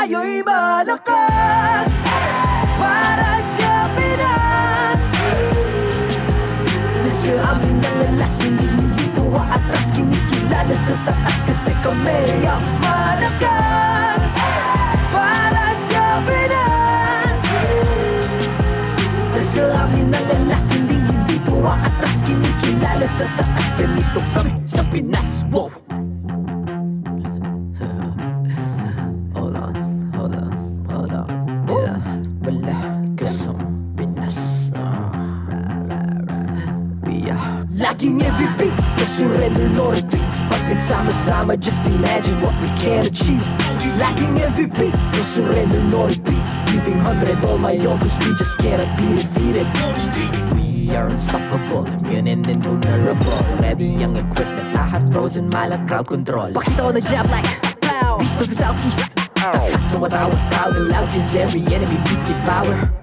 tayo'y malakas para sa Pinas. Nasa amin ang alas, hindi tuwa atras, kinikilala sa taas kasi kami ang malakas para sa Pinas. Nasa amin ang alas, hindi tuwa atras, kinikilala sa taas, ganito kami sa Pinas. Wow! Laging MVP, no surrender, no retreat. Pag nagsama-sama, just imagine what we can achieve. Laging MVP, no surrender, no retreat. Giving 100 all my all, cause we just cannot be defeated. We are unstoppable, immune and invulnerable. Ready ang equipment, lahat frozen, malak crowd control. Pakita ko na jab like East to the southeast. So what I would proud and loud, cause every enemy we devour.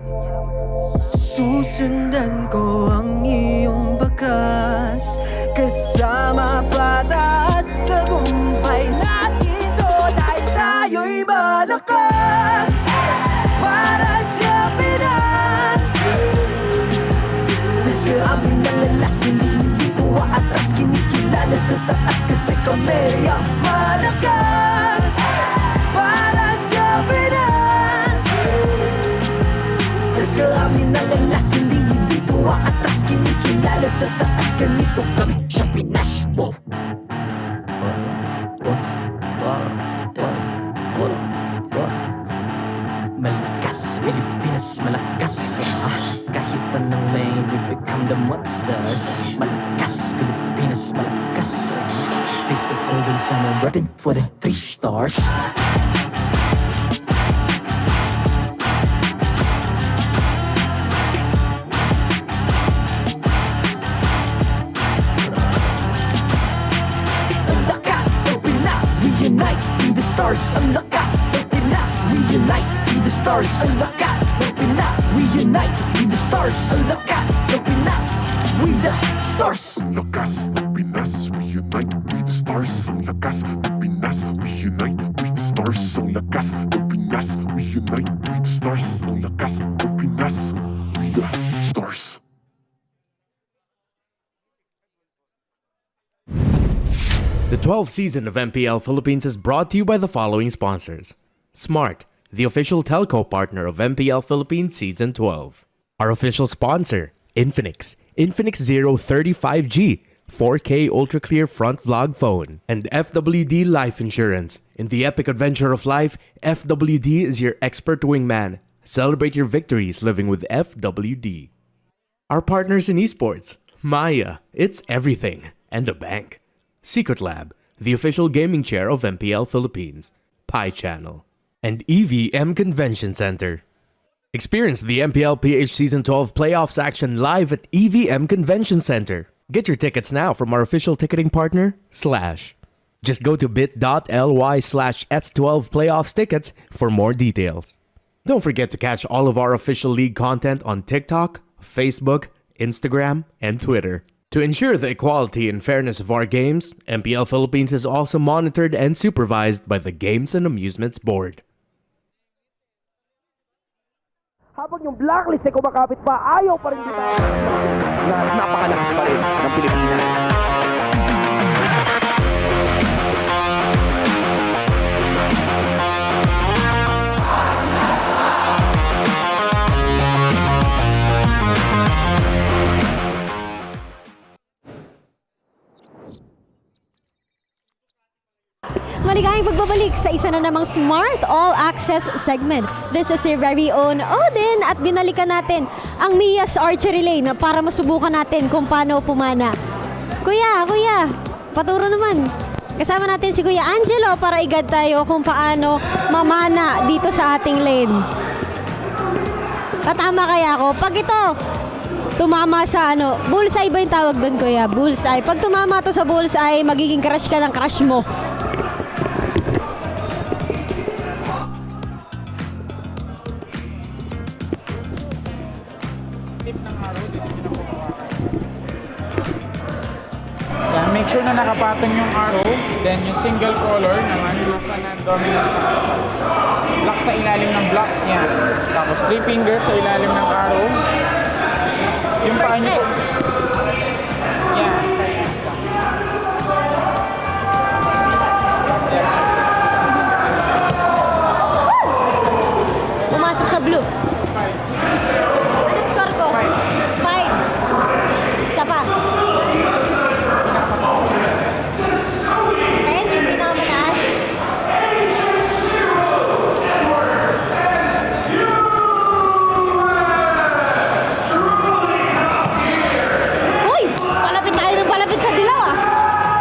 Susundan ko ang iyong bakas, kasama pataas, tagumpay natin to, dahil tayo'y malakas para sa Pinas. Nasa amin ang alas, hindi tuwa atras, kinikilala sa taas kasi kami ang malakas para sa Pinas. Nasa amin ang alas, hindi tuwa atras, kinikilala sa taas, ganito kami sa Pinas. Wow! Malakas, Pilipinas, malakas. Kahit anong lane, we become the monsters. Malakas, Pilipinas, malakas. Face the golden sun and repping for the 3 stars. Unite, be the stars. Ang lakas ng Pinas, reunite, be the stars. Ang lakas ng Pinas, reunite, be the stars. Ang lakas ng Pinas, we the stars. Ang lakas ng Pinas, reunite, we the stars. Ang lakas ng Pinas, reunite, we the stars. Ang lakas ng Pinas, reunite, we the stars. Ang lakas ng Pinas, we the stars. The 12th season of MPL Philippines is brought to you by the following sponsors. Smart, the official telco partner of MPL Philippines Season 12. Our official sponsor, Infinix Zero 35G, 4K ultra clear front vlog phone. And FWD Life Insurance. In the epic adventure of life, FWD is your expert wingman. Celebrate your victories living with FWD. Our partners in esports, Maya, it's everything, and a bank. Secret Lab, the official gaming chair of MPL Philippines, Pi Channel, and EVM Convention Center. Experience the Mpl-Ph Season 12 Playoffs action live at EVM Convention Center. Get your tickets now from our official ticketing partner, Slash. Just go to bit.ly/S12 Playoffs tickets for more details. Don't forget to catch all of our official league content on TikTok, Facebook, Instagram, and Twitter. To ensure the equality and fairness of our games, MPL Philippines is also monitored and supervised by the Games and Amusements Board. Habang yung blacklist ay kumakapit pa, ayaw pa rin kita. Napakalakas pa rin ng Pilipinas. Maligayang pagbabalik sa isa na namang Smart All Access segment. This is your very own Odin at binalikan natin ang Mia's Archery Lane para masubukan natin kung paano pumana. Kuya, paturo naman. Kasama natin si Kuya Angelo para i-guide tayo kung paano mamana dito sa ating lane. Tatama kaya ako? Pag ito, tumama sa bullseye ba yung tawag doon, Kuya? Bullseye. Pag tumama to sa bullseye, magiging crush ka ng crush mo. Make sure na nakapatong yung arrow, then yung single color naman nasa non-dominant. Black sa ilalim ng block niya. Tapos 3 fingers sa ilalim ng arrow. Yung paa niya. Yan. Pumasok sa blue. Ano score ko? 5. Isa pa. Ayun, yung pinakamataas. Uy! Palapit tayo ng palapit sa dilaw ah.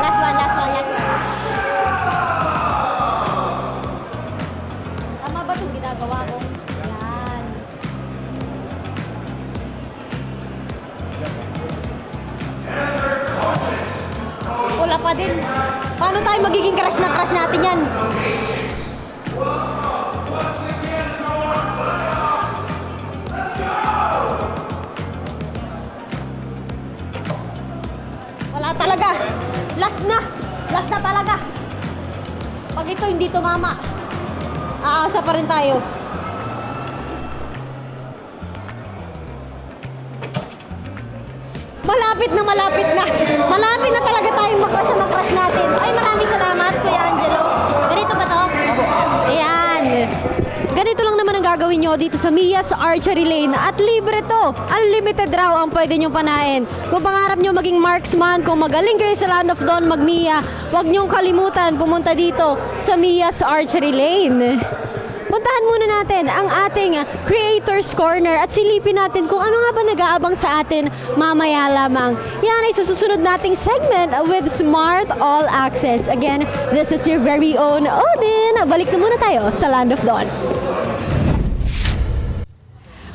Last one. Tama ba itong ginagawa ko? Yan. Wala pa din. Paano tayo magiging crush na crush natin yan? Wala talaga. Last na talaga. Pag ito hindi tumama, aasa pa rin tayo. Malapit na. Malapit na talaga tayong makrush na crush natin. Ay, maraming salamat, Kuya Angelo. Ganito ba to? Ayan. Ganito lang naman ang gagawin nyo dito sa Mia's Archery Lane. At libre to. Unlimited raw ang pwede nyong panain. Kung pangarap nyo maging marksman, kung magaling kayo sa Land of Dawn mag-Mia, huwag nyong kalimutan pumunta dito sa Mia's Archery Lane. Puntahan muna natin ang ating Creators Corner at silipin natin kung ano nga ba nag-aabang sa atin mamaya lamang. Yan ay susunod nating segment with Smart All Access. Again, this is your very own Odin. Balik na muna tayo sa Land of Dawn.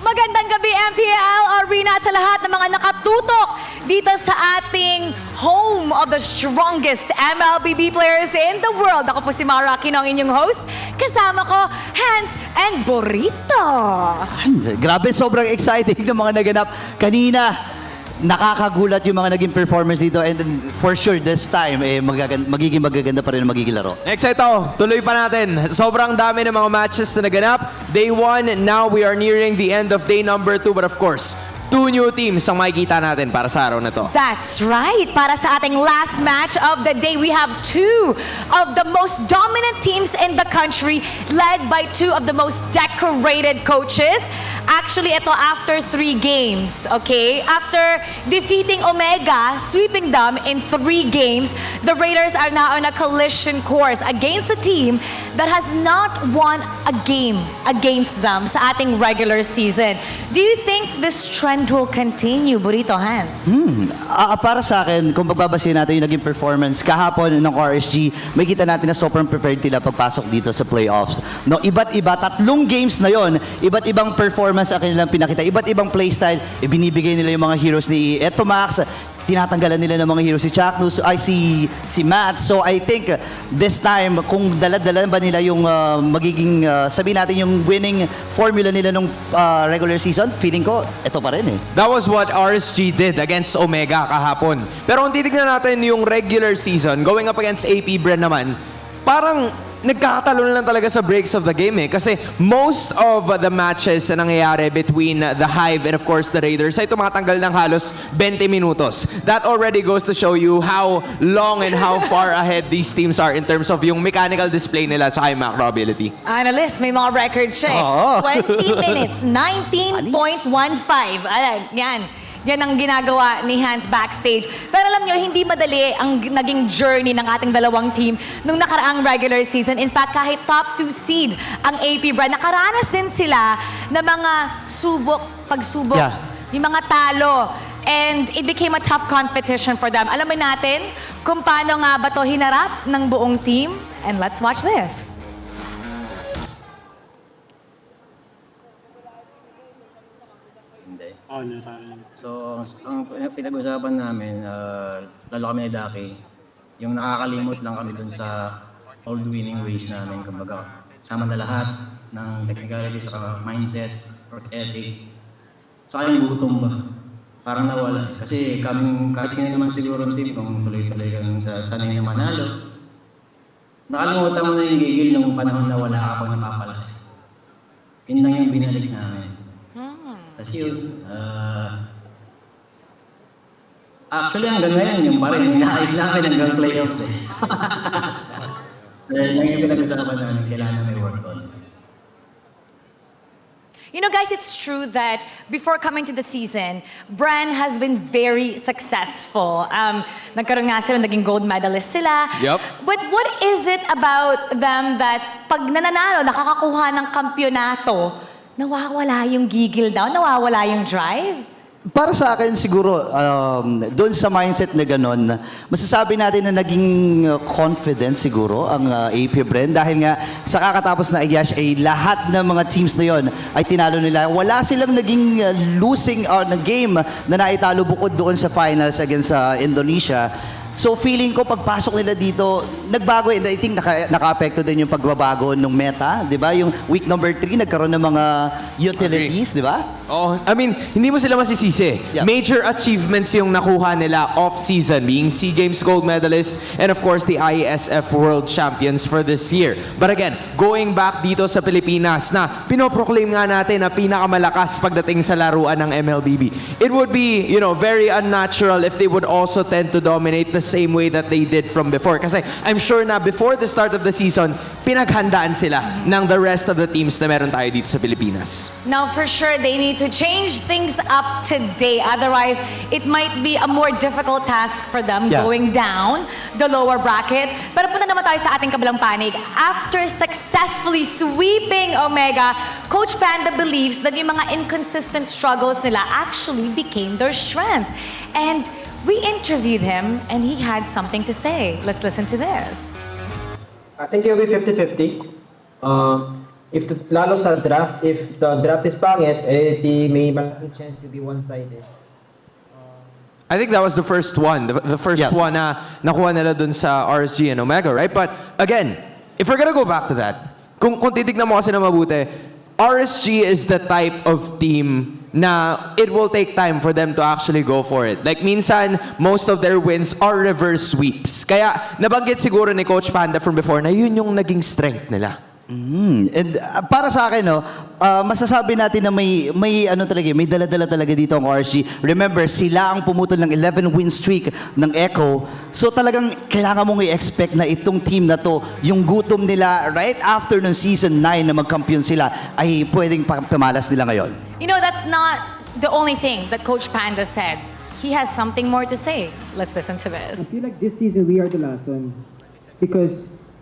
Magandang gabi MPL Arena at sa lahat ng mga nakatutok dito sa ating home of the strongest MLBB players in the world. Ako po si Mara Aquino, ang inyong host. Kasama ko, Hans and Burrito. Grabe, sobrang exciting ng mga naganap kanina. Nakakagulat yung mga naging performance dito and for sure this time magiging magaganda pa rin ang magiging laro. Next ito, tuloy pa natin. Sobrang dami ng mga matches na naganap. Day 1, now we are nearing the end of day number 2. But of course, 2 new teams ang makikita natin para sa araw na to. That's right. Para sa ating last match of the day, we have 2 of the most dominant teams in the country led by 2 of the most decorated coaches. Actually, ito after 3 games, okay? After defeating Omega, sweeping them in 3 games, the Raiders are now on a collision course against a team that has not won a game against them sa ating regular season. Do you think this trend will continue, Burrito Hans? Para sa akin, kung pagbabasihan natin yung naging performance kahapon ng RSG, may kita natin na sobrang prepared nila pagpasok dito sa playoffs. No, iba't iba, 3 games na yon, iba't ibang performance ang kanilang pinakita, iba't ibang playstyle, binibigay nila yung mga heroes ni Eto Max, tinatanggalan nila ng mga heroes si Chuck, si Matt. So I think this time, kung dala-dala ba nila yung magiging, sabihin natin yung winning formula nila nung regular season, feeling ko, ito pa rin eh. That was what RSG did against Omega kahapon. Pero kung titignan natin yung regular season, going up against APBR naman, parang nagkakatalon lang talaga sa breaks of the game eh. Kasi most of the matches na nangyayari between the Hive and of course the Raiders ay tumatanggal ng halos 20 minutos. That already goes to show you how long and how far ahead these teams are in terms of yung mechanical display nila at saka yung macro ability. Analyst, may mga record siya eh. 20 minutes, 19.15. Yan. Yan ang ginagawa ni Hans backstage. Pero alam nyo, hindi madali ang naging journey ng ating dalawang team nung nakaraang regular season. In fact, kahit top 2 seed ang APBR, nakaranas din sila ng mga pagsubok, yung mga talo. And it became a tough competition for them. Alamin natin kung paano nga ba to hinarap ng buong team. And let's watch this. So, ang pinag-usapan namin, lalo kami ni Daki, yung nakakalimot lang kami dun sa old winning ways namin. Kumbaga, sama na lahat ng technicality sa mindset, work ethic. Saka yung gutom ba? Parang nawala. Kasi kaming, kahit sino naman siguro ng team, kung tuloy-tuloy kang sanay na manalo, nakalimutan mo na yung gigil nung panahon na wala ako napapalaki. Yun lang yung binalik namin. Kasi yun, actually hanggang ngayon, yung pa rin, inaayos namin hanggang playoffs eh. Dahil lang yung pinag-usapan namin, kailangan may work on. You know, guys, it's true that before coming to the season, Bran has been very successful. Nagkaroon nga sila, naging gold medalist sila. Yep. But what is it about them that pag nananalo, nakakakuha ng kampyonato, nawawala yung gigil daw, nawawala yung drive? Para sa akin siguro, doon sa mindset na gano'n, masasabi natin na naging confident siguro ang APBR dahil nga sa kakatapos na Ayash ay lahat ng mga teams na yon ay tinalo nila. Wala silang naging losing na game na naitalo bukod doon sa finals against Indonesia. So feeling ko pagpasok nila dito, nagbago and I think naka-apekto din yung pagbabago ng meta, 'di ba? Yung week number 3 nagkaroon ng mga utilities, 'di ba? Oh, I mean, hindi mo sila masisisi. Yeah. Major achievements yung nakuha nila off-season, being SEA Games gold medalists and of course the ISF World Champions for this year. But again, going back dito sa Pilipinas na pinoproclaim nga natin na pinakamalakas pagdating sa laruan ng MLBB. It would be, you know, very unnatural if they would also tend to dominate the same way that they did from before. Kasi I'm sure na before the start of the season, pinaghandaan sila ng the rest of the teams na meron tayo dito sa Pilipinas. Now, for sure, they need to change things up today. Otherwise, it might be a more difficult task for them going down the lower bracket. Pero punta naman tayo sa ating kabilang panig. After successfully sweeping Omega, Coach Panda believes that yung mga inconsistent struggles nila actually became their strength. And we interviewed him and he had something to say. Let's listen to this. I think it'll be 50-50. Lalo sa draft, if the draft is pangit, may malaking chance to be one-sided. I think that was the first one. The first one na nakuha nila dun sa RSG and Omega, right? But again, if we're gonna go back to that, kung titignan mo kasi na mabuti, RSG is the type of team na it will take time for them to actually go for it. Like minsan, most of their wins are reverse sweeps. Kaya nabanggit siguro ni Coach Panda from before na yun yung naging strength nila. And para sa akin, no, masasabi natin na may dala-dala talaga dito ang RSG. Remember, sila ang pumutol ng 11-win streak ng Echo. So talagang kailangan mong i-expect na itong team na to, yung gutom nila right after ng season 9 na magkampiyon sila, ay pwedeng pamalas nila ngayon. You know, that's not the only thing that Coach Panda said. He has something more to say. Let's listen to I this. feel like this season we are the last one because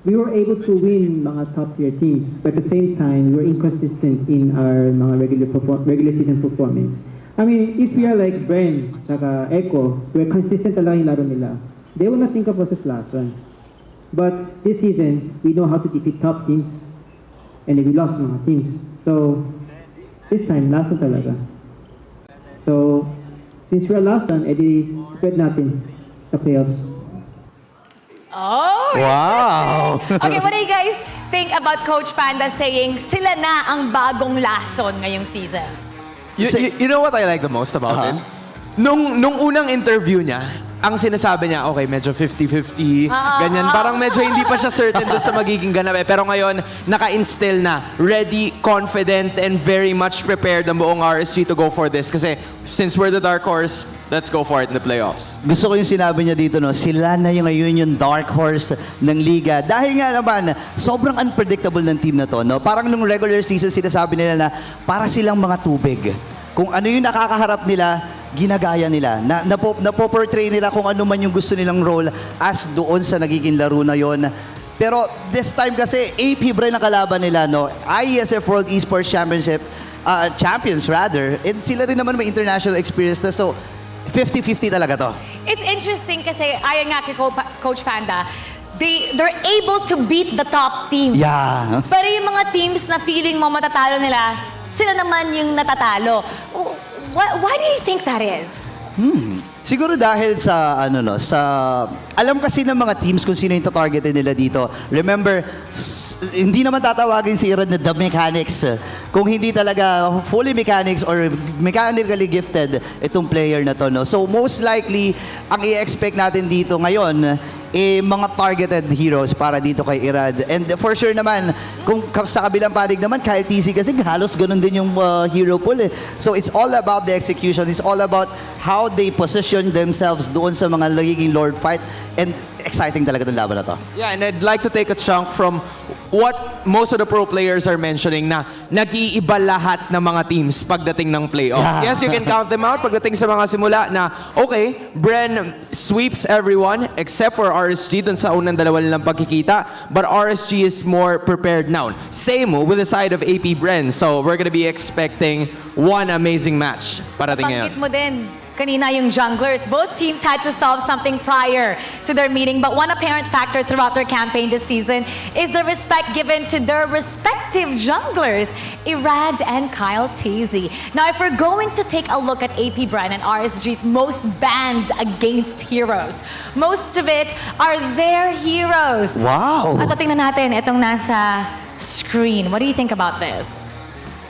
we were able to win mga top tier teams, but at the same time, we were inconsistent in our mga regular season performance. I mean, if we are like Bren, saka Echo, we're consistent talaga yung laro nila. They will not think of us as last one. But this season, we know how to defeat top teams, and we lost mga teams. So, this time, last one talaga. So, since we're last one, edi spread natin sa playoffs. Oh! Wow! Okay, what do you guys think about Coach Panda saying sila na ang bagong lason ngayong season? You know what I like the most about it? Nung unang interview niya, ang sinasabi niya, okay, medyo 50-50, ganyan. Parang medyo hindi pa siya certain doon sa magiging ganap. Pero ngayon, naka-instill na, ready, confident, and very much prepared ang buong RSG to go for this. Kasi since we're the dark horse, let's go for it in the playoffs. Gusto ko yung sinabi niya dito, no, sila na yung ngayon yung dark horse ng liga. Dahil nga naman, sobrang unpredictable ng team na to. No? Parang nung regular season, sinasabi nila na para silang mga tubig. Kung ano yung nakakaharap nila, ginagaya nila. Napoportray nila kung ano man yung gusto nilang role as doon sa nagiging laro na yon. Pero this time kasi, APBR ang kalaban nila, no? ISF World Esports Championship, champions rather. And sila rin naman may international experience na. So, 50-50 talaga to. It's interesting kasi ayon nga kay Coach Panda, they're able to beat the top teams. Yeah. Pero yung mga teams na feeling mo matatalo nila, sila naman yung natatalo. Why do you think that is? Siguro dahil sa alam kasi ng mga teams kung sino yung tatargetin nila dito. Remember, hindi naman tatawagin si Irad na the mechanics. Kung hindi talaga fully mechanics or mechanically gifted itong player na to, no. So most likely ang i-expect natin dito ngayon mga targeted heroes para dito kay Irad. And for sure naman, kung sa kabilang panig naman, Kyle TC kasi halos ganun din yung hero pool eh. So it's all about the execution. It's all about how they position themselves doon sa mga nagiging Lord fight. And exciting talaga itong laban na to. Yeah, and I'd like to take a chunk from what most of the pro players are mentioning na nag-iiba lahat ng mga teams pagdating ng playoffs. Yeah. Yes, you can count them out pagdating sa mga simula na, okay, Bren sweeps everyone except for RSG dun sa unang dalawa nilang pagkikita, but RSG is more prepared now. Same with the side of AP Bren, so we're gonna be expecting one amazing match parating ngayon. Banggit mo din kanina yung junglers. Both teams had to solve something prior to their meeting, but one apparent factor throughout their campaign this season is the respect given to their respective junglers, Irad and Kyle TZ. Now, if we're going to take a look at AP Bren and RSG's most banned against heroes, most of it are their heroes. Wow! At tingnan natin itong nasa screen. What do you think about this?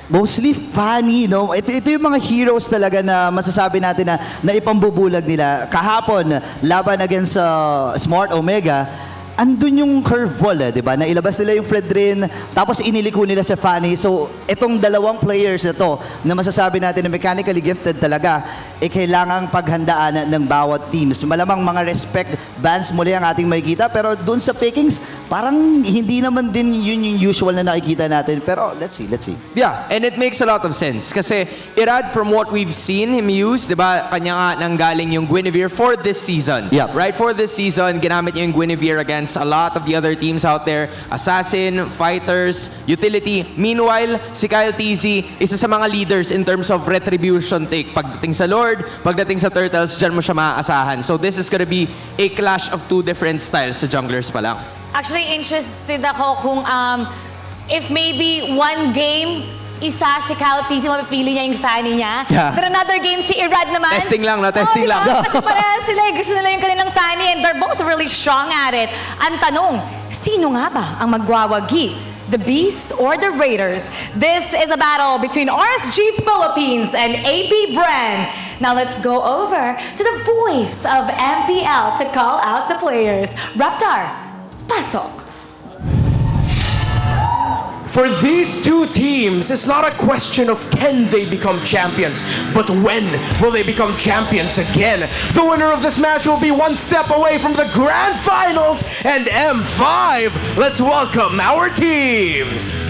Mostly funny, no? Ito yung mga heroes talaga na masasabi natin na ipambubulag nila. Kahapon, laban against Smart Omega, andun yung curveball, di ba? Nailabas nila yung Fredrin, tapos iniliko nila sa Fanny. So, itong dalawang players na to, na masasabi natin na mechanically gifted talaga, kailangang paghandaan ng bawat teams. Malamang mga respect bans muli ang ating makikita, pero dun sa pickings, parang hindi naman din yun yung usual na nakikita natin. Pero, let's see. Yeah, and it makes a lot of sense. Kasi Irad, from what we've seen him use, di ba, kanya nga nanggaling yung Guinevere for this season. Yeah. Right, for this season, ginamit niya yung Guinevere against a lot of the other teams out there. Assassin, fighters, utility. Meanwhile, si Kyle TZ, isa sa mga leaders in terms of retribution take. Pagdating sa Lord, pagdating sa Turtles, dyan mo siya maaasahan. So this is gonna be a clash of two different styles sa junglers pa lang. Actually, interested ako kung if maybe one game, isa si Kyle TZ, mapipili niya yung Fanny niya. Yeah. But another game, si Irad naman. Testing lang, no? Testing lang. Kasi parehas sila, gusto nila yung kanilang Fanny and they're both really strong at it. Ang tanong, sino nga ba ang magwawagi? The Beasts or the Raiders? This is a battle between RSG Philippines and AP Bren. Now let's go over to the voice of MPL to call out the players. Raptor, pasok. For these two teams, it's not a question of can they become champions, but when will they become champions again? The winner of this match will be one step away from the grand finals and M5. Let's welcome our teams.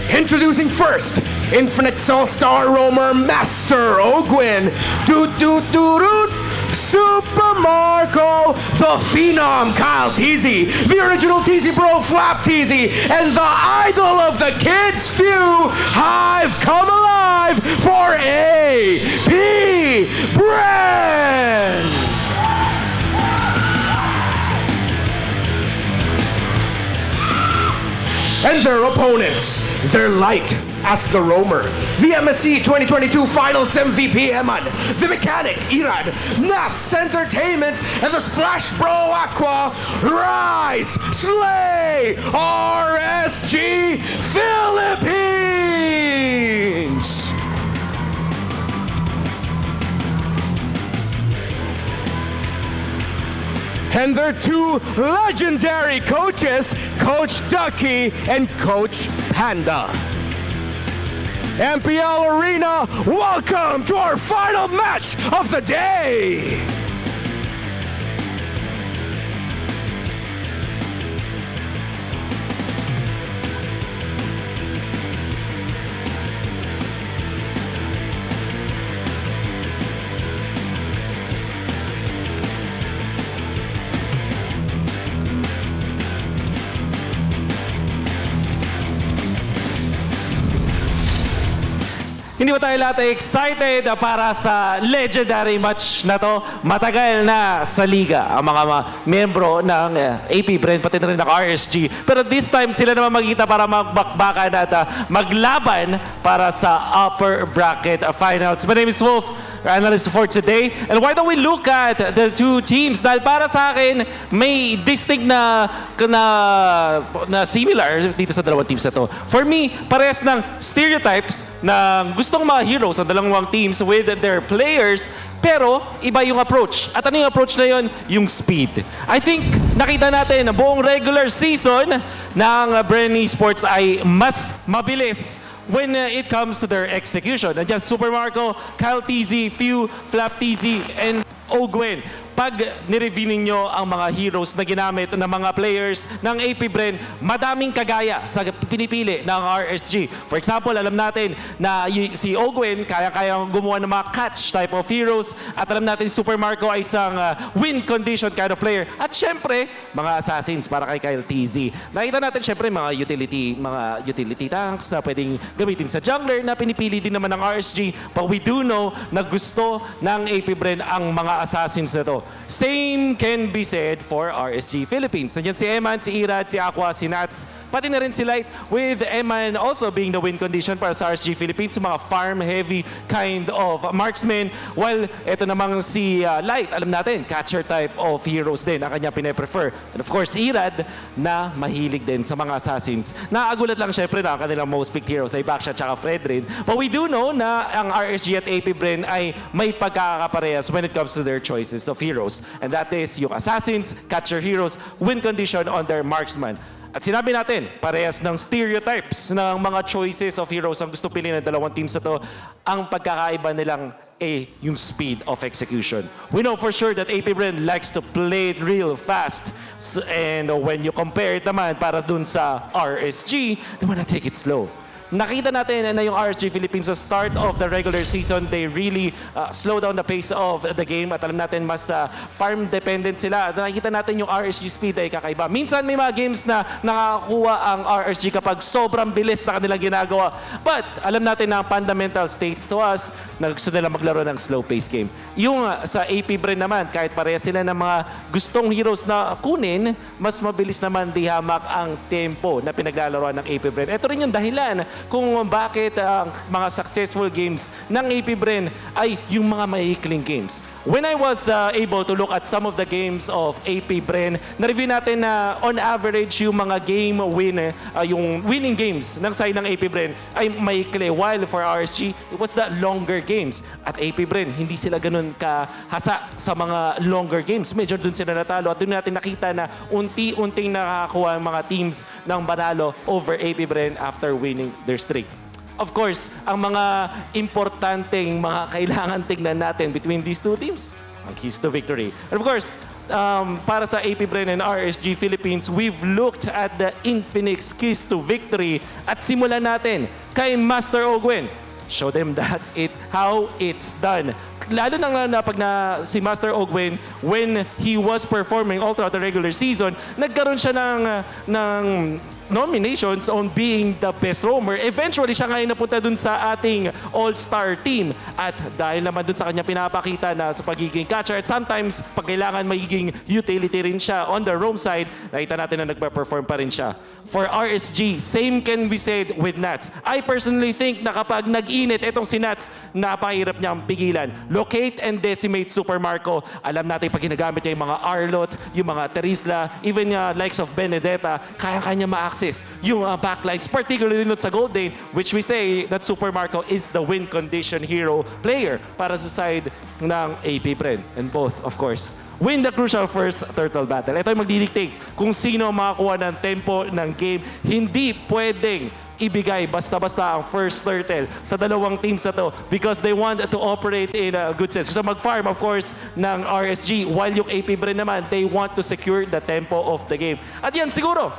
Introducing first, Infinite All-Star Roamer Master Ogwin. Doot doot doot doot. Super Marco, the Phenom Kyle TZ, the original TZ Bro Flap TZ, and the idol of the kids few, I've come alive for AP Bren. And their opponents, they're light as the Roamer, the MSC 2022 Finals MVP Eman, the Mechanic Irad, Nafs Entertainment, and the Splash Bro Aqua, Rise, Slay, RSG Philippines! And their two legendary coaches, Coach Ducky and Coach Panda. MPL Arena, welcome to our final match of the day! Hindi ba tayo lahat ay excited para sa legendary match na to? Matagal na sa liga ang mga membro ng AP Bren, pati na rin ng RSG. Pero this time, sila naman magkita para magbakbakan at maglaban para sa upper bracket finals. My name is Wolf. analyst for today. And why don't we look at the two teams? Dahil para sa akin, may distinct na similar dito sa dalawang teams na to. For me, parehas ng stereotypes na gustong mga heroes ang dalawang teams with their players, pero iba yung approach. At ano yung approach na yun? Yung speed. I think nakita natin na buong regular season ng Bren Esports ay mas mabilis when it comes to their execution. Nandiyan Super Marco, Kyle TZ, Few, Flap TZ, and Ogwen. Pag nireview ninyo ang mga heroes na ginamit ng mga players ng AP Bren, madaming kagaya sa pinipili ng RSG. For example, alam natin na si Ogwen kaya-kaya gumawa ng mga catch type of heroes, at alam natin si Super Marco ay isang win condition kind of player. At syempre, mga assassins para kay Kyle TZ. Nakita natin syempre mga utility tanks na pwedeng gamitin sa jungler na pinipili din naman ng RSG. But we do know na gusto ng AP Bren ang mga assassins na to. Same can be said for RSG Philippines. Nandiyan si Eman, si Irad, si Aqua, si Nats, pati na rin si Light, with Eman also being the win condition para sa RSG Philippines, mga farm-heavy kind of marksman. While ito namang si Light, alam natin, catcher type of heroes din ang kanya pine-prefer. And of course, Irad na mahilig din sa mga assassins. Naagulat lang syempre na ang kanilang most picked heroes ay Baksha at Fredrin. But we do know na ang RSG at AP Bren ay may pagkakaparehas when it comes to their choices of heroes. And that is yung assassins, catcher heroes, win condition on their marksman. At sinabi natin, parehas ng stereotypes ng mga choices of heroes ang gusto piliin ng dalawang teams na to. Ang pagkakaiba nilang yung speed of execution. We know for sure that AP Bren likes to play it real fast. And when you compare it naman para dun sa RSG, they wanna take it slow. Nakita natin na yung RSG Philippines sa start of the regular season, they really slow down the pace of the game, at alam natin mas farm dependent sila. Nakita natin yung RSG speed ay kakaiba. Minsan may mga games na nakakakuha ang RSG kapag sobrang bilis na kanilang ginagawa. But alam natin na ang fundamental states to us na gusto nila maglaro ng slow pace game. Yung sa AP Bren naman, kahit pareha sila ng mga gustong heroes na kunin, mas mabilis naman dihamak ang tempo na pinaglalaroan ng AP Bren. Ito rin yung dahilan kung bakit ang mga successful games ng AP Bren ay yung mga maikling games. When I was able to look at some of the games of AP Bren, na-review natin na on average yung mga game yung winning games ng side ng AP Bren ay maikli, while for RSG, it was the longer games. At AP Bren, hindi sila ganun kahasa sa mga longer games. Medyo dun sila natalo, at dun natin nakita na unti-unting nakakakuha ang mga teams ng Banalo over AP Bren after winning their streak. Of course, ang mga importanteng mga kailangan tignan natin between these two teams, ang keys to victory. And of course, para sa AP Bren and RSG Philippines, we've looked at the Infinix keys to victory, at simulan natin kay Master Ogwen. Show them how it's done. Lalo na pag si Master Ogwen, when he was performing all throughout the regular season, nagkaroon siya ng nominations on being the best roamer. Eventually, siya ngayon napunta dun sa ating all-star team. At dahil naman dun sa kanya pinapakita na sa pagiging catcher, at sometimes, pag kailangan magiging utility rin siya on the roam side, nakita natin na nagpa-perform pa rin siya. For RSG, same can be said with Nats. I personally think na kapag nag-init itong si Nats, napahirap niyang pigilan. Locate and decimate Super Marco. Alam natin pag ginagamit niya yung mga Arlot, yung mga Terisla, even likes of Benedetta, kaya-kanya ma-access yung backlines, particularly sa Gold Lane, which we say that Super Marco is the win condition hero player para sa side ng AP Bren. And both, of course, win the crucial first turtle battle. Ito ay magdidictate kung sino makakuha ng tempo ng game. Hindi pwedeng ibigay basta-basta ang first turtle sa dalawang teams na to, because they want to operate in a good sense. So mag-farm, of course, ng RSG, while yung AP Bren naman, they want to secure the tempo of the game. At yan, siguro,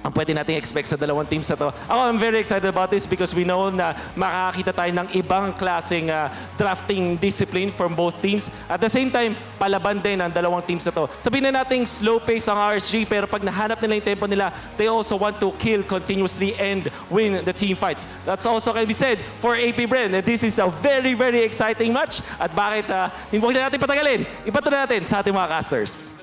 ang pwede nating expect sa dalawang teams na to. I'm very excited about this because we know na makakakita tayo ng ibang klaseng drafting discipline from both teams. At the same time, palaban din ang dalawang teams na to. Sabihin na nating slow pace ang RSG, pero pag nahanap nila yung tempo nila, they also want to kill continuously and win the team fights. That's also can be said for AP Bren. This is a very, very exciting match. At bakit, hindi na natin patagalin. Ipatuloy natin sa ating mga casters.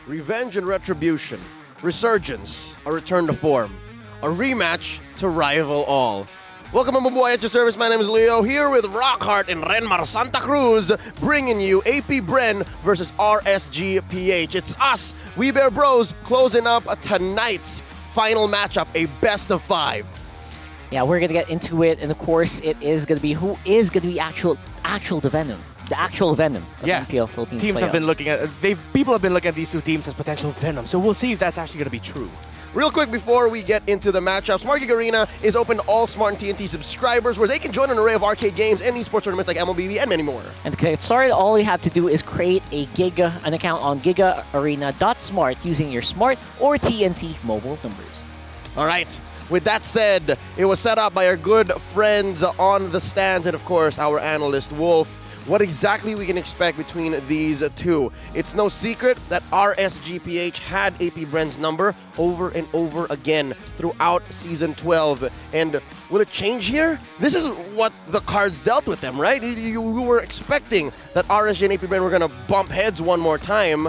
Revenge and retribution, resurgence, a return to form, a rematch to rival all. Welcome on Mabuhay at your service. My name is Leo, here with Rockhart and Renmar Santa Cruz, bringing you AP Bren versus RSG-PH. It's us, We Bear Bros, closing up tonight's final matchup, a best of 5. Yeah, we're gonna get into it, and of course, it is gonna be who is gonna be the Venom. The actual Venom of the MPL Philippines teams have playoffs. been looking at people have been looking at these two teams as potential Venom. So we'll see if that's actually going to be true. Real quick before we get into the matchup, Smart Gig Arena is open to all Smart and TNT subscribers where they can join an array of arcade games and esports tournaments like MLBB and many more. And to get started, all you have to do is create an account on gigaarena.smart using your Smart or TNT mobile numbers. All right. With that said, it was set up by our good friends on the stands and, of course, our analyst, Wolf. What exactly we can expect between these two. It's no secret that RSG-PH had AP Bren's number over and over again throughout Season 12. And will it change here? This is what the cards dealt with them, right? You were expecting that RSG and AP Bren were going to bump heads one more time.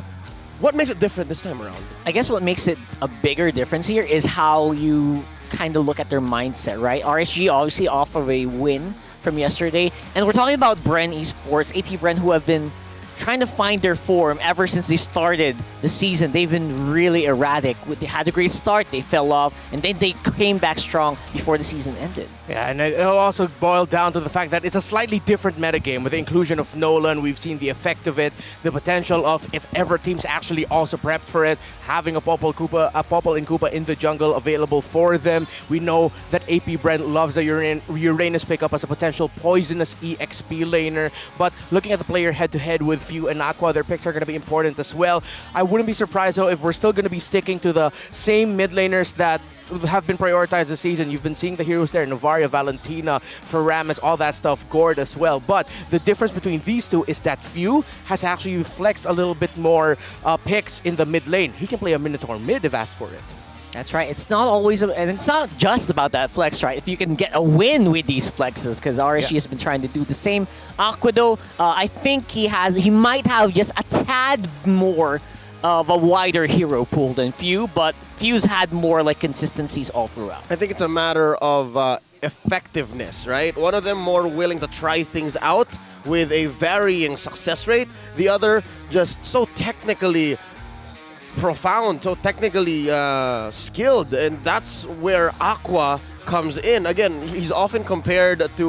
What makes it different this time around? I guess what makes it a bigger difference here is how you kind of look at their mindset, right? RSG obviously off of a win from yesterday, and we're talking about Bren Esports, AP Bren, who have been trying to find their form ever since they started the season. They've been really erratic. They had a great start, they fell off, and then they came back strong before the season ended. Yeah, and it'll also boil down to the fact that it's a slightly different metagame. With the inclusion of Nolan, we've seen the effect of it, the potential of, if ever teams actually also prepped for it, having a Popol and Koopa in the jungle available for them. We know that AP Bren loves a Uranus pickup as a potential poisonous EXP laner, but looking at the player head-to-head with Few and Aqua, their picks are going to be important as well. I wouldn't be surprised, though, if we're still going to be sticking to the same mid laners that have been prioritized this season. You've been seeing the heroes there, Novaria, Valentina, Faramis, all that stuff, Gord as well. But the difference between these two is that Few has actually flexed a little bit more picks in the mid lane. He can play a Minotaur mid if asked for it. That's right. It's not always, and it's not just about that flex, right? If you can get a win with these flexes, because RSG has been trying to do the same. Aqua, though, I think he might have just a tad more of a wider hero pool than Few, but Few's had more like consistencies all throughout. I think it's a matter of effectiveness, right? One of them more willing to try things out with a varying success rate. The other just so technically profound, so technically skilled, and that's where Aqua comes in. Again, he's often compared to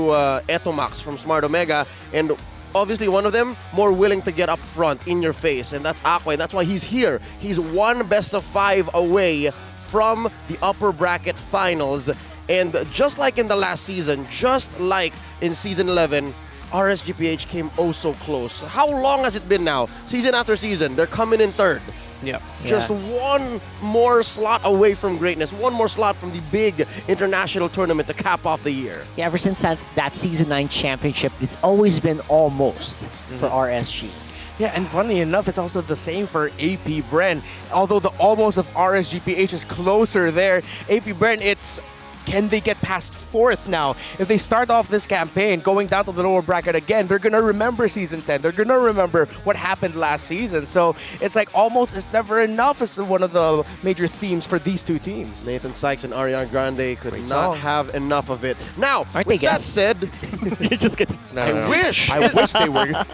Etomax from Smart Omega, and obviously one of them more willing to get up front in your face, and that's Aqua, and that's why he's here. He's one best of 5 away from the upper bracket finals, and just like in the last season, just like in Season 11, RSG-PH came oh so close. How long has it been now? Season after season, they're coming in third. Yep. Just one more slot away from greatness, one more slot from the big international tournament to cap off the year. Yeah, ever since that Season 9 championship, it's always been almost for RSG. Yeah, and funny enough, it's also the same for AP Bren. Although the almost of RSG-PH is closer there, AP Bren, it's can they get past 4th now? If they start off this campaign going down to the lower bracket again, they're going to remember Season 10. They're going to remember what happened last season. So it's like almost it's never enough is one of the major themes for these two teams. Nathan Sykes and Ariana Grande could not have enough of it. Now, with that said, You're just kidding. I wish they were.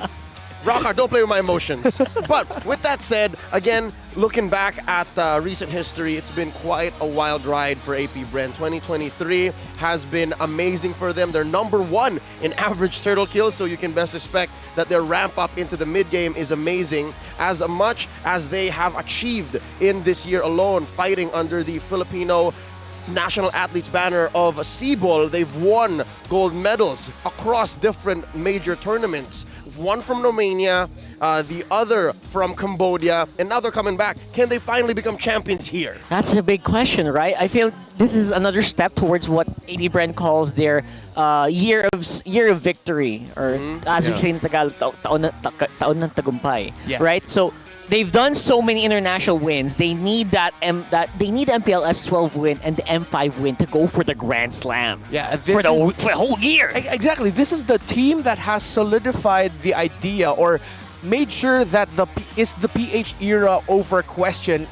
Rockhart, don't play with my emotions. But with that said, again, looking back at recent history, it's been quite a wild ride for AP Bren. 2023 has been amazing for them. They're #1 in average turtle kills, so you can best expect that their ramp up into the mid game is amazing. As much as they have achieved in this year alone, fighting under the Filipino National Athletes banner of CBOL, they've won gold medals across different major tournaments. One from Romania, the other from Cambodia, and now they're coming back. Can they finally become champions here? That's a big question, right? I feel this is another step towards what AP Bren calls their year of victory, or as we say in Tagalog, taon ng tagumpay, right? So they've done so many international wins. They need they need MPL S12 win and the M5 win to go for the Grand Slam. Yeah, for the whole year. Exactly. This is the team that has solidified the idea or made sure that the PH era over question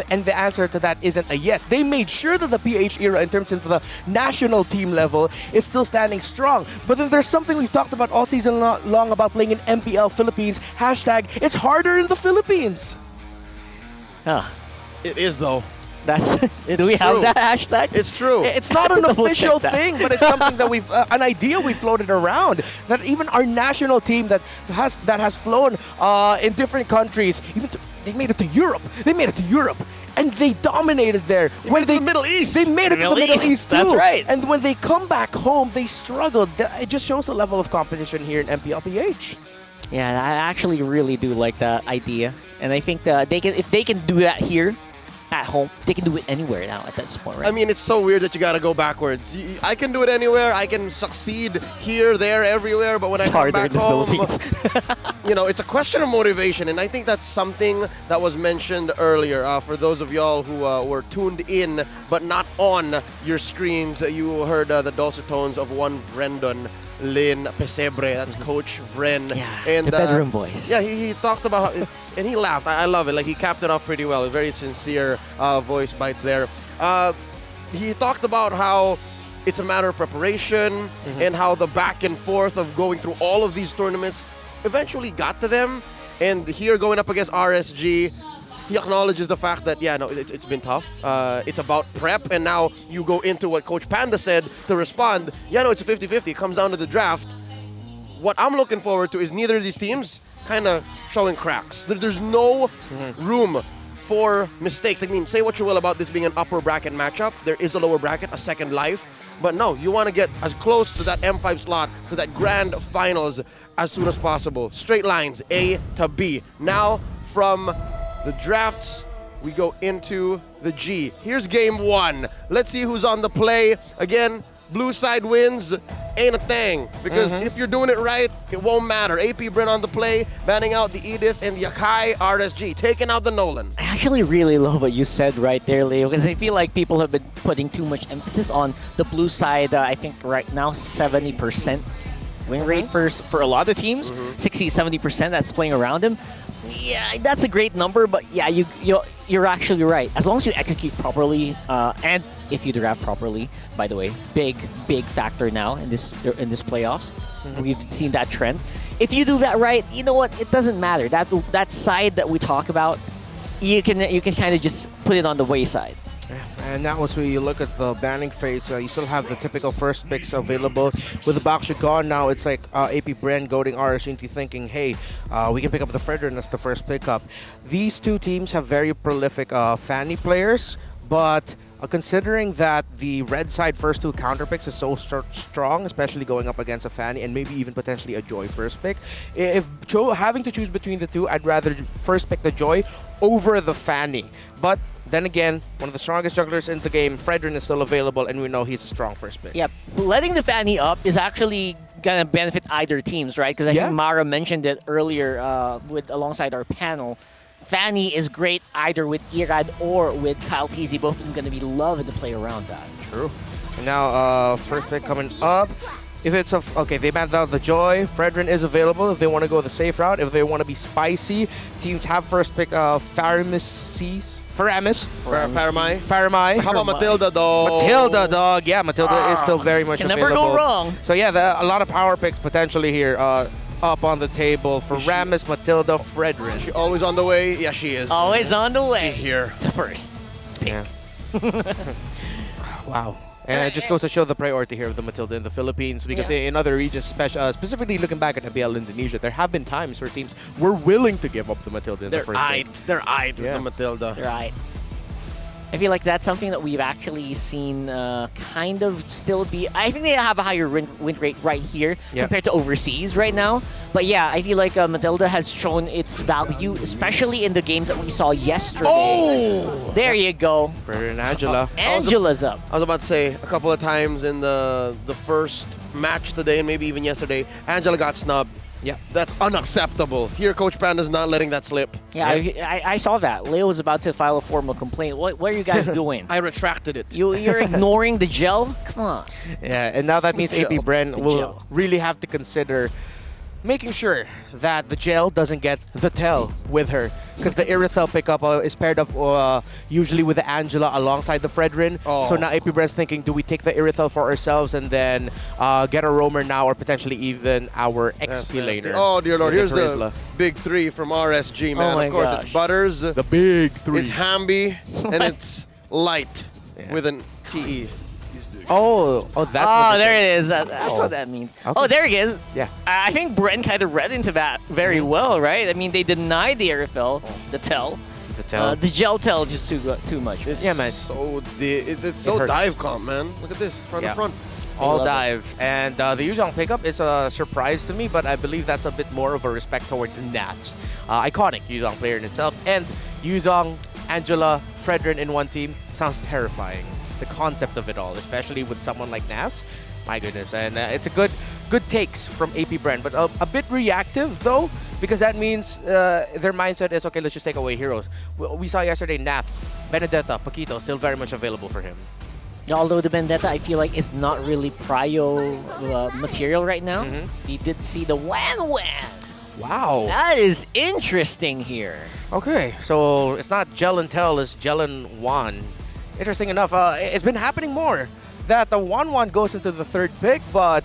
and the answer to that isn't a yes. They made sure that the PH era, in terms of the national team level, is still standing strong. But then there's something we've talked about all season long about playing in MPL Philippines. Hashtag, it's harder in the Philippines. Huh. It is, though. That's It's do we have true. that hashtag? It's true. It's not an Double official check that. thing, but it's something that we've an idea we floated around, that even our national team that has flown in different countries, they made it to Europe. They made it to Europe. And they dominated there. They made it to the Middle East. They made it to the Middle East too. That's right. And when they come back home, they struggled. It just shows the level of competition here in Mpl-Ph. Yeah, I actually really do like that idea, and I think that if they can do that here at home, they can do it anywhere now at this point, right? I mean, it's so weird that you gotta go backwards. I can do it anywhere. I can succeed here, there, everywhere. But when I come back home, you know, it's a question of motivation, and I think that's something that was mentioned earlier. For those of y'all who were tuned in but not on your screens, you heard the dulcet tones of one Brendan Lynn Pesebre. That's Coach Vren. Yeah, and the bedroom voice. Yeah, he talked about how and he laughed. I love it. Like, he capped it off pretty well. A very sincere voice bites there. He talked about how it's a matter of preparation and how the back and forth of going through all of these tournaments eventually got to them. And here, going up against RSG, he acknowledges the fact that, yeah, no, it's been tough. It's about prep, and now you go into what Coach Panda said to respond. Yeah, no, it's a 50-50. It comes down to the draft. What I'm looking forward to is neither of these teams kind of showing cracks. There's no room for mistakes. I mean, say what you will about this being an upper bracket matchup. There is a lower bracket, a second life. But no, you want to get as close to that M5 slot, to that grand finals as soon as possible. Straight lines, A to B. Now, from the drafts, we go into the G. Here's game one. Let's see who's on the play. Again, blue side wins, ain't a thing. Because if you're doing it right, it won't matter. AP Bryn on the play, banning out the Edith and the Akai RSG, taking out the Nolan. I actually really love what you said right there, Leo, because I feel like people have been putting too much emphasis on the blue side. I think right now 70% win rate for a lot of teams, 60-70% that's playing around him. Yeah, that's a great number, but yeah, you're actually right. As long as you execute properly, and if you draft properly, by the way, big factor now in this playoffs. We've seen that trend. If you do that right, you know what? It doesn't matter. That side that we talk about, you can kind of just put it on the wayside. And now once we look at the banning phase, you still have the typical first picks available. With the Baksha gone now, it's like AP Bren goading RS into thinking, hey, we can pick up the Fredrin as the first pickup. These two teams have very prolific Fanny players, but considering that the red side first two counter picks is so strong, especially going up against a Fanny and maybe even potentially a Joy first pick, if having to choose between the two, I'd rather first pick the Joy over the Fanny. But then again, one of the strongest jugglers in the game, Fredrin, is still available, and we know he's a strong first pick. Yep. Letting the Fanny up is actually going to benefit either teams, right? Because I think Mara mentioned it earlier alongside our panel. Fanny is great either with Irad or with Kyle Teasy. Both of them going to be loving to play around that. True. And now, first pick coming up. If it's okay, they banned out the Joy. Fredrin is available if they want to go the safe route. If they want to be spicy, teams have first pick Faramis. Faramai. How about Matilda, dog? Matilda, dog. Yeah, Matilda is still very much can available. Never go wrong. So yeah, a lot of power picks potentially here up on the table for Ramis, Matilda, Fredrin. She always on the way? Yeah, she is. Always on the way. She's here. The first. Yeah. Wow. And it just goes to show the priority here of the Matilda in the Philippines, because in other regions, specifically looking back at ABL Indonesia, there have been times where teams were willing to give up the Matilda in the first game. They're eyed with the Matilda. They're eyed. I feel like that's something that we've actually seen kind of still be... I think they have a higher win rate right here compared to overseas right now. But yeah, I feel like Matilda has shown its value, especially in the games that we saw yesterday. Oh! There you go. For Angela. Angela's up. I was about to say, a couple of times in the first match today, and maybe even yesterday, Angela got snubbed. Yeah, that's unacceptable. Here, Coach Panda's not letting that slip. Yeah, I saw that. Leo was about to file a formal complaint. What are you guys doing? I retracted it. You're ignoring the gel? Come on. Yeah, and now that means AP Bren will really have to consider making sure that the gel doesn't get the tell with her, because the Irithel pickup is paired up usually with the Angela alongside the Fredrin. So now AP Bren's thinking, do we take the Irithel for ourselves and then get a roamer now, or potentially even our XP laner? Oh dear lord, here's the Drizzler. big three from RSG, man. my Of course, gosh. it's Butters, The big three. it's Hamby, and it's Light with an TE. Oh, that's Oh, there it is. That's what that means. Okay. Oh, there he is. Yeah. I think Bren kind of read into that very well, right? I mean, they denied the Airfell, the tell. The tell. The gel tell just too much. It's Yeah, man. it's so hurts. dive comp, man. Look at this, front Yeah. to front. All love dive. And the Yuzhong pickup is a surprise to me, but I believe that's a bit more of a respect towards Nats. Iconic Yuzhong player in itself. And Yuzhong, Angela, Fredrin in one team sounds terrifying. The concept of it all, especially with someone like Nats. My goodness. And it's a good takes from AP Bren, but a bit reactive though, because that means their mindset is, okay, let's just take away heroes. We saw yesterday Nats, Benedetta, Paquito, still very much available for him. Although the Vendetta, I feel like, is not really prio material right now. We did see the Wan Wan. Wow. That is interesting here. Okay, so it's not Gel and Tell, it's Gel and Wan. Interesting enough, it's been happening more that the Wan goes into the third pick, but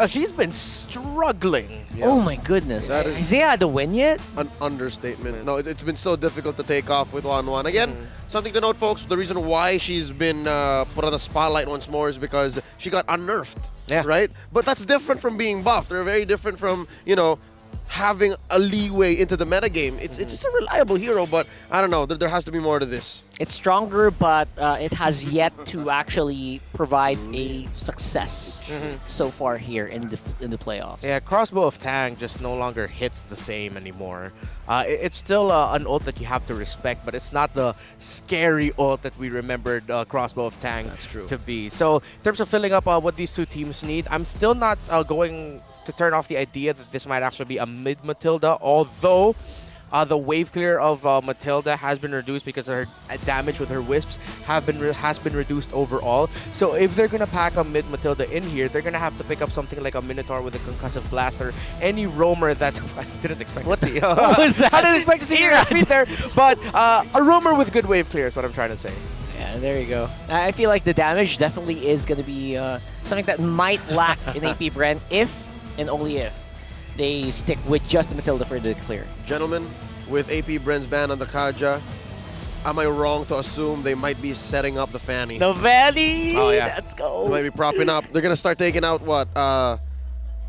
she's been struggling. Oh my goodness. That is- Has he had a win yet? An understatement. No, it's been so difficult to take off with 1-1. Again, something to note, folks, the reason why she's been put on the spotlight once more is because she got unnerfed, right? But that's different from being buffed. They're very different from, you know, having a leeway into the metagame. It's just a reliable hero, but I don't know. There has to be more to this. It's stronger, but it has yet to actually provide a success so far here in the playoffs. Yeah, Crossbow of Tang just no longer hits the same anymore. It's still an ult that you have to respect, but it's not the scary ult that we remembered Crossbow of Tang to be. So in terms of filling up what these two teams need, I'm still not going to turn off the idea that this might actually be a mid Matilda, although the wave clear of Matilda has been reduced because her damage with her wisps has been reduced overall. So if they're gonna pack a mid Matilda in here, they're gonna have to pick up something like a Minotaur with a concussive blaster, any roamer that I didn't expect to see. What was that? I didn't expect to see your feet there, but a roamer with good wave clear is what I'm trying to say. Yeah, there you go. I feel like the damage definitely is going to be something that might lack in AP Bren if and only if they stick with just the Matilda for the clear. Gentlemen, with AP Bren's ban on the Kaja, am I wrong to assume they might be setting up the Fanny? The Fanny! Oh, yeah. Let's go. They might be propping up. They're going to start taking out what?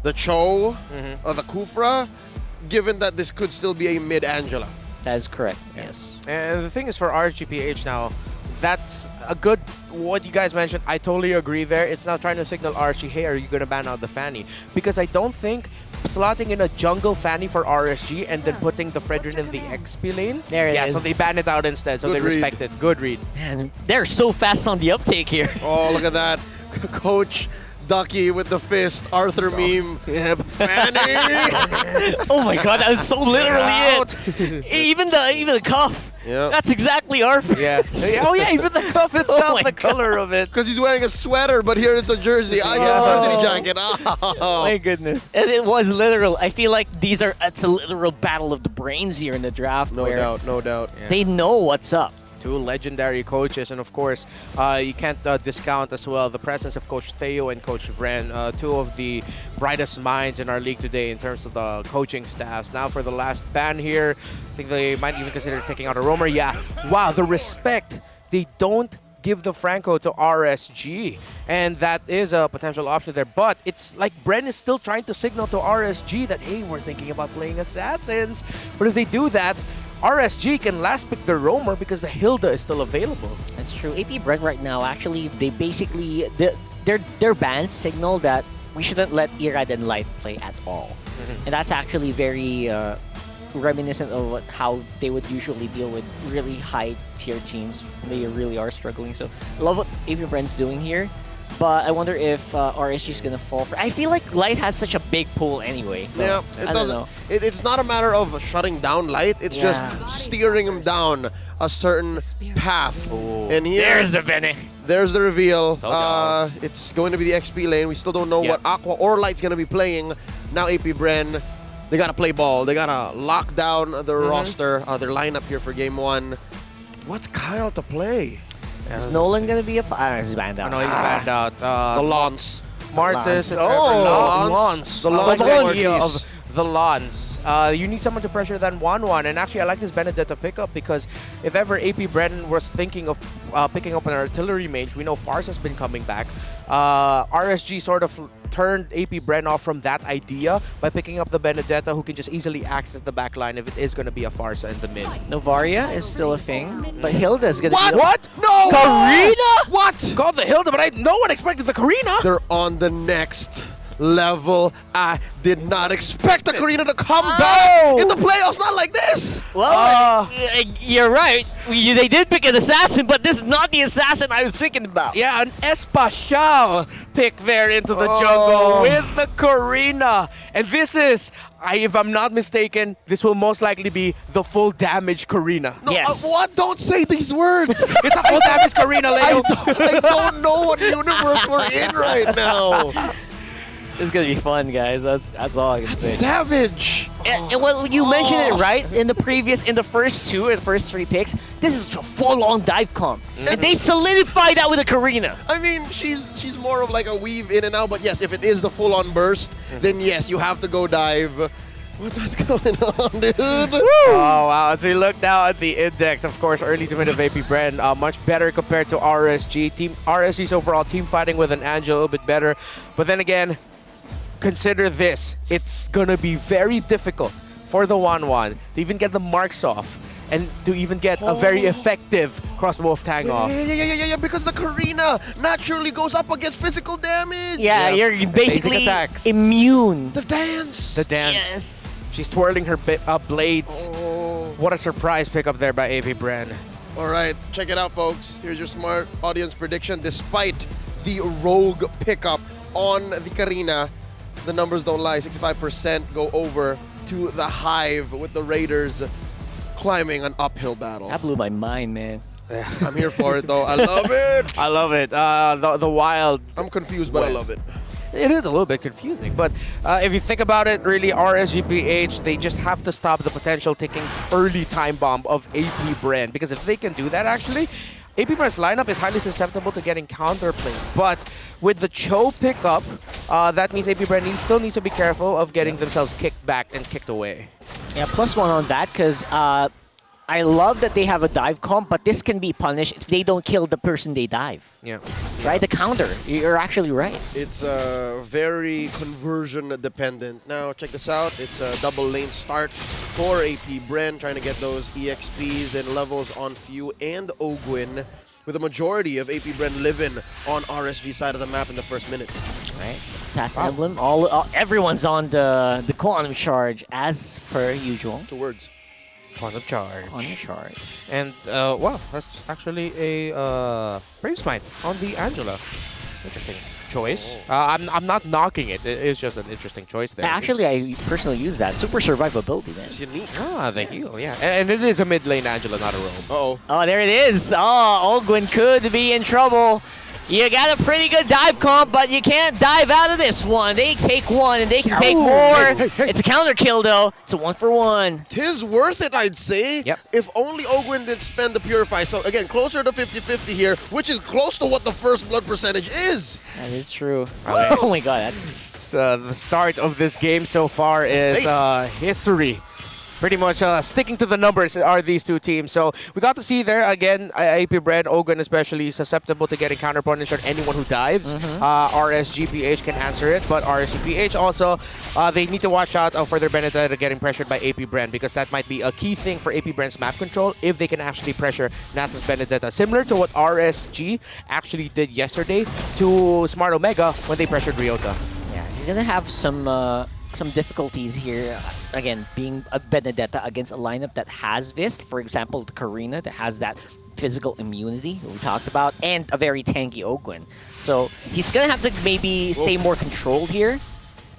The Cho or the Kufra, given that this could still be a mid-Angela. That is correct, yes. And the thing is for RGPH now, that's a good, what you guys mentioned, I totally agree there. It's now trying to signal RSG, hey, are you going to ban out the Fanny? Because I don't think slotting in a jungle Fanny for RSG and then putting the Fredrin in the XP lane. There it is. So they ban it out instead, so Good they read. respect it. Good read. Man, they're so fast on the uptake here. Oh, look at that. Coach Ducky with the fist. Arthur meme. Fanny! Oh my god, that was so literally it. Even the cuff. Yeah. That's exactly our Yeah. Oh yeah, even the cuff itself, my the color of it. Because he's wearing a sweater, but here it's a jersey. I get a varsity jacket. Oh. My goodness. And it was literal. I feel like it's a literal battle of the brains here in the draft. No where doubt, no doubt. They know what's up. Two legendary coaches, and of course, you can't discount as well the presence of Coach Theo and Coach Vren, two of the brightest minds in our league today in terms of the coaching staffs. Now for the last ban here, I think they might even consider taking out a roamer. Yeah, wow, the respect. They don't give the Franco to RSG, and that is a potential option there. But it's like Bren is still trying to signal to RSG that, hey, we're thinking about playing Assassins. But if they do that, RSG can last pick the roamer because the Hilda is still available. That's true. AP Bren right now, actually, they basically, their bans signal that we shouldn't let Irad and Light play at all. And that's actually very reminiscent of how they would usually deal with really high tier teams when they really are struggling. So I love what AP Bren's doing here. But I wonder if RSG is going to fall for. I feel like Light has such a big pull anyway. So Yeah, I don't know. It's not a matter of shutting down Light. It's just steering him down a certain path. And here, There's the Bene. there's the reveal. It's going to be the XP lane. We still don't know what Aqua or Light's going to be playing. Now AP Bren, they gotta play ball. They gotta lock down their roster, their lineup here for game 1. What's Kyle to play? Is Nolan gonna be he's banned out. No, he's banned out. The Lons. Martis. Lons. The Lons. idea of the Lons. You need someone to pressure than 1-1. And actually, I like this Benedetta pickup because if ever AP Bren was thinking of picking up an artillery mage, we know Fars has been coming back. RSG sort of turned AP Bren off from that idea by picking up the Benedetta, who can just easily access the back line if it is going to be a Farsa in the mid. Novaria is still a thing, but Hilda's gonna What? be What? No! Karina? What? Called the Hilda, but no one expected the Karina. They're on the next level. I did not expect the Karina to come back in the playoffs, not like this. Well, you're right. They did pick an assassin, but this is not the assassin I was thinking about. Yeah, an Especial pick there into the jungle with the Karina. And this is, if I'm not mistaken, this will most likely be the full damage Karina. No, Yes. what? Don't say these words. It's a full damage Karina, Leo. I don't know what universe we're in right now. This is gonna be fun, guys. That's all I can say. Savage. And well, you mentioned it right in the first 3 picks. This is a full-on dive comp, and they solidified that with a Karina. I mean, she's more of like a weave in and out, but yes, if it is the full-on burst, then yes, you have to go dive. What's going on, dude? Oh, wow. As we look now at the index, of course, early to mid of AP Bren, much better compared to RSG. RSG's overall team fighting with an Angel a little bit better. But then again, consider this. It's going to be very difficult for the 1-1 to even get the marks off and to even get a very effective crossbow of Tang off. Yeah, because the Karina naturally goes up against physical damage. Yeah, you're basically attacks. immune. The dance. The dance. Yes. She's twirling her blades. What a surprise pickup there by AP Bren. All right, check it out, folks. Here's your smart audience prediction. Despite the rogue pickup on the Karina, the numbers don't lie. 65% go over to the Hive with the Raiders climbing an uphill battle. That blew my mind, man. I'm here for it, though. I love it. I love it. The wild. I'm confused, but I love it. It is a little bit confusing, but if you think about it, really, Mpl-Ph, they just have to stop the potential ticking early time bomb of AP Bren, because if they can do that, actually, AP Bren's lineup is highly susceptible to getting counterplayed. But with the Cho pickup, that means AP Bren still needs to be careful of getting themselves kicked back and kicked away. Yeah, +1 on that, because I love that they have a dive comp, but this can be punished if they don't kill the person they dive. Yeah. Right? The counter. You're actually right. It's very conversion dependent. Now, check this out. It's a double lane start for AP Bren, trying to get those EXPs and levels on Few and Ogwin, with a majority of AP Bren living on RSG side of the map in the first minute. Right. Assassin Emblem. Everyone's on the quantum charge as per usual. 2 words. Quantum charge. Quantum charge. And, wow, that's actually a praise mine on the Angela. Interesting choice. I'm not knocking it. It's just an interesting choice there. Actually, I personally use that. Super survivability, man. It's unique. Thank you. Yeah. And it is a mid lane Angela, not a roam. Uh-oh. Oh, there it is. Oh, Ogwin could be in trouble. You got a pretty good dive comp, but you can't dive out of this one. They take one, and they can take more. It's a counter kill, though. It's a 1-for-1. 'Tis worth it, I'd say. Yep. If only Ogwin did spend the Purify. So, again, closer to 50-50 here, which is close to what the first blood percentage is. That is true. Okay. Oh, my God. That's The start of this game so far is history. Pretty much sticking to the numbers are these two teams. So we got to see there, again, AP Bren, Ogwin especially, susceptible to getting counter punish on anyone who dives. RSGPH can answer it, but RSGPH also, they need to watch out for their Benedetta getting pressured by AP Bren, because that might be a key thing for AP Bren's map control if they can actually pressure Nasus Benedetta. Similar to what RSG actually did yesterday to Smart Omega when they pressured Ryota. Yeah, he's going to have some difficulties here. Again, being a Benedetta against a lineup that has this, for example, the Karina that has that physical immunity we talked about, and a very tanky Ogwin. So he's gonna have to maybe stay more controlled here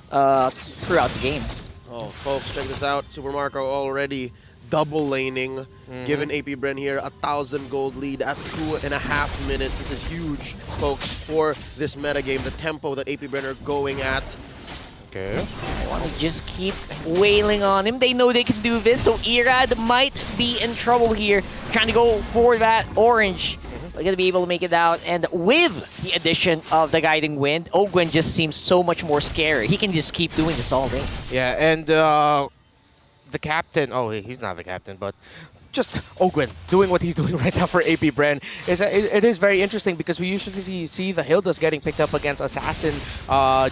throughout the game. Oh, folks, check this out. Super Marco already double laning, giving AP Bren here 1,000 gold lead at 2.5 minutes. This is huge, folks, for this metagame. The tempo that AP Bren are going at. Okay. want to just keep wailing on him. They know they can do this, so Irad might be in trouble here, trying to go for that orange. We're going to be able to make it out, and with the addition of the Guiding Wind, Ogwen just seems so much more scary. He can just keep doing this all day. Yeah, and the captain, oh, he's not the captain, but just Ogwen doing what he's doing right now for AP Bren. It is very interesting because we usually see the Hildas getting picked up against assassin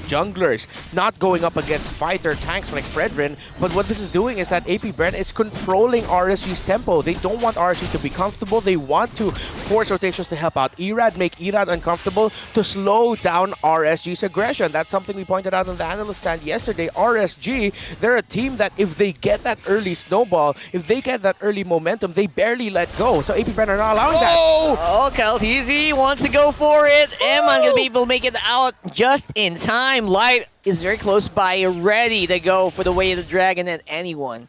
junglers, not going up against fighter tanks like Fredrin. But what this is doing is that AP Bren is controlling RSG's tempo. They don't want RSG to be comfortable. They want to force rotations to help out Irad, make Irad uncomfortable, to slow down RSG's aggression. That's something we pointed out on the analyst stand yesterday. RSG, they're a team that if they get that early snowball, if they get that early momentum, they barely let go. So AP Bren are not allowing that. Oh, Kaltizi wants to go for it. Eman gonna be able to make it out just in time. Light is very close by, ready to go for the way of the dragon, and anyone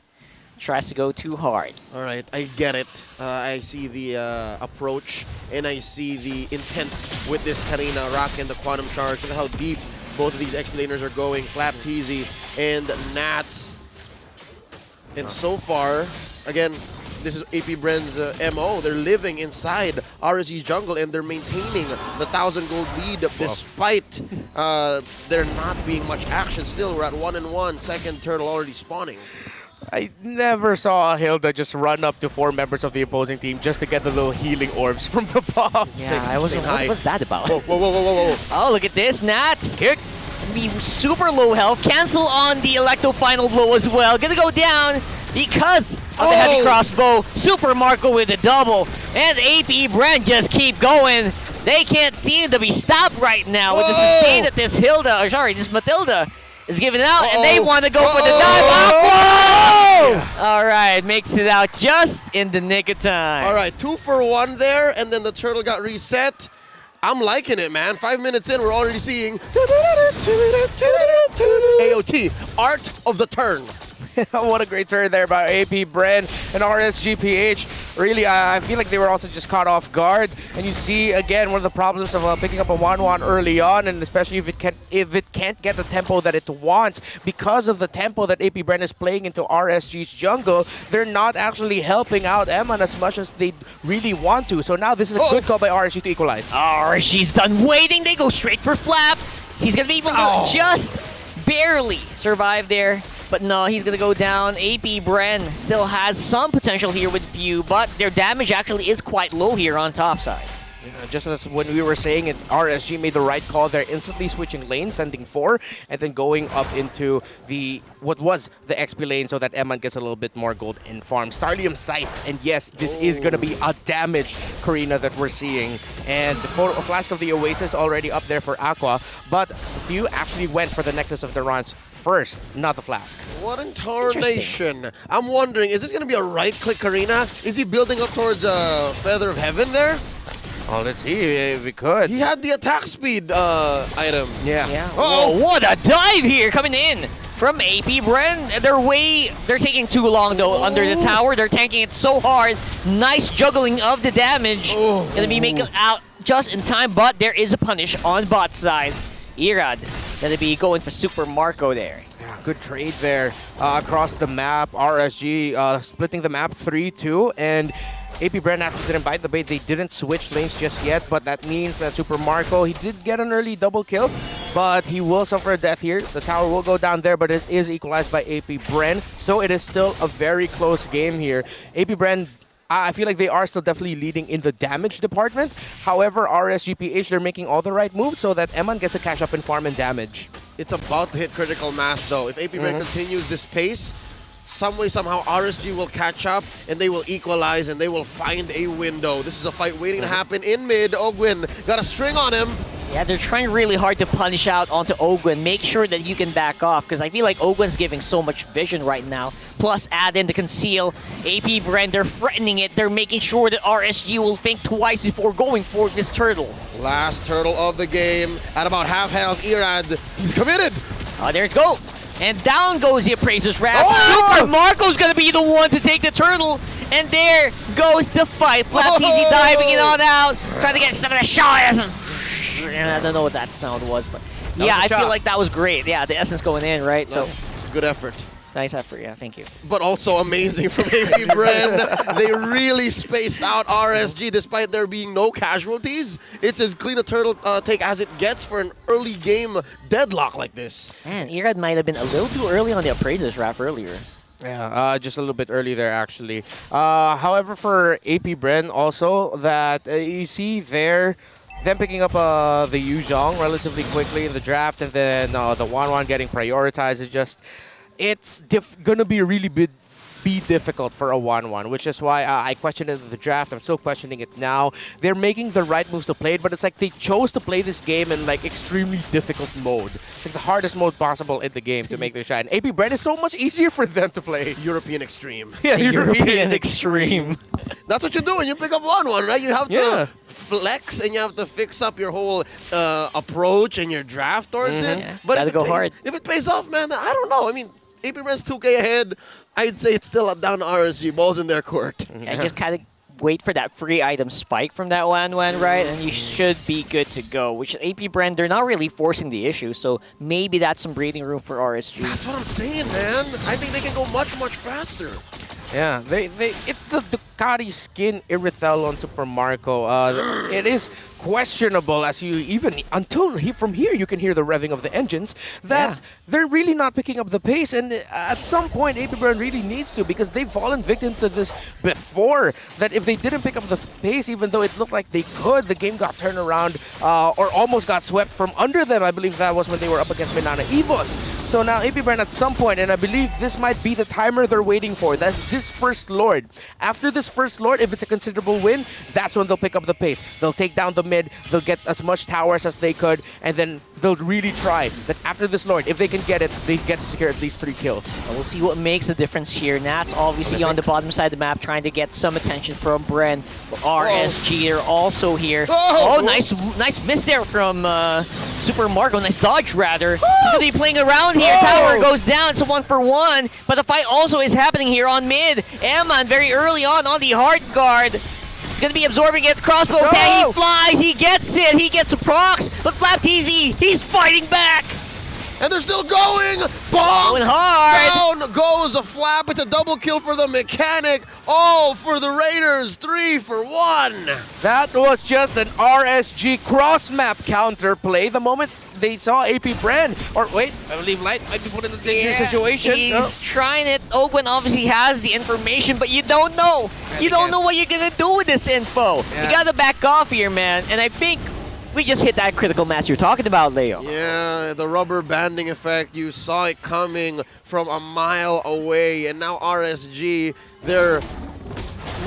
tries to go too hard. All right, I get it. I see the approach, and I see the intent with this Karina, Rock, and the Quantum Charge. Look at how deep both of these explainers are going. Flapteasy and Nats. And so far, again, this is AP Bren's MO. They're living inside RSG jungle, and they're maintaining the 1,000 gold lead despite there not being much action. Still, we're at 1-1. Second turtle already spawning. I never saw a Hilda just run up to 4 members of the opposing team just to get the little healing orbs from the buff. Yeah, I wasn't. What was that about? Whoa, whoa, whoa, whoa, whoa. Oh, look at this. Nats. Kick. Be super low health. Cancel on the Electo final blow as well. Gonna go down because of the heavy crossbow. Super Marco with a double. And AP Bren just keep going. They can't seem to be stopped right now with the sustain that this Hilda, or sorry, this Matilda is giving out, and they want to go for the dive. All right, makes it out just in the nick of time. All right, 2 for 1 there, and then the turtle got reset. I'm liking it, man. 5 minutes in, we're already seeing AOT, Art of the Turn. What a great turn there by AP Bren and RSG-PH. Really, I feel like they were also just caught off guard. And you see, again, one of the problems of picking up a 1-1 early on, and especially if it can't get the tempo that it wants, because of the tempo that AP Bren is playing into RSG's jungle, they're not actually helping out Eman as much as they really want to. So now this is a good call by RSG to equalize. RSG's done waiting. They go straight for Flap. He's going to be able to just barely survive there. But no, he's going to go down. AP Bren still has some potential here with View, but their damage actually is quite low here on top side. Yeah, just as when we were saying it, RSG made the right call there, instantly switching lanes, sending 4, and then going up into what was the XP lane so that Eman gets a little bit more gold in farm. Starlium Scythe, and yes, this is going to be a damaged Karina that we're seeing. And the Flask of the Oasis already up there for Aqua, but View actually went for the Necklace of the Rons first, not the Flask. What in tarnation? I'm wondering, is this going to be a right-click Karina? Is he building up towards Feather of Heaven there? Oh, let's see if we could. He had the attack speed item. Yeah. Oh, what a dive here coming in from AP Bren. They're taking too long though under the tower. They're tanking it so hard. Nice juggling of the damage. Gonna be making out just in time, but there is a punish on bot side. Irad gonna be going for Super Marco there. Yeah, good trade there across the map. RSG splitting the map 3-2, and AP Bren actually didn't bite the bait. They didn't switch lanes just yet, but that means that Super Marco, he did get an early double kill, but he will suffer a death here. The tower will go down there, but it is equalized by AP Bren, so it is still a very close game here. AP Bren, I feel like they are still definitely leading in the damage department. However, RSG-PH, they're making all the right moves so that Eman gets to cash up in farm and damage. It's about to hit critical mass though. If AP Bren continues this pace, some way, somehow, RSG will catch up and they will equalize and they will find a window. This is a fight waiting to happen in mid. Ogwen got a string on him. Yeah, they're trying really hard to punish out onto Ogwen. Make sure that you can back off, because I feel like Ogwen's giving so much vision right now. Plus, add in the conceal. AP Bren, they're threatening it. They're making sure that RSG will think twice before going for this turtle. Last turtle of the game. At about half health, Irad, he's committed. Oh, there it goes. And down goes the Appraiser's Wrath. Super Marco's going to be the one to take the turtle. And there goes the fight. Flapteasy diving it on out. Trying to get some of the shots. I don't know what that sound was, but yeah, I feel like that was great. Yeah, the essence going in, right? So Good effort. Nice effort, yeah, thank you. But also amazing from AP Bren. They really spaced out RSG despite there being no casualties. It's as clean a turtle take as it gets for an early game deadlock like this. Man, Irad might have been a little too early on the appraisers wrap earlier. Yeah, just a little bit early there, actually. However, for AP Bren also, that you see there, them picking up the Yuzhong relatively quickly in the draft, and then the 1-1 getting prioritized is just... It's gonna be really be difficult for a 1-1, which is why I questioned it in the draft. I'm still questioning it now. They're making the right moves to play it, but it's like they chose to play this game in like extremely difficult mode. It's like the hardest mode possible in the game to make their shine. AP Bren is so much easier for them to play. European Extreme. Yeah, European Extreme. That's what you do when you pick up 1-1, right? You have to flex and you have to fix up your whole approach and your draft towards it. Yeah, But gotta go hard. If it pays off, man, I don't know. I mean, AP Bren's 2K ahead. I'd say it's still down to RSG. Ball's in their court. And just kind of wait for that free item spike from that 1-1, right? And you should be good to go. Which AP Bren, they're not really forcing the issue, so maybe that's some breathing room for RSG. That's what I'm saying, man. I think they can go much, much faster. Yeah, it's the Ducati skin Irithel on Super Marco. It is questionable as you from here you can hear the revving of the engines that they're really not picking up the pace, and at some point AP Bren really needs to, because they've fallen victim to this before, that if they didn't pick up the pace, even though it looked like they could, the game got turned around or almost got swept from under them. I believe that was when they were up against Minana Evos. So now AP Bren at some point, and I believe this might be the timer they're waiting for, that's this first Lord. After this first Lord, if it's a considerable win, that's when they'll pick up the pace. They'll take down the mid, they'll get as much towers as they could, and then they'll really try that after this Lord, if they can get it, they get to secure at least 3 kills. We'll see what makes the difference here. Nats obviously on the bottom side of the map trying to get some attention from Bren. RSG are also here. Oh, nice miss there from Super Marco. Nice dodge, rather. He's going to be playing around here. Tower goes down. It's a 1-for-1. But the fight also is happening here on mid. Eman very early on the hard guard. He's going to be absorbing it. Crossbow tag. He flies. He gets it. He gets a procs. But Flapteezy, he's fighting back. And they're still going! Bonk! Going hard! Down goes a Flap. It's a double kill for the mechanic. All for the Raiders. 3 for 1. That was just an RSG cross-map counter play. The moment they saw AP Bren, or wait, I believe Light might be put in a dangerous situation. He's trying it. Ogwen obviously has the information, but you don't know. You don't know what you're going to do with this info. You got to back off here, man. And I think we just hit that critical mass you're talking about, Leo. Yeah, the rubber banding effect. You saw it coming from a mile away. And now RSG, they're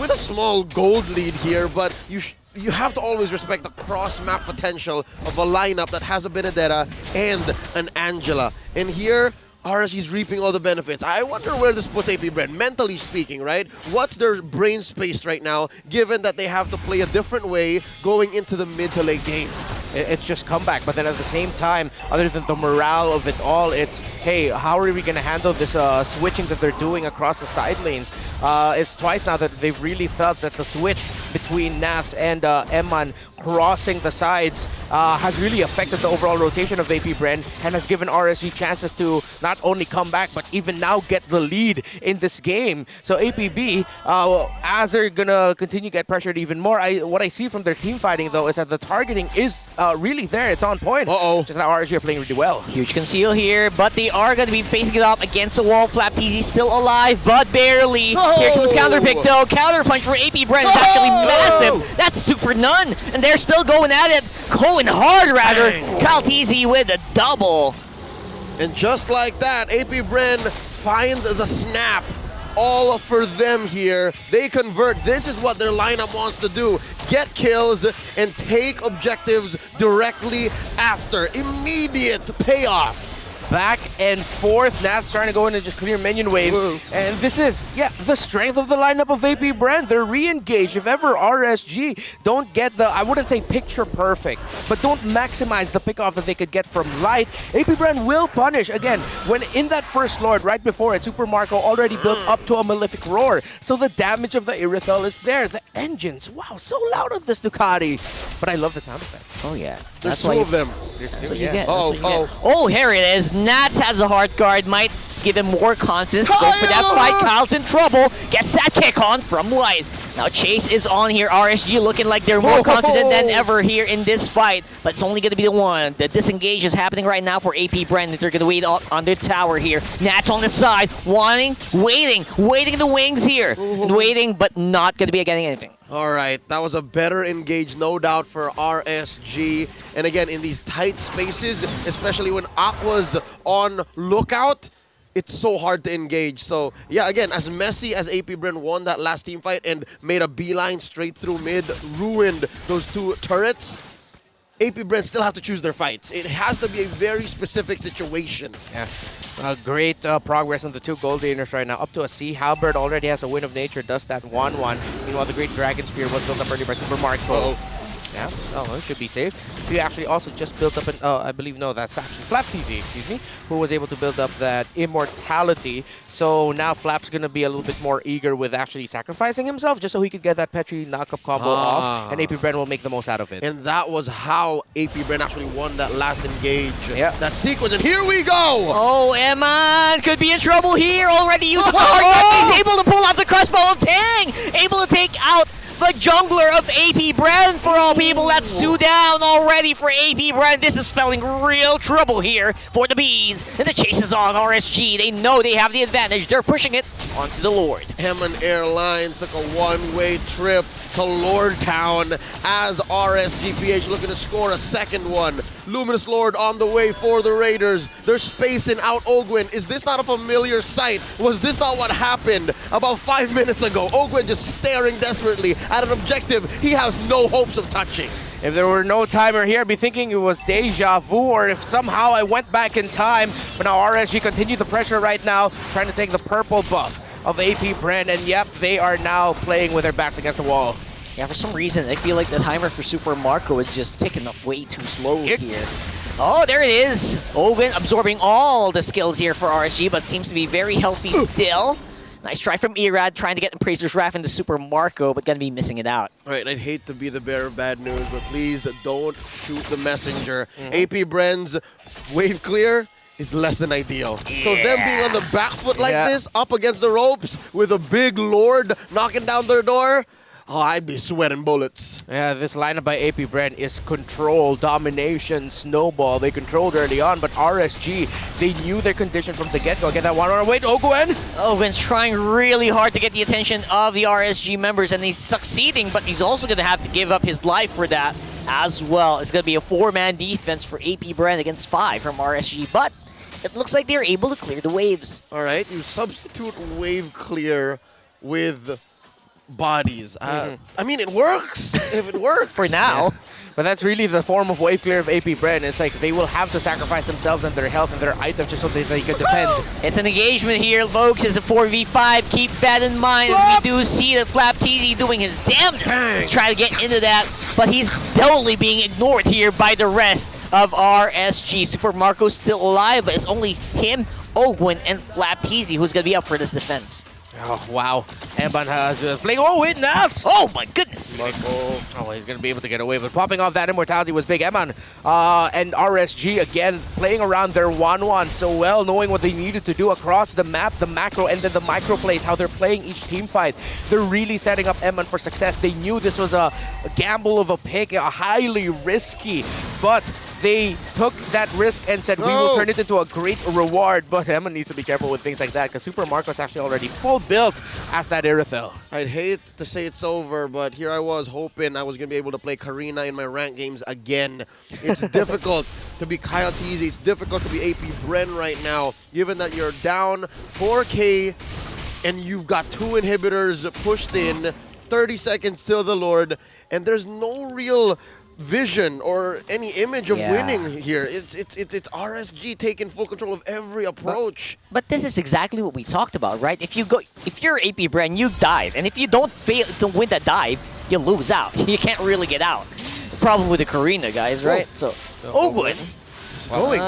with a small gold lead here, but you have to always respect the cross-map potential of a lineup that has a Benedetta and an Angela. And here, RSG's reaping all the benefits. I wonder where this puts AP Bren, mentally speaking, right? What's their brain space right now, given that they have to play a different way going into the mid to late game? It's just comeback, but then at the same time, other than the morale of it all, it's, hey, how are we going to handle this switching that they're doing across the side lanes? It's twice now that they've really felt that the switch between Nats and Eman crossing the sides has really affected the overall rotation of AP Bren and has given RSG chances to not only come back, but even now get the lead in this game. So APB, as they're going to continue to get pressured even more, what I see from their team fighting, though, is that the targeting is really there. It's on point. Just now RSG are playing really well. Huge conceal here, but they are going to be facing it up against the wall. Flapteezy still alive, but barely. Here comes counter pick, though. Counter punch for AP Bren is actually massive. That's super none, and they're still going at it. Going hard, rather. Flapteezy with a double. And just like that, AP Bren find the snap. All for them here. They convert. This is what their lineup wants to do. Get kills and take objectives directly after. Immediate payoff. Back and forth. Nats trying to go in and just clear minion waves. And this is, the strength of the lineup of AP Bren. They're re-engaged. If ever RSG don't get the, I wouldn't say picture perfect, but don't maximize the pick-off that they could get from Light, AP Bren will punish. Again, when in that first Lord, right before it, Super Marco already built up to a Malefic Roar. So the damage of the Irithel is there. The engines, wow, so loud on this Ducati. But I love the sound effect. Oh, yeah. There's 2 of them. That's what you get. Oh, here it is. Nats has a hard guard. Might give him more confidence to go for that fight. Kyle's in trouble. Gets that kick on from Light. Now Chase is on here. RSG looking like they're more confident than ever here in this fight. But it's only going to be the one. The disengage is happening right now for AP Brand. They're going to wait on their tower here. Nats on the side. Waiting in the wings here. Waiting, but not going to be getting anything. All right, that was a better engage, no doubt, for RSG. And again, in these tight spaces, especially when Aqua's on lookout, it's so hard to engage. So, yeah, again, as messy as AP Bren won that last team fight and made a beeline straight through mid, ruined those two turrets, AP Bren still have to choose their fights. It has to be a very specific situation. Yeah. Great progress on the two gold gainers right now. Up to a C. Halberd already has a win of nature, does that 1-1. Meanwhile, the great Dragon Spear was built up early by Super Marco. Yeah, it should be safe. He actually also just built up an, I believe, no, that's actually Flap TZ, excuse me, who was able to build up that immortality. So now Flap's going to be a little bit more eager with actually sacrificing himself just so he could get that Petri knockup combo off, and AP Bren will make the most out of it. And that was how AP Bren actually won that last engage. Yeah. That sequence, and here we go! Oh, Eman could be in trouble here. Already used the power. He's able to pull out the crossbow of Tang. Able to take out the jungler of AP Bren for all people. That's 2 down already for AP Bren. This is spelling real trouble here for the Bees. And the chase is on RSG. They know they have the advantage. They're pushing it onto the Lord. Hemen Airlines took a one-way trip to Lord Town as RSGPH looking to score a second one. Luminous Lord on the way for the Raiders. They're spacing out Ogwin. Is this not a familiar sight? Was this not what happened about 5 minutes ago? Ogwin just staring desperately at an objective he has no hopes of touching. If there were no timer here, I'd be thinking it was deja vu, or if somehow I went back in time. But now RSG continue the pressure right now, trying to take the purple buff of AP Bren, and yep, they are now playing with their backs against the wall. Yeah, for some reason, I feel like the timer for Super Marco is just ticking up way too slow here. Oh, there it is. Owen absorbing all the skills here for RSG, but seems to be very healthy still. Nice try from Erad, trying to get Appraiser's Wrath into Super Marco, but gonna be missing it out. All right, I'd hate to be the bearer of bad news, but please don't shoot the messenger. AP Bren's wave clear is less than ideal. So them being on the back foot like this, up against the ropes, with a big Lord knocking down their door, oh, I'd be sweating bullets. Yeah, this lineup by AP Bren is control, domination, snowball. They controlled early on, but RSG, they knew their condition from the get-go. Get that one-on-one. Wait, Ogwen! Ogwen's trying really hard to get the attention of the RSG members, and he's succeeding, but he's also going to have to give up his life for that as well. It's going to be a 4-man defense for AP Bren against 5 from RSG, but it looks like they're able to clear the waves. All right, you substitute wave clear with bodies. I mean, it works. If it works. For now. Yeah. But that's really the form of wave clear of AP Bren. It's like they will have to sacrifice themselves and their health and their items just so they can defend. It's an engagement here, folks. It's a 4v5. Keep that in mind. As we do see that Flap TZ doing his damnedest to try to get into that, but he's totally being ignored here by the rest of RSG. Super Marco's still alive, but it's only him, Ogwin, and Flap TZ who's going to be up for this defense. Oh, wow. Emban has playing. Oh, wait, Nats! Oh, my goodness. Oh, he's going to be able to get away. But popping off that immortality was big. Emban and RSG, again, playing around their 1-1 so well, knowing what they needed to do across the map, the macro, and then the micro plays, how they're playing each team fight. They're really setting up Emban for success. They knew this was a gamble of a pick, a highly risky, but they took that risk and said, we will turn it into a great reward. But Emma needs to be careful with things like that because Super Marco's actually already full built as that Irithel. I'd hate to say it's over, but here I was hoping I was going to be able to play Karina in my rank games again. It's difficult to be Kyle TZ. It's difficult to be AP Bren right now, given that you're down 4K and you've got 2 inhibitors pushed in, 30 seconds till the Lord, and there's no real vision or any image of winning here. It's RSG taking full control of every approach. But this is exactly what we talked about, right? If you're AP Bren, you dive, and if you don't fail to win that dive, you lose out. You can't really get out. The problem with the Karina, guys, right? So, Ogwin.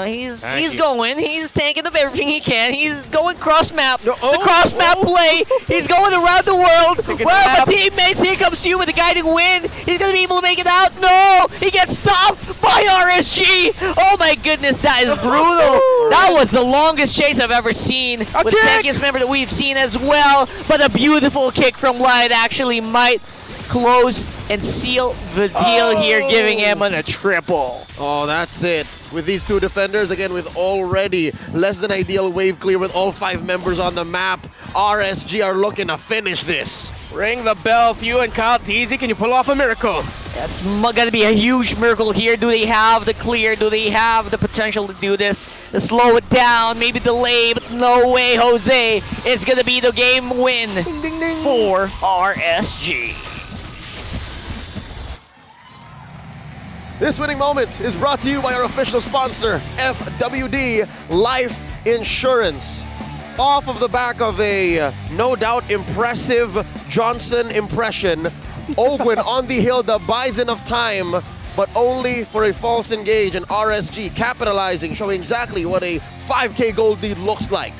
He's going. He's taking up everything he can. He's going cross-map. The cross-map play. He's going around the world. Well, my teammates, here comes you with the guiding wind. He's going to be able to make it out. No! He gets stopped by by RSG. Oh my goodness, that is brutal. That was the longest chase I've ever seen. With the tankiest member that we've seen as well. But a beautiful kick from Light actually might close and seal the deal here, giving Eman a triple. Oh, that's it. With these two defenders, again, with already less than ideal wave clear with all 5 members on the map, RSG are looking to finish this. Ring the bell, Few and Kyle Teasy. Can you pull off a miracle? That's gonna be a huge miracle here. Do they have the clear? Do they have the potential to do this? To slow it down, maybe delay, but no way, Jose. It's gonna be the game win for RSG. This winning moment is brought to you by our official sponsor, FWD Life Insurance. Off of the back of a no doubt impressive Johnson impression, Ogwin on the hill that buys enough time, but only for a false engage, and RSG capitalizing, showing exactly what a 5K gold lead looks like.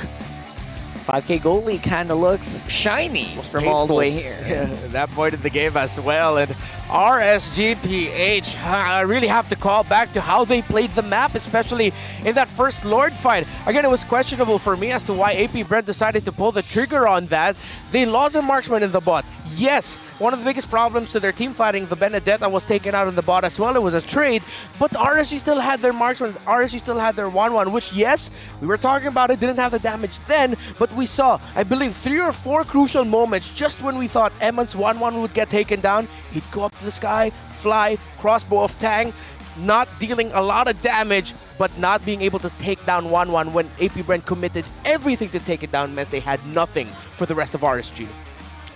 5K goal lead kind of looks shiny from all the way here. Yeah, that point in the game as well. And RSG-PH, I really have to call back to how they played the map, especially in that first Lord fight. Again, it was questionable for me as to why AP Brent decided to pull the trigger on that. They lost a marksman in the bot. Yes, one of the biggest problems to their team fighting, the Benedetta was taken out in the bot as well. It was a trade, but RSG still had their marksman. RSG still had their 1-1, which, yes, we were talking about it, didn't have the damage then, but we saw, I believe, 3 or 4 crucial moments just when we thought Eman's 1-1 would get taken down. He'd go up to the sky, fly, crossbow of Tang, not dealing a lot of damage, but not being able to take down 1-1 when AP Brent committed everything to take it down, meant they had nothing for the rest of RSG.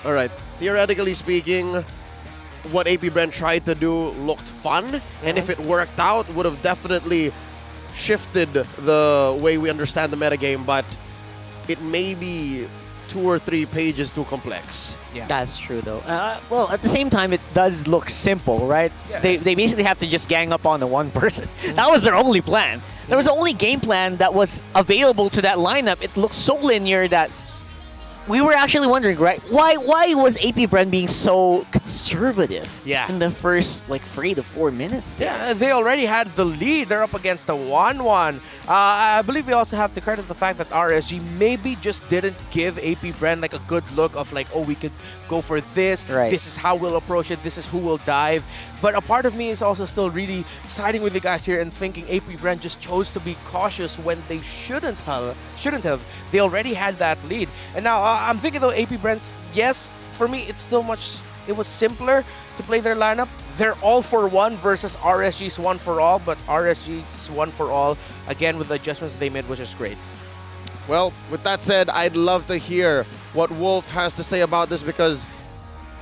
All right, theoretically speaking, what AP Brent tried to do looked fun, and if it worked out, would have definitely shifted the way we understand the metagame, but it may be 2 or 3 pages too complex. Yeah. That's true, though. Well, at the same time, it does look simple, right? Yeah. They basically have to just gang up on the one person. That was their only plan. There was the only game plan that was available to that lineup. It looked so linear that we were actually wondering, right? Why was AP Brent being so conservative in the first, 3 to 4 minutes there? Yeah, they already had the lead. They're up against a 1-1. I believe we also have to credit the fact that RSG maybe just didn't give AP Brent a good look of oh, we could go for this. Right. This is how we'll approach it. This is who will dive. But a part of me is also still really siding with the guys here and thinking AP Brent just chose to be cautious when they shouldn't have. They already had that lead. And now I'm thinking though, AP Brent's, yes, for me it's still it was simpler to play their lineup. They're all for one versus RSG's one for all, but RSG's one for all, again with the adjustments they made, which is great. Well, with that said, I'd love to hear what Wolf has to say about this, because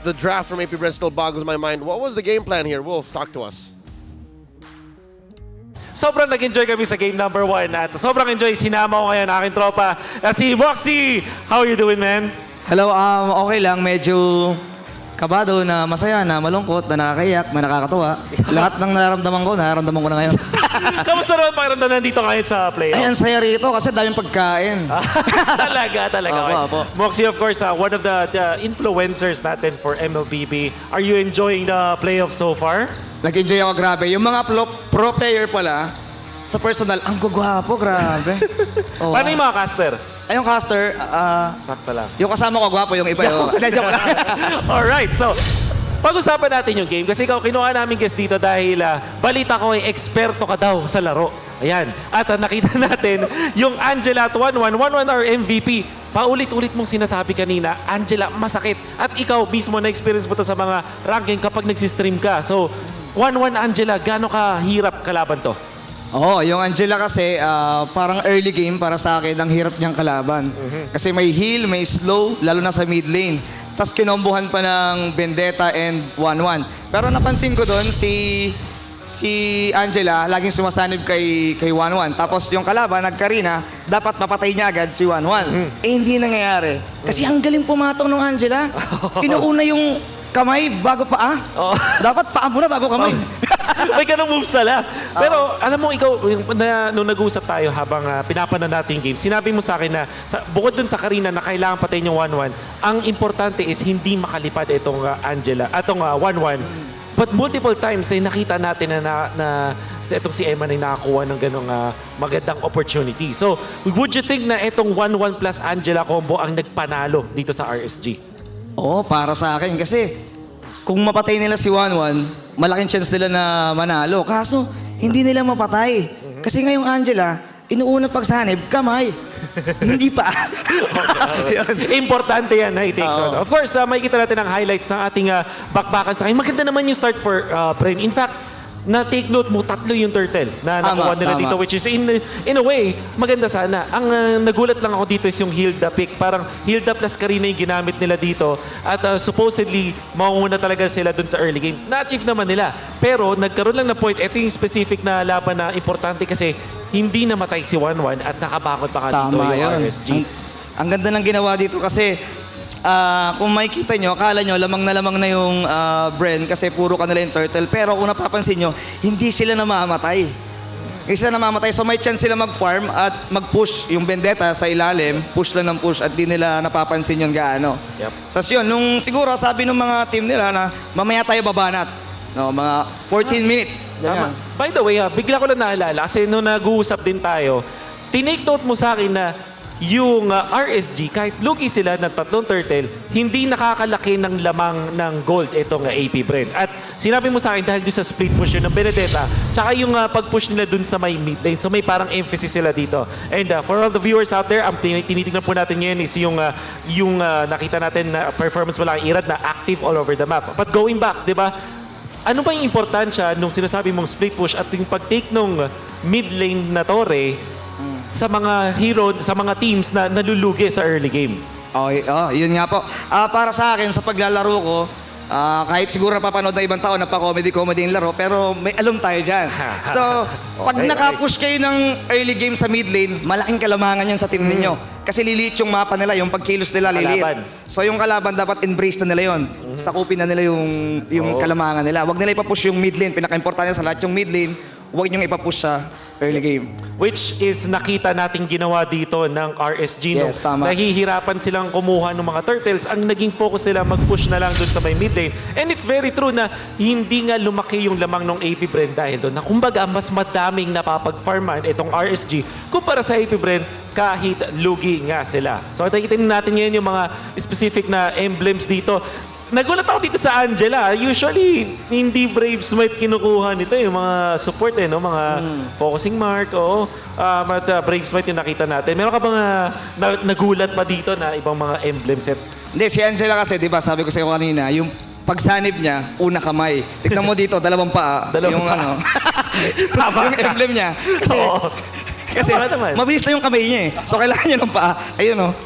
the draft from AP Brent still boggles my mind. What was the game plan here? Wolf, talk to us. Sobrang nag-enjoy kami sa game number 1 at sa sobrang enjoy, sinama ko ngayon aking tropa na si Moxie. How are you doing, man? Hello, okay lang. Medyo kabado, na masaya, na malungkot, na nakakayak, na nakakatuwa. Lahat ng nararamdaman ko na ngayon. Kamusta naman pakiramdam nandito ngayon sa playoffs? Ay, ang saya rito kasi daming pagkain. Talaga. Opo. Moxie, of course, one of the influencers natin for MLBB. Are you enjoying the playoffs so far? Nag-enjoy ako, grabe. Yung mga pro player pala, sa personal, ang gugwapo, grabe. Paano yung mga caster? Ay, yung caster, sakto lang. yung kasama ko gwapo, yung iba yun. Joke lang. Alright, so pag-usapan natin yung game kasi ikaw kinuha namin guest dito dahil balita ko ay eksperto ka daw sa laro. Ayan. At nakita natin yung Angela at 1-1 our MVP. Paulit-ulit mong sinasabi kanina, Angela, masakit. At ikaw mismo na-experience mo to sa mga ranking kapag nagsistream ka. So, 1-1 Angela, gaano ka hirap kalaban to? Oo, yung Angela kasi parang early game para sa akin, ang hirap niyang kalaban. Kasi may heal, may slow, lalo na sa mid lane. Tapos kinombohan pa ng Vendetta and 1-1. Pero napansin ko doon, si Angela laging sumasanib kay 1-1. Tapos yung kalaban, nagkarina, dapat mapatay niya agad si 1-1. Eh hindi nangyayari. Kasi ang galing pumatong ng Angela. Inuuna yung kamay bago paa. Dapat paa muna bago kamay. May ganong moves pala. Pero alam mo, ikaw, nung nag-uusap tayo habang pinapanan natin yung game, sinabi mo sa akin na bukod dun sa Karina na kailangan patayin yung 1-1, ang importante is hindi makalipad itong Angela, atong 1-1. But multiple times ay nakita natin na itong si Emma ay nakakuha ng ganong magandang opportunity. So, would you think na itong 1-1 plus Angela combo ang nagpanalo dito sa RSG? Oo, para sa akin. Kasi kung mapatay nila si 1-1, malaking chance nila na manalo. Kaso, hindi nila mapatay. Kasi ngayong Angela, inuuna pagsanib, kamay. Hindi pa. Importante yan na i-take note. Of course, makikita natin ang highlights ng ating bakbakan sa akin. Maganda naman yung start for Bren. In fact, na-take note mo, 3 yung turtle na nakuha nila dito, which is in a way, maganda sana. Ang nagulat lang ako dito is yung Hilda pick. Parang Hilda plus Karina yung ginamit nila dito. At supposedly, mauna talaga sila dun sa early game. Na-achieve naman nila. Pero nagkaroon lang na point. Ito yung specific na laban na importante kasi hindi namatay si 1-1 at nakabangon pa nga dito yung RSG. Ang ganda ng ginawa dito kasi kung makikita nyo, akala nyo lamang na yung Bren kasi puro kanila yung turtle. Pero kung napapansin nyo, hindi sila namamatay. Hindi sila namamatay. So may chance sila mag-farm at mag-push yung Vendetta sa ilalim. Push lang ng push at di nila napapansin yun gaano. Tapos yun, nung siguro sabi ng mga team nila na mamaya tayo babanat. No, mga 14 minutes. Tama. By the way, bigla ko lang naalala kasi nung nag-uusap din tayo, tinake note mo sa akin na yung RSG, kahit lugi sila ng 3 turtle, hindi nakakalaki ng lamang ng gold itong AP Bren. At sinabi mo sa akin dahil doon sa split push yun ng Benedetta, tsaka yung pag-push nila dun sa may mid lane. So may parang emphasis sila dito. And for all the viewers out there, ang tinitignan po natin ngayon is yung nakita natin na performance mo lang Irad na active all over the map. But going back, di ba? Ano ba yung importansya nung sinasabi mong split push at yung pag-take nung mid lane na Torre sa mga hero, sa mga teams na nalulugi sa early game? Yun nga po. Para sa akin, sa paglalaro ko, kahit siguro napapanood na ibang tao, napaka-comedy yung laro, pero may alam tayo dyan. So, pag nakapush kayo ng early game sa mid lane, malaking kalamangan yan sa team ninyo. Kasi liliit yung mapa nila, yung pagkilos nila liliit. So, yung kalaban dapat embrace na nila yun. Sakupin na nila yung kalamangan nila. Huwag nila ipapush yung mid lane. Pinaka-importante sa lahat yung mid lane, huwag niyong ipapush sa early game. Which is nakita natin ginawa dito ng RSG. Yes, tama. Nahihirapan silang kumuha ng mga turtles. Ang naging focus nila mag-push na lang dun sa may mid lane. And it's very true na hindi nga lumaki yung lamang ng AP Bren dahil doon. Na kumbaga, mas madaming napapag-farman itong RSG kumpara sa AP Bren kahit lugi nga sila. So, nakikita natin ngayon yung mga specific na emblems dito. Nagulat ako dito sa Angela. Usually, hindi Brave Smite kinukuha nito. Yung mga support mga focusing mark. Brave Smite yung nakita natin. Meron ka bang nagulat pa dito na ibang mga emblem set? Hindi, si Angela kasi, di ba, sabi ko sa'yo kanina, yung pagsanib niya, una kamay. Tignan mo dito, 2 paa. Dalawang paa. Yung emblem niya. Kasi mabilis na yung kamay niya eh. So, kailangan niya ng paa. Ayun 2.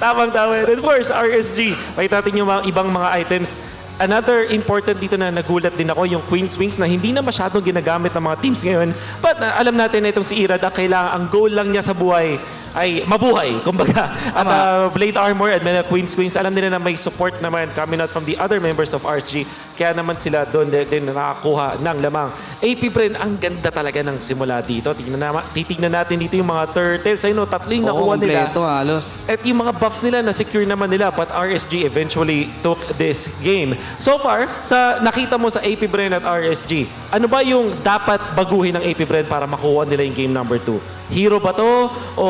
Tamang-tama. And of course, RSG. Makita natin yung mga ibang mga items. Another important dito na nagulat din ako, yung Queen's Wings na hindi na masyadong ginagamit ng mga teams ngayon. But alam natin na itong si Irad, ang goal lang niya sa buhay ay mabuhay, kumbaga. At Blade Armor at Queen's Wings, alam nila na may support naman coming out from the other members of RSG. Kaya naman sila doon din nakakuha ng lamang. AP Bren, ang ganda talaga ng simula dito. Titignan natin dito yung mga turtles. Ayun, 3 yung nakuha nila. Halos. At yung mga buffs nila, na-secure naman nila. But RSG eventually took this game. So far, sa nakita mo sa AP Bren at RSG, ano ba yung dapat baguhin ng AP Bren para makuha nila yung game number 2? Hero ba to? O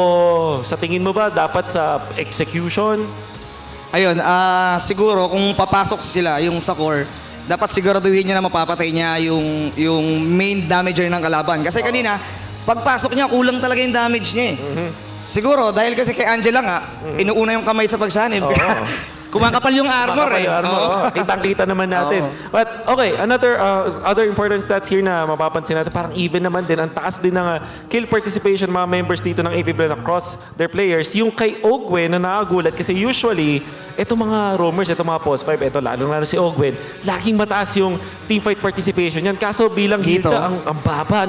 sa tingin mo ba dapat sa execution? Ayun, siguro kung papasok sila yung sa core, dapat siguraduhin niya na mapapatay niya yung main damager ng kalaban. Kasi kanina, pagpasok niya, kulang talaga yung damage niya eh. Siguro, dahil kasi kay Angela nga, inuuna yung kamay sa pagsanib. Kumakapal yung armor eh. Kitang-kita naman natin. But okay, other important stats here na mapapansin natin, parang even naman din, ang taas din ng kill participation mga members dito ng AP Bren across their players. Yung kay Ogwen na nakagulat kasi usually, ito mga roamers, ito mga post 5, ito lalo si Ogwen, laging mataas yung teamfight participation yan. Kaso bilang Hilda, ang baba.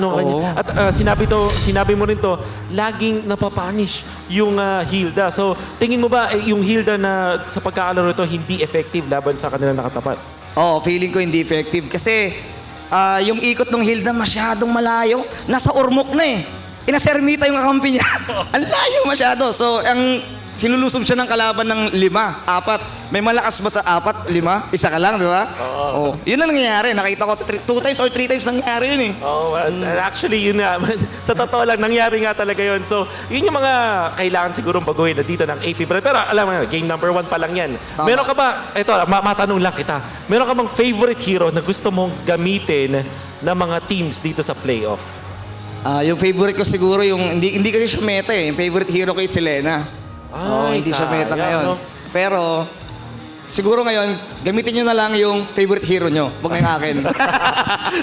At sinabi mo rin to, laging napapanish yung Hilda. So, tingin mo ba yung Hilda na sa pagkakalaro ito hindi effective laban sa kanila nakatapat? Feeling ko hindi effective. Kasi yung ikot ng Hilda masyadong malayo. Nasa Ormoc na eh. Inasermita yung kakampi niya. Ang layo masyado. So, ang Sinulusob siya ng kalaban ng 5, 4. May malakas ba sa 4, 5? Isa ka lang, di ba? Oo. Yun ang nangyayari. Nakita ko 2 times or 3 times nangyari yun eh. Oh, actually, yun nga. Sa totoo lang, nangyari nga talaga yun. So, yun yung mga kailangan sigurong baguhin na dito ng AP Brand. Pero alam mo, game number 1 pa lang yan. Tama. Meron ka ba, ito, matanong lang kita. Meron ka bang favorite hero na gusto mong gamitin ng mga teams dito sa playoff? Yung favorite ko siguro, yung hindi kasi siya meta eh. Yung favorite hero ko is Selena. Hindi siya meta ngayon. no? Pero, siguro ngayon, gamitin nyo na lang yung favorite hero nyo. Huwag na yung akin.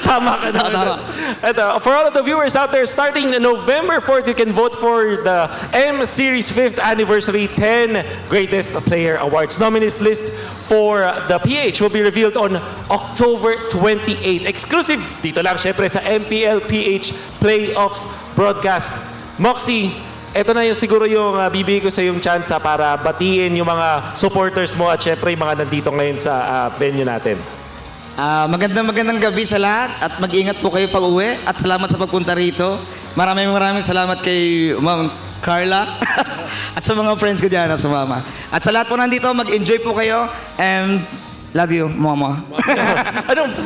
Tama ka na. Tama. Ito, for all of the viewers out there, starting November 4th, you can vote for the M Series 5th Anniversary 10 Greatest Player Awards. Nominees list for the PH will be revealed on October 28. Exclusive dito lang, syempre, sa Mpl-Ph Playoffs broadcast. Moxie, ito na yung siguro yung bibigay ko sa yung chance para batiin yung mga supporters mo at syempre yung mga nandito ngayon sa venue natin. Magandang gabi sa lahat at mag-ingat po kayo pag uwi at salamat sa pagpunta rito. Maraming salamat kay Ma'am Carla at sa mga friends ko dyan na sumama. At sa lahat po nandito, mag-enjoy po kayo and love you, Mama.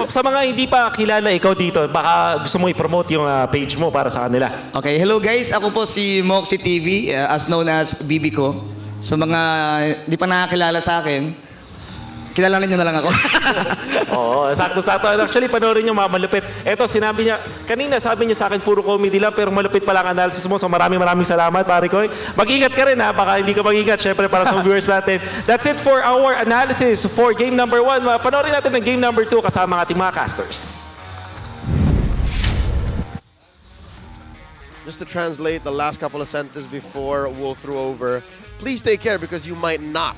Sa mga hindi pa kilala ikaw dito, baka gusto mo i-promote yung page mo para sa kanila. Okay, hello guys. Ako po si Moxie TV, as known as Bibi ko. Sa mga hindi pa nakakilala sa akin, kilalanin nyo na lang ako. Oo, sakto-sakto. Actually, panoorin nyo, malupit. Eto, sinabi niya, kanina sabi niya sa akin, puro comedy lang, pero malupit pala ang analysis mo. So maraming salamat, pare ko. Mag-ingat ka rin ha, baka hindi ka mag-ingat, syempre para sa viewers natin. That's it for our analysis for game number 1. Panoorin natin ang game number 2 kasama ang ating mga casters. Just to translate the last couple of sentences before Wolf threw over, please take care because you might not.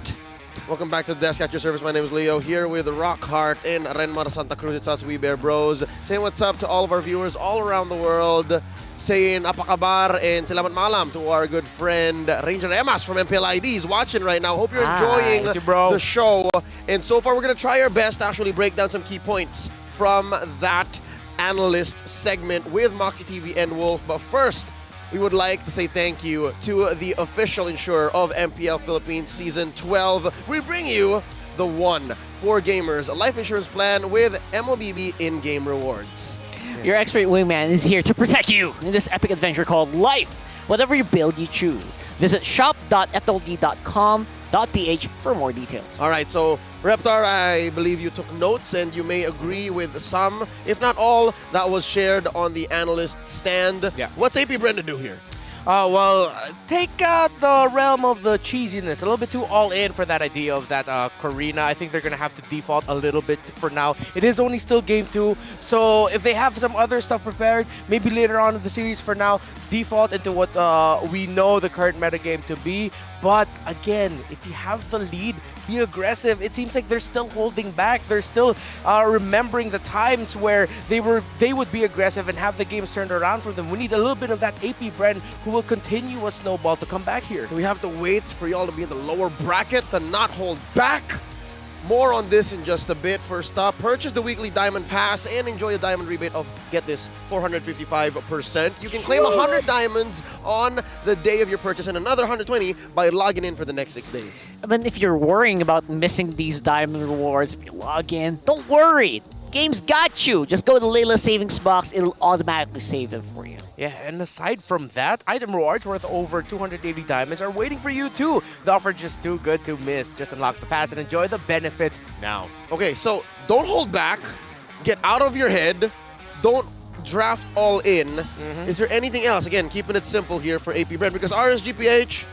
Welcome back to the desk at your service. My name is Leo here with Rockhart in Renmar, Santa Cruz. It's us, We Bear Bros. Saying what's up to all of our viewers all around the world. Saying apakabar and salamat malam to our good friend Ranger Emas from Mpl-ID. He's watching right now. Hope you're enjoying the show. And so far, we're going to try our best to actually break down some key points from that analyst segment with Moxie TV and Wolf. But first, we would like to say thank you to the official insurer of MPL Philippines Season 12. We bring you the one for gamers, a life insurance plan with MOBB in-game rewards. Your expert wingman is here to protect you in this epic adventure called life. Whatever you build, you choose. Visit shop.fld.com.ph for more details. All right, so Reptar, I believe you took notes and you may agree with some, if not all, that was shared on the analyst stand. Yeah. What's AP Brenda do here? Well, take out the realm of the cheesiness. A little bit too all in for that idea of that Karina. I think they're going to have to default a little bit for now. It is only still game 2. So if they have some other stuff prepared, maybe later on in the series, for now, default into what we know the current metagame to be. But again, if you have the lead, be aggressive. It seems like they're still holding back. They're still remembering the times where they would be aggressive and have the games turned around for them. We need a little bit of that AP Bren who will continue a snowball to come back here. Do we have to wait for y'all to be in the lower bracket to not hold back? More on this in just a bit. First up, purchase the weekly Diamond Pass and enjoy a diamond rebate of, get this, 455%. You can claim 100 diamonds on the day of your purchase and another 120 by logging in for the next 6 days. But if you're worrying about missing these diamond rewards, if you log in, don't worry. Game's got you. Just go to Layla's savings box. It'll automatically save it for you. Yeah, and aside from that, item rewards worth over 280 diamonds are waiting for you too. The offer just too good to miss. Just unlock the pass and enjoy the benefits now. Okay, so don't hold back. Get out of your head. Don't draft all in. Is there anything else? Again, keeping it simple here for AP Brand because RSGPH,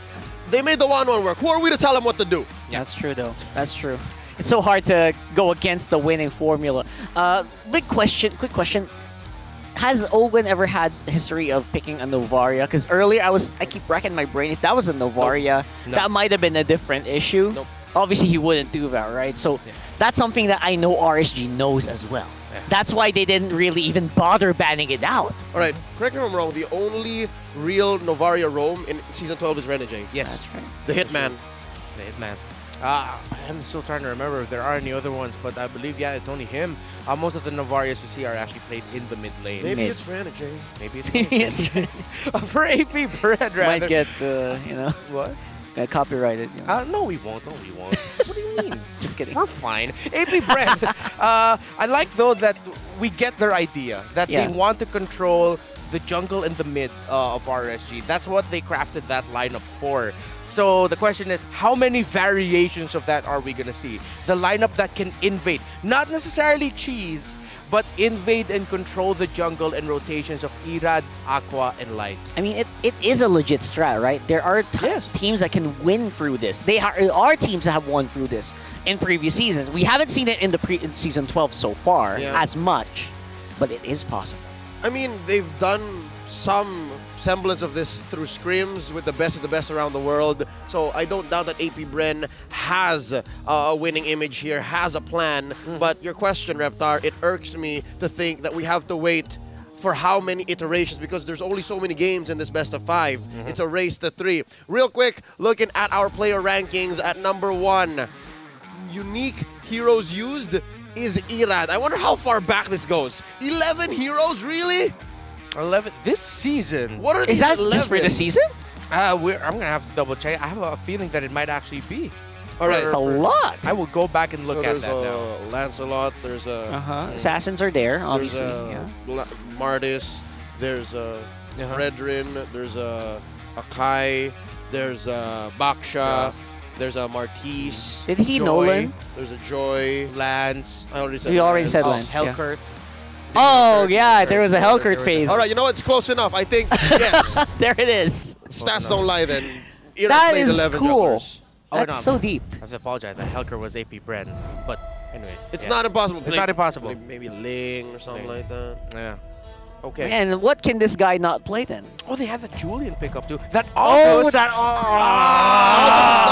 they made the 1-1 work. Who are we to tell them what to do? Yeah. That's true, though. That's true. It's so hard to go against the winning formula. Quick question. Has Owen ever had a history of picking a Novaria? Because earlier I keep racking my brain. If that was a Novaria, that might have been a different issue. Nope. Obviously, he wouldn't do that, right? So that's something that I know RSG knows as well. That's why they didn't really even bother banning it out. All right, correct me if I'm wrong. The only real Novaria roam in Season 12 is Renegade. Yes. That's right. The Hitman. The Hitman. I'm still trying to remember if there are any other ones, but I believe, yeah, it's only him. Most of the Navarias we see are actually played in the mid lane. Maybe it's Renegade. Maybe it's Renegade. For AP Bread, rather. Might get, What? Copyrighted. No, we won't. No, we won't. What do you mean? Just kidding. We're fine. AP Brand. I like though that we get their idea that they want to control the jungle and the mid of RSG. That's what they crafted that lineup for. So the question is, how many variations of that are we gonna see? The lineup that can invade, not necessarily cheese, but invade and control the jungle and rotations of Irad, Aqua, and Light. I mean, it is a legit strat, right? There are teams that can win through this. There are teams that have won through this in previous seasons. We haven't seen it in Season 12 so far as much, but it is possible. I mean, they've done some semblance of this through scrims with the best of the best around the world. So I don't doubt that AP Bren has a winning image here, has a plan. But your question, Reptar, it irks me to think that we have to wait for how many iterations, because there's only so many games in this best of 5. It's a race to 3. Real quick, looking at our player rankings at number 1. Unique heroes used is Irad. I wonder how far back this goes. 11 heroes, really? 11 this season. What are these? Is that 11? just for the season? I'm gonna have to double check. I have a feeling that it might actually be. All right, that's a lot. I will go back and look at that now. Lancelot. There's a Assassins are there, obviously. Mardis. There's a Fredrin. There's a Akai. There's a Baksha. There's a Martis. Did he Joy. Nolan? There's a Joy. Lance. I already said. We already said Oh, Lance. Hellkurt. Oh, yeah, there was a Hellkurt phase. All right, you know what? It's close enough. I think, yes. There it is. Stats don't lie then. Irad That played is 11 cool. junglers. That's so deep. I have to apologize. The Hellkurt was AP Bren. But anyways. It's not impossible. It's not impossible. Maybe Ling or something like that. Yeah. Okay. And what can this guy not play then? Oh, they have the Julian pickup too. That Oh, Aldous.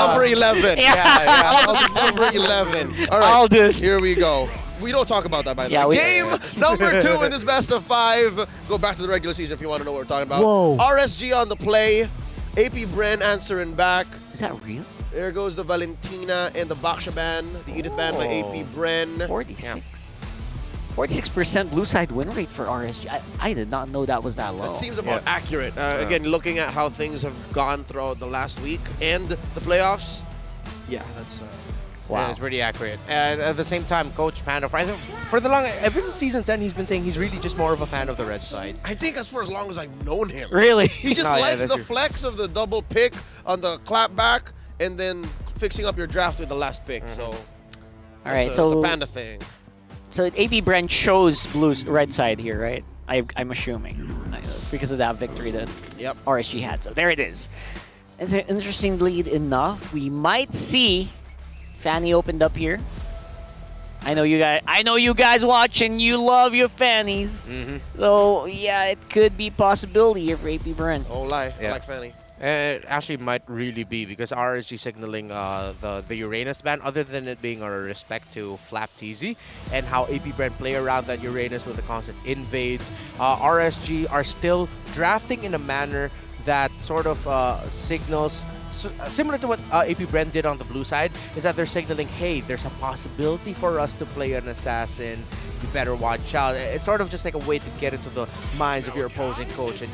Number 11. Yeah. Aldous number 11. All right. Aldous. Here we go. We don't talk about that, by the Yeah, way. we- Game number 2 in this best of 5. Go back to the regular season if you want to know what we're talking about. Whoa. RSG on the play. AP Bren answering back. Is that real? There goes the Valentina and the Baksha ban, the Edith ban by AP Bren. 46. 46% blue side win rate for RSG. I did not know that was that low. That seems about accurate. Again, looking at how things have gone throughout the last week and the playoffs, yeah, that's... Yeah, it's pretty accurate. And at the same time, Coach Panda, for the long, ever since Season 10, he's been saying he's really just more of a fan of the red side. I think as for as long as I've known him. Really? He just likes the flex of the double pick on the clap back and then fixing up your draft with the last pick. So, All right, it's so a Panda thing. So AP Brent chose red side here, right? I'm assuming because of that victory that RSG had. So there it is. And interestingly enough, we might see Fanny opened up here. I know you guys watching. You love your Fannies. So yeah, it could be possibility here for AP Brent. Oh, I like Fanny. It actually might really be because RSG signaling the Uranus ban, other than it being a respect to Flap TZ and how AP Brand play around that Uranus with the constant invades. RSG are still drafting in a manner that sort of signals, similar to what AP Brand did on the blue side, is that they're signaling, hey, there's a possibility for us to play an assassin. You better watch out. It's sort of just like a way to get into the minds of your opposing coach. And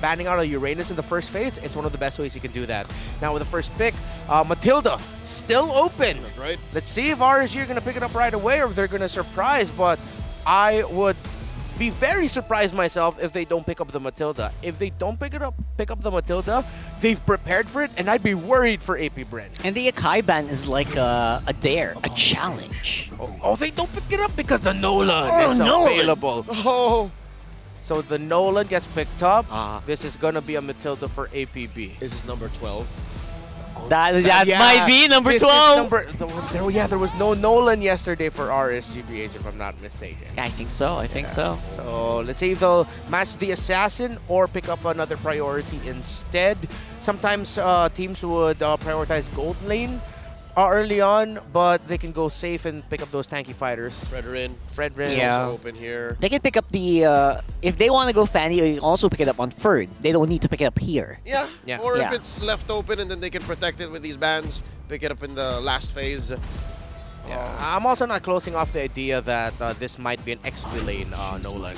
banning out a Uranus in the first phase, it's one of the best ways you can do that. Now with the first pick, Matilda still open. That's right. Let's see if RSG are going to pick it up right away or if they're going to surprise, but I would be very surprised myself if they don't pick up the Matilda. If they don't pick up the Matilda, they've prepared for it, and I'd be worried for AP Brand. And the Akai ban is like a dare, a challenge. Oh, they don't pick it up because the Nolan is available. Oh. So the Nolan gets picked up. This is going to be a Matilda for APB. This is number 12. That might be number 12. There was no Nolan yesterday for RSGBH, if I'm not mistaken. Yeah, I think so. I think so. So let's see if they'll match the assassin or pick up another priority instead. Sometimes teams would prioritize gold lane early on, but they can go safe and pick up those tanky fighters. Fredrin Yeah. also open here. They can pick up the if they want to go Fanny, they can also pick it up on third. They don't need to pick it up here. Yeah. Or if Yeah. it's left open and then they can protect it with these bans, pick it up in the last phase. Yeah, I'm also not closing off the idea that this might be an XP lane Nolan,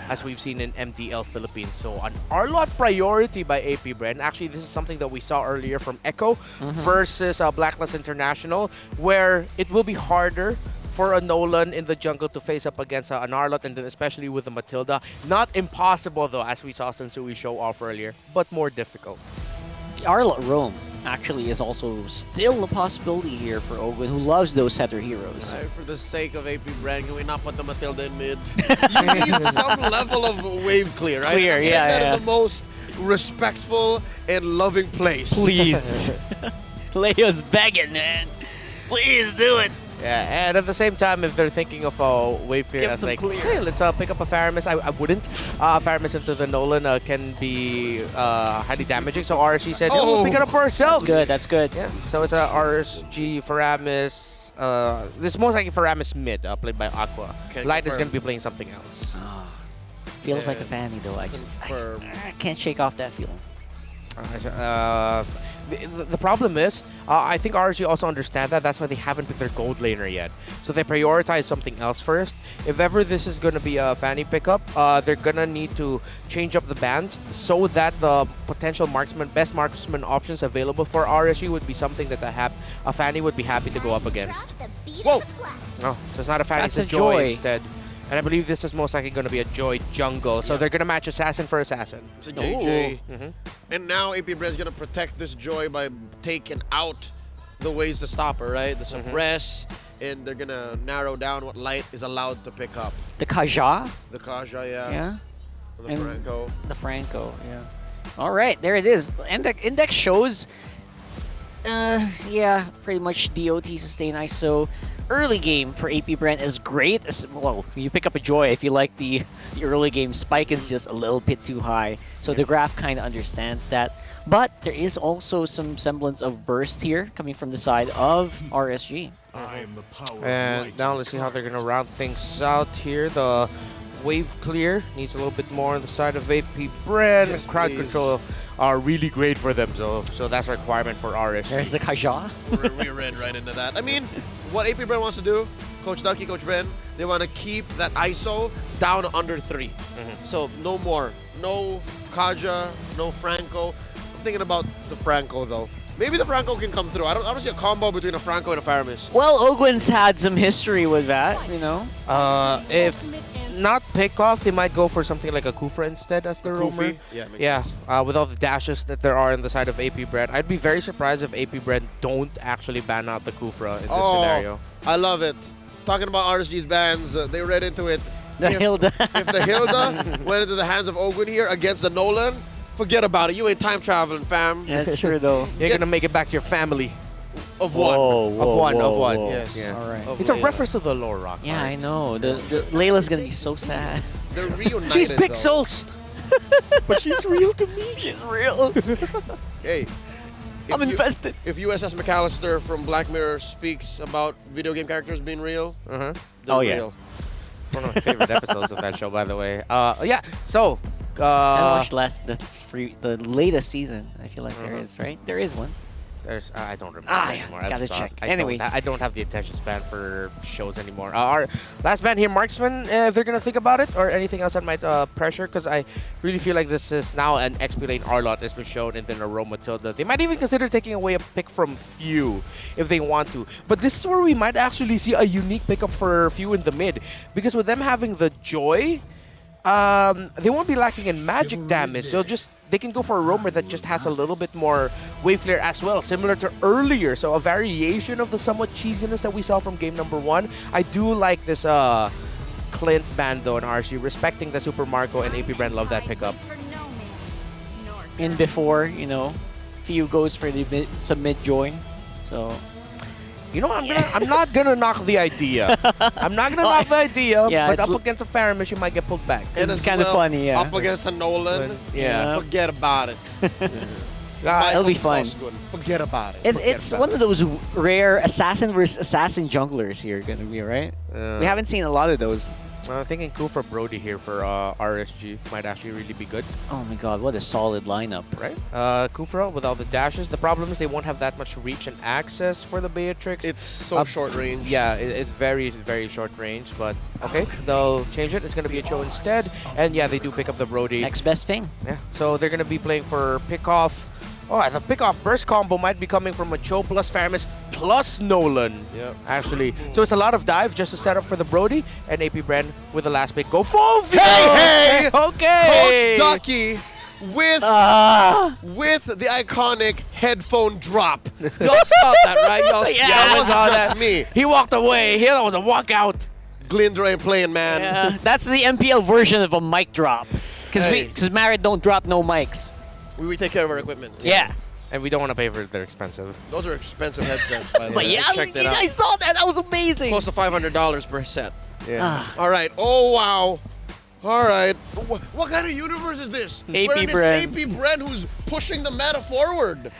as we've seen in MDL Philippines. So an Arlot priority by AP Bren. Actually, this is something that we saw earlier from Echo versus Blacklist International, where it will be harder for a Nolan in the jungle to face up against an Arlot, and then especially with the Matilda. Not impossible though, as we saw Sensui show off earlier, but more difficult. Arlot Rome actually is also still a possibility here for Ogun, who loves those setter heroes. For the sake of AP Brand, can we not put the Matilda in mid? You need some level of wave clear, right? Clear, I'm saying that in the most respectful and loving place. Please. Leo's begging, man. Please do it. Yeah, and at the same time, if they're thinking of a wave clear, as like, hey, let's pick up a Faramis. I wouldn't. Faramis into the Nolan can be highly damaging. So RSG said, oh, we'll pick it up for ourselves. That's good. That's good. Yeah. So it's a RSG Faramis. This is most likely Faramis mid, played by Aqua. Light is going to be playing something else. Feels like a Fanny though. I can't shake off that feeling. The problem is, I think RSG also understand that. That's why they haven't picked their gold laner yet. So they prioritize something else first. If ever this is going to be a Fanny pickup, they're going to need to change up the band so that the potential best marksman options available for RSG would be something that a Fanny would be happy to go up against. Whoa! No, so it's not a Fanny, it's a Joy instead. And I believe this is most likely going to be a Joy jungle. So they're going to match Assassin for Assassin. It's a JJ. And now AP Brand's going to protect this Joy by taking out the ways to stop her, right? The suppress, and they're going to narrow down what Light is allowed to pick up. The Kaja? The Kaja, yeah. Yeah. The Franco. The Franco, yeah. All right, there it is. Index shows, yeah, pretty much DOT sustain ISO. Early game for AP Brand is great. Well, you pick up a Joy if you like the early game. Spike is just a little bit too high. So the graph kind of understands that. But there is also some semblance of burst here coming from the side of RSG. And now let's see how they're going to round things out here. The wave clear needs a little bit more on the side of AP Brand. Yes, crowd control are really great for them, so that's a requirement for RSG. There's the Kaja. We ran right into that. I mean, what AP Brand wants to do, Coach Ducky, Coach Bren, they want to keep that ISO down to under 3. So no more. No Kaja, no Franco. I'm thinking about the Franco, though. Maybe the Franco can come through. I don't see a combo between a Franco and a Faramis. Well, Ogwin's had some history with that, you know. If not pick off, they might go for something like a Kufra instead as the roamer. Yeah, with all the dashes that there are on the side of AP Brand. I'd be very surprised if AP Brand don't actually ban out the Kufra in this scenario. I love it. Talking about RSG's bans, they read into it. Hilda. If the Hilda went into the hands of Ogwin here against the Nolan, forget about it. You ain't time traveling, fam. That's true, though. You're going to make it back to your family. Of one. Of one, yes. Yeah. All right. It's a reference to the lore rock. Yeah, I know. The Layla's gonna be so sad. They're reunited. She's pixels, but she's real to me. She's real. Hey, I'm invested. If USS McAllister from Black Mirror speaks about video game characters being real, they're real. One of my favorite episodes of that show, by the way. Yeah. So. I watched the latest season. I feel like there is, right? There is one. I don't remember anymore. Gotta check. Anyway, I don't have the attention span for shows anymore. Our last band here, Marksman, if they're gonna think about it, or anything else that might pressure, because I really feel like this is now an XP lane Arlot has been shown, and then a Rome Matilda. They might even consider taking away a pick from Few if they want to. But this is where we might actually see a unique pickup for Few in the mid, because with them having the Joy, they won't be lacking in magic damage. They can go for a roamer that just has a little bit more wave clear as well, similar to earlier. So a variation of the somewhat cheesiness that we saw from game number 1. I do like this Clint band though in RSG, respecting the Super Marco, and AP Brand love that pickup. In before, you know, Few goes for the some mid join. So you know, I'm not gonna knock the idea. I'm not gonna knock the idea, but up against a Faramis, you might get pulled back. And it's kind of funny, yeah. Up against a Nolan, forget about it. It'll be fun. Forget about it. And it's one of those rare assassin versus assassin junglers here, gonna be right. We haven't seen a lot of those. I'm thinking Kufra Brody here for RSG might actually really be good. Oh my god, what a solid lineup. Right? Kufra with all the dashes. The problem is they won't have that much reach and access for the Beatrix. It's so short range. Yeah, it's very, very short range. But okay, they'll change it. It's going to be a Cho instead. And yeah, they do pick up the Brody. Next best thing. Yeah, so they're going to be playing for pick-off. Oh, the pick-off burst combo might be coming from a Cho plus Faramis plus Nolan. Yeah. Actually. So it's a lot of dive just to set up for the Brody. And AP Bren with the last pick. Go full! Hey! Okay! Coach Ducky with the iconic headphone drop. Y'all saw that, right? Y'all Yeah, saw that. just me. He walked away. Here, that was a walkout. Glindra ain't playing, man. Yeah, that's the MPL version of a mic drop. Because Marriott don't drop no mics. We take care of our equipment. Yeah. And we don't want to pay for it. They're expensive. Those are expensive headsets, by the way. But yeah, Check that you out. guys saw that. That was amazing. Close to $500 per set. Yeah. All right. Oh, wow. All right. What kind of universe is this? AP Where is Bren. AP Bren who's pushing the meta forward?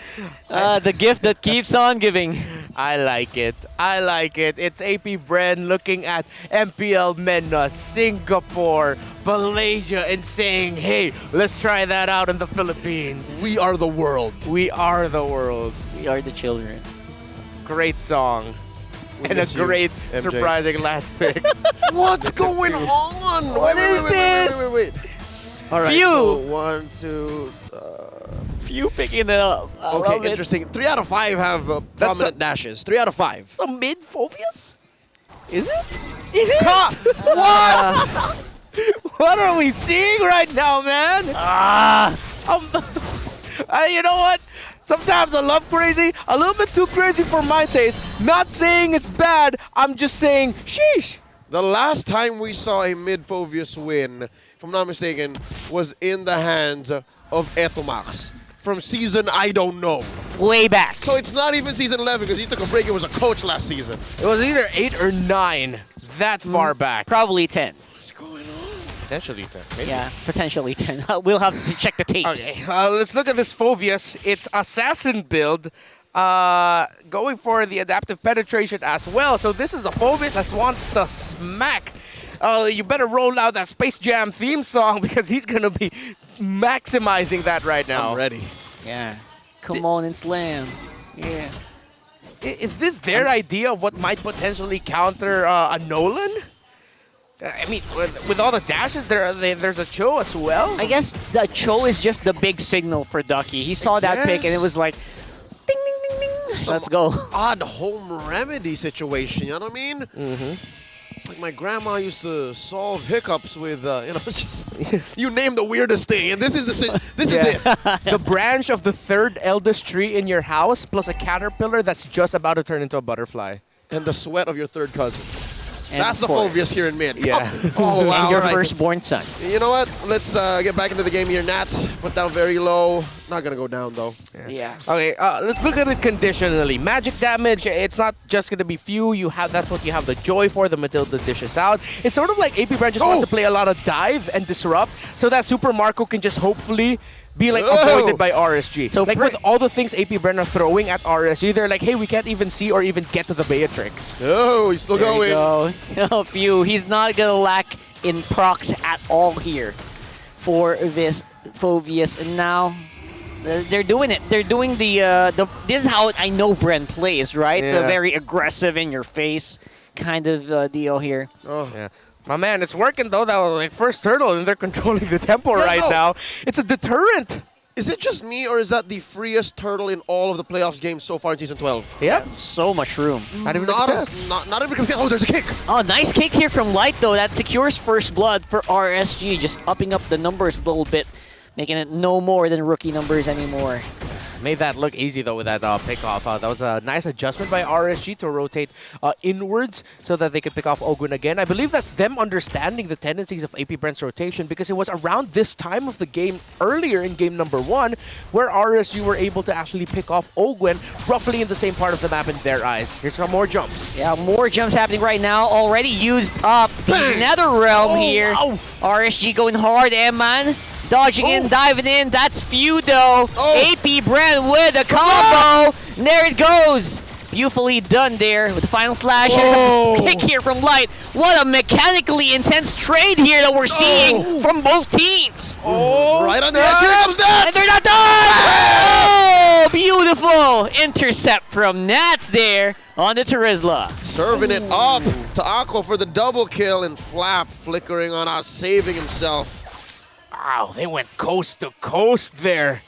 The gift that keeps on giving. I like it. I like it. It's AP Bren looking at MPL MENA, Singapore, Malaysia, and saying, hey, let's try that out in the Philippines. We are the world. We are the world. We are the children. Great song. We And a miss you, great, MJ. surprising last pick. What's going on? What is this? Wait. All right. Phew. So 1, 2. Few picking it up. I love Okay, it. interesting. 3 out of 5 have prominent dashes. 3 out of 5. A mid Phobius? Is it? It is. What? What are we seeing right now, man? You know what? Sometimes I love crazy. A little bit too crazy for my taste. Not saying it's bad. I'm just saying, sheesh. The last time we saw a mid-Phobius win, if I'm not mistaken, was in the hands of Etomax from season I don't know. Way back. So it's not even season 11 because he took a break and was a coach last season. It was either 8 or 9. That far back. Probably 10. What's going on? Potentially 10. Maybe. Yeah, potentially 10. We'll have to check the tapes. Okay, let's look at this Phobius. It's Assassin build. Going for the adaptive penetration as well. So this is a Phobius that wants to smack. You better roll out that Space Jam theme song because he's going to be maximizing that right now. I'm ready. Yeah. Come on and slam. Yeah. Is this their idea of what might potentially counter a Nolan? I mean, with all the dashes, there's a Cho as well. I guess the Cho is just the big signal for Ducky. He saw that pick and it was like, ding, ding, ding, ding. Let's go. Odd home remedy situation, you know what I mean? Mm-hmm. It's like my grandma used to solve hiccups with, just you name the weirdest thing, and this is this is it. The branch of the third eldest tree in your house plus a caterpillar that's just about to turn into a butterfly. And the sweat of your third cousin. And That's the Phobius here in mid. Yeah. Oh, wow. And your all right. firstborn son. You know what? Let's get back into the game here. Nats put down very low. Not going to go down, though. Yeah. Okay, let's look at it conditionally. Magic damage, it's not just going to be few. That's what you have the Joy for. The Matilda dishes out. It's sort of like AP Brand just wants to play a lot of dive and disrupt so that Super Marco can just hopefully be like avoided by RSG. So like with all the things AP Bren are throwing at RSG, they're like, hey, we can't even see or even get to the Beatrix. Oh, he's still going. Oh, phew. He's not going to lack in procs at all here for this Phobius. And now they're doing it. They're doing the this is how I know Bren plays, right? Yeah. The very aggressive in your face kind of deal here. Oh, yeah. My man, it's working though. That was like first turtle, and they're controlling the tempo now. It's a deterrent. Is it just me, or is that the freest turtle in all of the playoffs games so far in Season 12? Yep. So much room. Not even not oh, there's a kick. Oh, nice kick here from Light, though. That secures first blood for RSG, just upping up the numbers a little bit, making it no more than rookie numbers anymore. Made that look easy, though, with that pick-off. That was a nice adjustment by RSG to rotate inwards so that they could pick off Ogun again. I believe that's them understanding the tendencies of AP Bren's rotation because it was around this time of the game earlier in game number 1 where RSG were able to actually pick off Ogun roughly in the same part of the map in their eyes. Here's some more jumps. Yeah, more jumps happening right now. Already used up the Nether Realm here. Wow. RSG going hard, man. Dodging in, diving in. That's Feudo. AP Bren with a combo. And there it goes. Beautifully done there with the final slash and a kick here from Light. What a mechanically intense trade here that we're seeing from both teams. Right on the edge, here comes that! And they're not done! Oh, beautiful intercept from Nats there on the Terizla. Serving it up to Aqua for the double kill, and Flap flickering on out, saving himself. Wow, they went coast to coast there.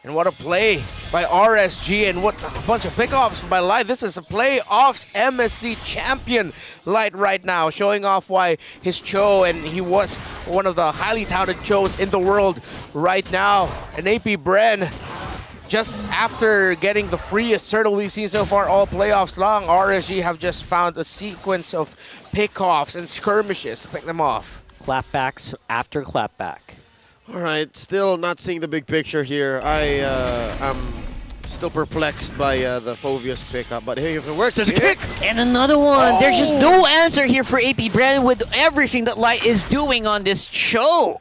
And what a play by RSG, and what a bunch of pickoffs by Light. This is a playoffs MSC champion Light right now, showing off why his Cho, and he was one of the highly touted Chos in the world right now. And AP Bren, just after getting the freest turtle we've seen so far all playoffs long, RSG have just found a sequence of pickoffs and skirmishes to pick them off. Clapbacks after clapback. All right, still not seeing the big picture here. I'm still perplexed by the Phoveus pickup, but hey, if it works, there's a kick! And another one. There's just no answer here for AP Bren with everything that Light is doing on this show.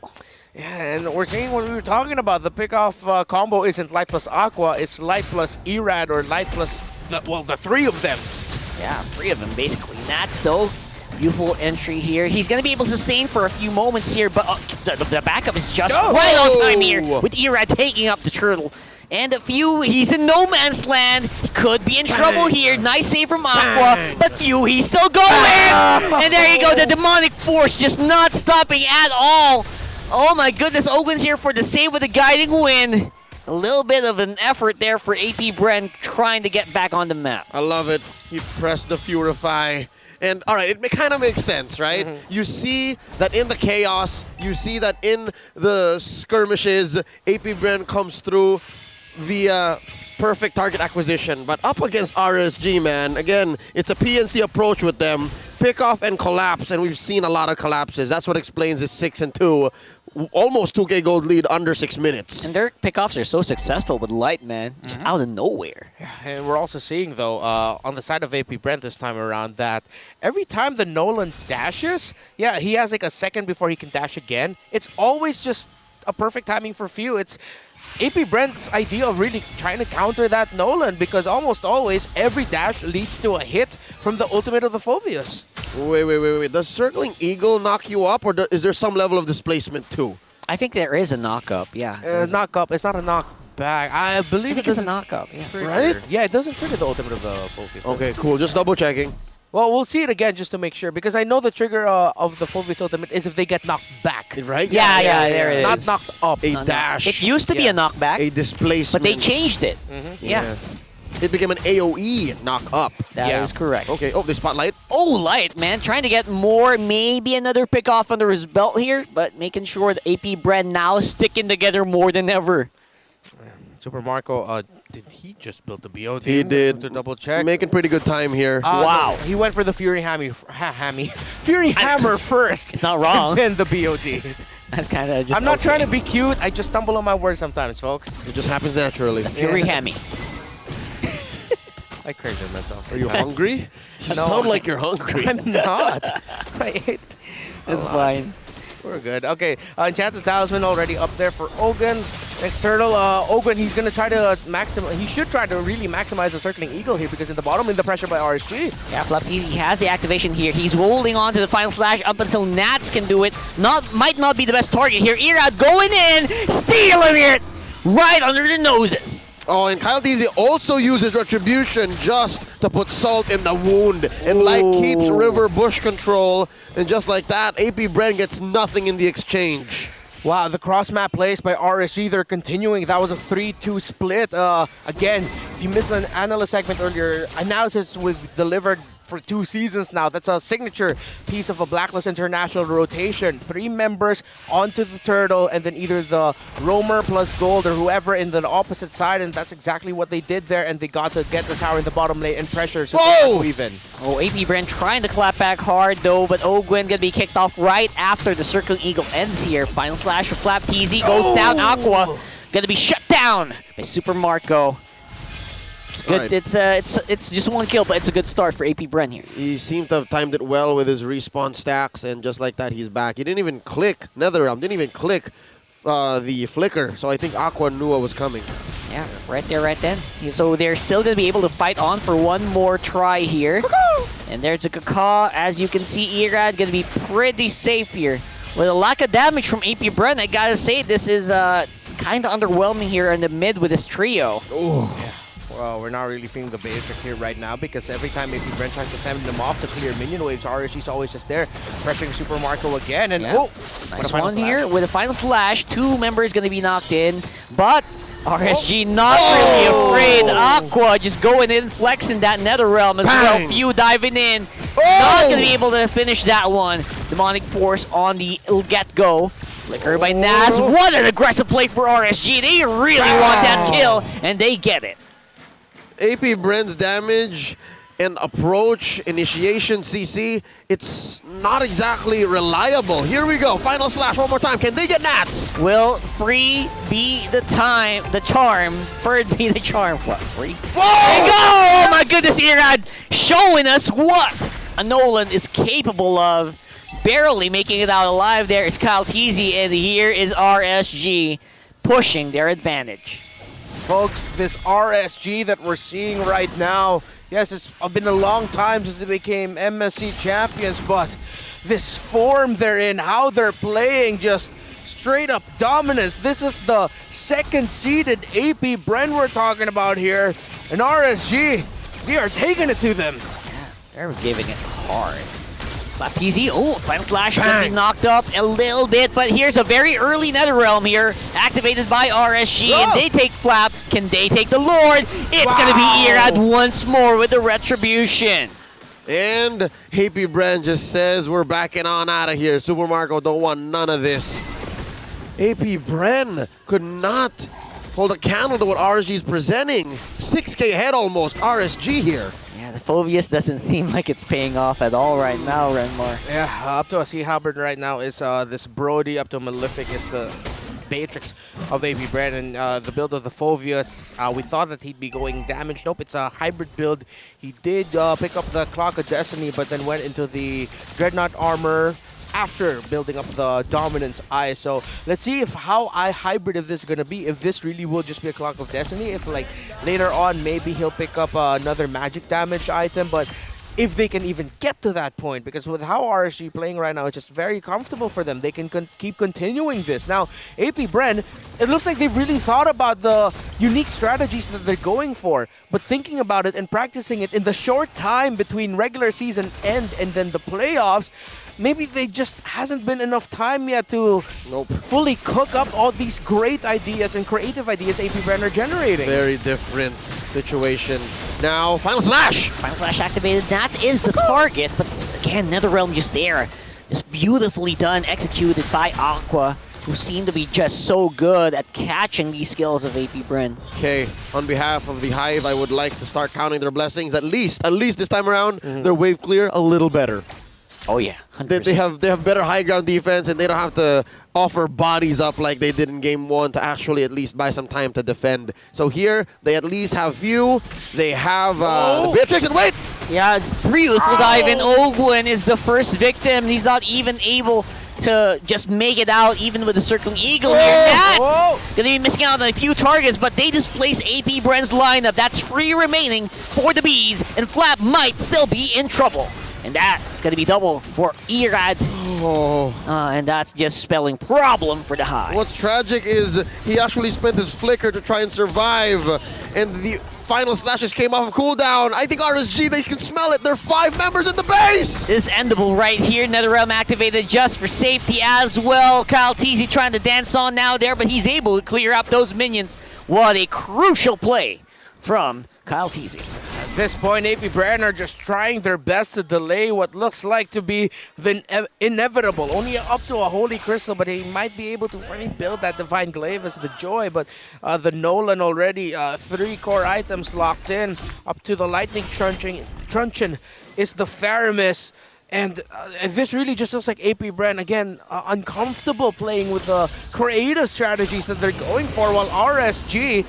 Yeah, and we're seeing what we were talking about. The pickoff combo isn't Light plus Aqua, it's Light plus Erad, or Light plus, the three of them. Yeah, three of them basically. Nats though, beautiful entry here. He's going to be able to sustain for a few moments here, but the backup is just right on time here with Erad taking up the turtle. And he's in no man's land. He could be in trouble here. Nice save from Aqua, but he's still going. And there you go, the demonic force just not stopping at all. Oh my goodness, Ogun's here for the save with the guiding win. A little bit of an effort there for AP Bren trying to get back on the map. I love it. He pressed the Purify. And all right, it kind of makes sense, right? You see that in the chaos, you see that in the skirmishes, AP Bren comes through via perfect target acquisition. But up against RSG, man, again, it's a PNC approach with them. Pick off and collapse, and we've seen a lot of collapses. That's what explains this 6-2, almost 2K gold lead under 6 minutes. And their pickoffs are so successful with Light, man, just out of nowhere. Yeah, and we're also seeing, though, on the side of AP Brent this time around, that every time the Nolan dashes, yeah, he has like a second before he can dash again. It's always just a perfect timing for few. It's AP Brent's idea of really trying to counter that Nolan, because almost always every dash leads to a hit from the ultimate of the Phoveus. Wait. Does Circling Eagle knock you up, or is there some level of displacement too? I think there is a knock-up, yeah. Knock-up, it's not a knock-back. I believe it's a knock-up, yeah. Right? Yeah, it doesn't trigger the ultimate of the Phoveus. Okay, cool. Just double-checking. Well, we'll see it again just to make sure, because I know the trigger of the Phoveus ultimate is if they get knocked back. Right? Yeah, there it is. Not knocked up. A dash. It used to be a knockback. A displacement. But they changed it. Yeah. It became an AoE knock-up. That is correct. Okay, the spotlight. Oh, Light, man. Trying to get more, maybe another pick off under his belt here, but making sure that AP Bren now sticking together more than ever. Super Marco, did he just build the BOD? He did. To double check. Making pretty good time here. Wow. He went for the Fury Fury Hammer first. It's not wrong. And the BOD. That's kind of just I'm not trying to be cute. I just stumble on my words sometimes, folks. It just happens naturally. Fury Hammy. I crazy myself. Are you hungry? You sound like you're hungry. I'm not. I ate That's fine. We're good. Okay, Enchanted Talisman already up there for Ogun. Next turtle, Ogun, he's going to try to maximize. He should try to really maximize the Circling Eagle here, because in the bottom, in the pressure by RSG. Yeah, Fluffy, he has the activation here. He's holding on to the final slash up until Nats can do it. Might not be the best target here. Erad going in, stealing it right under the noses. Oh, and Kyle TZ also uses Retribution just to put salt in the wound. And Light keeps River Bush control. And just like that, AP Bren gets nothing in the exchange. Wow, the cross-map plays by RSG, they're continuing. That was a 3-2 split. Again, if you missed an analyst segment earlier, analysis was delivered for 2 seasons now. That's a signature piece of a Blacklist International rotation. 3 members onto the turtle, and then either the roamer plus gold or whoever in the opposite side, and that's exactly what they did there, and they got to get the tower in the bottom lane and pressure so they go even. Oh, AP Bren trying to clap back hard though, but Ogwin gonna be kicked off right after the Circle Eagle ends here. Final slash for Flap TZ goes down. Aqua gonna be shut down by Super Marco. It's good. Right. It's just 1 kill, but it's a good start for AP Bren here. He seemed to have timed it well with his respawn stacks, and just like that, he's back. He didn't even click NetherRealm, didn't even click the flicker, so I think Aqua knew what was coming. Yeah, right there, right then. So they're still going to be able to fight on for one more try here. And there's a Kaka. As you can see, Irad going to be pretty safe here. With a lack of damage from AP Brent, I gotta say, this is kind of underwhelming here in the mid with this trio. Yeah. Well, we're not really feeling the Beatrix here right now because every time AP Brent tries to send them off to clear minion waves, RSG's always just there, pressuring Super Marco again. And nice one here with a final slash. 2 members going to be knocked in, but RSG not really afraid. Aqua just going in, flexing that Nether Realm as well. Few diving in. Not going to be able to finish that one. Demonic Force on the get-go. Flicker by Naz. What an aggressive play for RSG. They really want that kill, and they get it. AP Brent's damage and approach, initiation, CC, it's not exactly reliable. Here we go, final slash one more time. Can they get Nats? Will free be the charm? Third be the charm. What, free? Whoa! There you go! Oh my goodness, Irad showing us what a Nolan is capable of. Barely making it out alive there is Kyle Teasy, and here is RSG pushing their advantage. Folks, this RSG that we're seeing right now, yes, it's been a long time since they became MSC champions, but this form they're in, how they're playing, just straight up dominance. This is the second-seeded AP Brent we're talking about here, and RSG, they are taking it to them. Yeah, they're giving it hard. Baptiste, final slash gonna be knocked up a little bit, but here's a very early Nether Realm here, activated by RSG, and they take Flap. Can they take the Lord? It's gonna be Irad once more with the Retribution. And AP Brent just says, we're backing on out of here. Super Marco don't want none of this. AP Brent could not hold a candle to what RSG is presenting. 6K ahead almost, RSG here. Yeah, the Phobius doesn't seem like it's paying off at all right now, Renmar. Yeah, up to a Sea Halberd right now is this Brody, up to Malefic is the Beatrix of AP Brent, and the build of the Phobius, we thought that he'd be going damage. Nope, it's a hybrid build. He did pick up the Clock of Destiny, but then went into the Dreadnought armor after building up the Dominance Eye. So let's see how hybrid of this is gonna be, if this really will just be a Clock of Destiny, if like later on maybe he'll pick up another magic damage item, but if they can even get to that point, because with how RSG playing right now, it's just very comfortable for them. They can keep continuing this. Now, AP Brent, it looks like they've really thought about the unique strategies that they're going for, but thinking about it and practicing it in the short time between regular season end and then the playoffs, maybe they just hasn't been enough time yet to fully cook up all these great ideas and creative ideas AP Brent are generating. Very different situation. Now, final slash! Final slash activated. That is the target, but again, NetherRealm just there. Just beautifully done, executed by Aqua, who seem to be just so good at catching these skills of AP Brent. Okay, on behalf of the Hive, I would like to start counting their blessings. At least this time around, their wave clear a little better. Oh yeah, 100%. They have better high ground defense, and they don't have to offer bodies up like they did in game 1 to actually at least buy some time to defend. So here, they at least have view. They have Beatrix, and wait! Yeah, beautiful dive in. Ogwin is the first victim. He's not even able to just make it out, even with the Circling Eagle here. That's gonna be missing out on a few targets, but they displace AP Brent's lineup. That's free remaining for the Bees, and Flap might still be in trouble. And that's going to be double for Irad. And that's just spelling problem for the Hive. What's tragic is he actually spent his flicker to try and survive, and the final slashes came off of cooldown. I think RSG, they can smell it. There are 5 members in the base. This is endable right here. NetherRealm activated just for safety as well. Kyle Teasy trying to dance on now there, but he's able to clear up those minions. What a crucial play from Kyle Teasy. At this point, AP Brent are just trying their best to delay what looks like to be the inevitable. Only up to a Holy Crystal, but he might be able to really build that Divine Glaive as the Joy. But the Nolan already, 3 core items locked in. Up to the Lightning Truncheon is the Faramis. And this really just looks like AP Brent, again, uncomfortable playing with the creative strategies that they're going for, while RSG,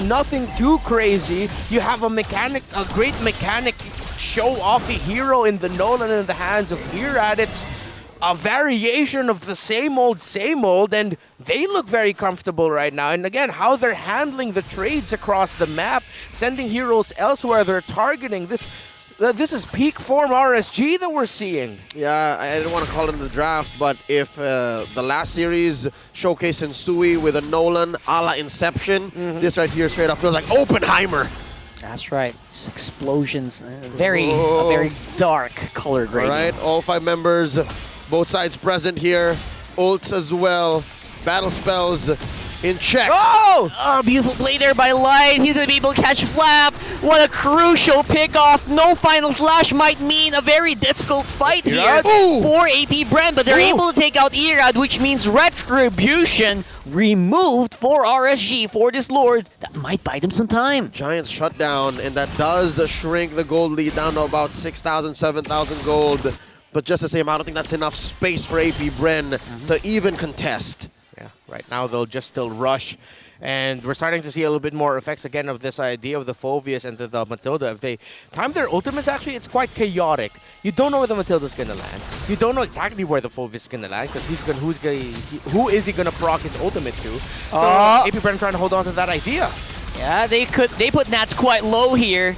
nothing too crazy. You have a great mechanic, show off the hero in the Nolan in the hands of Irad. It's a variation of the same old, and they look very comfortable right now. And again, how they're handling the trades across the map, sending heroes elsewhere, they're targeting this. This is peak form RSG that we're seeing. Yeah, I didn't want to call it the draft, but if the last series showcased Sui with a Nolan a la Inception, this right here straight up feels like Oppenheimer. That's right. Just explosions. A very dark color grading. All right, all 5 members, both sides present here. Ults as well. Battle spells in check. Oh, beautiful play there by Light. He's going to be able to catch Flap. What a crucial pickoff. No final slash might mean a very difficult fight here for AP Brand, but they're able to take out Irad, which means retribution removed for RSG for this Lord. That might bite him some time. Giants shut down, and that does shrink the gold lead down to about 6,000, 7,000 gold. But just the same, I don't think that's enough space for AP Bren to even contest. Yeah, right now they'll just still rush. And we're starting to see a little bit more effects again of this idea of the Phoveus and the Matilda. If they time their ultimates, actually, it's quite chaotic. You don't know where the Matilda's going to land. You don't know exactly where the Phoveus is going to land because who is he going to proc his ultimate to? So AP Bren trying to hold on to that idea. Yeah, they put Nats quite low here.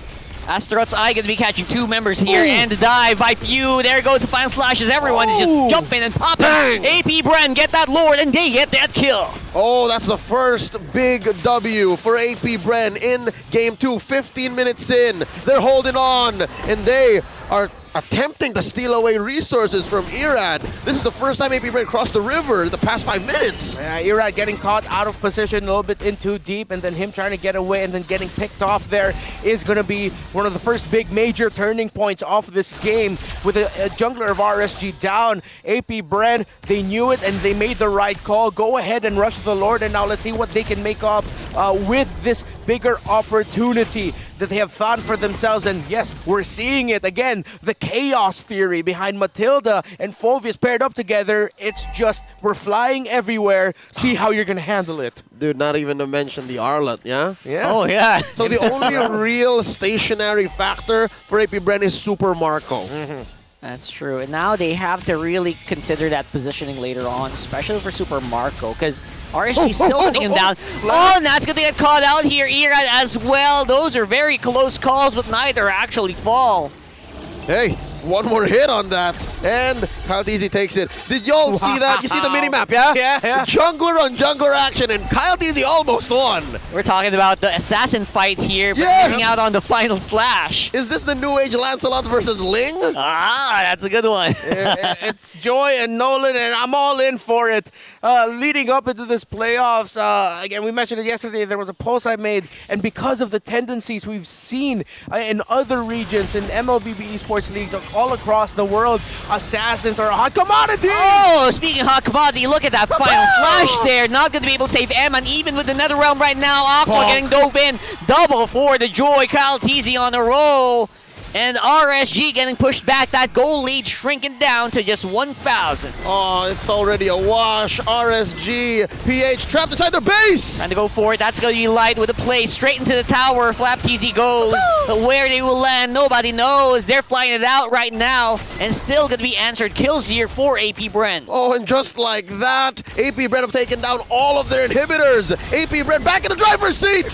Astaroth's Eye going to be catching 2 members here and the dive by Few. There goes the final slashes. Everyone is just jumping and popping. AP Bren get that Lord and they get that kill. Oh, that's the first big W for AP Bren in Game 2. 15 minutes in. They're holding on and they are attempting to steal away resources from Irad. This is the first time AP Bren crossed the river in the past 5 minutes. Yeah, Irad getting caught out of position a little bit in too deep, and then him trying to get away and then getting picked off there is going to be one of the first big major turning points of this game with a jungler of RSG down. AP Bren, they knew it and they made the right call. Go ahead and rush the Lord, and now let's see what they can make up with this bigger opportunity that they have found for themselves. And yes, we're seeing it again. The chaos theory behind Matilda and Phoveus paired up together. It's just, we're flying everywhere. See how you're going to handle it. Dude, not even to mention the Arlet, yeah? Yeah. Oh, yeah. So the only real stationary factor for AP Bren is Super Marco. That's true. And now they have to really consider that positioning later on, especially for Super Marco, because RSG still hunting him down. Oh, Nat's going to get caught out here. Irad as well. Those are very close calls, but neither actually fall. Hey, one more hit on that, and Kyle Deasy takes it. Did y'all see that? You see the mini-map, yeah? Yeah. Jungler on jungler action, and Kyle Deasy almost won. We're talking about the assassin fight here, but hitting out on the final slash. Is this the new age Lancelot versus Ling? Ah, that's a good one. It's Joy and Nolan, and I'm all in for it. Leading up into this playoffs, again, we mentioned it yesterday, there was a post I made, and because of the tendencies we've seen in other regions, in MLBB esports leagues all across the world, assassins are a hot commodity! Oh, speaking of hot commodity, look at that final slash there. Not going to be able to save M, and even with the Netherrealm right now, Aqua getting dove in. Double for the Joy. Kyle Teasy on the roll. And RSG getting pushed back. That goal lead shrinking down to just 1,000. Oh, it's already a wash. RSG, PH trapped inside their base. Trying to go for it. That's going to be Light with a play straight into the tower. Flap Teasy goes. But where they will land, nobody knows. They're flying it out right now. And still going to be answered kills here for AP Bren. Oh, and just like that, AP Bren have taken down all of their inhibitors. AP Bren back in the driver's seat.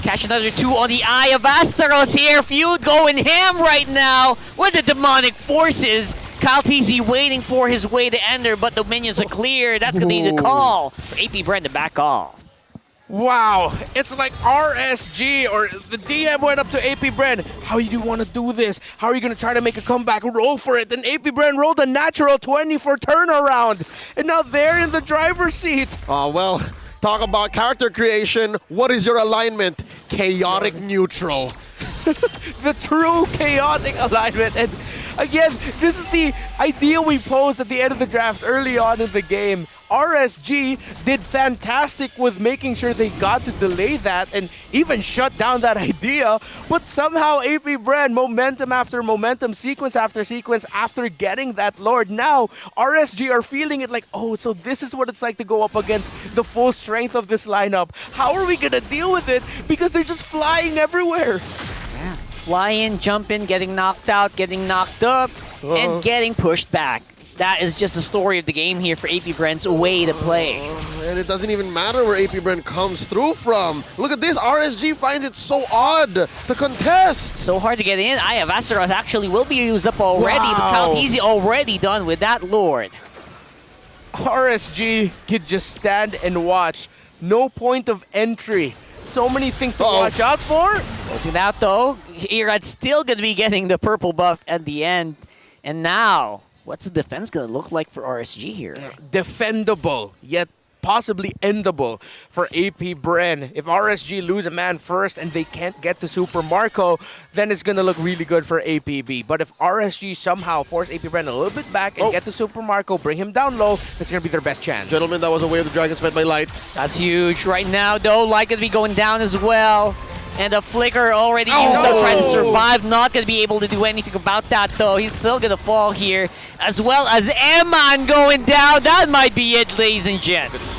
Catch another 2 on the Eye of Astaros here. Feud going ham right now with the demonic forces. Kyle Teasy waiting for his way to enter, but the minions are clear. That's going to need a call for AP Bren to back off. Wow, it's like RSG or the DM went up to AP Bren. How do you want to do this? How are you going to try to make a comeback? Roll for it. Then AP Bren rolled a natural 20 for turnaround. And now they're in the driver's seat. Oh, well, talk about character creation. What is your alignment? Chaotic neutral. The true chaotic alignment. And again, this is the idea we posed at the end of the draft early on in the game. RSG did fantastic with making sure they got to delay that and even shut down that idea, but somehow AP Bren, momentum after momentum, sequence after sequence after getting that Lord, now RSG are feeling it like, oh, so this is what it's like to go up against the full strength of this lineup. How are we gonna deal with it? Because they're just flying everywhere. Fly in, jump in, getting knocked out, getting knocked up, and getting pushed back. that is just the story of the game here for AP Brent's way to play. And it doesn't even matter where AP Brent comes through from. Look at this, RSG finds it so odd to contest. So hard to get in. Vasaros actually will be used up already, but Wow. Count Easy already done with that Lord. RSG could just stand and watch. No point of entry. So many things to watch out for. See that though, Irad's still going to be getting the purple buff at the end. And now, what's the defense going to look like for RSG here? Defendable, yet possibly endable for AP Bren. If RSG lose a man first and they can't get to Super Marco, then it's going to look really good for APB. But if RSG somehow force AP Bren a little bit back and get to Super Marco, bring him down low, it's going to be their best chance. Gentlemen, that was a way of the Dragon Smite by Light. That's huge. Right now, though, Light going to be going down as well. And the flicker already used up, trying to survive. Not going to be able to do anything about that, though. He's still going to fall here. As well as Eman going down. That might be it, ladies and gents.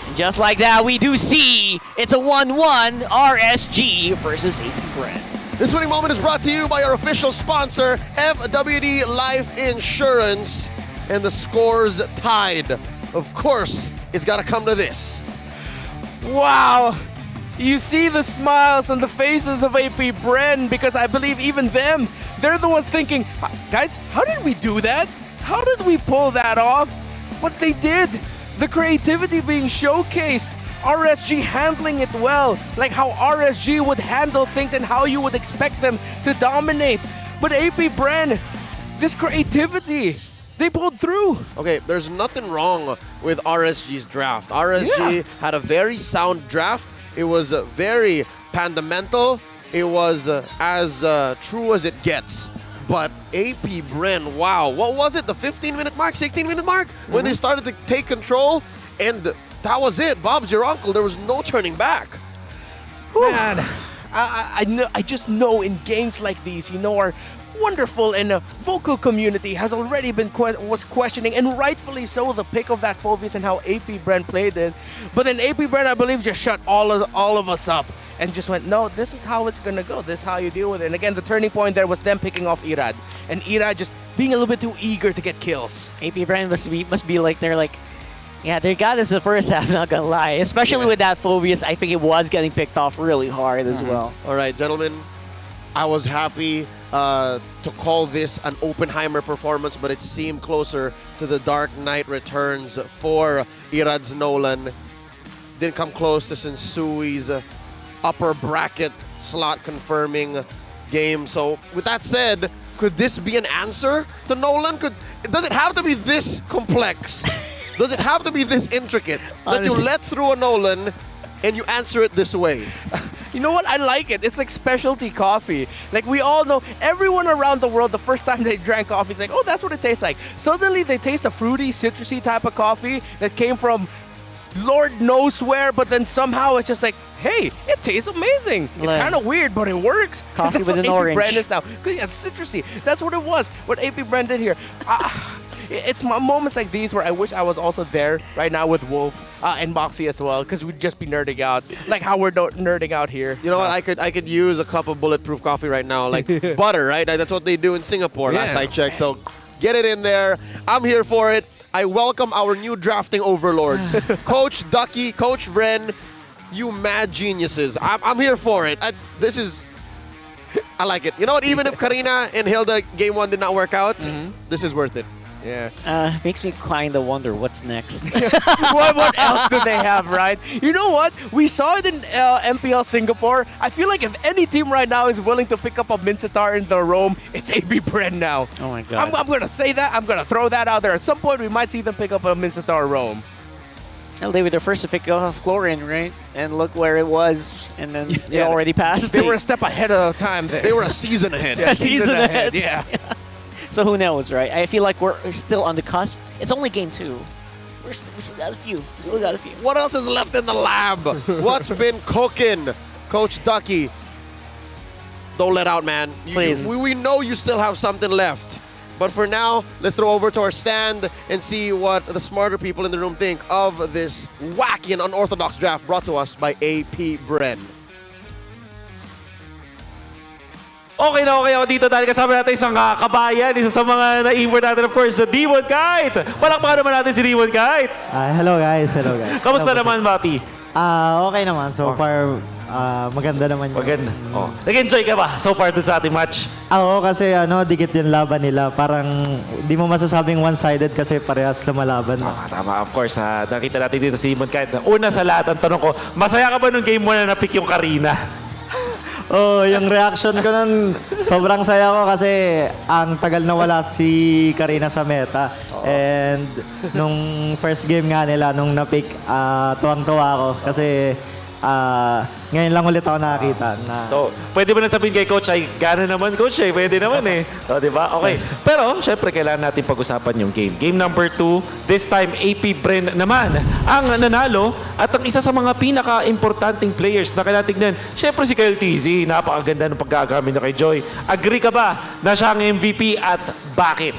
And just like that, we do see it's a 1-1 RSG versus AP Bren. This winning moment is brought to you by our official sponsor, FWD Life Insurance. And the score's tied. Of course, it's got to come to this. Wow! You see the smiles on the faces of AP Bren because I believe even them, they're the ones thinking, guys, how did we do that? How did we pull that off? But they did. The creativity being showcased. RSG handling it well, like how RSG would handle things and how you would expect them to dominate. But AP Bren, this creativity, they pulled through. Okay, there's nothing wrong with RSG's draft. RSG had a very sound draft. It was very pandamental. It was as true as it gets. But AP Bren, wow, what was it? The 15-minute mark, 16-minute mark? When they started to take control, and that was it. Bob's your uncle. There was no turning back. Man, I just know in games like these, our wonderful and vocal community has already been was questioning, and rightfully so, the pick of that Phoveus and how AP Bren played it. But then AP Bren, I believe, just shut all of us up and just went, no, this is how it's gonna go. This is how you deal with it. And again, the turning point there was them picking off Irad, and Irad just being a little bit too eager to get kills. AP Bren must be like, they're like, yeah, they got us the first half, not gonna lie. Especially with that Phoveus, I think it was getting picked off really hard as well. All right, gentlemen, I was happy to call this an Oppenheimer performance, but it seemed closer to the Dark Knight Returns for Irad's Nolan. Didn't come close to Sensui's upper bracket slot confirming game. So with that said, could this be an answer to Nolan? Does it have to be this complex? Does it have to be this intricate that you let through a Nolan and you answer it this way? You know what? I like it. It's like specialty coffee. Like we all know, everyone around the world, the first time they drank coffee, it's like, oh, that's what it tastes like. Suddenly they taste a fruity, citrusy type of coffee that came from Lord knows where, but then somehow it's just like, hey, it tastes amazing. It's kind of weird, but it works. Coffee That's with what an AP orange. Bren is now. Yeah, it's citrusy. That's what it was. What AP Bren did here. It's moments like these where I wish I was also there right now with Wolf and Moxie as well, because we'd just be nerding out, like how we're nerding out here. You know what? I could use a cup of bulletproof coffee right now, like butter, right? That's what they do in Singapore. Last I checked. So get it in there. I'm here for it. I welcome our new drafting overlords, Coach Ducky, Coach Bren. You mad geniuses. I'm here for it. I like it. You know what? Even if Karina and Hilda game 1 did not work out, this is worth it. Yeah. Makes me kind of wonder what's next. what else do they have, right? You know what? We saw it in MPL Singapore. I feel like if any team right now is willing to pick up a Mincetar in the Rome, it's AP Bren now. Oh my god. I'm going to say that. I'm going to throw that out there. At some point, we might see them pick up a Mincetar Rome. Well, they were the first to pick up Florin, right? And look where it was, and then they already passed. They were a step ahead of time there. They were a season ahead. A season ahead. Yeah. So who knows, right? I feel like we're still on the cusp. It's only game 2. We still got a few. We still got a few. What else is left in the lab? What's been cooking? Coach Ducky, don't let out, man. Please. We know you still have something left. But for now, let's throw over to our stand and see what the smarter people in the room think of this wacky and unorthodox draft brought to us by AP Bren. Okay na okay ako dito dahil kasama natin isang kabayan, isa sa mga na-import natin, of course, sa Demon Kite. Palakpakan naman natin si Demon Kite. Hello guys, hello guys. Kamusta naman, Mapi? Okay naman. So far, maganda naman yun. Maganda. Nag-enjoy ka ba so far dun sa ating match? Oo, kasi dikit yung laban nila. Parang di mo masasabing one-sided kasi parehas lumalaban. Tama, of course. Nakita natin dito si Demon Kite. Una sa lahat, ang tanong ko, masaya ka ba nung game mo na na-pick yung Karina? Yung reaction ko nun, sobrang saya ko kasi ang tagal na wala si Karina sa meta. And nung first game nga nila, nung na-pick, tuwang-tuwa ako kasi ngayon lang ulit ako nakakita. So, pwede ba na sabihin kay Coach, ay gano'n naman, Coach, pwede naman di ba? Okay. Pero, syempre, kailangan natin pag-usapan yung game. Game number 2, this time, AP Bren naman ang nanalo at ang isa sa mga pinaka-importanting players na kailangan tignan, syempre si Kyle TZ, napakaganda ng paggagamit na kay Joy. Agree ka ba na siya ang MVP at bakit?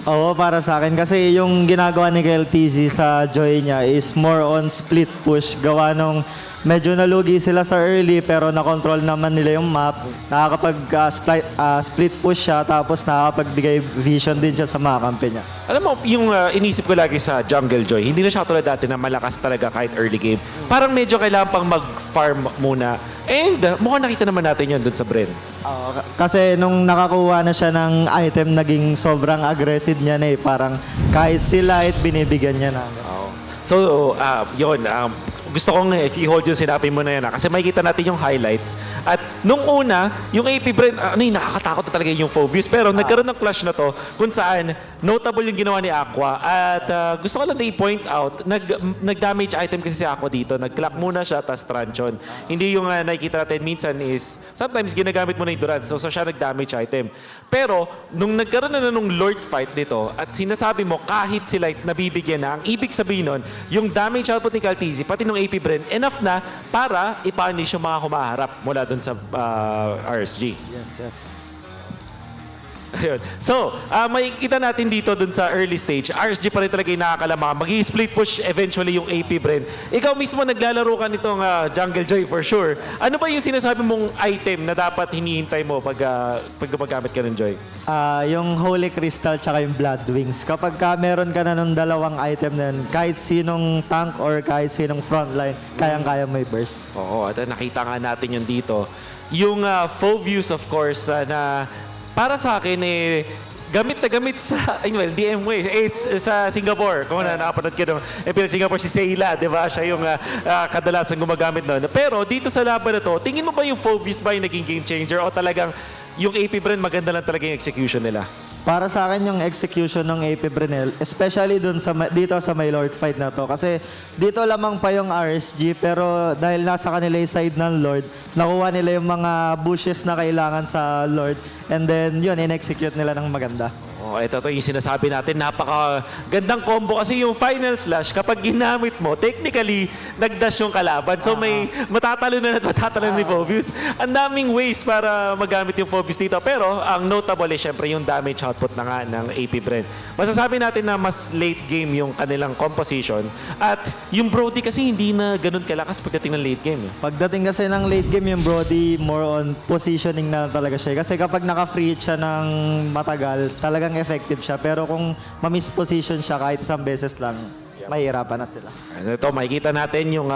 Oo, para sa akin. Kasi yung ginagawa ni Kyle TZ sa Joy niya is more on split push. Gawa nung medyo nalugi sila sa early pero na-control naman nila yung map. Nakakapag-split push siya tapos nakakapagbigay vision din siya sa mga kampi niya. Alam mo, yung inisip ko lagi sa Jungle Joy, hindi na siya tulad dati na malakas talaga kahit early game. Parang medyo kailangan pang mag-farm muna. And mukhang nakita naman natin yun dun sa Bren. Kasi nung nakakuha na siya ng item, naging sobrang aggressive niya na Parang kahit sila binibigyan niya namin. So, yun. Gusto kong i-hold yung sinabi mo na yan. Kasi makikita natin yung highlights. At nung una, yung AP Bren, nakakatakot na talaga yung Phobius. Pero nagkaroon ng clash na to kung saan notable yung ginawa ni Aqua. At gusto ko lang i-point out, nag-damage item kasi si Aqua dito. Nag-clock muna siya, tas Tranchon. Hindi yung nakikita natin minsan is, sometimes ginagamit mo na yung Durance. So siya nag-damage item. Pero, nung nagkaroon na nung Lord fight dito, at sinasabi mo, kahit sila nabibigyan na, ang ibig sabihin nun, yung damage output ni Kaltizi, pati nung AP Bren, enough na para i-punish yung mga humaharap mula dun sa RSG. Yes. Ayun. So, makikita natin dito dun sa early stage, RSG pa rin talaga yung nakakalamang. Mag-i-split push eventually yung AP Bren. Ikaw mismo naglalaro ka nitong Jungle Joy for sure. Ano ba yung sinasabi mong item na dapat hinihintay mo pag gumagamit ka ng Joy? Yung Holy Crystal tsaka yung Blood Wings. Kapag meron ka na ng dalawang item na yun, kahit sinong tank or kahit sinong frontline, kayang-kaya may burst. Oo, at nakita nga natin yun dito. Yung Phobius, of course, na para sa akin, gamit na gamit sa, DMW, sa Singapore. Kung nakapanood ka ng Mpl Singapore, si Seila, di ba? Siya yung kadalasan gumagamit nun. Pero dito sa laban na to, tingin mo ba yung Phobius ba yung naging game changer o talagang yung AP Bren maganda lang talaga yung execution nila? Para sa akin yung execution ng AP Brenel, especially dito sa may Lord fight na to. Kasi dito lamang pa yung RSG pero dahil nasa kanila yung side ng Lord, nakuha nila yung mga bushes na kailangan sa Lord and then yun, in-execute nila ng maganda. Ito yung sinasabi natin, napaka-gandang combo kasi yung final slash, kapag ginamit mo, technically, nag-dash yung kalaban. So may matatalo na ni Phobius. Ang daming ways para magamit yung Phobius dito. Pero ang notable syempre yung damage output na nga ng AP Bren. Masasabi natin na mas late game yung kanilang composition. At yung Brody kasi hindi na ganun kalakas pagdating ng late game. Pagdating kasi ng late game, yung Brody more on positioning na talaga siya. Kasi kapag naka-free hit siya ng matagal, talagang effective siya. Pero kung ma-misposition siya kahit isang beses lang, mahirapan na sila. Ito, makikita natin yung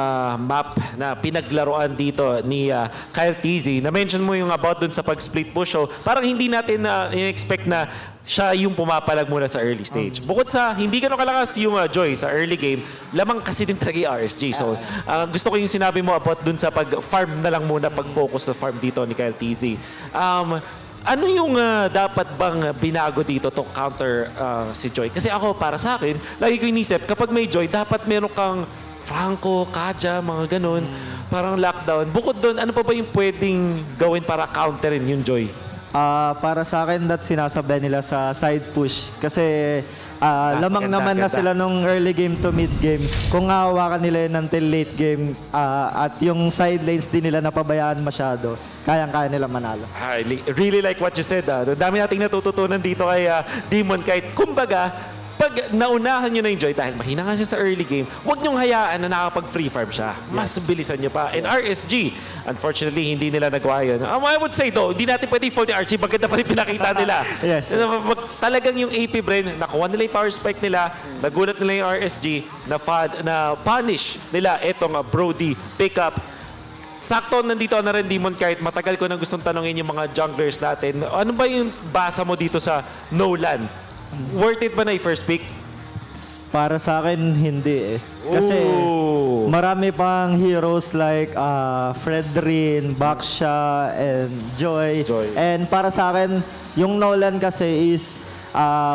map na pinaglaruan dito ni Kyle TZ. Na-mention mo yung about dun sa pag-split push. So, parang hindi natin in-expect na siya yung pumapalag muna sa early stage. Bukod sa hindi ganun kalakas yung Joy sa early game, lamang kasi din talaga yung RSG. So, gusto ko yung sinabi mo about dun sa pag-farm na lang muna, pag-focus na farm dito ni Kyle TZ. Ano yung dapat bang binago dito to counter si Joy? Kasi ako, para sa akin, lagi ko inisip, kapag may Joy, dapat meron kang Franco, Kaja, mga ganun. Parang lockdown. Bukod doon, ano pa ba yung pwedeng gawin para counterin yung Joy? Para sa akin, that sinasabay nila sa side push. Kasi lamang naman na sila nung early game to mid game. Kung hawakan nila yun until late game at yung side lanes din nila napabayaan masyado, kayang-kaya nila manalo. I really like what you said. Dami nating natututunan dito kay Demon Kite. Kumbaga, kapag naunahan nyo na yung Joy, dahil mahina nga siya sa early game, huwag nyong hayaan na nakapag-free farm siya. Mas bilisan nyo pa. And RSG, unfortunately, hindi nila nagawa yun. I would say though, hindi natin pwede fault yung RSG. Maganda pa rin pinakita nila. Yes. Talagang yung AP Brain, nakuha nila yung power spike nila, nagulat nila yung RSG, na punish nila itong Brody pickup. Sakto, nandito na rin Demon kahit matagal ko na gustong tanongin yung mga junglers natin. Ano ba yung basa mo dito sa Nolan? Worth it ba na i-first pick? Para sa akin, hindi eh. Kasi marami pang heroes like Fredrin, Baksha, and Joy. And para sa akin, yung Nolan kasi is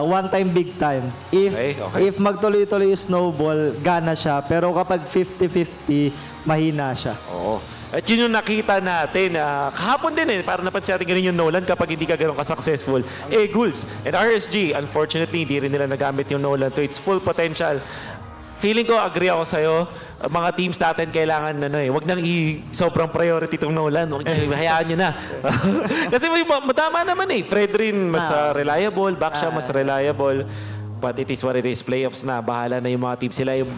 one time, big time. If magtuloy-tuloy yung snowball, gana siya. Pero kapag 50-50, mahina siya. Oo. At yun yung nakita natin. Kahapon din para napansin natin ganun yung Nolan kapag hindi ka ganun ka-successful. Ghouls and RSG, unfortunately, hindi rin nila nagamit yung Nolan to its full potential. Feeling ko, agree ako sa'yo, mga teams natin kailangan wag nang sobrang priority itong Nolan. Wag nang hayaan nyo na. Kasi madama naman Fredrin mas reliable, Baksha mas reliable. But it is what it is. Playoffs na. Bahala na yung mga team. Sila yung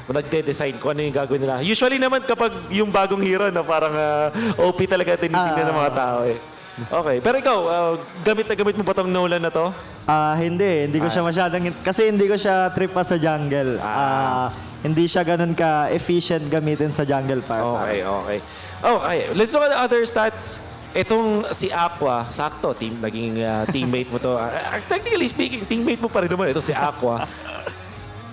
nagde-decide kung ano yung gagawin nila. Usually naman kapag yung bagong hero na parang OP talaga tinitingnan ng mga tao Okay. Pero ikaw, gamit mo ba itong Nolan na to? Hindi ko siya masyadong, kasi hindi ko siya trip pa sa jungle. Hindi siya ganun ka-efficient gamitin sa jungle para sa akin. Okay. Let's look at the other stats. Itong si Aqua, sakto, naging teammate mo to. Technically speaking, teammate mo pa rin naman. Ito si Aqua.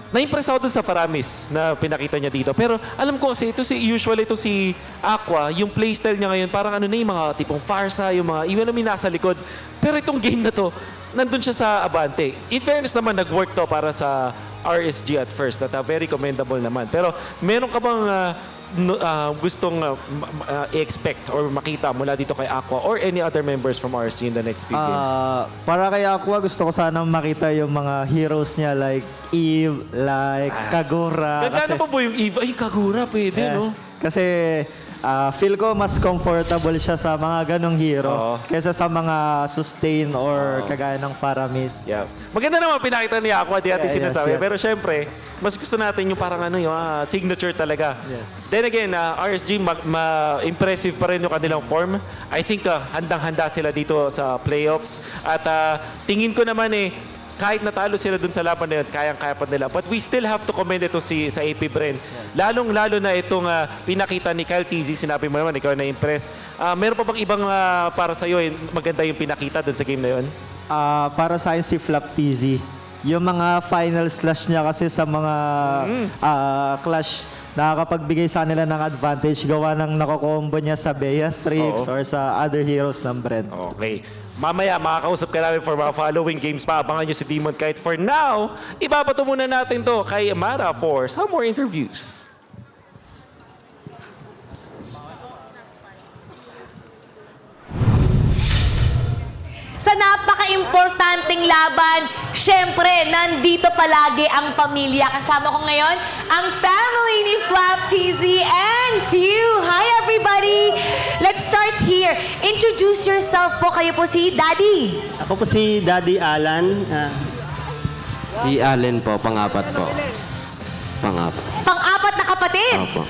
Na-impress ako dun sa Faramis na pinakita niya dito. Pero alam ko kasi usually ito si Aqua, yung playstyle niya ngayon, parang yung mga tipong Farsa, yung mga, even namin nasa likod. Pero itong game na to, nandun siya sa Abante. In fairness naman, nag-work to para sa RSG at first. At very commendable naman. Pero meron ka bang gustong i-expect or makita mula dito kay Aqua or any other members from RSG in the next few games? Para kay Aqua, gusto ko sana makita yung mga heroes niya like Eve, like Kagura. Gagana pa po yung Eve? Ay, Kagura, pwede, no? Kasi feel ko mas comfortable siya sa mga ganong hero kaysa sa mga sustain or kagaya ng Faramis. Yeah. Maganda naman pinakita ni Aqua, di natin sinasabi. Yes. Pero syempre, mas gusto natin yung parang yung signature talaga. Yes. Then again, RSG, impressive pa rin yung kanilang form. I think handang-handa sila dito sa playoffs. At tingin ko naman kahit natalo sila dun sa laban na yun, kayang-kaya pa nila. But we still have to commend ito sa AP Bren. Yes. Lalong-lalo na itong pinakita ni Kyle TZ, sinabi mo naman, ikaw na-impress. Meron pa bang ibang para sa'yo, maganda yung pinakita dun sa game na yun? Para sa akin si Flap TZ. Yung mga final slash niya kasi sa mga clash, nakakapagbigay sa nila ng advantage gawa ng nakokombo niya sa Bea Tricks or sa other heroes ng Bren. Okay. Mamaya, makakausap ka namin for mga following games pa. Abangan nyo si Demon Kite. For now, ibabato muna natin to kay Mara for some more interviews. Sa napaka-importanting laban, syempre, nandito palagi ang pamilya. Kasama ko ngayon, ang family ni Flap, TZ, and Few. Hi, everybody! Let's start here. Introduce yourself po. Kayo po si Daddy. Ako po si Daddy Alan. Si Allen po, pangapat po. Pang-apat na kapatid. Opo.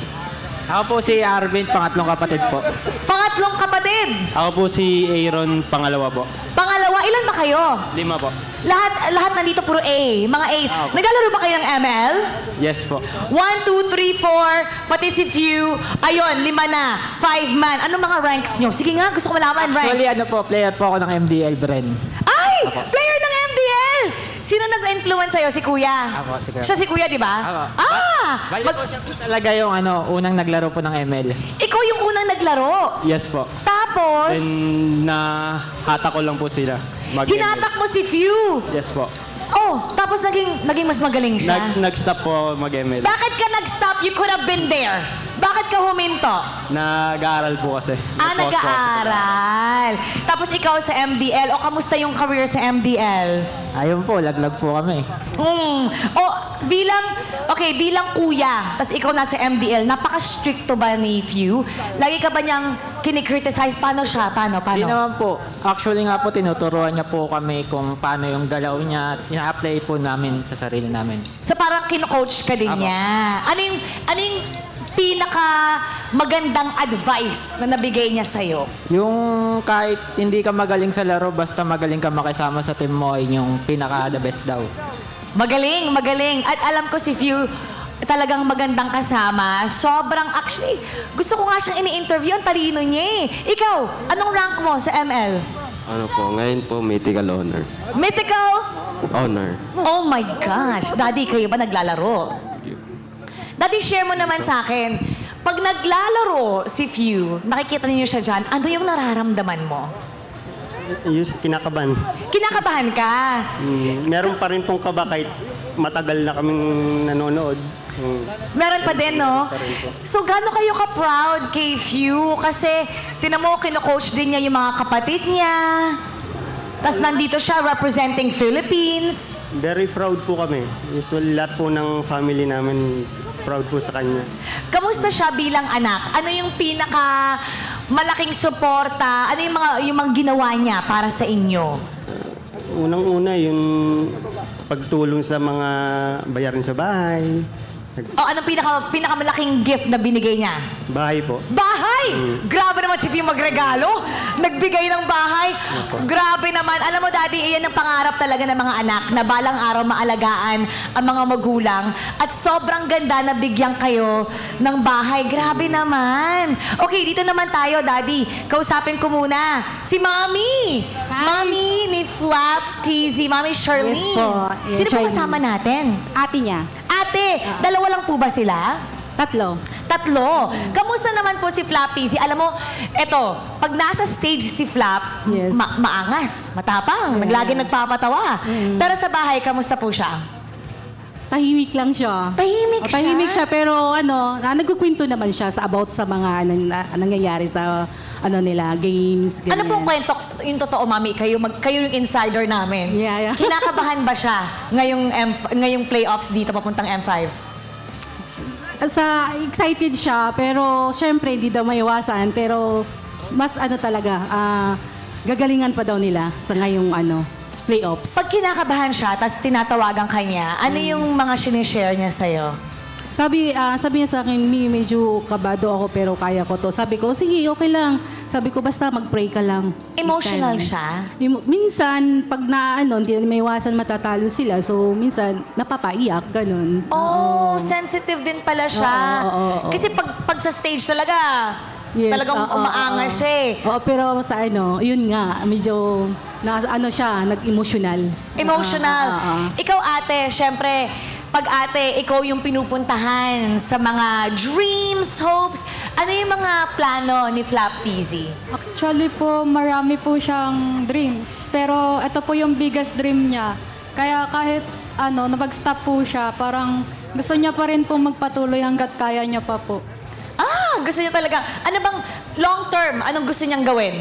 Ako po si Arvin, pangatlong kapatid po. Pangatlong kapatid. Ako po si Aaron, pangalawa po. Pangalawa, ilan ba kayo? 5 po. Lahat nandito puro A, mga A's. Naglalaro ba kayo ng ML? Yes po. 1, 2, 3, 4, pati si Few. Ayun, 5 na. 5 man. Anong mga ranks nyo? Sige nga, gusto ko malaman rank. Actually, player po ako ng MDL Bren. Ay! Player ng MDL! Sino nag-influence sa'yo? Si Kuya? Ako, si Kuya. Siya si Kuya, di ba? Ako. Bali po siya po talaga yung unang naglaro po ng ML. Ikaw yung unang naglaro? Yes po. Tapos? And nahata ko lang po sila. Hinatak mo si Few? Yes po. Oh, tapos naging mas magaling siya? Nag-stop po mag-ML. Bakit ka nag-stop? You could have been there. Bakit ka huminto? Nag-aaral po kasi. Nag-aaral. Tapos ikaw sa MDL, o kamusta yung career sa MDL? Ayun po, laglag po kami. O bilang kuya, tapos ikaw nasa MDL, napaka-stricto ba ni Few? Lagi ka ba niyang kinikriticize? Paano siya? Paano? Hindi naman po. Actually nga po, tinuturuan niya po kami kung paano yung galaw niya at ina-apply po namin sa sarili namin. So parang kino-coach ka din niya. Ano yung pinaka magandang advice na nabigay niya sa'yo? Yung kahit hindi ka magaling sa laro, basta magaling ka makisama sa team mo, ay yung pinaka-the best daw. Magaling, magaling. At alam ko si Few, talagang magandang kasama. Sobrang, actually, gusto ko nga siyang ini-interview. Ang talino niya eh. Ikaw, anong rank mo sa ML? Ano po, ngayon po, mythical honor. Mythical? Honor. Oh my gosh. Daddy, kayo ba naglalaro? Daddy, share mo naman sa akin. Pag naglalaro si Few, nakikita niyo siya dyan, ano yung nararamdaman mo? Kinakabahan. Kinakabahan ka? Meron pa rin pong kaba kahit matagal na kaming nanonood. Meron pa din, no? So, gaano kayo ka-proud kay Few? Kasi, tinan mo, kino-coach din niya yung mga kapatid niya. Tapos nandito siya representing Philippines. Very proud po kami. Usually, lahat po ng family namin proud po sa kanya. Kamusta siya bilang anak? Ano yung pinaka malaking suporta? Ano yung mga ginawa niya para sa inyo? Unang-una, yung pagtulong sa mga bayarin sa bahay. Anong pinakamalaking gift na binigay niya? Bahay po. Bahay! Grabe naman si Few magregalo. Nagbigay ng bahay. Grabe naman. Alam mo, Daddy, iyan ang pangarap talaga ng mga anak na balang araw maalagaan ang mga magulang. At sobrang ganda na bigyan kayo ng bahay. Grabe naman. Okay, dito naman tayo, Daddy. Kausapin ko muna si Mommy. Mommy ni Flap TZ. Mommy Charlene. Yes po. Yes, Sino po Charlene. kasama natin? Ate niya. Ate, dalawa lang po ba sila? Tatlo. Kamusta naman po si Flap TZ? Alam mo, eto, pag nasa stage si Flap, maangas, matapang, lagi nagpapatawa. Pero sa bahay, kamusta po siya? Tahimik lang siya. Tahimik siya? Pero nagkukwento naman siya about sa mga nangyayari sa nila, games, ganyan. Ano pong kwento, yung totoo, Mami? Kayo yung insider namin. Yeah. Kinakabahan ba siya ngayong playoffs dito papuntang M5? Excited siya, pero syempre hindi daw maiwasan. Pero mas talaga, gagalingan pa daw nila sa ngayong playoffs. Pag kinakabahan siya, tapos tinatawagan kanya, ano yung mga sinishare niya sa'yo? Sabi niya sa akin, medyo kabado ako pero kaya ko to. Sabi ko, sige, okay lang. Sabi ko, basta mag-pray ka lang. Emotional siya? Minsan, pag hindi na maiwasan matatalo sila. So, minsan, napapaiyak, ganun. Sensitive din pala siya. Oo. Kasi pag sa stage talaga, talagang umaangas siya eh. Oo, pero sa yun nga, medyo, siya, nag-emotional. Ikaw, ate, syempre, pag ate, ikaw yung pinupuntahan sa mga dreams, hopes, ano yung mga plano ni Flap TZ? Actually po, marami po siyang dreams. Pero ito po yung biggest dream niya. Kaya kahit napag-stop po siya, parang gusto niya pa rin po magpatuloy hanggat kaya niya pa po. Gusto niya talaga. Ano bang long term, anong gusto niyang gawin?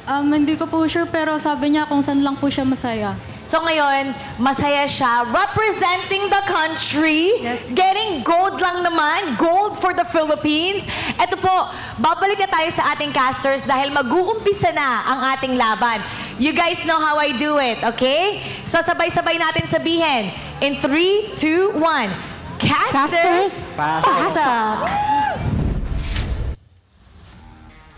Hindi ko po sure, pero sabi niya kung saan lang po siya masaya. So ngayon, masaya siya representing the country. Getting gold lang naman. Gold for the Philippines. Ito po, babalik na tayo sa ating casters dahil mag-uumpisa na ang ating laban. You guys know how I do it, okay? So sabay-sabay natin sabihin. In 3, 2, 1. Casters, pasok!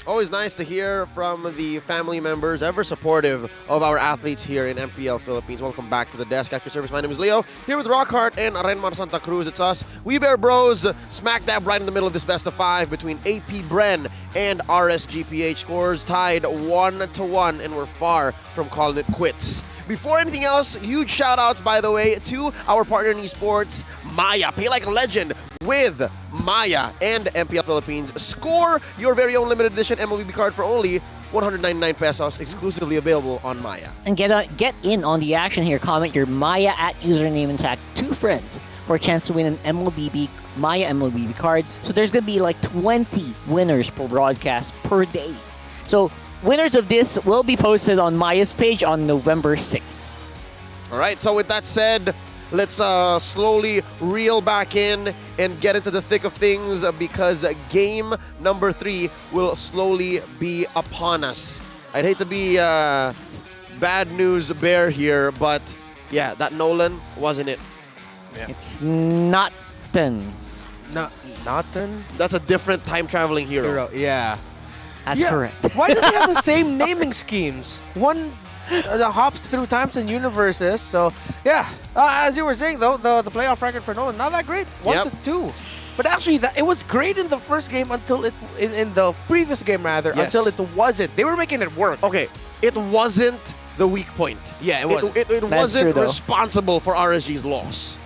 Always nice to hear from the family members, ever supportive of our athletes here in MPL Philippines. Welcome back to the desk. At your service, my name is Leo. Here with Rockhart and Renmar Santa Cruz. It's us, We Bear Bros, smack dab right in the middle of this best of 5 between AP Bren and RSGPH. Scores tied 1-1, and we're far from calling it quits. Before anything else, huge shout-outs, by the way, to our partner in esports, Maya. Pay like a legend with Maya and MPL Philippines. Score your very own limited edition MLB card for only 199 pesos, exclusively available on Maya. And get in on the action here. Comment your Maya at username and tag 2 friends for a chance to win an MLBB, Maya MLBB card. So there's going to be like 20 winners per broadcast per day. So winners of this will be posted on Maya's page on November 6th. All right, so with that said, let's slowly reel back in and get into the thick of things because game number 3 will slowly be upon us. I'd hate to be bad news bear here, but yeah, that Nolan wasn't it. Yeah. It's nothing. Nothing? That's a different time-traveling hero. Yeah. That's correct. Why do they have the same naming schemes? One hops through times and universes. So, yeah. As you were saying, though, the playoff record for Nolan, not that great. 1-2. But actually, it was great in the first game until in the previous game, rather, until it wasn't. They were making it work. Okay, it wasn't the weak point. Yeah, it wasn't. It wasn't responsible for RSG's loss.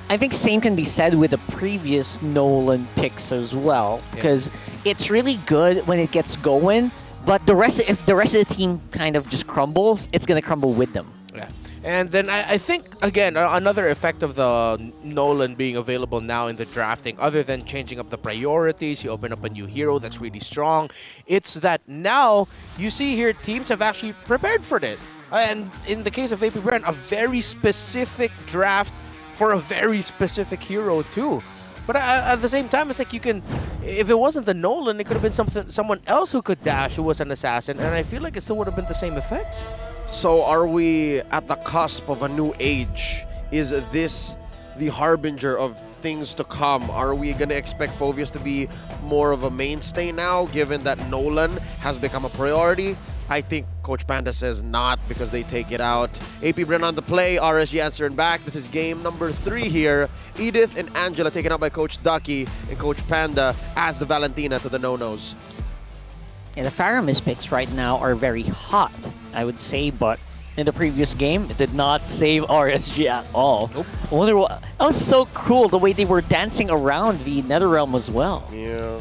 I think same can be said with the previous Nolan picks as well, because it's really good when it gets going, but if the rest of the team kind of just crumbles, it's going to crumble with them. Yeah. And then I think, again, another effect of the Nolan being available now in the drafting, other than changing up the priorities, you open up a new hero that's really strong, it's that now you see here teams have actually prepared for it. And in the case of APBR, a very specific draft for a very specific hero too. But at the same time, it's like you can, if it wasn't the Nolan, it could have been someone else who could dash, who was an assassin, and I feel like it still would have been the same effect. So are we at the cusp of a new age? Is this the harbinger of things to come? Are we going to expect Phoveus to be more of a mainstay now, given that Nolan has become a priority? I think Coach Panda says not because they take it out. APBR on the play, RSG answering back. This is game number 3 here. Edith and Angela taken out by Coach Ducky, and Coach Panda adds the Valentina to the no-nos. Yeah, the Faramis picks right now are very hot, I would say, but in the previous game, it did not save RSG at all. Nope. I wonder what, that was so cool, the way they were dancing around the Netherrealm as well. Yeah.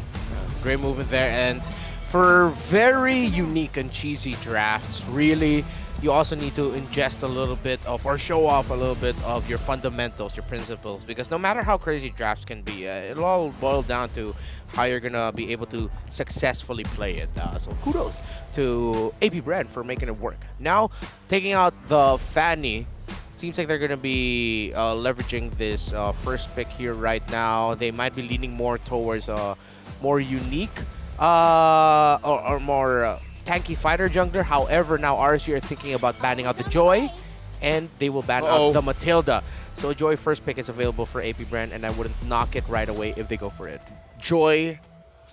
Great movement there, and for very unique and cheesy drafts, really, you also need to ingest a little bit of, or show off a little bit of your fundamentals, your principles, because no matter how crazy drafts can be, it'll all boil down to how you're gonna be able to successfully play it. So kudos to APBR for making it work. Now, taking out the Fanny, seems like they're gonna be leveraging this first pick here right now. They might be leaning more towards a more unique or more tanky fighter jungler. However, now RSG are thinking about banning out the Joy, and they will ban out the Matilda. So Joy first pick is available for APBR, and I wouldn't knock it right away if they go for it. Joy,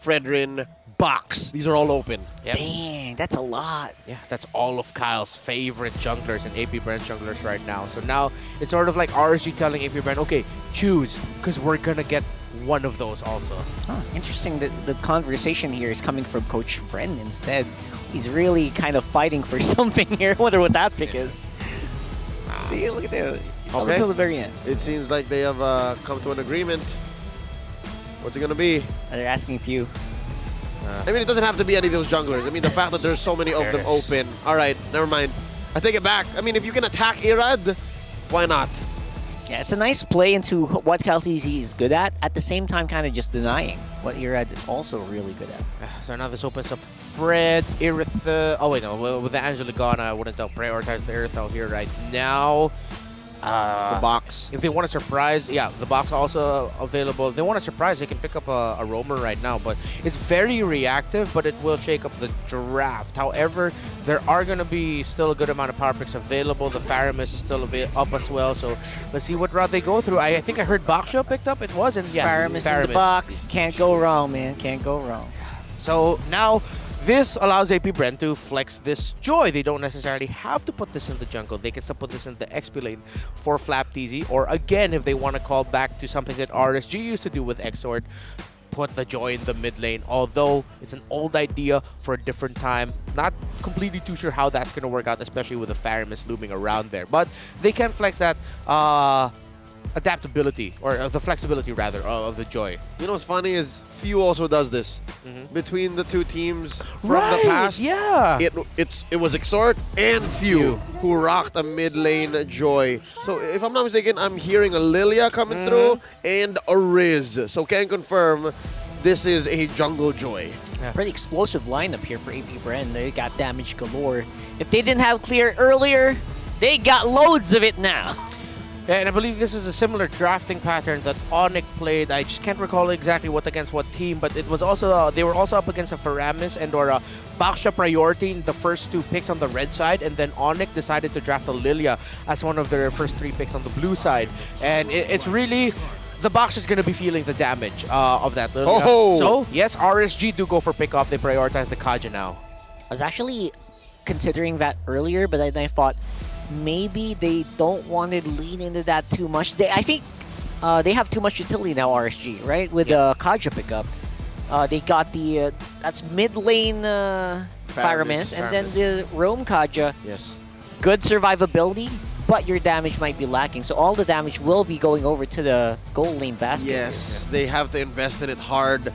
Fredrin, Box. These are all open. Yep. Dang, that's a lot. Yeah, that's all of Kyle's favorite junglers and APBR junglers right now. So now it's sort of like RSG telling APBR, okay, choose, because we're gonna get one of those also. Interesting that the conversation here is coming from Coach Bren instead. He's really kind of fighting for something here. I wonder what that pick is. See, look at that. Up until the very end. It seems like they have come to an agreement. What's it going to be? They're asking if you. I mean, it doesn't have to be any of those junglers. I mean, the fact that there's so many of them open. All right, never mind. I take it back. I mean, if you can attack Irad, why not? Yeah, it's a nice play into what Kyle TZ is good at the same time kind of just denying what Irad is also really good at. So now this opens up Fred, Iritha. Oh, wait, no. With the Angela gone, I wouldn't prioritize the Iritha here right now. The box. If they want to surprise, yeah, the box also available. If they want to surprise, they can pick up a roamer right now, but it's very reactive, but it will shake up the draft. However, there are going to be still a good amount of power picks available. The Faramis is still up as well, so let's see what route they go through. I think I heard Baksha picked up. It was, and yeah, Faramis in the box. Can't go wrong, man. Can't go wrong. So now, this allows APBR to flex this Joy. They don't necessarily have to put this in the jungle. They can still put this in the XP lane for Flap TZ. Or again, if they want to call back to something that RSG used to do with Exort, put the Joy in the mid lane. Although it's an old idea for a different time. Not completely too sure how that's going to work out, especially with the Faramis looming around there. But they can flex that adaptability, or the flexibility rather, of the Joy. You know what's funny is Few also does this. Between the two teams from the Right, past, yeah. it was Exhort and Few who rocked a mid lane Joy. So if I'm not mistaken, I'm hearing a Lilia coming through and a Riz. So can confirm this is a jungle Joy. Pretty explosive lineup here for AP Bren. They got damage galore. If they didn't have clear earlier, they got loads of it now. Yeah, and I believe this is a similar drafting pattern that Onyx played. I just can't recall exactly what against what team, but it was also they were also up against a Faramis and or a Baksha Priority in the first 2 picks on the red side, and then Onyx decided to draft a Lilia as one of their first 3 picks on the blue side. And it's really the Baksha is going to be feeling the damage of that Lilia. Oh. So yes, RSG do go for pickoff. They prioritize the Kaja now. I was actually considering that earlier, but then I thought maybe they don't want to lean into that too much. I think they have too much utility now, RSG, right? With the Kaja pickup. They got the that's mid lane Faramis, and then the Roam Kaja. Yes. Good survivability, but your damage might be lacking. So all the damage will be going over to the gold lane basket. Yes, they have to invest in it hard,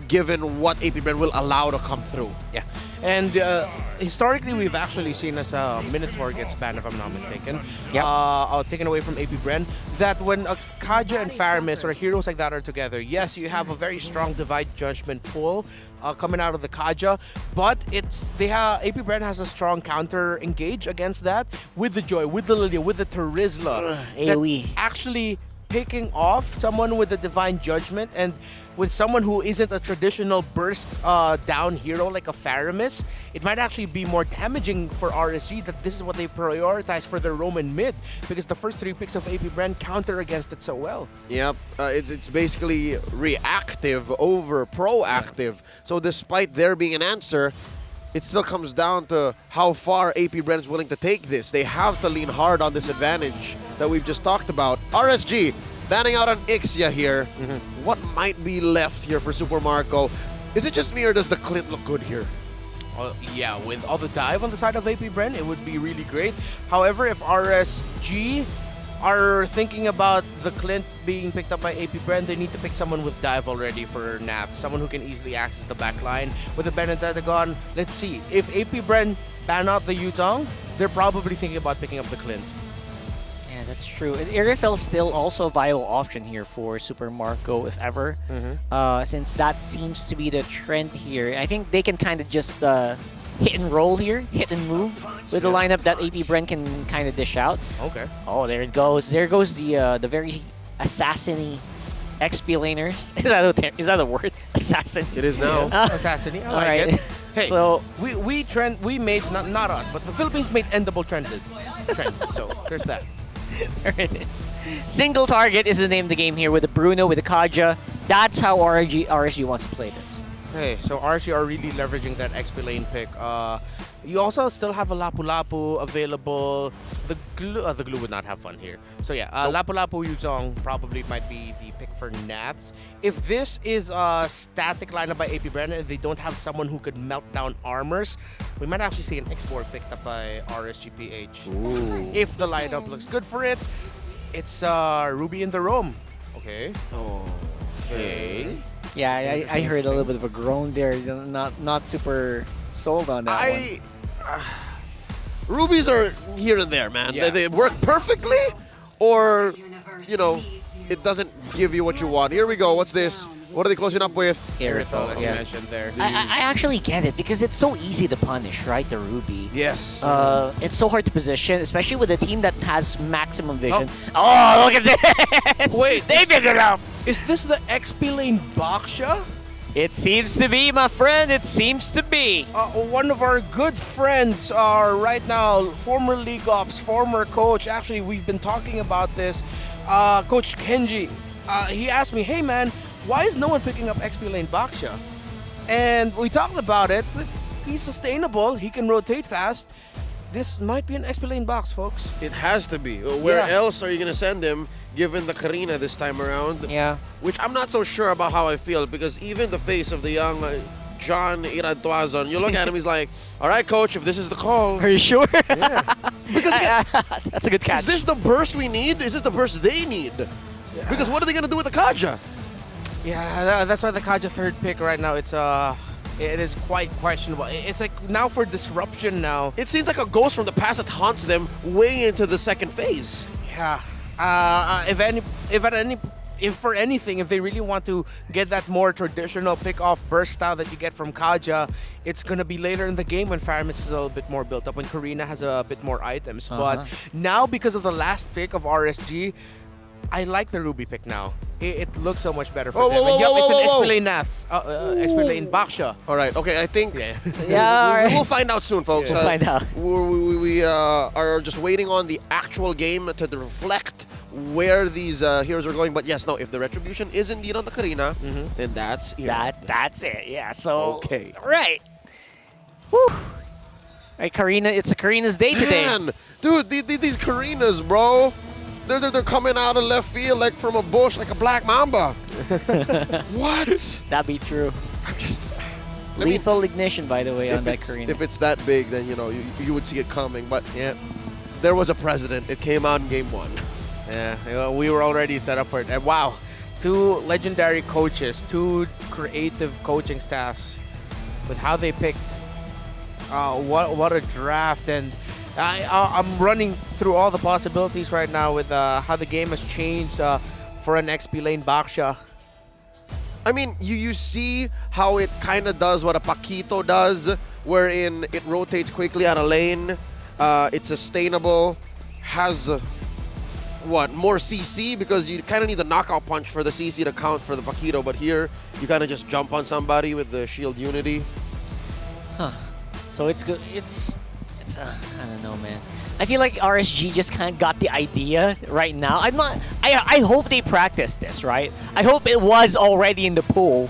given what AP Bren will allow to come through. Yeah, and historically we've actually seen as Minotaur gets banned, if I'm not mistaken. Taken away from AP Bren. That when Kaja and Faramis or heroes like that are together, yes, you have a very strong divide judgment pull coming out of the Kaja, but AP Bren has a strong counter engage against that with the Joy, with the Lilia, with the Terizla. AoE. That actually picking off someone with the divine judgment and with someone who isn't a traditional burst down hero like a Faramis, it might actually be more damaging for RSG that this is what they prioritize for their Roman mid, because the first 3 picks of AP Bren counter against it so well. Yep, it's basically reactive over proactive. So despite there being an answer, it still comes down to how far AP Bren is willing to take this. They have to lean hard on this advantage that we've just talked about. RSG banning out on Ixia here. What might be left here for Super Marco? Is it just me or does the Clint look good here? Yeah, with all the dive on the side of AP Bren, it would be really great. However, if RSG are thinking about the Clint being picked up by AP Bren, they need to pick someone with dive already for Nath, someone who can easily access the back line. With the Benedetta gone, let's see. If AP Bren ban out the Yutong, they're probably thinking about picking up the Clint. Yeah, that's true. And Irifel is still also a viable option here for Super Marco, if ever. Since that seems to be the trend here. I think they can kind of just hit and roll here, hit and move with the lineup that AP Bren can kind of dish out. Okay. Oh, there it goes. There goes the very assassin-y XP laners. Is that a word? Assassin. It is now. Assassin. I like it. Hey, so we made not us, but the Philippines made endable trend. So there's that. There it is. Single target is the name of the game here with the Bruno, with the Kaja. That's how RSG wants to play this. Okay, so RSG are really leveraging that XP lane pick. You also still have a Lapu Lapu available. The glue would not have fun here. So yeah, Lapu Lapu Yuzong probably might be the pick for Nats. If this is a static lineup by AP Bren and they don't have someone who could melt down armors, we might actually see an X4 picked up by RSG-PH. If the lineup looks good for it, it's Ruby in the Roam. Okay. Okay. Yeah, I heard a little bit of a groan there. Not super sold on that one. Rubies are here and there, man. Yeah. They work perfectly, or, you know, it doesn't give you what you want. Here we go. What's this? What are they closing up with? Irithel, as you mentioned there. I actually get it because it's so easy to punish, right? The Ruby. Yes. It's so hard to position, especially with a team that has maximum vision. Oh, look at this! Wait, they figured it out. Is this the XP lane Baksha? It seems to be, my friend. It seems to be. One of our good friends are right now former League Ops, former coach. Actually, we've been talking about this. Coach Kenji. He asked me, hey man, why is no one picking up XP lane Baksha? And we talked about it. He's sustainable. He can rotate fast. This might be an XP lane box, folks. It has to be. Where else are you going to send him, given the Karina this time around? Yeah. Which I'm not so sure about how I feel, because even the face of the young John Irantuazon. You look at him, he's like, all right, coach, if this is the call. Are you sure? Yeah. Because that's a good catch. Is this the burst we need? Is this the burst they need? Yeah. Because what are they going to do with the Kaja? Yeah, that's why the Kaja third pick right now, it is quite questionable. It's like now for disruption now. It seems like a ghost from the past that haunts them way into the second phase. Yeah. If for anything, if they really want to get that more traditional pick-off burst style that you get from Kaja, it's going to be later in the game when Faramits is a little bit more built up, when Karina has a bit more items. But now, because of the last pick of RSG, I like the Ruby pick now. It looks so much better for them. It's an XP Nath. XP lane Baksha. All right, okay, I think Yeah. we'll find out soon, folks. We'll find out. We are just waiting on the actual game to reflect where these heroes are going. But yes, no, if the Retribution is indeed on the Karina, then that's That's it, yeah. So, okay. Right. Whew. All right, Karina, it's a Karina's day today. Man, dude, these Karinas, bro. They're coming out of left field like from a bush, like a black mamba. What? That'd be true. I'm just... Lethal ignition, by the way, on that Karina. If it's that big, then, you would see it coming. But, yeah, there was a precedent. It came out in game 1. Yeah, we were already set up for it. And wow, 2 legendary coaches, 2 creative coaching staffs with how they picked. What a draft. And I'm running through all the possibilities right now with how the game has changed for an XP lane Baksha. I mean, you see how it kind of does what a Paquito does, wherein it rotates quickly out of lane. It's sustainable, has more CC, because you kind of need the knockout punch for the CC to count for the Paquito, but here you kind of just jump on somebody with the shield unity. Huh. So it's good. It's I don't know, man. I feel like RSG just kind of got the idea right now. I hope they practiced this, right? I hope it was already in the pool.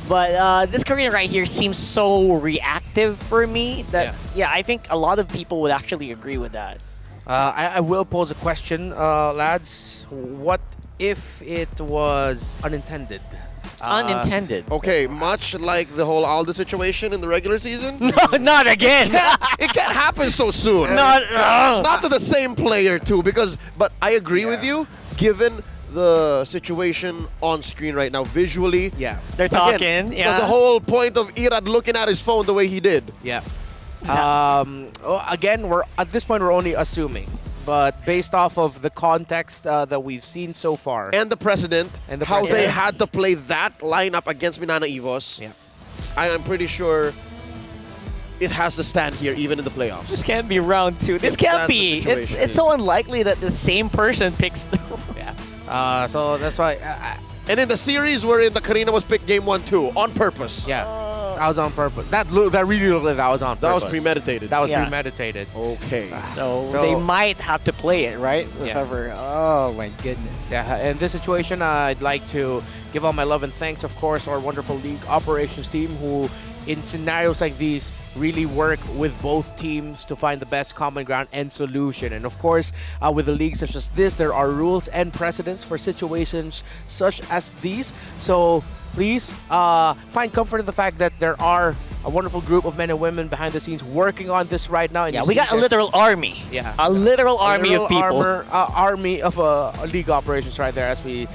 But this Karina right here seems so reactive for me that, yeah, I think a lot of people would actually agree with that. I will pose a question, lads. What if it was unintended? Unintended. Okay, much like the whole Alda situation in the regular season. No, not again. It can't happen so soon. Not to the same player too, but I agree with you, given the situation on screen right now visually. Yeah. They're talking. Yeah. The whole point of Irad looking at his phone the way he did. Yeah. Again, at this point we're only assuming, but based off of the context that we've seen so far and the precedent, how they had to play that lineup against Minana Evos, I am pretty sure it has to stand here even in the playoffs. This can't be round 2. This can't be. It's so unlikely that the same person picks the... so that's why... and in the series wherein the Karina was picked game 1-2 on purpose. Yeah. That was on purpose. That really looked like that was on purpose. That was premeditated. That was premeditated. Okay. So they might have to play it, right? If Yeah. ever. Oh my goodness. Yeah, in this situation, I'd like to give all my love and thanks, of course, to our wonderful league operations team who, in scenarios like these, really work with both teams to find the best common ground and solution. And of course, with a league such as this, there are rules and precedents for situations such as these. So please find comfort in the fact that there are a wonderful group of men and women behind the scenes working on this right now. And Yeah, we got a literal army. Yeah. A literal army of people. Army of league operations right there as we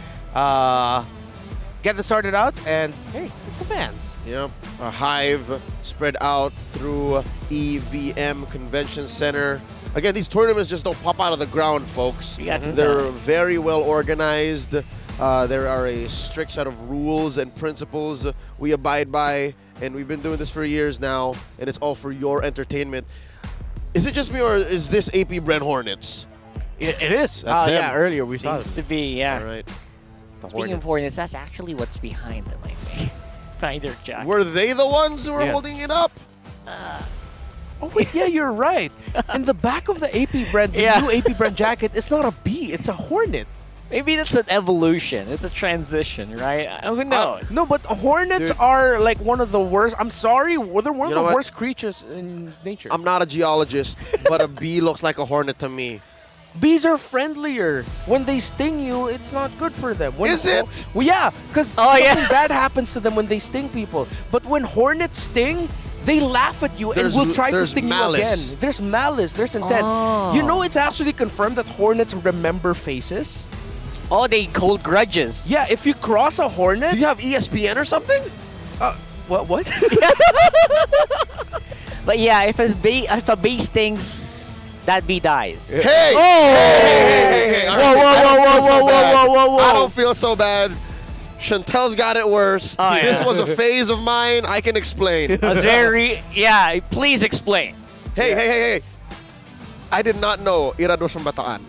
get this sorted out. And hey, it's the fans. Yep, a hive spread out through EVM Convention Center. Again, these tournaments just don't pop out of the ground, folks. They're very well organized. There are a strict set of rules and principles we abide by, and we've been doing this for years now, and it's all for your entertainment. Is it just me, or is this AP Brent Hornets? It is. That's them. Yeah, earlier we saw Seems to be, yeah. All right. Speaking of Hornets, that's actually what's behind them, I think. Behind their jacket. Were they the ones who were holding it up? Oh wait, yeah, you're right. In the back of the AP Brent, the new AP Brent jacket, it's not a bee, it's a hornet. Maybe that's an evolution. It's a transition, right? Who knows? No, but hornets are like one of the worst. I'm sorry, they're one of the worst creatures in nature. I'm not a geologist, but a bee looks like a hornet to me. Bees are friendlier. When they sting you, it's not good for them. Is it? Well, yeah, because something bad happens to them when they sting people. But when hornets sting, they laugh at you and will try to sting malice. you again. There's malice. There's intent. You know, it's actually confirmed that hornets remember faces. Oh, they hold grudges. Yeah, if you cross a hornet... Do you have ESPN or something? What? But yeah, if a bee stings, that bee dies. Hey! Oh! Hey! All right, Whoa! I don't feel so bad. Chantel's got it worse. Oh, yeah. This was a phase of mine. I can explain. Yeah, please explain. Hey. I did not know Irados from Bataan.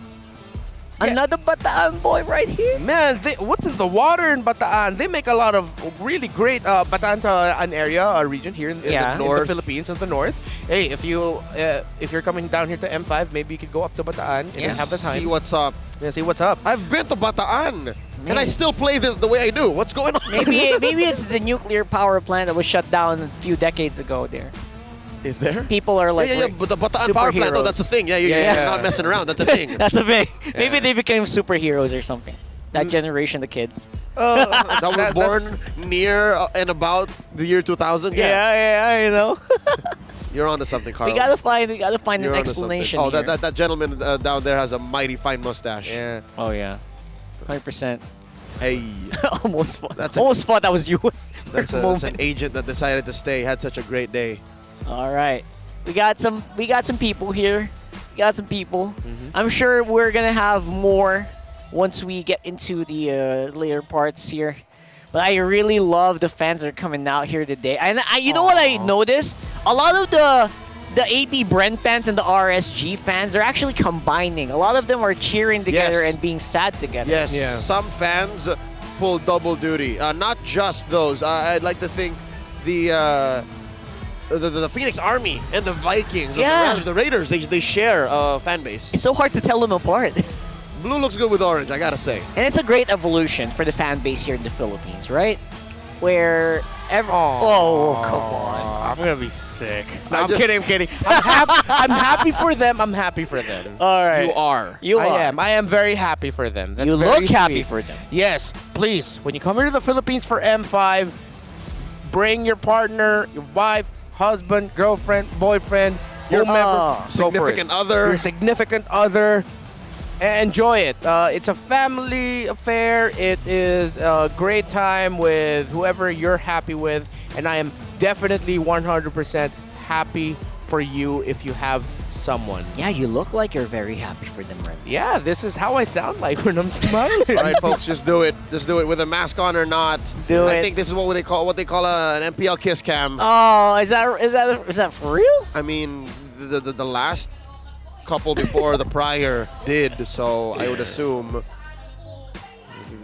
Another Bataan boy right here. Man, what's in the water in Bataan? They make a lot of really great. Bataan's an area, a region here in the Philippines, in the north. Hey, if you're coming down here to M5, maybe you could go up to Bataan and have the time. See what's up. Yeah, see what's up. I've been to Bataan, and I still play this the way I do. What's going on? Maybe it's the nuclear power plant that was shut down a few decades ago there. Is there? People are like, but the Bataan power plant, though, that's a thing. Yeah, you're not messing around. That's a thing. That's a thing. Maybe they became superheroes or something. That generation of kids. That were born near and about the year 2000. Yeah, I know. You're onto something, Carl. We gotta find You're an onto explanation. something. here. That gentleman down there has a mighty fine mustache. Yeah. Oh yeah, 100%. Hey. almost thought that was you. That's an agent that decided to stay. Had such a great day. All right, we got some people here. We got some people. I'm sure we're gonna have more once we get into the later parts here. But I really love the fans that are coming out here today. And you know what I noticed? A lot of the AP Bren fans and the RSG fans are actually combining. A lot of them are cheering together and being sad together. Yes. Yeah. Some fans pull double duty. Not just those. I'd like to think the Phoenix Army and the Vikings, the Raiders, they share a fan base. It's so hard to tell them apart. Blue looks good with orange, I gotta say. And it's a great evolution for the fan base here in the Philippines, right? Where come on. I'm gonna be sick. No, I'm kidding. I'm happy for them. I'm happy for them. All right. You are. I am very happy for them. That's you very look happy sweet. for them. Yes, please. When you come here to the Philippines for M5, bring your partner, your wife, husband, girlfriend, boyfriend, your significant other. Your significant other. Enjoy it. It's a family affair. It is a great time with whoever you're happy with. And I am definitely 100% happy for you if you have someone. Yeah, you look like you're very happy for them right now. Yeah, this is how I sound like when I'm smiling. All right, folks, just do it. Just do it with a mask on or not. I think this is what they call an MPL kiss cam. Oh, is that for real? I mean, the last couple before the prior did, so I would assume.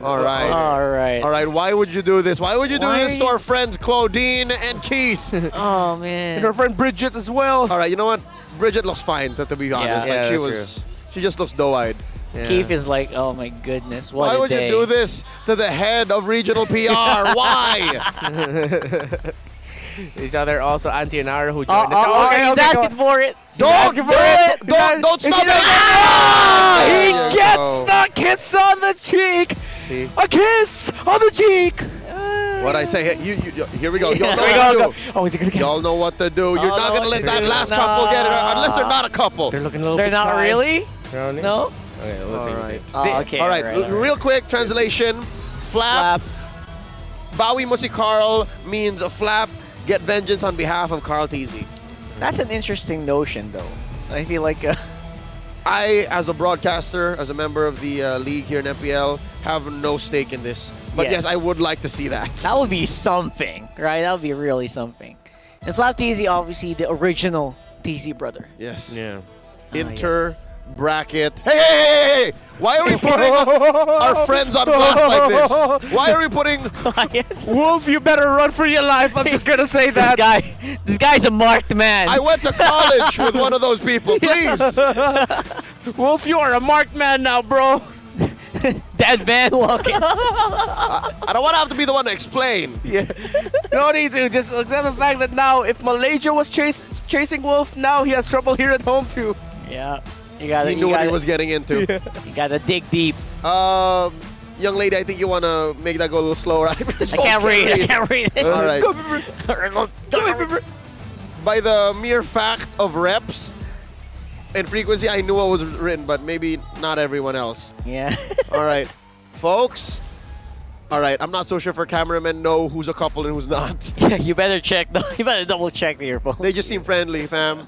All right. Why would you do this? Why would you do this to our friends Claudine and Keith? Oh man. And her friend Bridget as well. All right, you know what? Bridget looks fine, to be honest. She just looks doe-eyed. Yeah. Keith is like, oh my goodness, what Why a would day. you do this to the head of regional PR? Why? These other also Auntie and Ara who joined us. He's asking for it. Don't snub it! He gets the kiss on the cheek. See? A kiss on the cheek. What I say? Here we go. Y'all know what to do. Oh, is he gonna get it? Y'all know what to do. You're not gonna let that last couple get it, unless they're not a couple. They're looking a little They're bit not shy. really? Okay, No? let's see. All right. Okay. All right. Real quick translation. Flap. Bawi mo si Carl means a flap. Get vengeance on behalf of Carl Teasy. That's an interesting notion, though. I feel like I, as a broadcaster, as a member of the league here in MPL, have no stake in this. But yes, I would like to see that. that would be something, right? That would be really something. And Flap TZ, obviously the original TZ brother. Yes. Yeah. Inter bracket. Hey! Why are we putting our friends on blast like this? Why are we putting... Wolf, you better run for your life. I'm just going to say that. This guy's a marked man. I went to college with one of those people. Please. Wolf, you are a marked man now, bro. Dead man walking. I don't want to have to be the one to explain. Yeah. No need to. Just accept the fact that now, if Malaysia was chasing Wolf, now he has trouble here at home too. Yeah. gotta, he knew what he was getting into. You gotta dig deep. Young lady, I think you want to make that go a little slower. I can't read. I can't read it. All right. By the mere fact of reps and frequency, I knew what was written, but maybe not everyone else. Yeah. All right, folks. All right, I'm not so sure for cameramen know who's a couple and who's not. Yeah, you better check. You better double check here, folks. They just seem friendly, fam.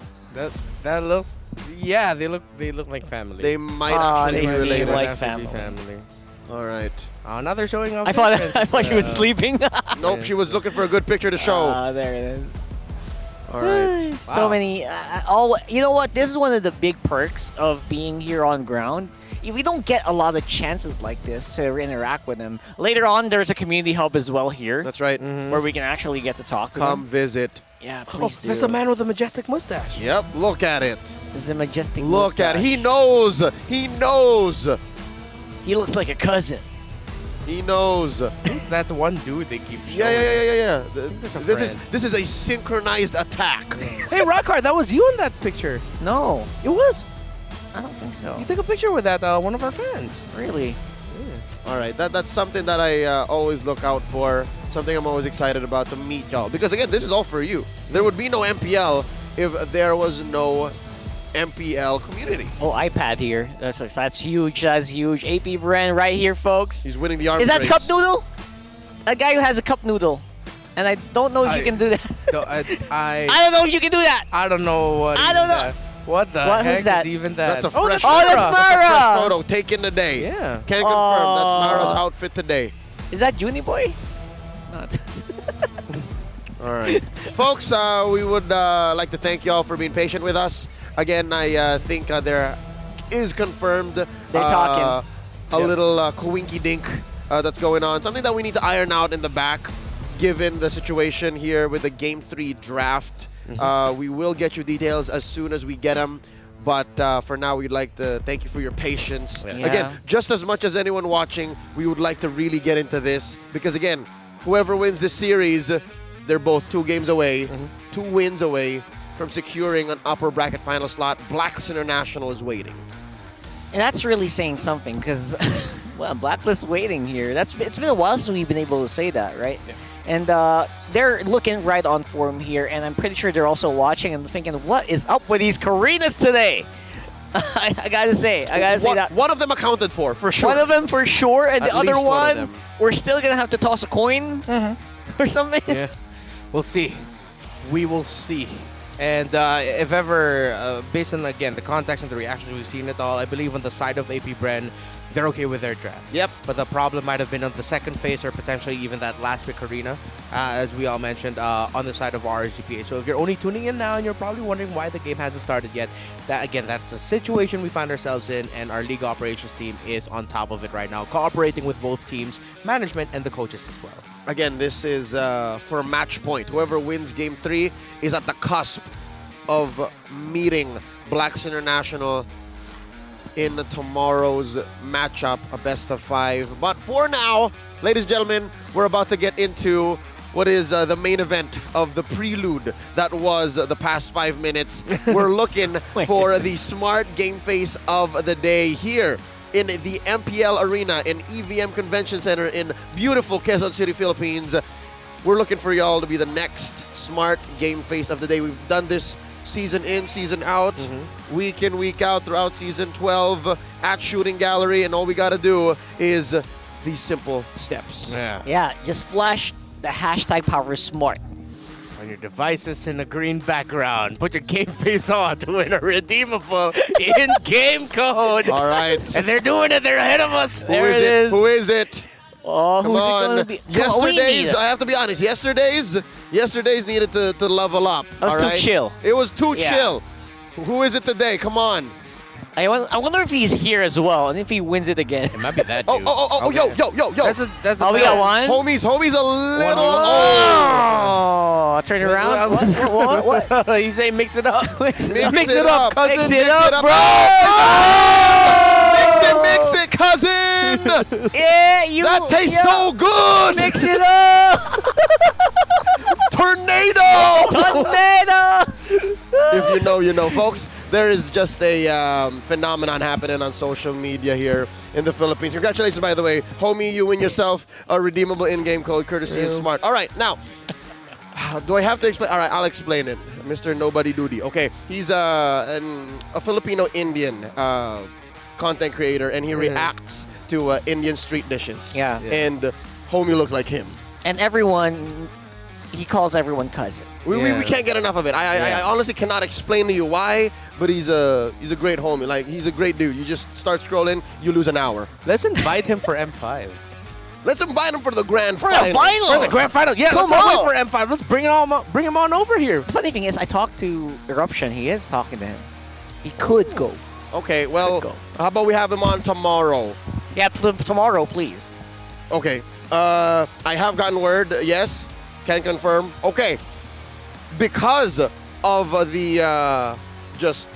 That looks. Yeah, they look like family. They might actually they be seem related. like family. All right. Now they're showing off. I thought she was sleeping. Nope, she was looking for a good picture to show. There it is. All right. So many. You know what? This is one of the big perks of being here on ground. We don't get a lot of chances like this to interact with them. Later on, there's a community hub as well here. That's right. Where we can actually get to talk to Come them. visit. Yeah, please do. There's a man with a majestic mustache. Yep, look at it. There's a majestic Look at it. mustache. He knows. He knows. He looks like a cousin. He knows. Who's that one dude they keep showing? Yeah. This This is a synchronized attack. Hey, Rockhard, that was you in that picture. No. It was. I don't think so. You took a picture with that one of our fans. Really? All right, that's something that I always look out for. Something I'm always excited about to meet y'all. Because again, this is all for you. There would be no MPL if there was no MPL community. Oh, iPad here. That's huge. That's huge. AP Bren right here, folks. He's winning the arms Is that race. cup noodle? A guy who has a cup noodle. And I don't know if you can do that. I don't know if you can do that. I don't know what. I don't know. What the What- heck who's that? is even that? That's a oh, fresh that's that's Mara. That's a fresh photo taken today. Yeah. Can't confirm. That's Mara's outfit today. Is that Juni Boy? Not. All right. Folks, we would like to thank y'all for being patient with us. Again, I think there is confirmed They're talking. a little coinky dink that's going on. Something that we need to iron out in the back, given the situation here with the Game 3 draft. We will get you details as soon as we get them. But for now, we'd like to thank you for your patience. Yeah. Again, just as much as anyone watching, we would like to really get into this. Because again, whoever wins this series, they're both 2 games away, 2 wins away from securing an upper bracket final slot. Blacks International is waiting. And that's really saying something because, well, Blacklist waiting here. It's been a while since we've been able to say that, right? Yeah. And they're looking right on form here, and I'm pretty sure they're also watching and thinking, what is up with these Karinas today? I gotta say that. One of them accounted for sure. One of them for sure, and At the other least one of one, them. we're still gonna have to toss a coin or something. Yeah. We'll see. We will see. And if ever, based on, again, the context and the reactions we've seen it all, I believe on the side of AP Bren, they're okay with their draft. Yep. But the problem might have been on the second phase or potentially even that last pick arena, as we all mentioned, on the side of RSGPH. So if you're only tuning in now and you're probably wondering why the game hasn't started yet, that's the situation we find ourselves in, and our league operations team is on top of it right now, cooperating with both teams, management, and the coaches as well. Again, this is for a match point. Whoever wins Game 3 is at the cusp of meeting Blacks International in tomorrow's matchup, a best of 5. But for now, ladies and gentlemen, we're about to get into what is the main event of the prelude that was the past 5 minutes. We're looking for the smart game face of the day here in the MPL Arena in EVM Convention Center in beautiful Quezon City, Philippines. We're looking for y'all to be the next smart game face of the day. We've done this season in, season out, week in, week out throughout season 12 at Shooting Gallery, and all we got to do is these simple steps. Yeah, just flash the hashtag #PowerSmart. On your devices in a green background, put your game face on to win a redeemable in-game code. All right. And they're doing it. They're ahead of us. Who is it? Who is it? Oh, Come who's on. it gonna be? Come on, we need Yesterday's, it. I have to be honest, yesterday's needed to level up. That was all too right? chill. It was too Yeah. chill. Who is it today? Come on. I wonder if he's here as well, and if he wins it again. It might be that Oh, dude. yo. That's Oh, we got one? Homies a little. Oh, turn around. What? He's saying mix it up. Mix it it up, up. cousin. Mix it up, bro. Mix it, cousin. Yeah, you. That tastes so good. Mix it up. Tornado. Tornado. If you know, you know, folks. there is just a phenomenon happening on social media here in the Philippines. Congratulations, by the way. Homie, you win yourself a redeemable in-game code courtesy of Smart. All right, now, do I have to explain? All right, I'll explain it. Mr. Nobody Duty. Okay, he's a Filipino-Indian content creator, and he reacts to Indian street dishes. Yeah. And homie looks like him. And everyone, he calls everyone cousin. We can't get enough of it. I honestly cannot explain to you why, but he's a great homie. Like, he's a great dude. You just start scrolling, you lose an hour. Let's invite him for M5. Let's invite him for the grand final. For the grand final. Yeah, Come let's not on. wait for M5. Let's bring him on over here. The funny thing is, I talked to Eruption. He is talking to him. He could go. Okay, well, how about we have him on tomorrow? Yeah, tomorrow, please. Okay. I have gotten word, yes. Can confirm. Okay. Because of the just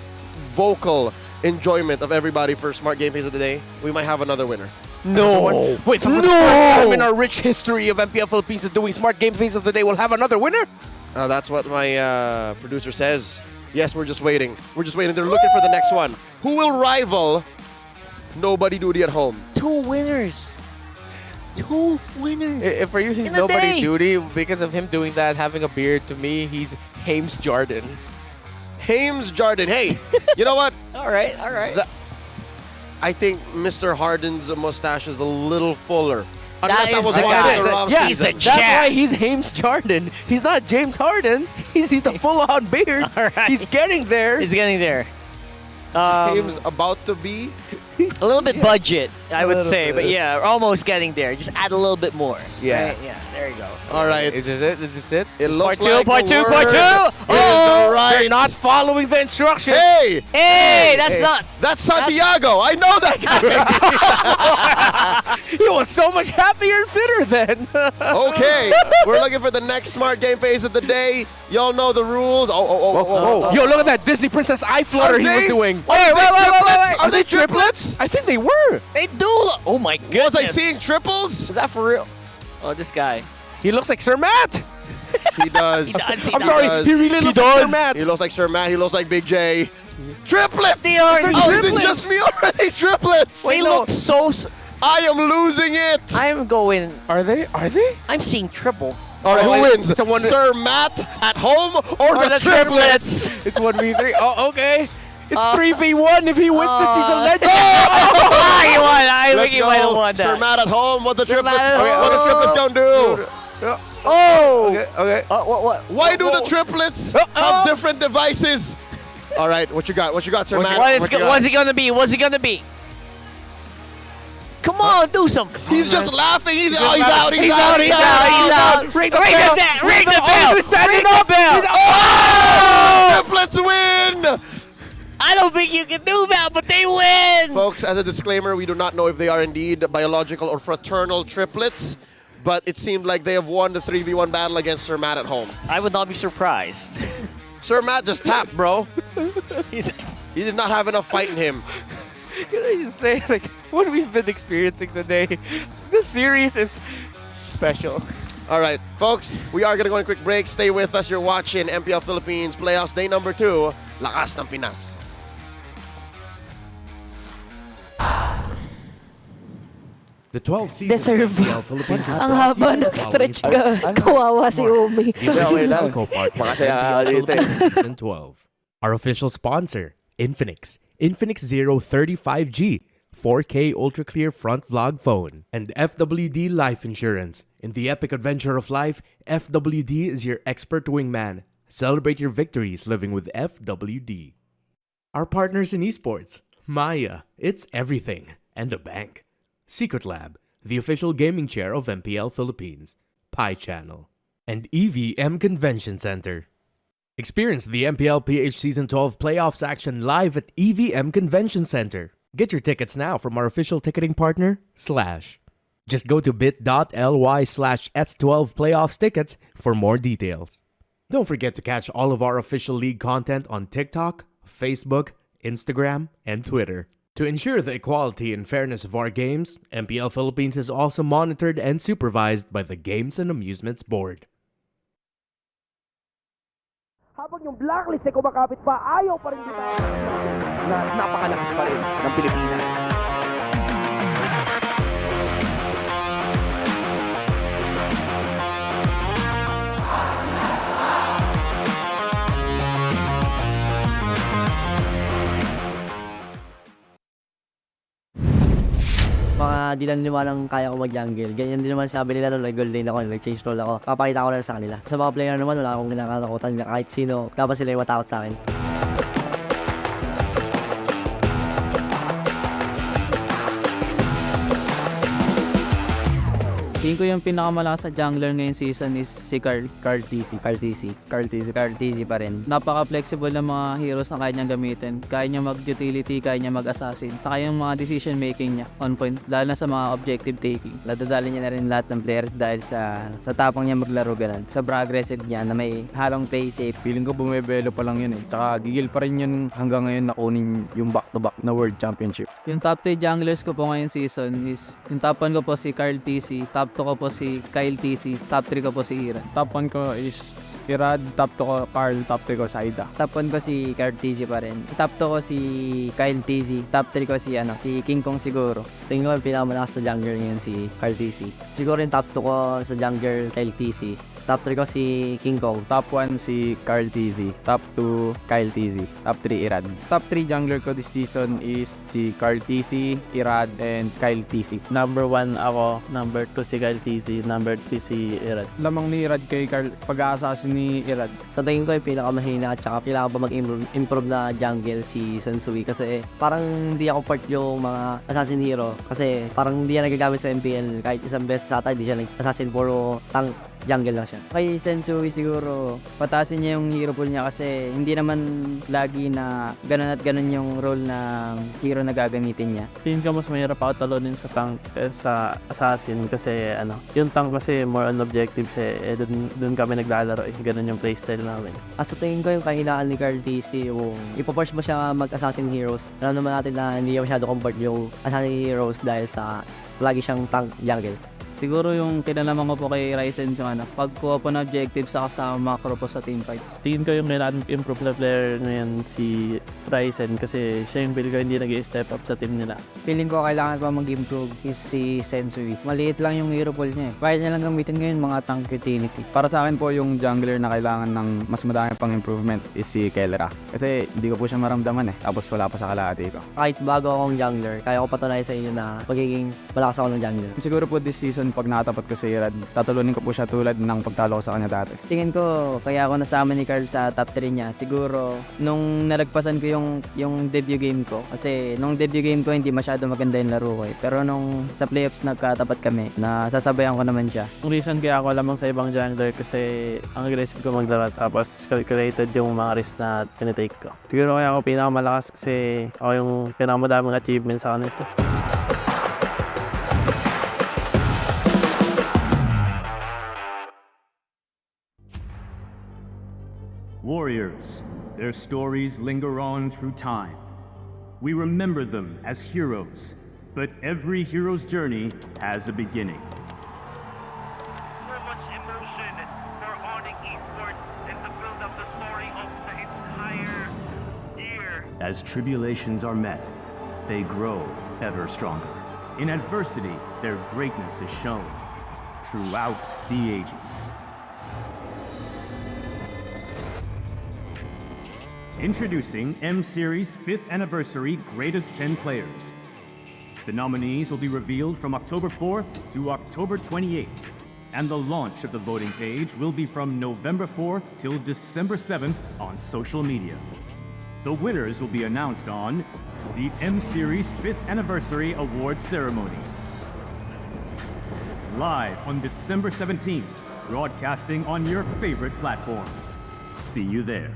vocal enjoyment of everybody for Smart Game Face of the Day, we might have another winner. No. Wait, for the first time in our rich history of MPL Philippines doing Smart Game Face of the Day, we'll have another winner? That's what my producer says. Yes, we're just waiting. We're just waiting. They're looking for the next one. Who will rival Nobody Duty at home? 2 winners. 2 winners. If for you, he's in a Nobody day. Duty. Because of him doing that, having a beard, to me, he's Hames Jordan. Hames Jordan. Hey, you know what? All right, all right. I think Mr. Harden's mustache is a little fuller. That Unless I is was the watching guy. the wrong Yeah, season. that's why he's Hames Jordan. He's not James Harden. He's the full-on beard. All right. He's getting there. He's getting there. Hames about to be. A little bit budget, I would little say, bit. but yeah, almost getting there. Just add a little bit more. Yeah. Right? Yeah, there you go. All right. Is this it? Is this it? It looks Part two, like part the two, word part two. is Oh, right. They're not following the instructions. Hey! Hey, that's not. That's Santiago. I know that guy. He was so much happier and fitter then. Okay. We're looking for the next Smart Game Face of the day. Y'all know the rules. Oh. Yo, look at that Disney Princess eye flutter he was doing. Wait. Are they triplets? I think they were. They do look. Oh my goodness. Was I seeing triples? Is that for real? Oh, this guy. He looks like Sir Matt. He does. He does. I'm sorry, he really looks like Sir Matt. He looks like Sir Matt. He looks like Big J. Triplets! They are Oh, is it triplets. just me already? Triplets! They look so. I am losing it. I'm going. Are they? I'm seeing triple. All right, who wins? It's a one- Sir Matt at home or the triplets? It's 1v3. Oh, okay. It's 3v1 if he wins this. He's a legend. He won. I Let's think he might have go. won Sir that. Matt at home. What the triplets? Matt at What the triplets gonna do? Oh. Okay. What? Why do the triplets have different devices? All right, what you got? What you got, Sir Matt? What's he gonna be? What's he gonna be? Come on, do something. He's just laughing. He's out. He's out. Ring the bell. Ring the bell. He's standing Ring the up. bell. Oh! Triplets win! I don't think you can do that, but they win. Folks, as a disclaimer, we do not know if they are indeed biological or fraternal triplets, but it seemed like they have won the 3v1 battle against Sir Matt at home. I would not be surprised. Sir Matt just tapped, bro. He's. He did not have enough fight in him. Can I just say, like, what we've been experiencing today, this series is special. All right, folks, we are going to go on a quick break. Stay with us. You're watching MPL Philippines Playoffs Day number 2, Lakas ng Pinas. The 12th season Deserve. of MPL Philippines is Ang brought to you haba by the nag-stretch following ka. Kawawa si Umi. The official telco partner of MPL Philippines Season 12. Our official sponsor, Infinix. Infinix Zero 35G, 4K ultra clear front vlog phone, and FWD Life Insurance. In the epic adventure of life, FWD is your expert wingman. Celebrate your victories living with FWD. Our partners in esports, Maya, it's everything, and a bank. Secret Lab, the official gaming chair of MPL Philippines, Pi Channel, and EVM Convention Center. Experience the Mpl-Ph Season 12 Playoffs action live at EVM Convention Center. Get your tickets now from our official ticketing partner, Slash. Just go to bit.ly/S12 Playoffs tickets for more details. Don't forget to catch all of our official league content on TikTok, Facebook, Instagram, and Twitter. To ensure the equality and fairness of our games, MPL Philippines is also monitored and supervised by the Games and Amusements Board. Habang yung blacklist ay kumakapit pa, ayaw pa rin kita na napakalakas pa rin ng Pilipinas. Mga di lang niwalang kaya ko mag-jungle. Ganyan din naman sabi nila nung nag-gold lane ako, nag-change role ako. Papakita ko na sa kanila. Sa mga player naman, wala akong kinakatakutan na kahit sino. Dapat sila yung matakot sa akin. Tingin ko yung pinakamalakas sa jungler ngayong season is si Carl TC pa rin. Napaka-flexible ng mga heroes na kaya niyang gamitin. Kaya niya mag-utility, kaya niya mag-assassin. Saka yung mga decision making niya on point, lalo na sa mga objective taking. Nadadali niya na rin lahat ng players dahil sa tapang niya maglaro ganun. Sobrang aggressive niya na may halong play safe. Feeling ko bumibelo pa lang yun eh. Tsaka gigil pa rin yun hanggang ngayon nakunin yung back-to-back na World Championship. Yung top 3 junglers ko po ngayong season is, yung top 1 ko po si Carl TC, top 2 ko po si Kyle TC, top 3 ko po si Iran. Top 1 ko is Irad, top 2 ko Carl, top 3 ko Saida. Top 1 ko si Carl TC pa rin. Top 2 ko si Kyle TC, top 3 ko si King Kong siguro. Sa tingin ko yung pinakamalakas na jungler ngayon si Carl TC. Siguro yung top 2 ko sa jungler Kyle TC. Top 3 ko si King Kong. Top 1 si Carl TZ. Top 2, Kyle TZ. Top 3, Irad. Top 3 jungler ko this season is si Carl TZ, Irad, and Kyle TZ. Number 1 ako, number 2 si Kyle TZ, number 3 si Irad. Lamang ni Irad kay Carl, pag-a-assassin ni Irad. Sa tingin ko yung pinakamahina at saka kailangan pa mag-improve na jungle si Sensui kasi parang hindi ako part yung mga assassin hero kasi parang hindi yan nagagamit sa MPL kahit isang beses sa ata hindi siya assassin puro tank jungle lang siya. Kay Sensui siguro patasin niya yung hero pool niya kasi hindi naman lagi na ganun at ganun yung role ng hero na gagamitin niya. Tingin ko mas mahirap ako talunin sa tank sa assassin kasi yung tank kasi more on objectives dun kami naglalaro ganun yung playstyle namin. Sa tingin ko yung kahinaan ni Carl TC yung ipapush mo siya mag-assassin heroes. Alam naman natin na hindi masyado compart yung assassin heroes dahil sa lagi siyang tank jungle. Siguro yung kinalaman ko po kay Ryzen yung pagkuha po ng objective sa kasama macro po sa team fights. Tingin ko yung improve na player ngayon si Ryzen kasi siya yung ko hindi nag-step up sa team nila. Feeling ko kailangan pa mag-improve is si Sensui. Maliit lang yung hero pool niya eh. Kaya niya lang gamitin ngayon mga tank utility. Para sa akin po yung jungler na kailangan ng mas madami pang improvement is si Kellera. Kasi hindi ko po siya maramdaman eh. Tapos wala pa sa kalahati ko. Kahit bago akong jungler, kaya ko patunayan sa inyo na magiging malakas ako ng jungler. Siguro po this season pag natapat ko si Irad, tatulunin ko po siya tulad ng pagtalo ko sa kanya dati. Tingin ko kaya ako nasama ni Carl sa top 3 niya. Siguro nung nalagpasan ko yung debut game ko. Kasi nung debut game ko hindi masyado maganda yung laro ko eh. Pero nung sa playoffs nagkatapat kami, nasasabayan ko naman siya. Ang reason kaya ako lamang sa ibang jungler kasi ang aggressive ko maglaro tapos calculated yung mga risk na tinitake ko. Siguro kaya ako pinakamalakas kasi ako yung pinakamadaming achievements sa kanila. Warriors, their stories linger on through time. We remember them as heroes, but every hero's journey has a beginning. So much emotion for owning esports and to build up the story of the entire year. As tribulations are met, they grow ever stronger. In adversity, their greatness is shown throughout the ages. Introducing M-Series 5th Anniversary Greatest 10 Players. The nominees will be revealed from October 4th to October 28th, and the launch of the voting page will be from November 4th till December 7th on social media. The winners will be announced on the M-Series 5th Anniversary Awards Ceremony. Live on December 17th, broadcasting on your favorite platforms. See you there.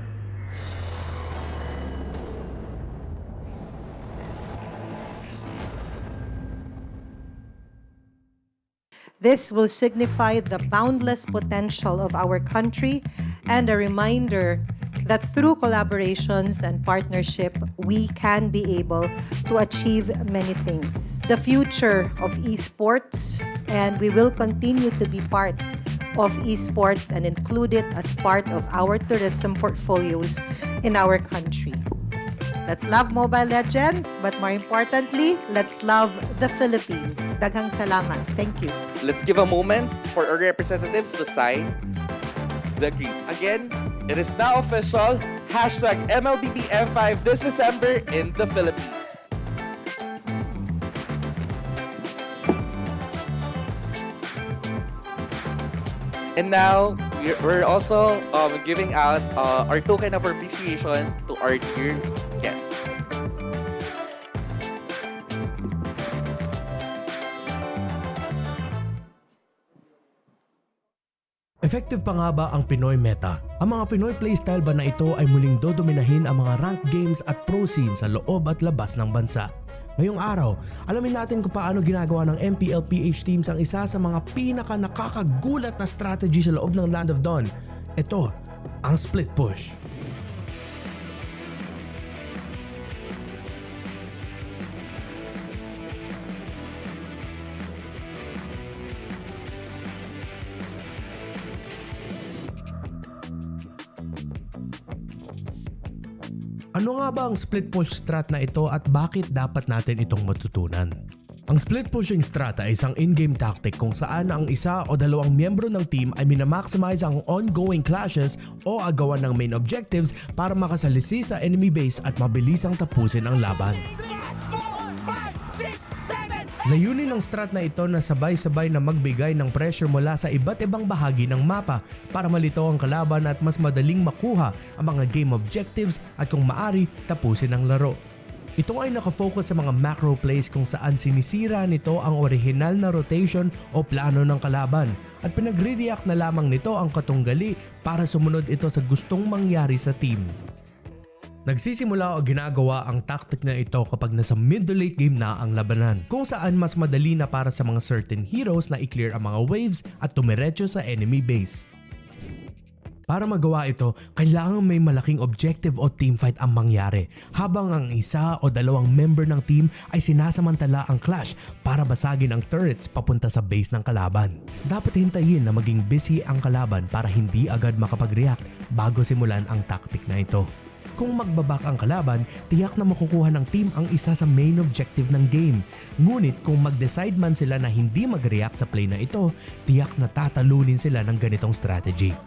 This will signify the boundless potential of our country and a reminder that through collaborations and partnership, we can be able to achieve many things. The future of esports, and we will continue to be part of esports and include it as part of our tourism portfolios in our country. Let's love Mobile Legends, but more importantly, let's love the Philippines. Daghang salamat. Thank you. Let's give a moment for our representatives to sign the agreement. Again, it is now official. #MLBBM5 this December in the Philippines. And now, we're also giving out our token of appreciation to our dear guests. Effective pa nga ba ang Pinoy meta? Ang mga Pinoy playstyle ba na ito ay muling dodominahin ang mga ranked games at pro scene sa loob at labas ng bansa? Ngayong araw, alamin natin kung paano ginagawa ng Mpl-Ph teams ang isa sa mga pinaka nakakagulat na strategy sa loob ng Land of Dawn. Ito, ang split push. Ano nga ba ang split push strat na ito at bakit dapat natin itong matutunan? Ang split pushing strat ay isang in-game tactic kung saan ang isa o dalawang miyembro ng team ay minamaximize ang ongoing clashes o agawan ng main objectives para makasalisi sa enemy base at mabilisang tapusin ang laban. Layunin ng strat na ito na sabay-sabay na magbigay ng pressure mula sa iba't ibang bahagi ng mapa para malito ang kalaban at mas madaling makuha ang mga game objectives at kung maari tapusin ang laro. Ito ay nakafocus sa mga macro plays kung saan sinisira nito ang orihinal na rotation o plano ng kalaban at pinagre-react na lamang nito ang katunggali para sumunod ito sa gustong mangyari sa team. Nagsisimula o ginagawa ang tactic na ito kapag nasa mid to late game na ang labanan, kung saan mas madali na para sa mga certain heroes na i-clear ang mga waves at tumiretso sa enemy base. Para magawa ito, kailangan may malaking objective o teamfight ang mangyari, habang ang isa o dalawang member ng team ay sinasamantala ang clash para basagin ang turrets papunta sa base ng kalaban. Dapat hintayin na maging busy ang kalaban para hindi agad makapag-react bago simulan ang tactic na ito. Kung magbabak ang kalaban, tiyak na makukuha ng team ang isa sa main objective ng game. Ngunit kung mag-decide man sila na hindi mag-react sa play na ito, tiyak na tatalunin sila ng ganitong strategy.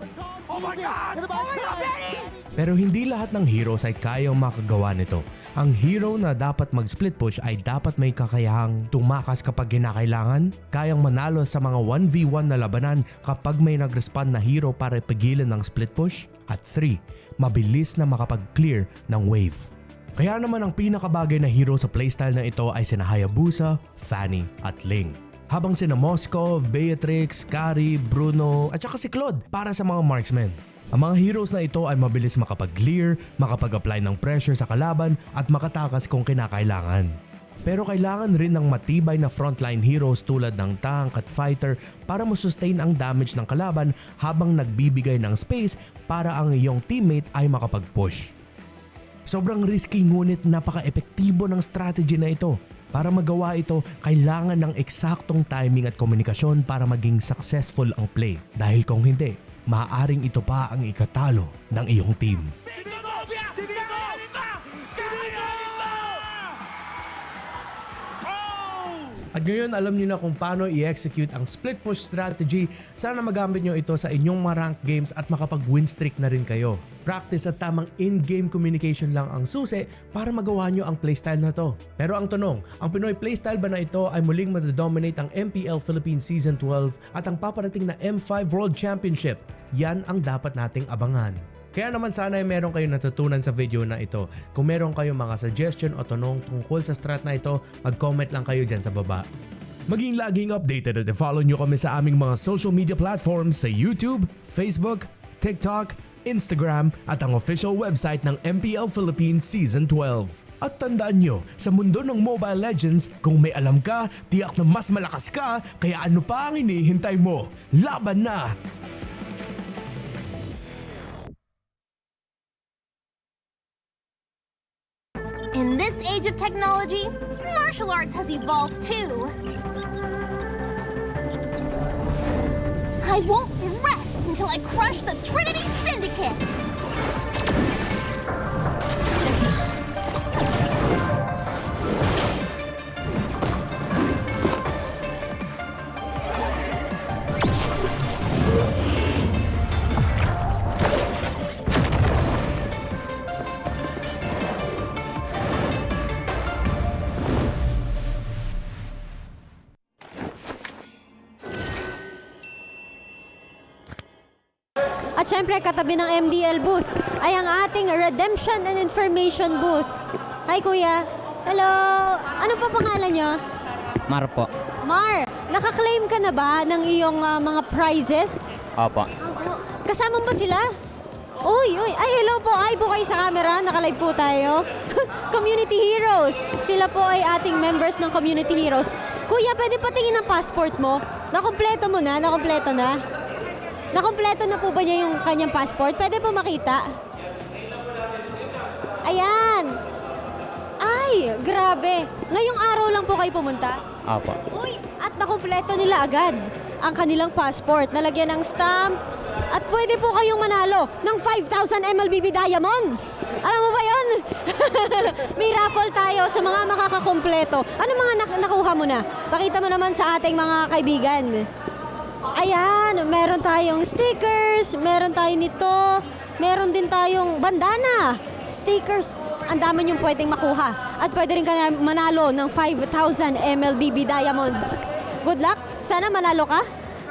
Pero hindi lahat ng heroes ay kayang makagawa nito. Ang hero na dapat mag-split push ay dapat may kakayahang tumakas kapag kinakailangan, kayang manalo sa mga 1v1 na labanan kapag may nag-respond na hero para pigilan ng split push, at 3, mabilis na makapag-clear ng wave. Kaya naman ang pinakabagay na hero sa playstyle na ito ay sina Hayabusa, Fanny at Ling. Habang sina Moskov, Beatrix, Kari, Bruno at saka si Claude para sa mga marksmen. Ang mga heroes na ito ay mabilis makapag-clear, makapag-apply ng pressure sa kalaban at makatakas kung kinakailangan. Pero kailangan rin ng matibay na frontline heroes tulad ng tank at fighter para masustain ang damage ng kalaban habang nagbibigay ng space para ang iyong teammate ay makapag-push. Sobrang risky ngunit napaka-epektibo ng strategy na ito. Para magawa ito, kailangan ng eksaktong timing at komunikasyon para maging successful ang play. Dahil kung hindi, maaaring ito pa ang ikatalo ng iyong team. At ngayon alam niyo na kung paano i-execute ang split push strategy. Sana magamit niyo ito sa inyong mga ranked games at makapag-win streak na rin kayo. Practice at tamang in-game communication lang ang susi para magawa niyo ang playstyle na to. Pero ang tanong, ang Pinoy playstyle ba na ito ay muling madadominate ang MPL Philippines Season 12 at ang paparating na M5 World Championship? Yan ang dapat nating abangan. Kaya naman sana ay meron kayong natutunan sa video na ito. Kung meron kayong mga suggestion o tanong tungkol sa strat na ito, mag-comment lang kayo dyan sa baba. Maging laging updated at follow nyo kami sa aming mga social media platforms sa YouTube, Facebook, TikTok, Instagram at ang official website ng MPL Philippines Season 12. At tandaan nyo, sa mundo ng Mobile Legends, kung may alam ka, tiyak na mas malakas ka, kaya ano pa ang hinihintay mo? Laban na! In this age of technology, martial arts has evolved too. I won't until I crush the Trinity Syndicate! At syempre, katabi ng MDL booth ay ang ating Redemption and Information booth. Hi, Kuya. Hello. Ano pa pangalan nyo? Mar po. Mar, nakaklaim ka na ba ng iyong mga prizes? Opo. Kasama mo ba sila? Uy, ay hello po. Ay po kayo sa camera. Nakalive po tayo. Community Heroes. Sila po ay ating members ng Community Heroes. Kuya, pwede patingin ang passport mo? Nakompleto mo na? Nakompleto na? Nakompleto na po ba niya yung kanyang passport? Pwede po makita? Ayan! Ay, grabe! Ngayong araw lang po kayo pumunta? Opo. Uy, at nakompleto nila agad ang kanilang passport. Nalagyan ng stamp. At pwede po kayong manalo ng 5,000 MLBB Diamonds. Alam mo ba yun? May raffle tayo sa mga makakakompleto. Ano mga nakuha mo na? Pakita mo naman sa ating mga kaibigan. Ayan, meron tayong stickers, meron tayo nito, meron din tayong bandana, stickers. Ang dami niyong pwedeng makuha. At pwede rin ka manalo ng 5,000 MLBB Diamonds. Good luck. Sana manalo ka.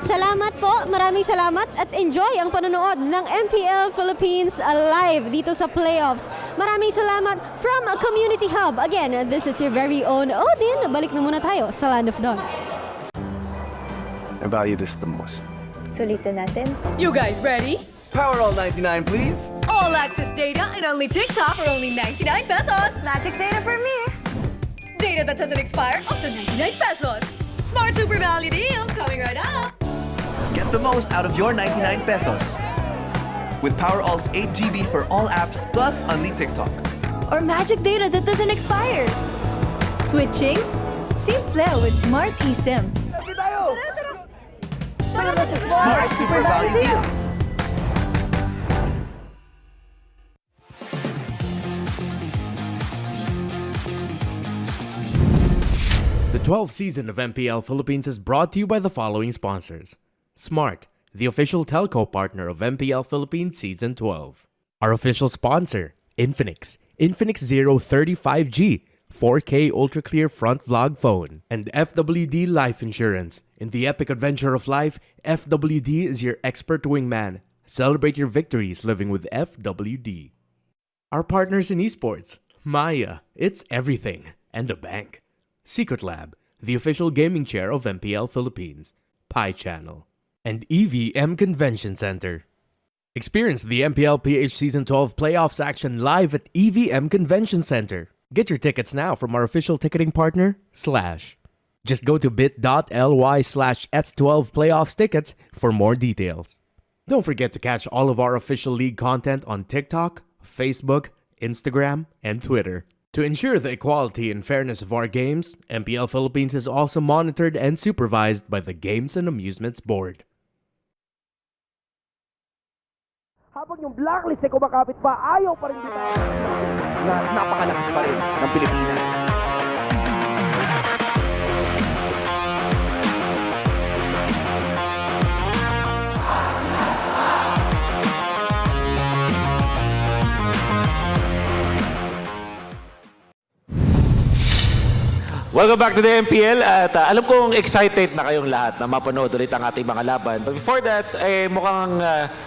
Salamat po. Maraming salamat at enjoy ang panonood ng MPL Philippines live dito sa playoffs. Maraming salamat from a Community Hub. Again, this is your very own Odin. Balik na muna tayo sa Land of Dawn. I value this the most. Sulitin natin. You guys ready? Power all 99, please. All access data and only TikTok for only 99 pesos. Magic data for me. Data that doesn't expire, also 99 pesos. Smart super value deals coming right up. Get the most out of your 99 pesos. With Power All's 8 GB for all apps plus only TikTok. Or magic data that doesn't expire. Switching? Simple with Smart eSIM. Smart super value deals. The 12th season of MPL Philippines is brought to you by the following sponsors. Smart, the official telco partner of MPL Philippines Season 12. Our official sponsor, Infinix. Infinix Zero 35G, 4K ultra clear front vlog phone. And FWD Life Insurance. In the epic adventure of life, FWD is your expert wingman. Celebrate your victories living with FWD. Our partners in esports, Maya, it's everything, and a bank. Secret Lab, the official gaming chair of MPL Philippines. Pi Channel. And EVM Convention Center. Experience the Mpl-Ph Season 12 Playoffs action live at EVM Convention Center. Get your tickets now from our official ticketing partner, Slash. Just go to bit.ly/S12 Playoffs tickets for more details. Don't forget to catch all of our official league content on TikTok, Facebook, Instagram, and Twitter. To ensure the equality and fairness of our games, MPL Philippines is also monitored and supervised by the Games and Amusements Board. Habang yung blacklist ay kumakapit pa, ayaw pa rin dito. Napakalakas pa rin ng Pilipinas. Welcome back to the MPL at alam kong excited na kayong lahat na mapanood ulit ang ating mga laban. But before that, mukhang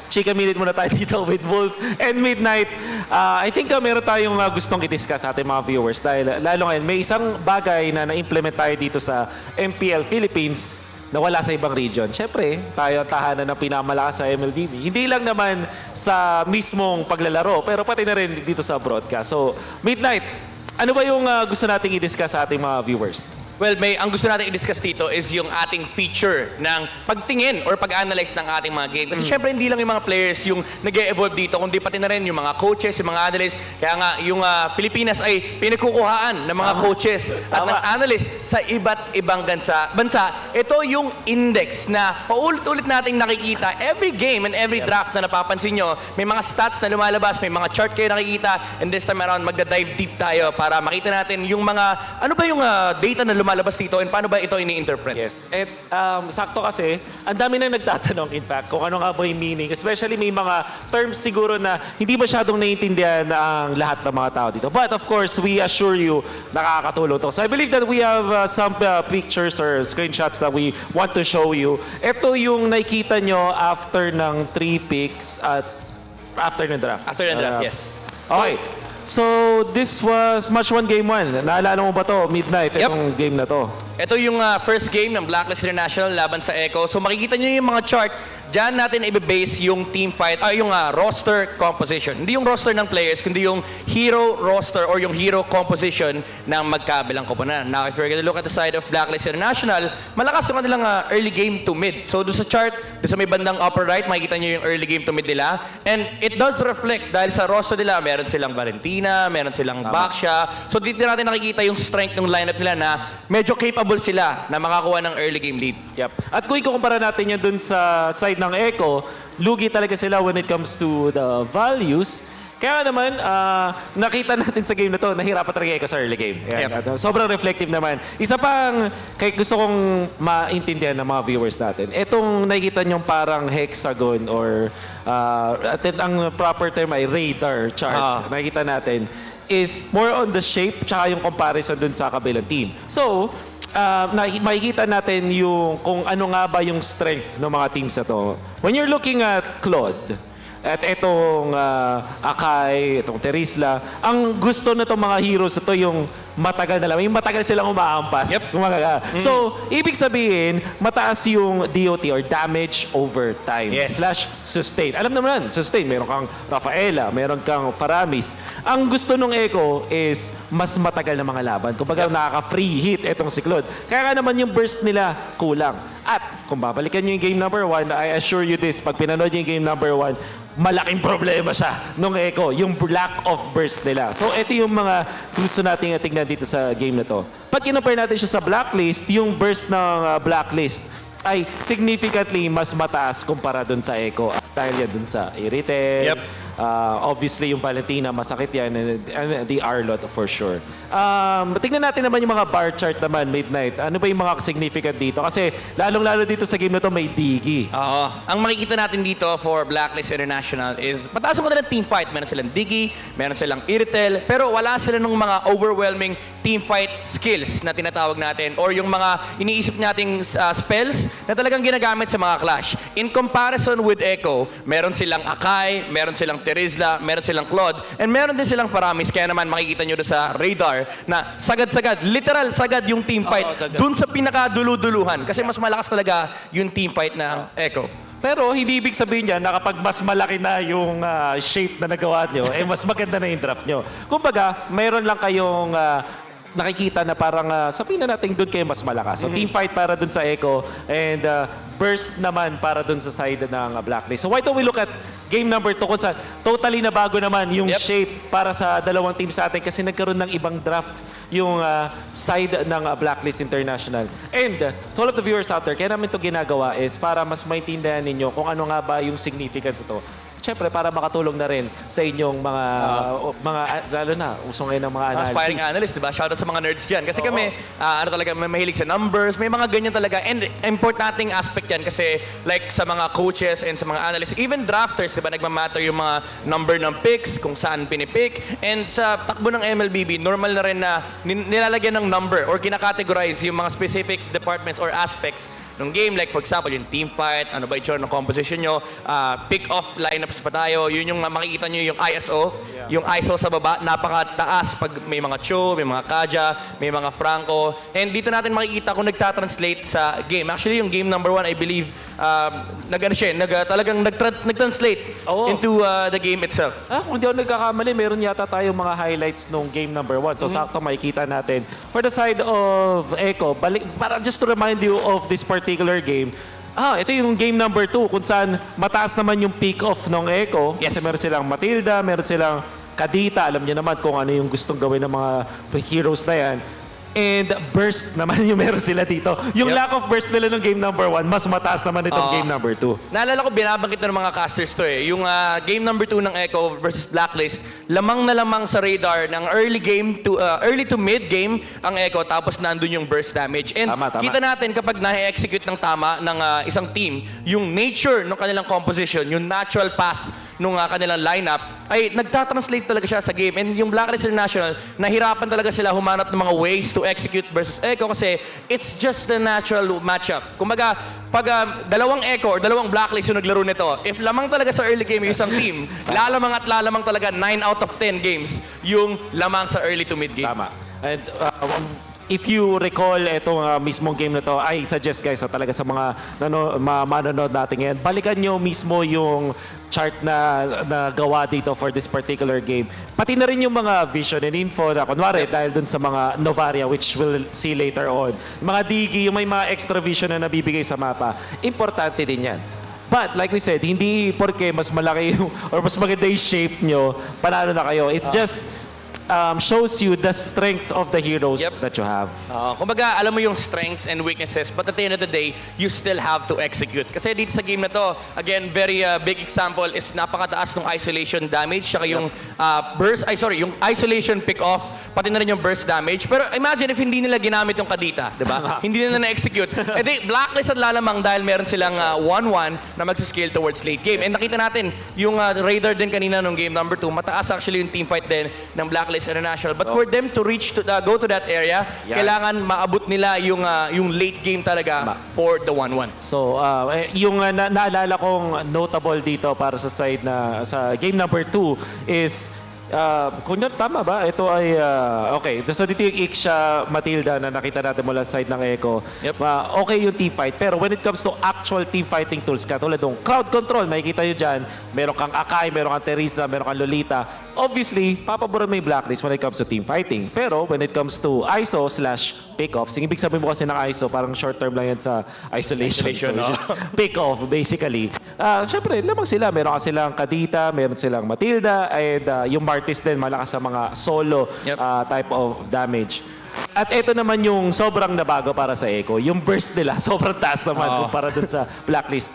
chika minute muna tayo dito with Wolf and Midnight. I think meron tayong gustong i-discuss sa ating mga viewers dahil lalo ngayon may isang bagay na na-implement tayo dito sa MPL Philippines na wala sa ibang region. Siyempre, tayo ang tahanan ng pinamalakas sa MLBB. Hindi lang naman sa mismong paglalaro, pero pati na rin dito sa broadcast. So, Midnight, ano ba yung gusto nating i-discuss sa ating mga viewers? Well, ang gusto natin i-discuss dito is yung ating feature ng pagtingin or pag-analyze ng ating mga game. Kasi syempre hindi lang yung mga players yung nag-e-evolve dito, kundi pati na rin yung mga coaches, yung mga analysts. Kaya nga, yung Pilipinas ay pinagkukuhaan ng mga coaches at ng analysts sa iba't ibang bansa. Ito yung index na paulit-ulit nating nakikita every game and every draft na napapansin nyo. May mga stats na lumalabas, may mga chart kayo nakikita, and this time around, magda-dive deep tayo para makita natin yung mga, ano ba yung data na lumalabas dito and paano ba ito ini-interpret? Yes. At sakto kasi, ang dami nang nagtatanong in fact kung ano nga ba yung meaning. Especially may mga terms siguro na hindi masyadong naiintindihan ang lahat ng mga tao dito. But of course, we assure you, nakakatulong to. So I believe that we have some pictures or screenshots that we want to show you. Ito yung nakikita nyo after ng 3 picks at after ng draft. After the draft, yes. Okay. So, this was match 1, game 1. Naalala mo ba to? Midnight, itong game na to. Ito yung first game ng Blacklist International laban sa Echo. So makikita nyo yung mga chart. Diyan natin i-base yung team fight, yung roster composition. Hindi yung roster ng players, kundi yung hero roster or yung hero composition ng magkabilang koponan. Now, if you're gonna look at the side of Blacklist International, malakas yung kanilang early game to mid. So doon sa chart, doon sa may bandang upper right, makikita nyo yung early game to mid nila. And it does reflect dahil sa roster nila, meron silang Valentina, meron silang Baksha. So dito natin nakikita yung strength ng lineup nila na medyo capable sila na makakuha ng early game lead. Yep. At kung ikukumpara natin yan dun sa side ng Echo, lugi talaga sila when it comes to the values. Kaya naman, nakita natin sa game na to, nahirapan talaga Echo sa early game. Yan. Yep. Sobrang reflective naman. Isa pang gusto kong maintindihan ng mga viewers natin. Itong nakikita nyong parang hexagon or ang proper term ay radar chart. Nakikita natin is more on the shape tsaka yung comparison dun sa kabilang team. So, makikita natin yung kung ano nga ba yung strength ng mga teams na to. When you're looking at Claude, at itong Akai, itong Terisla, ang gusto na itong mga heroes na to yung matagal na lang. Yung matagal silang umaampas. Yep. So, ibig sabihin, mataas yung DOT or damage over time. Yes. / sustain. Alam naman, sustain. Meron kang Rafaela, meron kang Faramis. Ang gusto nung Echo is mas matagal na mga laban. Kumbaga, nakaka-free hit itong si Claude. Kaya nga naman yung burst nila kulang. At kung babalikan nyo yung game number 1, I assure you this, pag pinanood nyo yung game number 1, malaking problema siya nung Echo, yung lack of burst nila. So, ito yung mga gusto natin tingnan dito sa game na to. Pag kinupare natin siya sa Blacklist, yung burst ng Blacklist ay significantly mas mataas kumpara dun sa Echo. Dahil yan dun sa Iritel. Yep. Obviously, yung Valentina, masakit yan. And the Arlot, for sure. Tingnan natin naman yung mga bar chart naman, Midnight. Ano ba yung mga significant dito? Kasi lalong-lalo dito sa game na to may Digi. Oo. Ang makikita natin dito for Blacklist International is mataas mo na ng team fight. Meron silang Digi, meron silang Iritel, pero wala sila ng mga overwhelming team fight skills na tinatawag natin or yung mga iniisip nating spells na talagang ginagamit sa mga clash. In comparison with Echo, meron silang Akai, meron silang Terisla, meron silang Claude, and meron din silang Paramis. Kaya naman makikita nyo doon sa radar na sagad-sagad, literal sagad yung team fight doon sa pinakadulu-duluhan. Kasi mas malakas talaga yung team fight ng Echo. Pero hindi ibig sabihin niya na kapag mas malaki na yung shape na nagawa nyo, mas maganda na yung draft nyo. Kumbaga, mayroon lang kayong nakikita na parang sabihin na natin doon kayo mas malakas. So, team fight para doon sa Echo and burst naman para doon sa side ng Blacklist. So, why don't we look at game number 2 kung saan totally na bago naman yung shape para sa dalawang team sa atin kasi nagkaroon ng ibang draft yung side ng Blacklist International. And to all of the viewers out there, kaya namin ito ginagawa is para mas maintindihan ninyo kung ano nga ba yung significance ito. Siyempre, para makatulong na rin sa inyong mga lalo na, uso ngayon ng mga analysis. Aspiring analyst, diba? Shoutout sa mga nerds dyan. Kasi kami, talaga, mahilig sa numbers, may mga ganyan talaga. And importanting aspect yan kasi like sa mga coaches and sa mga analysts, even drafters, diba? Nagmamatter yung mga number ng picks, kung saan pinipick. And sa takbo ng MLBB, normal na rin na nilalagyan ng number or kinakategorize yung mga specific departments or aspects ng game. Like for example, yung team fight, ano ba itsura ng composition nyo, pick-off lineups pa tayo. Yun yung makikita nyo yung ISO. Yung ISO sa baba, napakataas pag may mga Cho, may mga Kaja, may mga Franco. And dito natin makikita kung nagtatranslate sa game. Actually, yung game number 1, I believe, talagang nag-translate into the game itself. Kung di ako nagkakamali, meron yata tayong mga highlights nung game number 1. So, sakto makikita natin. For the side of Echo, para just to remind you of this particular game, ito yung game number 2 kung saan mataas naman yung pick-off ng Echo. Yes. Kasi meron silang Matilda, meron silang Kadita. Alam niyo naman kung ano yung gustong gawin ng mga heroes na yan. And burst naman yung meron sila dito. Yung lack of burst nila ng game number 1, mas mataas naman itong game number 2. Naalala ko, binabangkit na ng mga casters to eh. Yung game number 2 ng Echo versus Blacklist, lamang na lamang sa radar ng early to mid game ang Echo, tapos nandun yung burst damage. And kita natin kapag na-execute ng tama ng isang team, yung nature ng kanilang composition, yung natural path nung kanilang lineup, ay nagtatranslate talaga siya sa game. And yung Blacklist International, nahirapan talaga sila humanap ng mga ways to execute versus Echo kasi it's just the natural matchup. Kumbaga, pag dalawang Echo or dalawang Blacklist yung naglaro nito, if lamang talaga sa early game yung isang team, lalamang talaga 9 out of 10 games yung lamang sa early to mid game. Tama. And if you recall itong mismong game na to, I suggest guys talaga sa mga manonood natin ngayon, balikan nyo mismo yung chart na gawa dito for this particular game. Pati na rin yung mga vision and info na kunwari dahil dun sa mga Novaria, which we'll see later on. Mga digi, yung may mga extra vision na nabibigay sa mapa. Importante din yan. But like we said, hindi porke mas malaki yung, or mas maganda yung shape nyo, panalo na kayo. It's just shows you the strength of the heroes that you have. Kumbaga, alam mo yung strengths and weaknesses, but at the end of the day, you still have to execute. Kasi dito sa game na to, again, very big example is napakataas ng isolation damage, saka yung yung isolation pick-off, pati na rin yung burst damage. Pero imagine if hindi nila ginamit yung Kadita, di ba? Hindi nila na-execute. Blacklist at lalamang dahil meron silang 1-1 na mag-scale towards late game. And nakita natin, yung radar din kanina nung game number 2, mataas actually yung team fight din ng Blacklist International. But for them to reach go to that area, kailangan maabot nila yung late game talaga for the 1-1. So, yung naalala kong notable dito para sa side na sa game number 2 is kung tama ba? Ito ay, okay. So dito yung Iksha, Matilda na nakita natin mula sa side ng Echo. Okay yung team fight. Pero when it comes to actual team fighting tools, katulad ng crowd control, makikita nyo dyan, meron kang Akai, meron kang Teresa, meron kang Lolita. Obviously, papaboran mo yung Blacklist when it comes to team fighting. Pero when it comes to ISO/pick-offs, yung ibig sabihin mo kasi ng ISO, parang short term lang yan sa isolation. So, just pick-off, basically. Siyempre, lamang sila. Meron ka silang Kadita, meron silang Matilda, and yung Martis din, malakas sa mga solo type of damage. At ito naman yung sobrang nabago para sa Echo. Yung burst nila, sobrang taas naman kumpara dun sa Blacklist,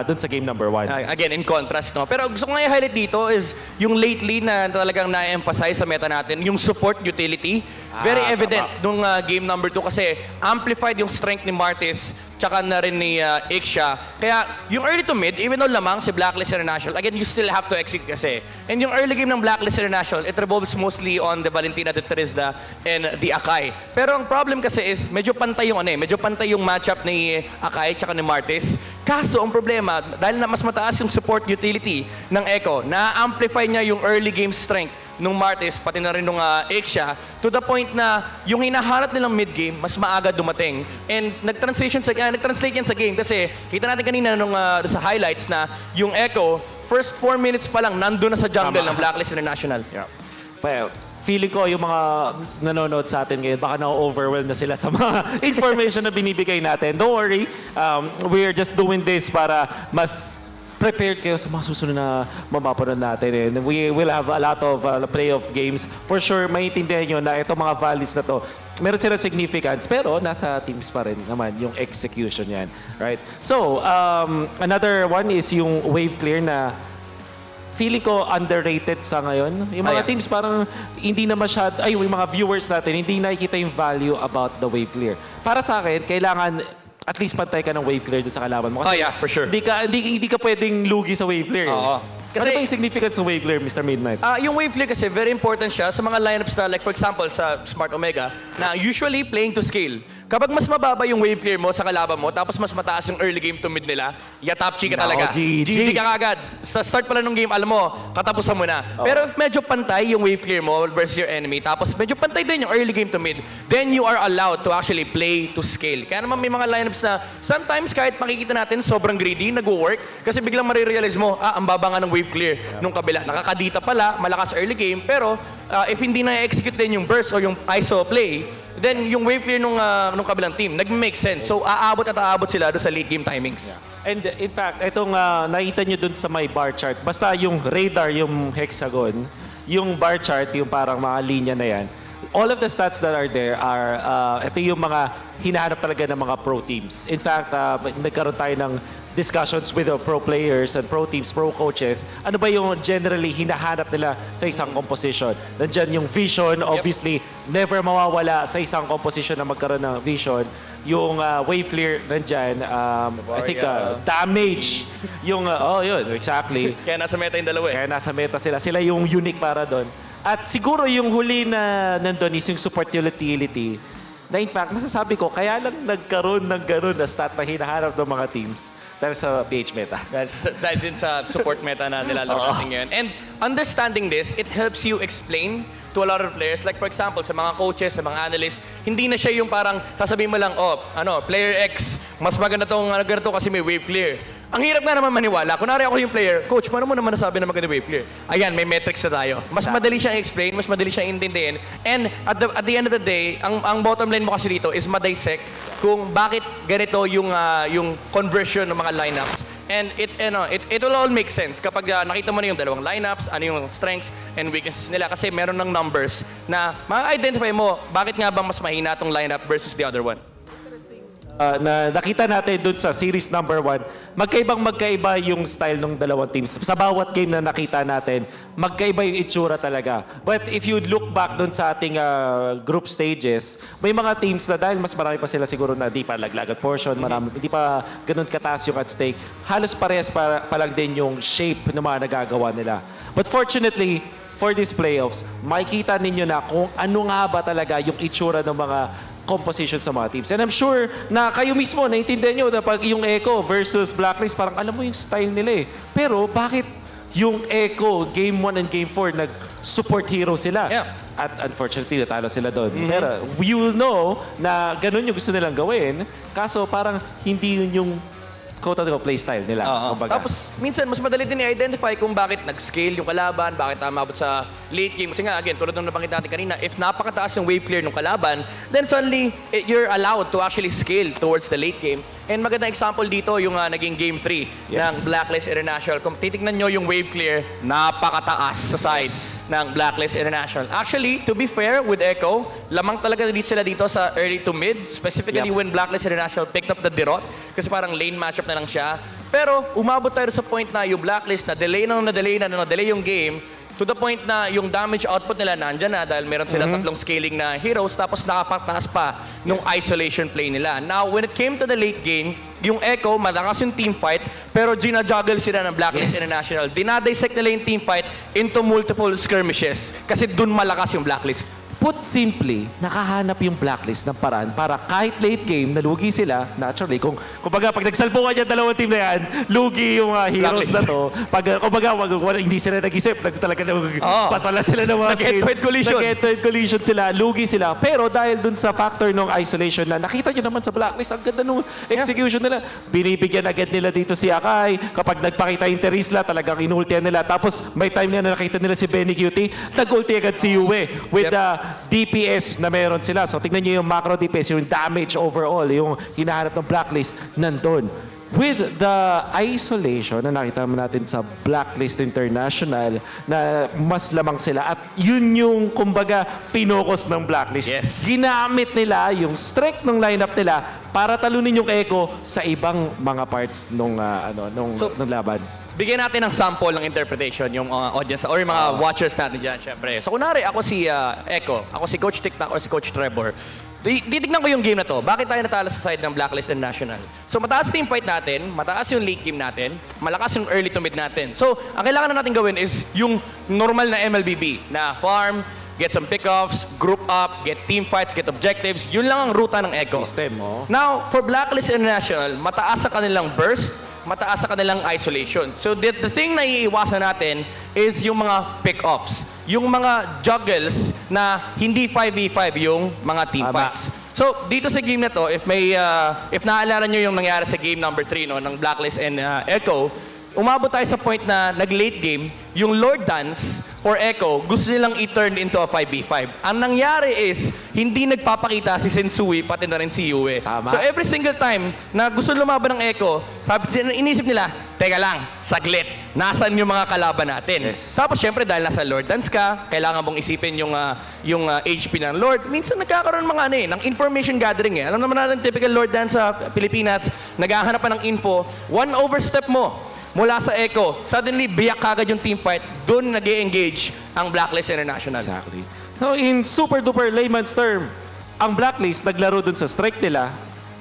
dun sa game number 1. Again, in contrast, no? Pero gusto ko nga i-highlight dito is yung lately na talagang na-emphasize sa meta natin, yung support utility. Very evident nung game number 2 kasi amplified yung strength ni Martis tsaka na rin ni Iksha. Kaya yung early to mid, even though lamang si Blacklist International, again, you still have to execute kasi. And yung early game ng Blacklist International, it revolves mostly on the Valentina, the Teresda, and the Akai. Pero ang problem kasi is medyo pantay yung matchup ni Akai tsaka ni Martis. Kaso ang problema, dahil na mas mataas yung support utility ng Echo, na-amplify niya yung early game strength nung Martis, pati na rin nung Iksha, to the point na yung hinahanap nilang mid-game, mas maaga dumating. And nag-translate yan sa game kasi kita natin kanina nung sa highlights na yung Echo, first 4 minutes pa lang, nandun na sa jungle ng Blacklist International. Well, feeling ko yung mga nanonood sa atin ngayon, baka na-overwhelm na sila sa mga information na binibigay natin. Don't worry, we're just doing this para mas prepared kayo sa mga susunod na mapapanood natin. And we will have a lot of playoff games. For sure, maintindihan nyo na itong mga values na to, meron silang significance, pero nasa teams pa rin naman yung execution yan. Right? So, another one is yung wave clear na feeling ko underrated sa ngayon. Yung mga teams parang hindi na yung mga viewers natin, hindi nakikita yung value about the wave clear. Para sa akin, kailangan at least pantay ka ng wave clear doon sa kalaban mo. Kasi for sure. Hindi ka pwedeng lugi sa wave clear. Kasi, ano ba yung significance ng wave clear, Mr. Midnight? Yung wave clear kasi, very important siya sa mga lineups na, like for example, sa Smart Omega, na usually playing to scale. Kapag mas mababa yung wave clear mo sa kalaban mo, tapos mas mataas yung early game to mid nila, top chi ka talaga. GG ka agad. Sa start pala ng game, alam mo, katapusan mo na. Pero if medyo pantay yung wave clear mo versus your enemy, tapos medyo pantay din yung early game to mid, then you are allowed to actually play to scale. Kaya naman may mga lineups na sometimes kahit makikita natin sobrang greedy, nag-work, kasi biglang marirealize mo, ang baba nga ng wave clear nung kabila. Nakakadita pala, malakas early game, pero if hindi na-execute din yung burst o yung ISO play, then yung wave clear nung kabilang team, nag-make sense. So aabot sila doon sa late game timings. And in fact, itong nakita nyo dun sa may bar chart, basta yung radar, yung hexagon, yung bar chart, yung parang mga linya na yan, all of the stats that are there are, ito yung mga hinahanap talaga ng mga pro teams. In fact, nagkaroon tayo ng discussions with the pro players and pro teams, pro coaches. Ano ba yung generally hinahanap nila sa isang composition? Nandyan yung vision, obviously, never mawawala sa isang composition na magkaroon ng vision. Yung wave clear, nandyan. I think damage. Yung, yun, exactly. Kaya nasa meta yung dalawa Kaya nasa meta sila. Sila yung unique para doon. At siguro yung huli na nandun is yung support utility. Na in fact, masasabi ko, kaya lang nagkaroon ng gano'n na stat na hinaharap ng mga teams dahil sa PH meta. Dahil din sa support meta na nilalaro natin ngayon. And understanding this, it helps you explain to a lot of players. Like for example, sa mga coaches, sa mga analysts, hindi na siya yung parang sasabihin mo lang, player X, mas maganda tong ganito kasi may wave clear. Ang hirap nga naman maniwala. Kunwari ako yung player, coach, paano mo naman nasabi na maganda wave clear? Ayan, may metrics na tayo. Mas madali siyang explain, mas madali siyang intindihin. And at the end of the day, ang bottom line mo kasi dito is ma-dissect kung bakit ganito yung conversion ng mga lineups. And it will all make sense kapag nakita mo na yung dalawang lineups, ano yung strengths and weaknesses nila kasi meron ng numbers na ma-identify mo bakit nga ba mas mahina itong lineup versus the other one. Na nakita natin dun sa series number 1, magkaiba yung style ng dalawang teams. Sa bawat game na nakita natin, magkaiba yung itsura talaga. But if you look back dun sa ating group stages, may mga teams na dahil mas marami pa sila siguro na di pa laglagan portion, hindi pa ganun kataas yung at stake, halos parehas pa lang din yung shape ng mga nagagawa nila. But fortunately, for these playoffs, makikita ninyo na kung ano nga ba talaga yung itsura ng mga composition sa mga teams. And I'm sure na kayo mismo, naiintindihan nyo na pag yung Echo versus Blacklist, parang alam mo yung style nila eh. Pero bakit yung Echo, Game 1 and Game 4, nag-support hero sila? Yeah. At unfortunately, natalo sila doon. Pero you know na ganun yung gusto nilang gawin, kaso parang hindi yun yung quote-unquote play style nila. Tapos, minsan, mas madali din i-identify kung bakit nag-scale yung kalaban, bakit umabot sa late game. Kasi nga, again, tulad ng nabanggit natin kanina, if napakataas yung wave clear ng kalaban, then suddenly, you're allowed to actually scale towards the late game. And magandang example dito, yung naging Game 3 ng Blacklist International. Kung titignan nyo yung wave clear, napakataas sa side ng Blacklist International. Actually, to be fair with Echo, lamang talaga din sila dito sa early to mid, specifically when Blacklist International picked up the Dirot, kasi parang lane matchup na lang siya. Pero umabot tayo sa point na yung Blacklist na delay yung game, to the point na yung damage output nila nandyan na dahil meron sila tatlong scaling na heroes tapos nakapataas pa nung isolation play nila. Now, when it came to the late game, yung Echo, malakas yung team fight, pero ginajuggle sila ng Blacklist International. Dinadissect nila yung team fight into multiple skirmishes kasi dun malakas yung Blacklist. Put simply, nakahanap yung Blacklist ng paraan para kahit late game, nalugi sila, naturally, pag nagsalpungan yung dalawang team na yan, lugi yung heroes na to. Hindi sila nag-isip, patala sila ng mga skill. Nag-head-to-head collision sila, lugi sila. Pero dahil dun sa factor ng isolation na nakita nyo naman sa Blacklist, ang ganda nung execution nila. Binibigyan agad nila dito si Akai. Kapag nagpakita yung Terisla, talagang inultihan nila. Tapos may time na nakita nila si Benny Cutie, nag-ulti agad si Yue with DPS na meron sila. So tingnan nyo yung macro DPS, yung damage overall, yung hinahanap ng Blacklist nandun. With the isolation na nakita mo natin sa Blacklist International na mas lamang sila at yun yung kumbaga finocus ng Blacklist. Ginamit nila yung strength ng lineup nila para talunin yung Echo sa ibang mga parts nung laban. Bigyan natin ng sample ng interpretation yung audience or yung mga watchers natin dyan, syempre. So, kunwari, ako si Echo, ako si Coach Tiktak or si Coach Trevor. Titignan ko yung game na to. Bakit tayo natalo sa side ng Blacklist and National? So mataas team fight natin, mataas yung late game natin, malakas yung early to mid natin. So ang kailangan na natin gawin is yung normal na MLBB na farm, get some pickoffs, group up, get team fights, get objectives. Yun lang ang ruta ng Echo. System, oh. Now, for Blacklist and National, mataas sa kanilang burst, mataas sa kanilang isolation. So the thing na iiwasan natin is yung mga pick-offs. Yung mga juggles na hindi 5v5 yung mga team fights. So dito sa game na to, if naalala nyo yung nangyari sa game number 3 no, ng Blacklist and Echo, umabot tayo sa point na nag-late game, yung Lord Dance for Echo, gusto nilang i-turn into a 5v5. Ang nangyari is, hindi nagpapakita si Sensui, pati na rin si Yue. So every single time na gusto lumaban ng Echo, inisip nila, teka lang, saglit, nasan yung mga kalaban natin? Tapos syempre, dahil nasa Lord Dance ka, kailangan mong isipin yung HP ng Lord. Minsan nagkakaroon ng information gathering eh. Alam naman natin, typical Lord Dance sa Pilipinas, naghahanap pa ng info, one overstep mo, mula sa Echo, suddenly biyak kagad yung team fight, doon nag-e-engage ang Blacklist International. Exactly. So in super duper layman's term, ang Blacklist naglaro dun sa strike nila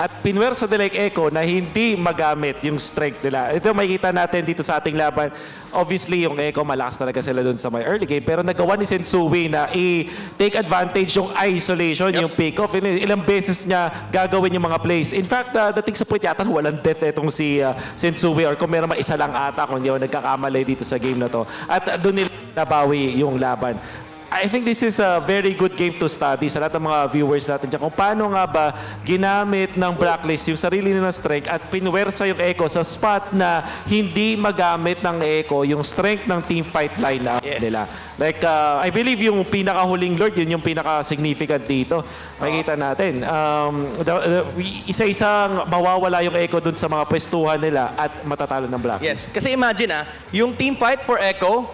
at pinwersa nila yung Echo na hindi magamit yung strength nila. Ito makikita natin dito sa ating laban. Obviously, yung Echo, malakas talaga sila dun sa may early game. Pero nagawa ni Sensui na i-take advantage yung isolation, yung pick-off. Ilang beses niya gagawin yung mga plays. In fact, dating sa point yata, walang death itong si Sensui or kung meron isa lang ata kung hindi ako nagkakamali dito sa game na to. At doon nila nabawi yung laban. I think this is a very good game to study sa lahat ng mga viewers natin dyan. Kung paano nga ba ginamit ng Blacklist yung sarili nilang strength at pinwersa yung Echo sa spot na hindi magamit ng Echo yung strength ng team fight lineup nila. Like, I believe yung pinakahuling Lord, yun yung pinaka-significant dito. Makikita natin. Isa-isang mawawala yung Echo dun sa mga pwestuhan nila at matatalo ng Blacklist. Yes, kasi imagine yung team fight for Echo,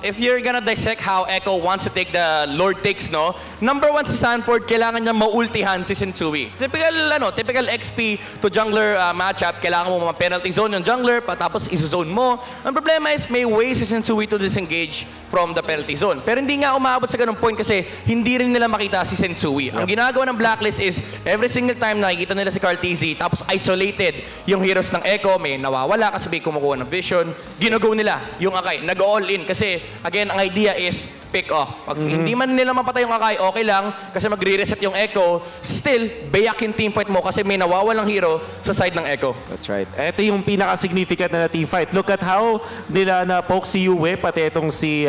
if you're gonna dissect how Echo wants to take the Lord takes, no? Number 1 si Sanford, kailangan niya maultihan si Sensui. Typical XP to jungler matchup, kailangan mo ma-penalty zone yung jungler, tapos iso-zone mo. Ang problema is may ways si Sensui to disengage from the penalty zone. Pero hindi nga umabot sa ganung point kasi hindi rin nila makita si Sensui. Ang ginagawa ng Blacklist is every single time nakikita nila si Cartesi, tapos isolated yung heroes ng Echo, may nawawala kasi may kumukuha ng vision, ginago nila yung Akai, nag-all in. Kasi, again, ang idea is pick off. Pag hindi man nila mapatay yung Akai, okay lang. Kasi magre-reset yung Echo. Still, bayak yung team fight mo kasi may nawawalang hero sa side ng Echo. That's right. Ito yung pinaka-significant na team fight. Look at how nila na-poke si Yue, pati itong si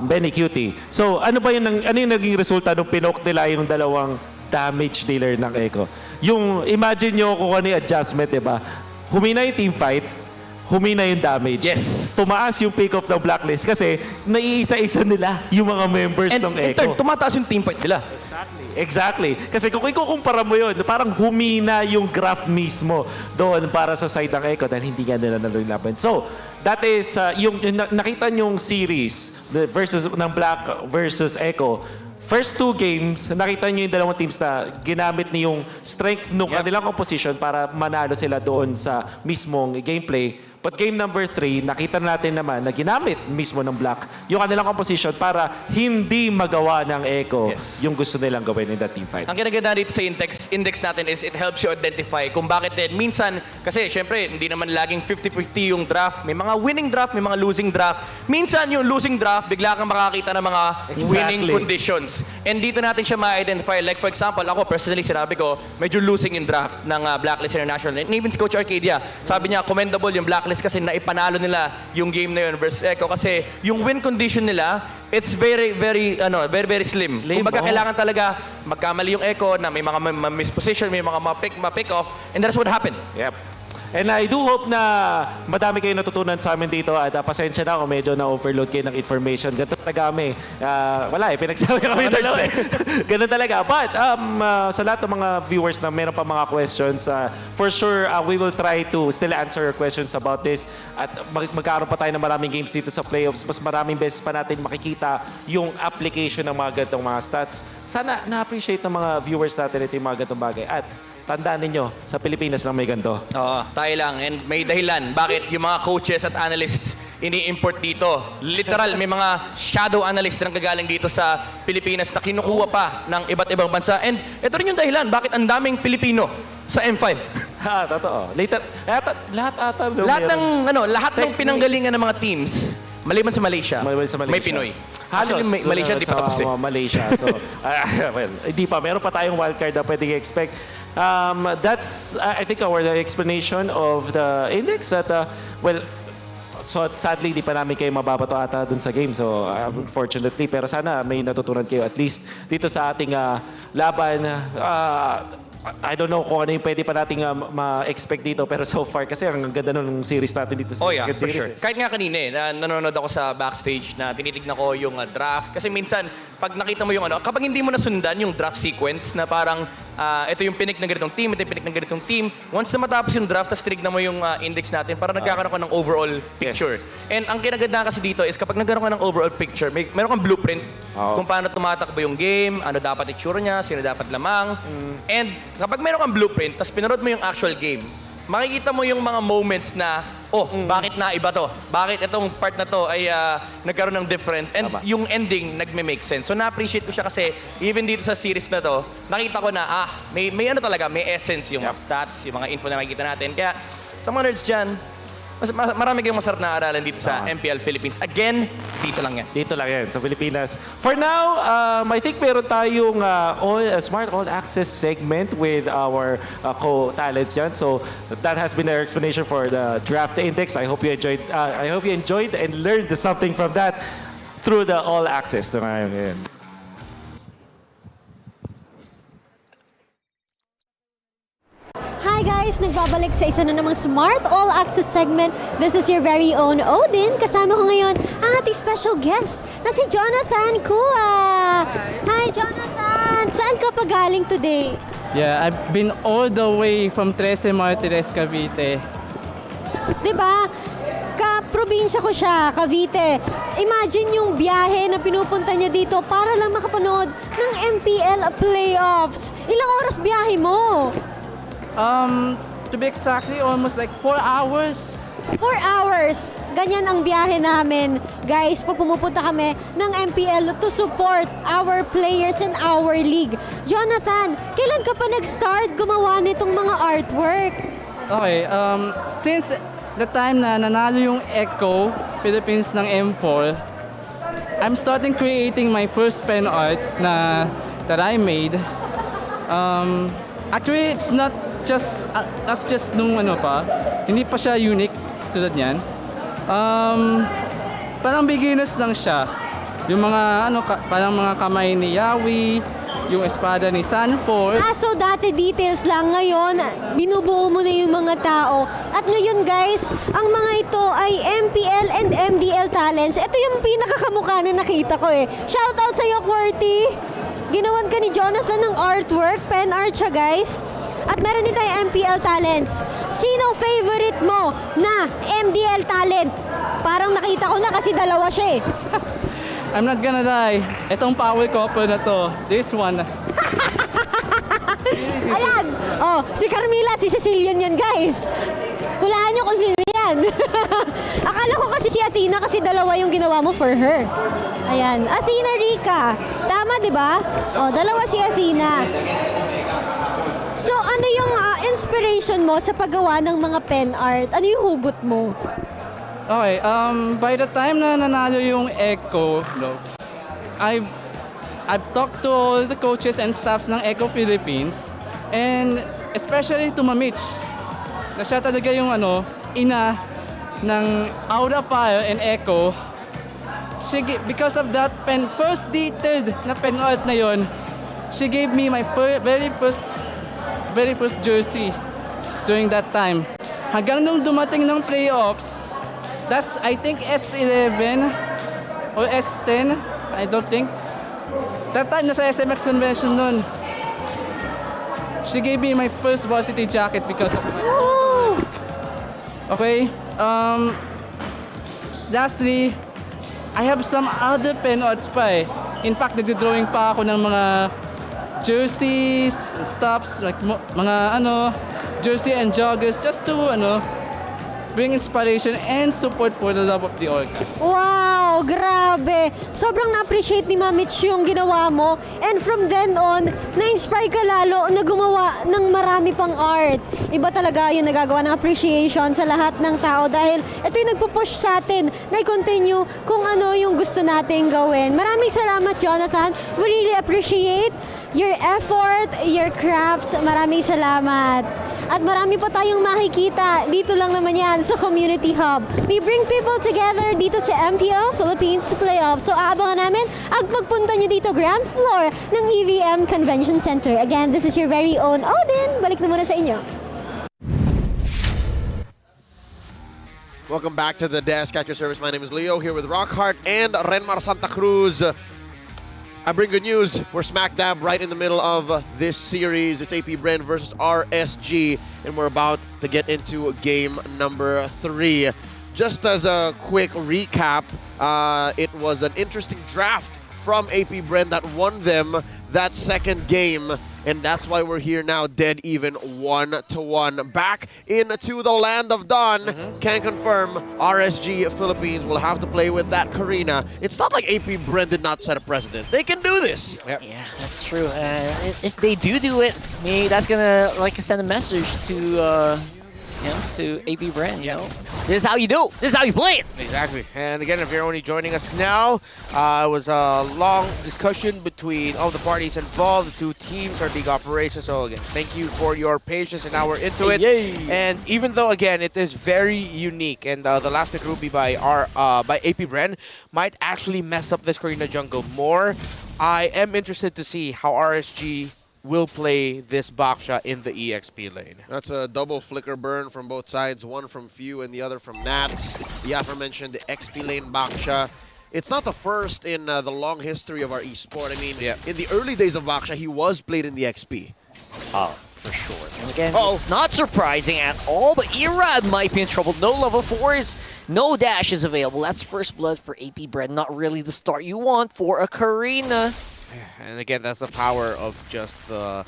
Benny Cutie. So, ano yung naging resulta nung pinoke nila yung dalawang damage dealer ng Echo? Yung, imagine nyo kung ano yung adjustment, diba? Humina yung team fight, humina yung damage. Yes. Tumaas yung pick-off ng Blacklist kasi naiisa-isa nila yung mga members ng Echo. And in turn, tumataas yung team fight nila. Exactly. Kasi kung ikukumpara mo yun, parang humina yung graph mismo doon para sa side ng Echo dahil hindi nga nila nalalaban. So, that is, yung nakita nyong series versus ng Black versus Echo, first 2 games, nakita nyo yung dalawang teams na ginamit ni yung strength ng kanilang opposition para manalo sila doon sa mismong gameplay. But game number 3, nakita natin naman na ginamit mismo ng Black yung kanilang composition para hindi magawa ng Echo yung gusto nilang gawin in that team fight. Ang ginaganda dito sa index natin is it helps you identify kung bakit minsan, kasi syempre hindi naman laging 50-50 yung draft. May mga winning draft, may mga losing draft. Minsan yung losing draft, bigla kang makakita ng mga winning conditions. And dito natin siya ma-identify. Like for example, ako personally sinabi ko, medyo losing yung draft ng Blacklist International. And even si Coach Arcadia, sabi niya, commendable yung Blacklist kasi naipanalo nila yung game na yun versus Echo kasi yung win condition nila, it's very slim. Kumbaga kailangan talaga magkamali yung Echo na may mga misposition, may mga ma-pick off, and that's what happened. Yep. And I do hope na madami kayo natutunan sa amin dito at pasensya na kung medyo na-overload kayo ng information. Ganito talaga kami. Wala pinagsabi kami dalawa. Ganun talaga. But sa lahat ng mga viewers na meron pa mga questions, for sure, we will try to still answer your questions about this. At magkaroon pa tayo ng maraming games dito sa playoffs. Mas maraming beses pa natin makikita yung application ng mga ganitong mga stats. Sana na-appreciate ng mga viewers natin ito yung mga ganitong bagay. At tandaan ninyo, sa Pilipinas lang may ganito. Oo, tayo lang. And may dahilan. Bakit yung mga coaches at analysts ini-import dito. Literal, may mga shadow analyst na gagaling dito sa Pilipinas na kinukuha pa ng iba't ibang bansa. And ito rin yung dahilan bakit ang daming Pilipino sa M5. Totoo. Later, lahat ata. Lahat ng pinanggalingan ng mga teams, maliban sa Malaysia, may Pinoy. Actually, Malaysia, di pa tapos eh. Malaysia. So, well, hindi pa. Meron pa tayong wildcard na pwedeng i-expect. That's, I think, our explanation of the index. At, well, so sadly, di pa namin kayo mababato ata dun sa game. So, unfortunately, pero sana may natutunan kayo at least dito sa ating laban. I don't know kung ano yung pwede pa nating ma-expect dito, pero so far kasi ang ganda ng series natin dito sa for series. sure. Kahit nga kanina nanonood ako sa backstage na tinitignan ko yung draft. Kasi minsan, pag nakita mo yung kapag hindi mo nasundan yung draft sequence na parang ito yung pinik ng ganitong team, ito yung pinik ng ganitong team, once na matapos yung draft, tapos tinignan mo yung index natin, parang nagkakaroon ka ng overall picture. And ang kinaganda kasi dito is kapag nagkaroon ka ng overall picture, meron kang blueprint kung paano tumatakbo yung game, ano dapat itsura niya, sino dapat lamang. And kapag meron kang blueprint, tapos pinanood mo yung actual game, makikita mo yung mga moments na, bakit naiba to? Bakit itong part na to ay nagkaroon ng difference? And yung ending, nagme-make sense. So na-appreciate ko siya kasi even dito sa series na to, nakita ko na, may ano talaga, may essence yung stats, yung mga info na makikita natin. Kaya sa mga nerds dyan, marami kayong masarap na aralan dito sa MPL Philippines. Again, dito lang yan. Dito lang yan, sa Pilipinas. For now, I think meron tayong Smart All Access segment with our co-talents dyan. So that has been our explanation for the draft index. I hope you enjoyed and learned something from that through the All Access. Hi guys! Nagbabalik sa isa na namang Smart All Access segment. This is your very own Odin. Kasama ko ngayon ang ating special guest na si Jonathan Kua. Hi Jonathan! Saan ka pa galing today? Yeah, I've been all the way from 13 Martires, Cavite. Diba? Ka-probinsya ko siya, Cavite. Imagine yung biyahe na pinupunta niya dito para lang makapanood ng Mpl-Playoffs. Ilang oras biyahe mo? To be exactly, almost like 4 hours. 4 hours. Ganyan ang biyahe namin, guys, pag pumupunta kami ng MPL to support our players in our league. Jonathan, kailan ka pa nag-start gumawa nitong mga artwork? Okay, since the time na nanalo yung Echo Philippines ng M4, I'm starting creating my first pen art that I made. Actually, it's not just nung hindi pa siya unique tulad niyan. Parang beginners lang siya. Yung mga parang mga kamay ni Yawi, yung espada ni Sanford. So dati details lang, ngayon binubuo mo na yung mga tao. At ngayon guys, ang mga ito ay MPL and MDL talents. Ito yung pinakakamukha na nakita ko eh. Shoutout sa'yo, QWERTY! Ginawan ka ni Jonathan ng artwork, pen art siya guys. At meron din tayong MPL talents. Sinong favorite mo na MDL talent? Parang nakita ko na kasi dalawa siya eh. I'm not gonna lie. Itong power couple na to. This one. Ayan! Si Carmilla at si Cecilian yan guys. Hulaan nyo kung sino yan. Akala ko kasi si Athena kasi dalawa yung ginawa mo for her. Ayan. Athena Rica. Tama, di ba? Dalawa si Athena. So, ano yung inspiration mo sa paggawa ng mga pen art? Ano yung hugot mo? Okay, by the time na nanalo yung Echo, I've talked to all the coaches and staffs ng Echo Philippines, and especially to Mamich, na siya talaga yung ina ng Aura Fire and Echo. Because of that first detailed na pen art na yon, she gave me my very first jersey during that time. Hanggang nung dumating ng playoffs, that's I think S11 or S10, I don't think. That time nasa SMX convention nun. She gave me my first varsity jacket because of my work. Okay, lastly, I have some other pen arts pa eh. In fact, nagdodrawing pa ako ng mga jerseys and stuffs, like mga jersey and joggers, just to bring inspiration and support for the love of the org. Wow, grabe. Sobrang na-appreciate ni Mamich yung ginawa mo. And from then on, na-inspire ka lalo na gumawa ng marami pang art. Iba talaga yung nagagawa ng appreciation sa lahat ng tao dahil ito yung nagpupush sa atin na i-continue kung ano yung gusto nating gawin. Maraming salamat, Jonathan. We really appreciate your effort, your crafts. Maraming salamat. At marami pa tayong makikita. Dito lang naman yan sa Community Hub. We bring people together dito sa Mpl-Philippines Playoffs. So aabangan namin ang pagpunta nyo dito, ground floor ng EVM Convention Center. Again, this is your very own Odin. Balik na muna sa inyo. Welcome back to the desk at your service. My name is Leo here with Rockhart and Renmar Santa Cruz. I bring good news. We're smack dab right in the middle of this series. It's AP Bren versus RSG, and we're about to get into game number 3. Just as a quick recap, it was an interesting draft from AP Bren that won them that second game, and that's why we're here now, dead even 1-1. Back into the land of Dawn. Can confirm RSG Philippines will have to play with that Karina. It's not like AP Bren did not set a precedent. They can do this. Yep. Yeah, that's true. If they do it, maybe that's gonna send a message to to AP Bren. You know, this is how you do. This is how you play it. Exactly. And again, if you're only joining us now, it was a long discussion between all the parties involved, the two teams, our league operations. So again, thank you for your patience, and now we're into it. Yay. And even though again it is very unique, and the last pick Ruby by AP Bren might actually mess up this Karina jungle more, I am interested to see how RSG will play this Baksha in the EXP lane. That's a double flicker burn from both sides, one from Few and the other from Nats. The aforementioned XP lane Baksha. It's not the first in the long history of our esport. I mean, in the early days of Baksha, he was played in the XP. Oh, for sure. And again, it's not surprising at all, but Irad might be in trouble. No level 4s, no dashes available. That's first blood for AP Bren. Not really the start you want for a Karina. And again, that's the power of just the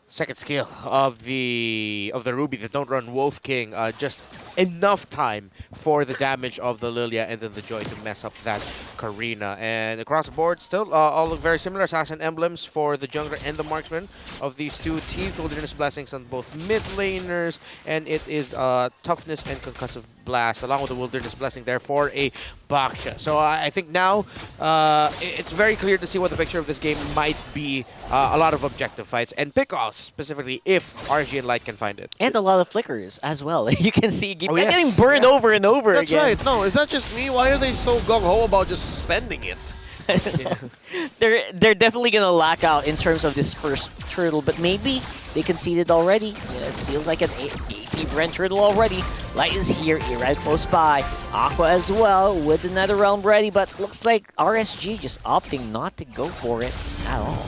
second skill of the Ruby that don't run Wolf King. Just enough time for the damage of the Lilia and then the Joy to mess up that Karina. And across the board, still all look very similar. Assassin emblems for the jungler and the marksman of these two teams. Wilderness Blessings on both mid laners, and it is toughness and concussive blast along with the Wilderness Blessing there for a Baksha. So I think now it's very clear to see what the picture of this game might be. A lot of objective fights and pickoffs, specifically if RG and Light can find it. And a lot of flickers as well. You can see getting burned over and over That's again. right. No, is that just me? Why are they so gung-ho about just spending it? They're definitely gonna lack out in terms of this first turtle, but maybe they conceded already. Yeah, it feels like an AP Bren turtle already. Light is here, right close by. Aqua as well with another realm ready, but looks like RSG just opting not to go for it at all.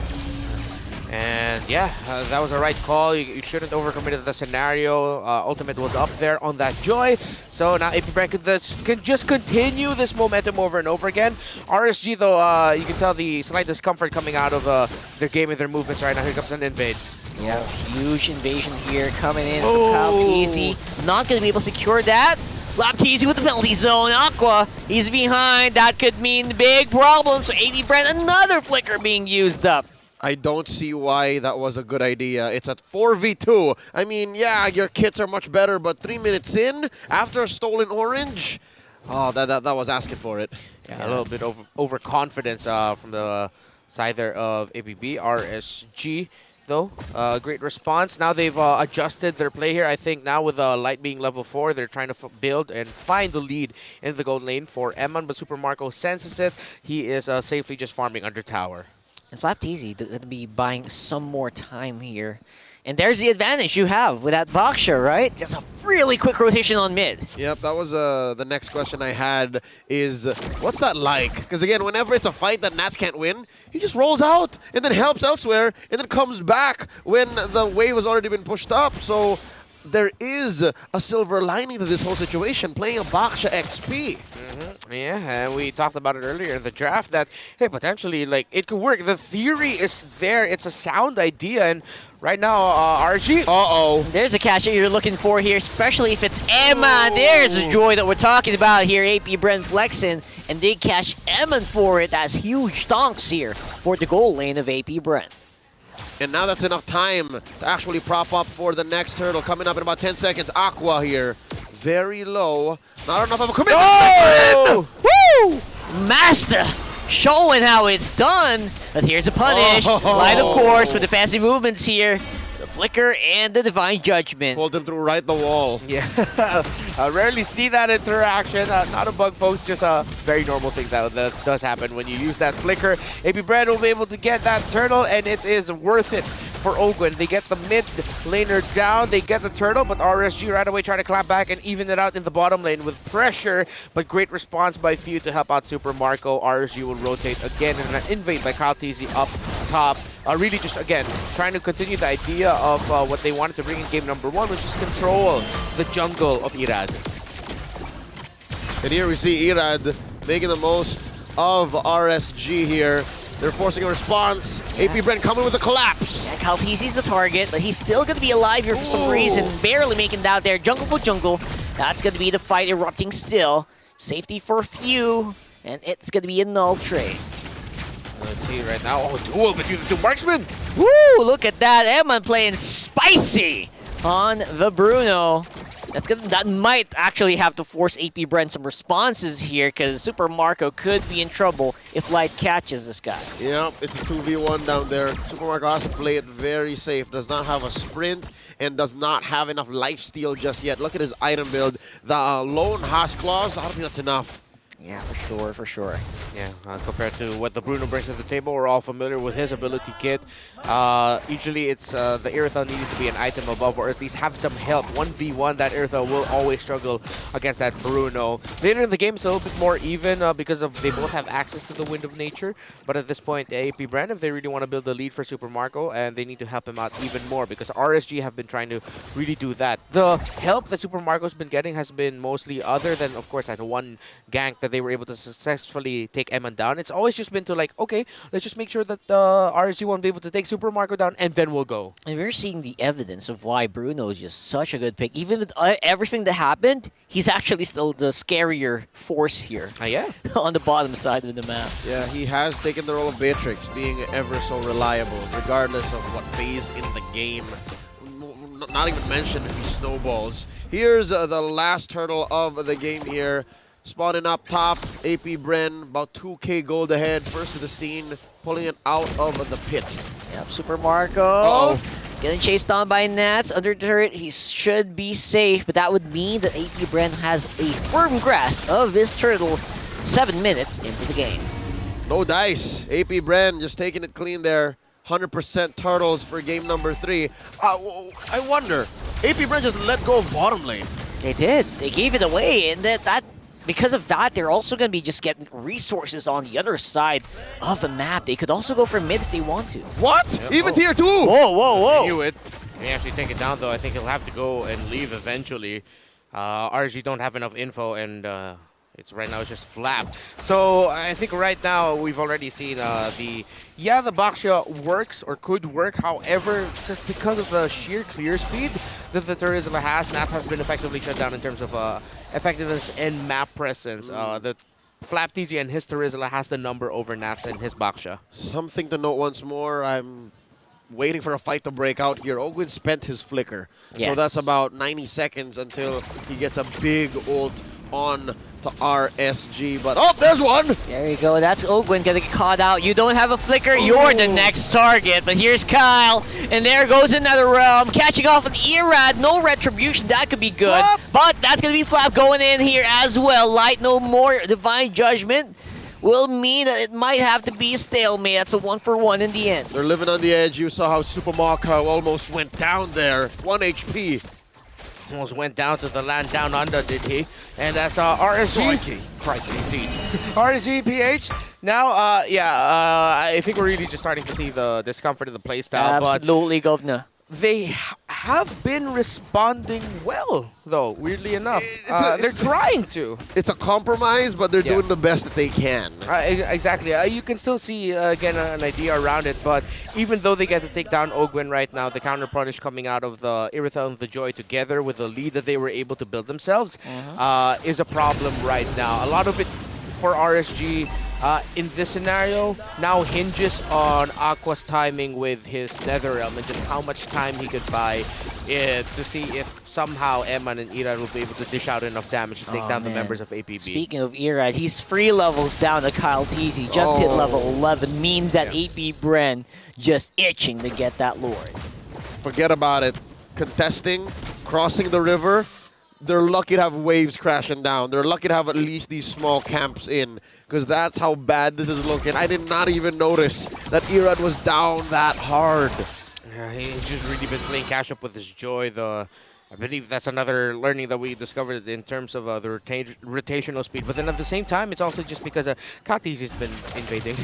And yeah, that was a right call. You shouldn't overcommitted the scenario. Ultimate was up there on that Joy. So now AP Bren can just continue this momentum over and over again. RSG though, you can tell the slight discomfort coming out of their game and their movements right now. Here comes an invade. Yeah, huge invasion here coming in from Palteezy. Not going to be able to secure that. Palteezy with the penalty zone. Aqua, he's behind. That could mean big problems for AP Bren. Another flicker being used up. I don't see why that was a good idea. It's at 4v2. I mean, yeah, your kits are much better, but 3 minutes in, after a stolen orange, oh, that was asking for it. Yeah, a little bit of overconfidence from the side there of APB. RSG, though, great response. Now they've adjusted their play here. I think now with Light being level 4, they're trying to build and find the lead in the gold lane for Eman, but Super Marco senses it. He is safely just farming under tower. And Palteezy going to be buying some more time here. And there's the advantage you have with that Baksha, right? Just a really quick rotation on mid. Yep, that was the next question I had is, what's that like? Because again, whenever it's a fight that Nats can't win, he just rolls out and then helps elsewhere and then comes back when the wave has already been pushed up. So there is a silver lining to this whole situation, playing a Baksha XP. Yeah, and we talked about it earlier in the draft that, hey, potentially, like, it could work. The theory is there. It's a sound idea, and Right now, RG. Uh-oh. There's a catch that you're looking for here, especially if it's Emma. There's the joy that we're talking about here. AP Brent flexing, and they catch Emma for it. That's huge stonks here for the goal lane of AP Brent. And now that's enough time to actually prop up for the next turtle. Coming up in about 10 seconds. Aqua here. Very low. Not enough of a commitment. Oh! Woo! Master showing how it's done. But here's a punish. Light, of course, with the fancy movements here. The flicker and the divine judgment. Pulled him through right the wall. Yeah. I rarely see that interaction. Not a bug, folks. Just a very normal thing that does happen when you use that flicker. AP Brand will be able to get that turtle, and it is worth it for Ogwen. They get the mid laner down, they get the turtle, but RSG right away trying to clap back and even it out in the bottom lane with pressure, but great response by Few to help out Super Marco. RSG will rotate again and an invade by Kyle TZ up top. Really just, again, trying to continue the idea of what they wanted to bring in game number 1, which is control the jungle of Irad. And here we see Irad making the most of RSG here. They're forcing a response. AP Brent coming with a collapse. Yeah, Kaltisi's the target, but he's still going to be alive here for some reason. Barely making it out there. Jungle for jungle. That's going to be the fight erupting still. Safety for Few, and it's going to be a null trade. Let's see right now. Oh, duel between the two marksmen. Woo! Look at that. Emma playing spicy on the Bruno. That might actually have to force AP Brent some responses here, because Super Marco could be in trouble if Light catches this guy. Yep, it's a 2v1 down there. Super Marco has to play it very safe. Does not have a sprint and does not have enough lifesteal just yet. Look at his item build. The lone Haas Claws, I don't think that's enough. Yeah, for sure, for sure. Yeah, compared to what the Bruno brings to the table, we're all familiar with his ability kit. Usually it's the Iritha needed to be an item above, or at least have some help. 1v1, that Iritha will always struggle against that Bruno. Later in the game, it's a little bit more even because of they both have access to the Wind of Nature. But at this point, AP Brand, if they really want to build a lead for Super Marco, and they need to help him out even more, because RSG have been trying to really do that. The help that Super Marco's been getting has been mostly, other than, of course, that one gank that they were able to successfully take Emma down. It's always just been to like, okay, let's just make sure that RSG won't be able to take Super Marco down, and then we'll go. And we're seeing the evidence of why Bruno is just such a good pick. Even with everything that happened, he's actually still the scarier force here. Yeah. On the bottom side of the map. Yeah, he has taken the role of Beatrix, being ever so reliable, regardless of what phase in the game. Not even mention if he snowballs. Here's the last turtle of the game here. Spawning up top, AP Bren, about 2k gold ahead. First to the scene, pulling it out of the pit. Yep, Super Marco. Getting chased down by Nats. Under turret, he should be safe, but that would mean that AP Bren has a firm grasp of this turtle 7 minutes into the game. No dice. AP Bren just taking it clean there. 100% turtles for game number 3. I wonder, AP Bren just let go of bottom lane. They did. They gave it away, and that because of that, they're also going to be just getting resources on the other side of the map. They could also go for mid if they want to. What? Yep. Even tier 2? Whoa, whoa, whoa. I knew it. He actually take it down, though. I think he'll have to go and leave eventually. RSG don't have enough info, and it's right now it's just flap. So I think right now we've already seen the Baxia works or could work. However, just because of the sheer clear speed that the Turisla has, Nap has been effectively shut down in terms of effectiveness and map presence. The Flap TZ and his Turisla has the number over Naps and his Baxia. Something to note once more, I'm waiting for a fight to break out here. Ogwin spent his flicker. Yes. So that's about 90 seconds until he gets a big ult on to RSG. But, oh, there's one! There you go. That's Ogwin gonna get caught out. You don't have a flicker. You're the next target. But here's Kyle. And there goes another realm. Catching off an Irad. No retribution. That could be good. But that's gonna be Flap going in here as well. Light no more. Divine Judgment will mean that it might have to be a stalemate. That's a 1-for-1 in the end. They're living on the edge. You saw how Super Marco almost went down there. 1 HP. Almost went down to the land down under, did he? And that's RSG. Crikey, indeed. RSG PH. Now, I think we're really just starting to see the discomfort of the playstyle. Absolutely, Governor. they have been responding well, though, weirdly enough. They're trying to. It's a compromise, but they're doing the best that they can. Exactly. You can still see, again, an idea around it, but even though they get to take down Ogwen right now, the counter punish coming out of the Irithel and the Joy together with the lead that they were able to build themselves is a problem right now. A lot of it for RSG in this scenario now hinges on Aqua's timing with his Netherrealm and just how much time he could buy to see if somehow Eman and Irad will be able to dish out enough damage to take down the members of APB. Speaking of Irad, he's 3 levels down to Kyle Teasy. Just hit level 11. Means that AP Bren just itching to get that Lord. Forget about it. Contesting, crossing the river, they're lucky to have waves crashing down. They're lucky to have at least these small camps in, because that's how bad this is looking. I did not even notice that Irad was down that hard. Yeah, he's just really been playing catch up with his Joy. I believe that's another learning that we discovered in terms of the rotational speed. But then at the same time, it's also just because Katis has been invading.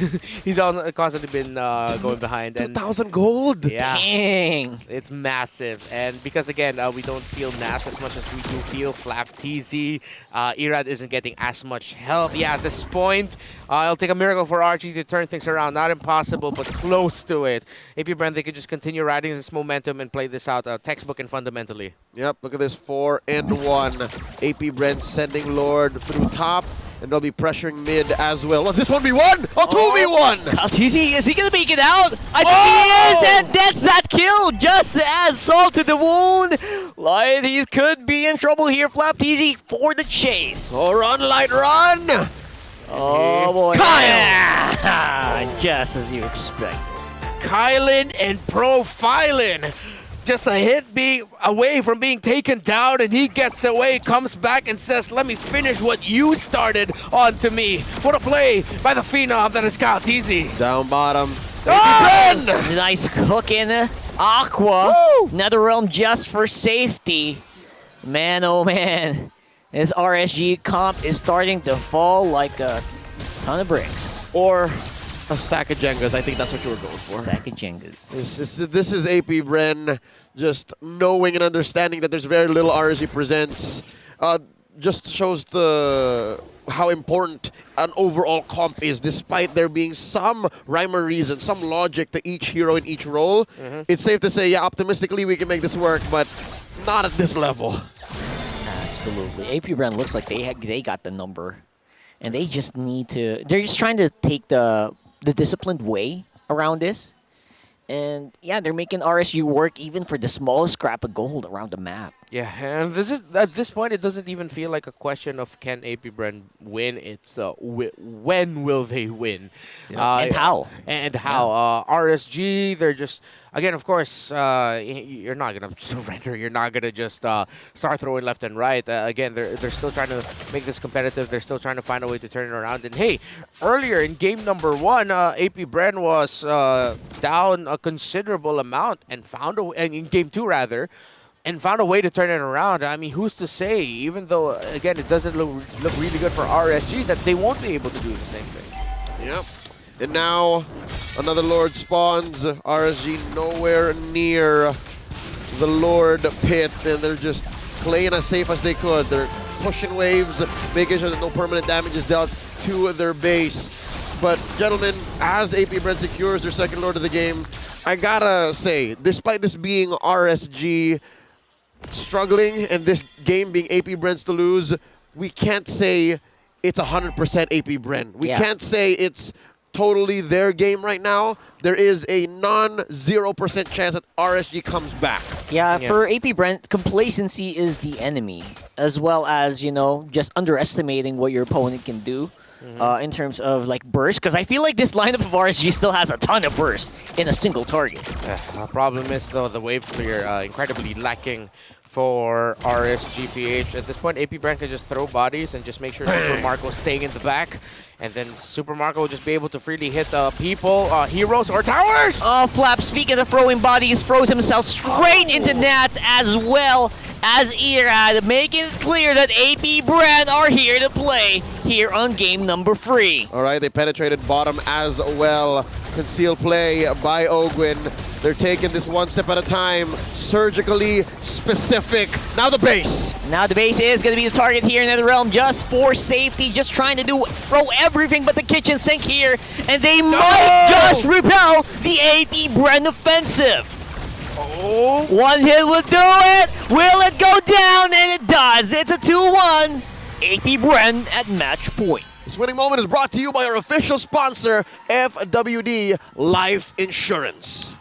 He's constantly been going behind. 2,000 gold! Yeah. Dang! It's massive. And because, again, we don't feel Nas as much as we do feel Flap TZ. Irad isn't getting as much help. Yeah, at this point, it'll take a miracle for Archie to turn things around. Not impossible, but close to it. AP Brand, they could just continue riding this momentum and play this out textbook and fundamentally. Yep, look at this 4-1. AP Brent sending Lord through top, and they'll be pressuring mid as well. Let this 1v1! Oh, 2v1! Is he gonna make it out? I think he is, and that's that kill! Just as salt to the wound. Light could be in trouble here. Flap TZ for the chase. Oh, run, Light, run! Oh boy. Kyle! Just as you expect. Kylan and Profilin. Just a hit away from being taken down, and he gets away, comes back and says, let me finish what you started onto me. What a play by the Phenom that is Kyle TZ. Down bottom. Oh! Nice hook in Aqua. Netherrealm just for safety. Man, oh man. This RSG comp is starting to fall like a ton of bricks. Or a stack of Jengas. I think that's what you were going for. Stack of Jengas. This is AP Bren just knowing and understanding that there's very little RSG presents. Just shows how important an overall comp is, despite there being some rhyme or reason, some logic to each hero in each role. It's safe to say, yeah, optimistically we can make this work, but not at this level. Absolutely. AP Bren looks like they got the number. And they just need to... They're just trying to take the disciplined way around this. And yeah, they're making RSU work even for the smallest scrap of gold around the map. Yeah, and this is at this point, it doesn't even feel like a question of can AP Bren win. It's when will they win, and how. RSG, they're just again, of course, you're not gonna surrender. You're not gonna just start throwing left and right. Again, they're still trying to make this competitive. They're still trying to find a way to turn it around. And hey, earlier in game number 1, AP Bren was down a considerable amount and found and in game 2 rather. And found a way to turn it around. I mean, who's to say, even though, again, it doesn't look really good for RSG, that they won't be able to do the same thing. Yep. And now, another Lord spawns. RSG nowhere near the Lord pit, and they're just playing as safe as they could. They're pushing waves, making sure that no permanent damage is dealt to their base. But, gentlemen, as AP Bren secures their second Lord of the game, I gotta say, despite this being RSG struggling and this game being AP Bren's to lose, we can't say it's 100% AP Bren. We can't say it's totally their game right now. There is a non-0% chance that RSG comes back. Yeah, for AP Bren, complacency is the enemy, as well as, you know, just underestimating what your opponent can do. In terms of like burst, because I feel like this lineup of RSG still has a ton of burst in a single target. The problem is though the wave clear incredibly lacking for RSGPH. At this point, AP Bren can just throw bodies and just make sure Super Marco's staying in the back. And then Super Marco will just be able to freely hit people, heroes, or towers! Oh, Flap, speaking of throwing bodies, throws himself straight into Nats as well as Irad making it clear that AP Brand are here to play here on game number 3. All right, they penetrated bottom as well. Concealed play by Ogwin. They're taking this one step at a time, surgically specific. Now the base. Now the base is going to be the target here in NetherRealm just for safety, just trying to throw everything but the kitchen sink here, and they might just repel the AP Brand offensive. Oh. One hit will do it. Will it go down? And it does. It's a 2-1. AP Brand at match point. This winning moment is brought to you by our official sponsor, FWD Life Insurance.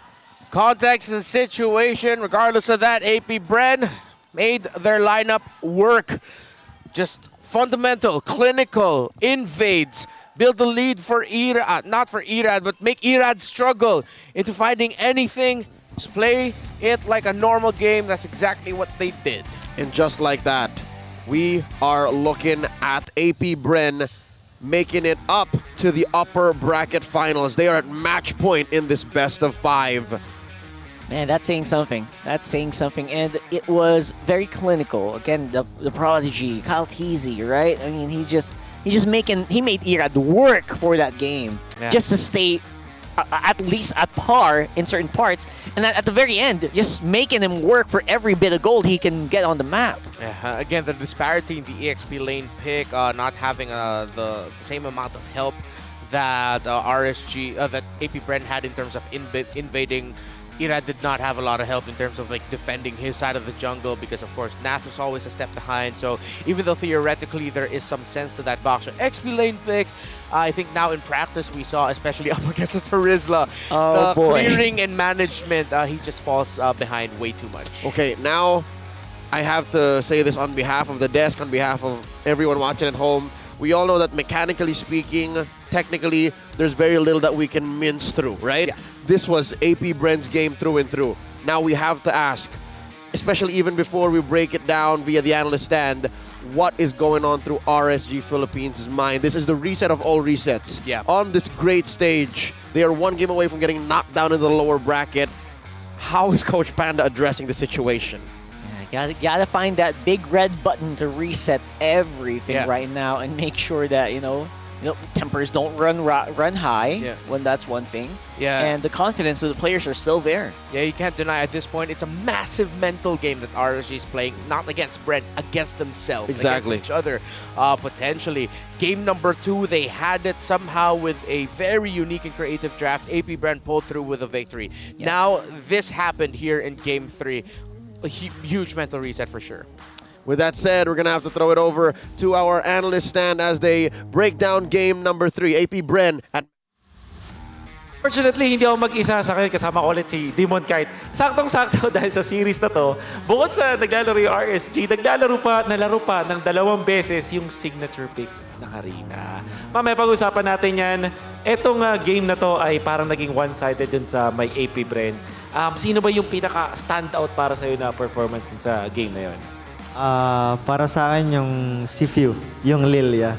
Context and situation, regardless of that, AP Bren made their lineup work. Just fundamental, clinical, invades, build the lead for Irad, not for Irad, but make Irad struggle into finding anything. Just play it like a normal game. That's exactly what they did. And just like that, we are looking at AP Bren making it up to the upper bracket finals. They are at match point in this best of 5. Man, that's saying something. That's saying something. And it was very clinical. Again, the prodigy, Kyle Teasy, right? I mean, he made Irad work for that game. Yeah. Just to stay at least at par in certain parts. And at the very end, just making him work for every bit of gold he can get on the map. Yeah, again, the disparity in the EXP lane pick, not having the same amount of help that that AP Bren had in terms of invading. Irad did not have a lot of help in terms of like defending his side of the jungle because of course Nath was always a step behind. So even though theoretically there is some sense to that Boxer XP lane pick, I think now in practice we saw, especially up against Tarizla, the clearing and management, he just falls behind way too much. Okay, now I have to say this on behalf of the desk, on behalf of everyone watching at home. We all know that mechanically speaking, technically, there's very little that we can mince through, right? Yeah. This was AP Bren's game through and through. Now we have to ask, especially even before we break it down via the analyst stand, what is going on through RSG Philippines' mind? This is the reset of all resets. Yeah. On this great stage, they are one game away from getting knocked down in the lower bracket. How is Coach Panda addressing the situation? Gotta find that big red button to reset everything right now and make sure that tempers don't run high when that's one thing. Yeah. And the confidence of the players are still there. Yeah, you can't deny at this point, it's a massive mental game that RSG is playing, not against Bren, against themselves, exactly, against each other, potentially. Game number 2, they had it somehow with a very unique and creative draft. AP Bren pulled through with a victory. Yeah. Now, this happened here in game 3. A huge mental reset for sure. With that said, we're going to have to throw it over to our analyst stand as they break down game number 3. AP Bren at... Fortunately, hindi ako mag-isa sa akin. Kasama ko ulit si Demon Kite. Saktong-sakto dahil sa series na to, bukod sa naglalaro yung RSG, nalaro pa ng 2 beses yung signature pick na Karina. Mamaya pag-usapan natin yan. Etong game na to ay parang naging one-sided dun sa may AP Bren. Sino ba yung pinaka-standout para sa'yo na performance dun sa game na yun? Para sa akin yung Sifu, yung Lilia.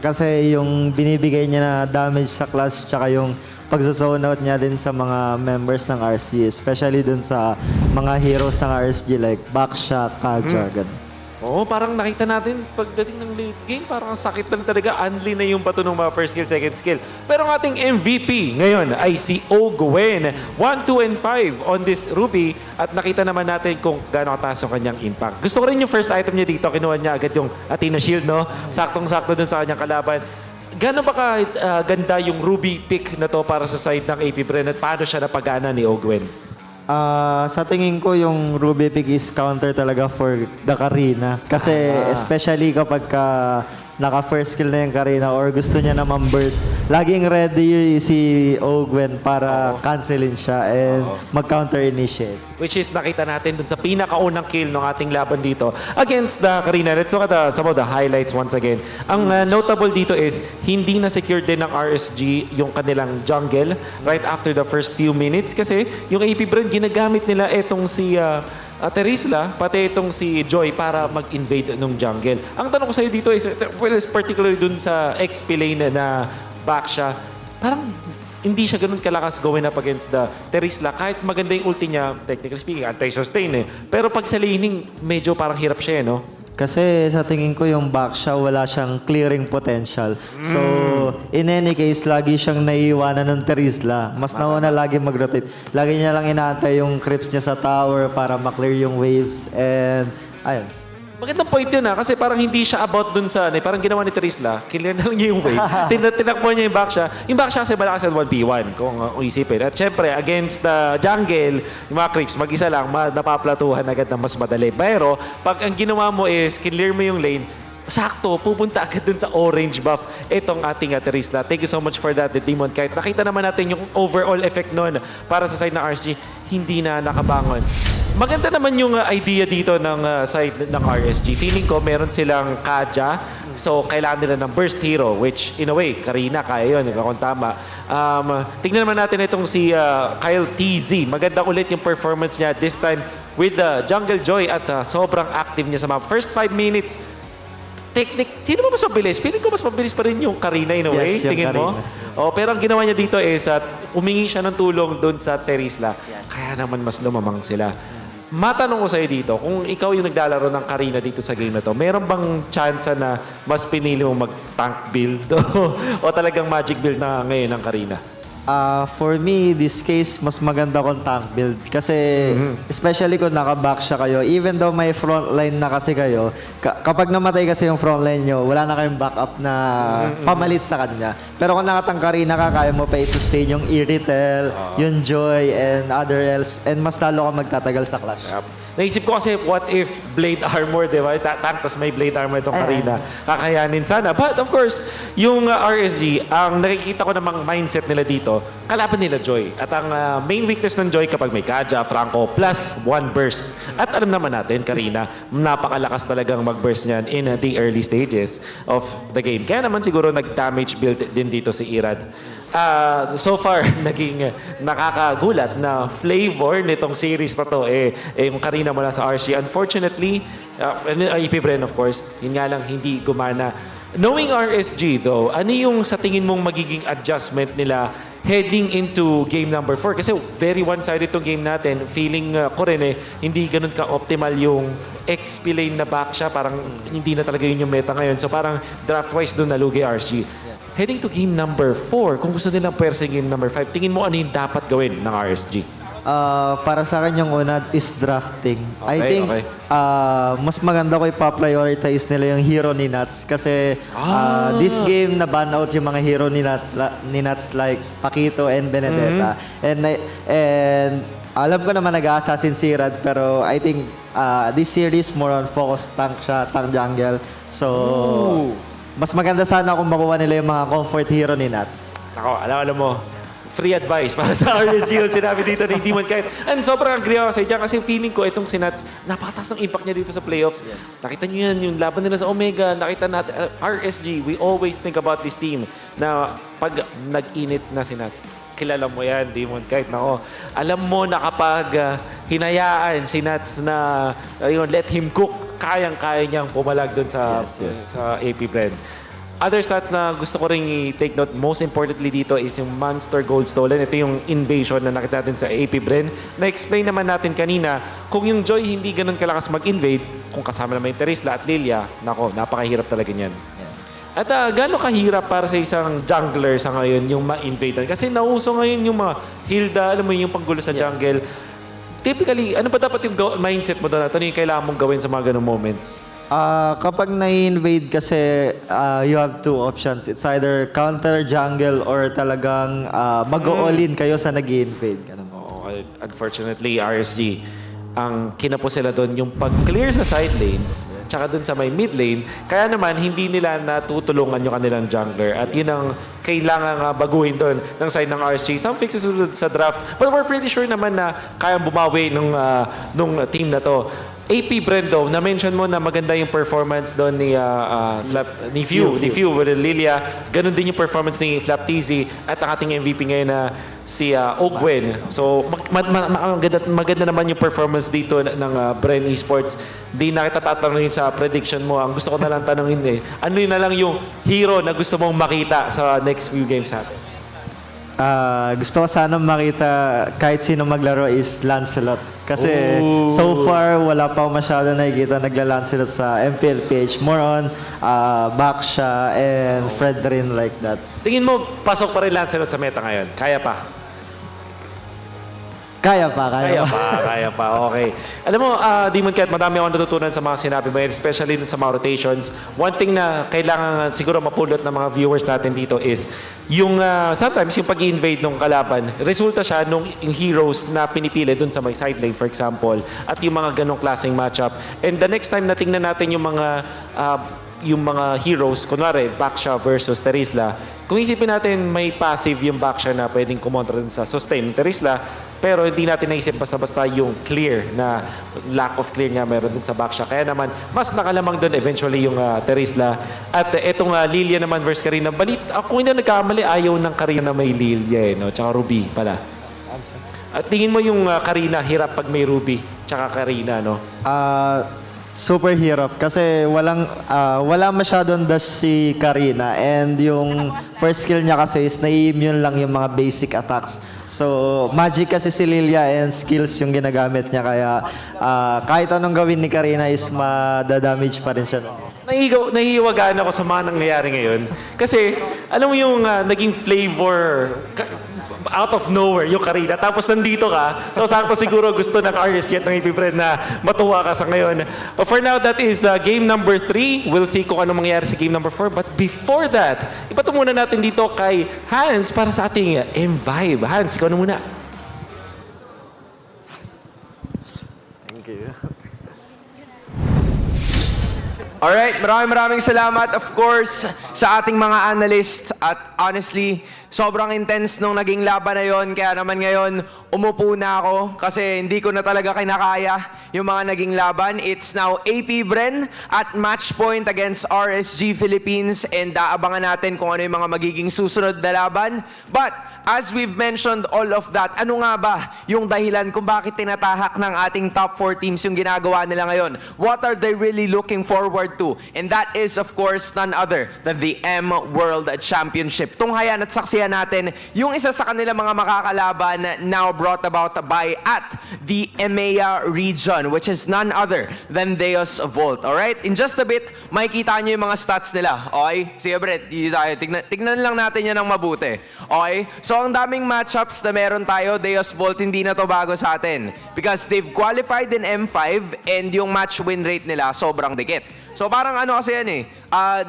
Kasi yung binibigay niya na damage sa class tsaka yung pagsa-zone out niya din sa mga members ng RSG, especially dun sa mga heroes ng RSG like Baksha, Kaja, Oo, parang nakita natin pagdating ng late game, parang sakit lang talaga. Unli na yung bato ng mga first skill, second skill. Pero ang ating MVP ngayon ay si Ogwen. 1, 2, and 5 on this Ruby. At nakita naman natin kung gaano kataas yung kanyang impact. Gusto ko rin yung first item niya dito. Kinuha niya agad yung Athena Shield, no? Saktong-sakto dun sa kanyang kalaban. Gano'n ba ganda yung Ruby pick na to para sa side ng AP Bren at paano siya napagana ni Ogwen? Sa tingin ko, yung Ruby pick is counter talaga for the Karina. Kasi especially kapag naka-first skill na yung Karina or gusto niya naman burst, laging ready si Ogwen para cancelin siya and mag-counter initiate. Which is nakita natin dun sa pinakaunang kill ng ating laban dito against the Karina. Let's look at some of the highlights once again. Ang notable dito is hindi na secure din ng RSG yung kanilang jungle right after the first few minutes kasi yung AP Brand ginagamit nila etong si Tarizla, pati itong si Joy para mag-invade ng jungle. Ang tanong ko sa'yo dito is, particularly dun sa XP lane na Baksha, parang hindi siya ganun kalakas going up against the Terisla. Kahit maganda yung ulti niya, technically speaking, anti-sustain eh. Pero pag sa laning, medyo parang hirap siya no? Kasi sa tingin ko yung back siya, wala siyang clearing potential. So, in any case, lagi siyang naiiwanan ng Terisla. Mas nauna lagi mag-rotate. Lagi niya lang inaantay yung creeps niya sa tower para maklear yung waves. And, ayun. Magandang point yun kasi parang hindi siya about dun sa, parang ginawa ni Terisla, clear na lang niya yung wave. Tinakbo niya yung back siya. Yung back siya kasi malakas sa 1v1, kung isipin. At syempre, against the jungle, yung mga creeps, mag-isa lang, napaplatuhan agad na mas madali. Pero, pag ang ginawa mo is, clear mo yung lane, sakto, pupunta agad dun sa orange buff. Itong ating Terisla. Thank you so much for that, Demon Kite. Nakita naman natin yung overall effect nun para sa side ng RC, hindi na nakabangon. Maganda naman yung idea dito ng side ng RSG. Feeling ko meron silang Kaja. So, kailangan nila ng burst hero, which in a way, Karina, kaya yun, kung tama. Tingnan naman natin itong si Kyle TZ. Maganda ulit yung performance niya this time with Jungle Joy at sobrang active niya sa map. First 5 minutes, sino ba mas mabilis? Feeling ko mas mabilis pa rin yung Karina in a way. Yes, Tingin mo? Oh, pero ang ginawa niya dito is umingi siya ng tulong doon sa Terisla. Kaya naman mas lumamang sila. Matanong ko sa'yo dito, kung ikaw yung naglalaro ng Karina dito sa game na to, meron bang chance na mas pinili mo mag-tank build o talagang magic build na ngayon ng Karina? For me, this case, mas maganda kung tank build. Kasi, especially kung naka-back siya kayo, even though may front line na kasi kayo, kapag namatay kasi yung front line nyo, wala na kayong backup na pamalit sa kanya. Pero kung nakatangkarina ka, kaya mo pa i-sustain yung Iritel, yung Joy, and other else, and mas lalo ka magtatagal sa clash. Naisip ko kasi, what if blade armor, di ba? Tank, tas may blade armor itong Karina. Kakayanin sana. But of course, yung RSG, ang nakikita ko namang mindset nila dito, kalaban nila Joy. At ang main weakness ng Joy kapag may Kaja, Franco, plus 1 burst. At alam naman natin, Karina, napakalakas talagang mag-burst niyan in the early stages of the game. Kaya naman siguro nag-damage build din dito si Irad. So far, naging nakakagulat na flavor nitong series na to yung Karina mula sa RC. Unfortunately, and then APBR of course, yun nga lang hindi gumana. Knowing RSG though, ano yung sa tingin mong magiging adjustment nila heading into game number 4? Kasi very one-sided itong game natin. Feeling ko rin hindi ganun ka-optimal yung XP lane na back siya. Parang hindi na talaga yun yung meta ngayon. So parang draft-wise doon nalugi RSG. Heading to game number 4, kung gusto nilang pwersa yung game number 5, tingin mo ano yung dapat gawin ng RSG? Para sa akin yung una is drafting. I think mas maganda ko ipa-prioritize nila yung hero ni Nuts kasi this game na ban out yung mga hero ni Nuts like Paquito and Benedetta. And alam ko naman nag-assassin si Rad pero I think this series more on focus tank siya, tank jungle. So mas maganda sana kung makuha nila yung mga comfort hero ni Nuts. Ako, alam mo, free advice para sa RSG yung sinabi dito ni Demon Kite. And sobrang agree ako sa iyo kasi feeling ko itong si Nuts, napakataas ng impact niya dito sa playoffs. Nakita niyo yan, yung laban nila sa Omega, nakita natin, RSG, we always think about this team na pag nag-init na si Nuts, kilala mo yan, Demon Kite. Nako, alam mo na kapag hinayaan si Nuts na let him cook, kayang-kaya niyang pumalag doon sa APBR. Other stats na gusto ko rin i-take note, most importantly dito is yung Monster Gold Stolen. Ito yung invasion na nakita natin sa APBR. Na-explain naman natin kanina, kung yung Joy hindi ganun kalakas mag-invade, kung kasama naman yung Terisla at Lilia, nako, napakahirap talaga niyan. At gaano kahirap para sa isang jungler sa ngayon yung ma-invade? Kasi nauso ngayon yung mga Hilda, alam mo yung panggulo sa jungle. Typically, ano ba dapat yung mindset mo doon? Ano yung kailangan mong gawin sa mga ganung moments? Kapag na-invade kasi, you have two options. It's either counter jungle or talagang mag-all-in kayo sa nag-invade. Unfortunately, RSG, ang kinapos sila doon yung pag-clear sa side lanes, tsaka doon sa may mid lane. Kaya naman, hindi nila natutulungan yung kanilang jungler. At yun ang kailangan baguhin doon ng side ng RSG. Some fixes sa draft, but we're pretty sure naman na kayang bumawi nung team na to. APBR though, na-mention mo na maganda yung performance doon ni Few with Lilia. Ganon din yung performance ni Flap TZ at ang ating MVP ngayon na si Ogwen. So, maganda naman yung performance dito ng Bren Esports. Di na kita tatanungin sa prediction mo. Ang gusto ko na lang tanungin ano yun na lang yung hero na gusto mong makita sa next few games natin? gusto ko sana makita kahit sino maglaro is Lancelot. Kasi so far, wala pa masyado nakikita nagla-Lancelot sa Mpl-Ph. More on Baksha and Fred rin like that. Tingin mo, pasok pa rin Lancelot sa meta ngayon? Kaya pa? Kaya pa. Okay. Alam mo, Demon Cat, madami akong natutunan sa mga sinabi mo, especially sa mga rotations. One thing na kailangan siguro mapulot ng mga viewers natin dito is yung sometimes yung pag-invade ng kalaban, resulta siya nung yung heroes na pinipili dun sa may side lane, for example, at yung mga ganong klaseng matchup. And the next time na tingnan natin yung mga heroes, kunwari, Baksha versus Terizla, kung isipin natin may passive yung Baksha na pwedeng kumontra dun sa sustain ng Terizla, pero hindi natin naisip basta-basta yung clear na lack of clear nga meron dun sa Baksha. Kaya naman, mas nakalamang dun eventually yung Terizla. At etong Lilia naman versus Karina. Kung hindi nagkamali, ayaw ng Karina na may Lilia, no? Tsaka Ruby pala. At tingin mo yung Karina, hirap pag may Ruby, tsaka Karina, no? Super hirap kasi wala masyadong dash si Karina and yung first skill niya kasi is na-immune lang yung mga basic attacks. So, magic kasi si Lilia and skills yung ginagamit niya kaya kahit anong gawin ni Karina is madadamage pa rin siya. Nahihiwagaan ako sa mga nangyayari ngayon. Kasi, alam mo yung naging flavor out of nowhere yung Karina. Tapos nandito ka. So sakto siguro gusto ng artist yet ng APBR na matuwa ka sa ngayon. But for now, that is game number 3. We'll see kung ano mangyayari sa game number 4. But before that, ipato muna natin dito kay Hans para sa ating M-Vibe. Hans, ikaw na muna. Thank you. Alright, maraming salamat of course sa ating mga analyst at honestly, sobrang intense nung naging laban na yon. Kaya naman ngayon, umupo na ako kasi hindi ko na talaga kinakaya yung mga naging laban. It's now APBR at match point against RSG Philippines and aabangan natin kung ano yung mga magiging susunod na laban. But as we've mentioned all of that, ano nga ba yung dahilan kung bakit tinatahak ng ating top 4 teams yung ginagawa nila ngayon? What are they really looking forward to? And that is of course none other than the M World Championship. Tunghayan at saksiyan natin yung isa sa kanila mga makakalaban now brought about by at the EMEA region, which is none other than Deus Volt. Alright? In just a bit, makikita nyo yung mga stats nila. Okay? Sige Brett, tignan lang natin yan ng mabuti. Okay? So ang daming matchups na meron tayo, Deus Volt, hindi na to bago sa atin. Because they've qualified in M5 and yung match win rate nila sobrang dikit. So parang ano kasi yan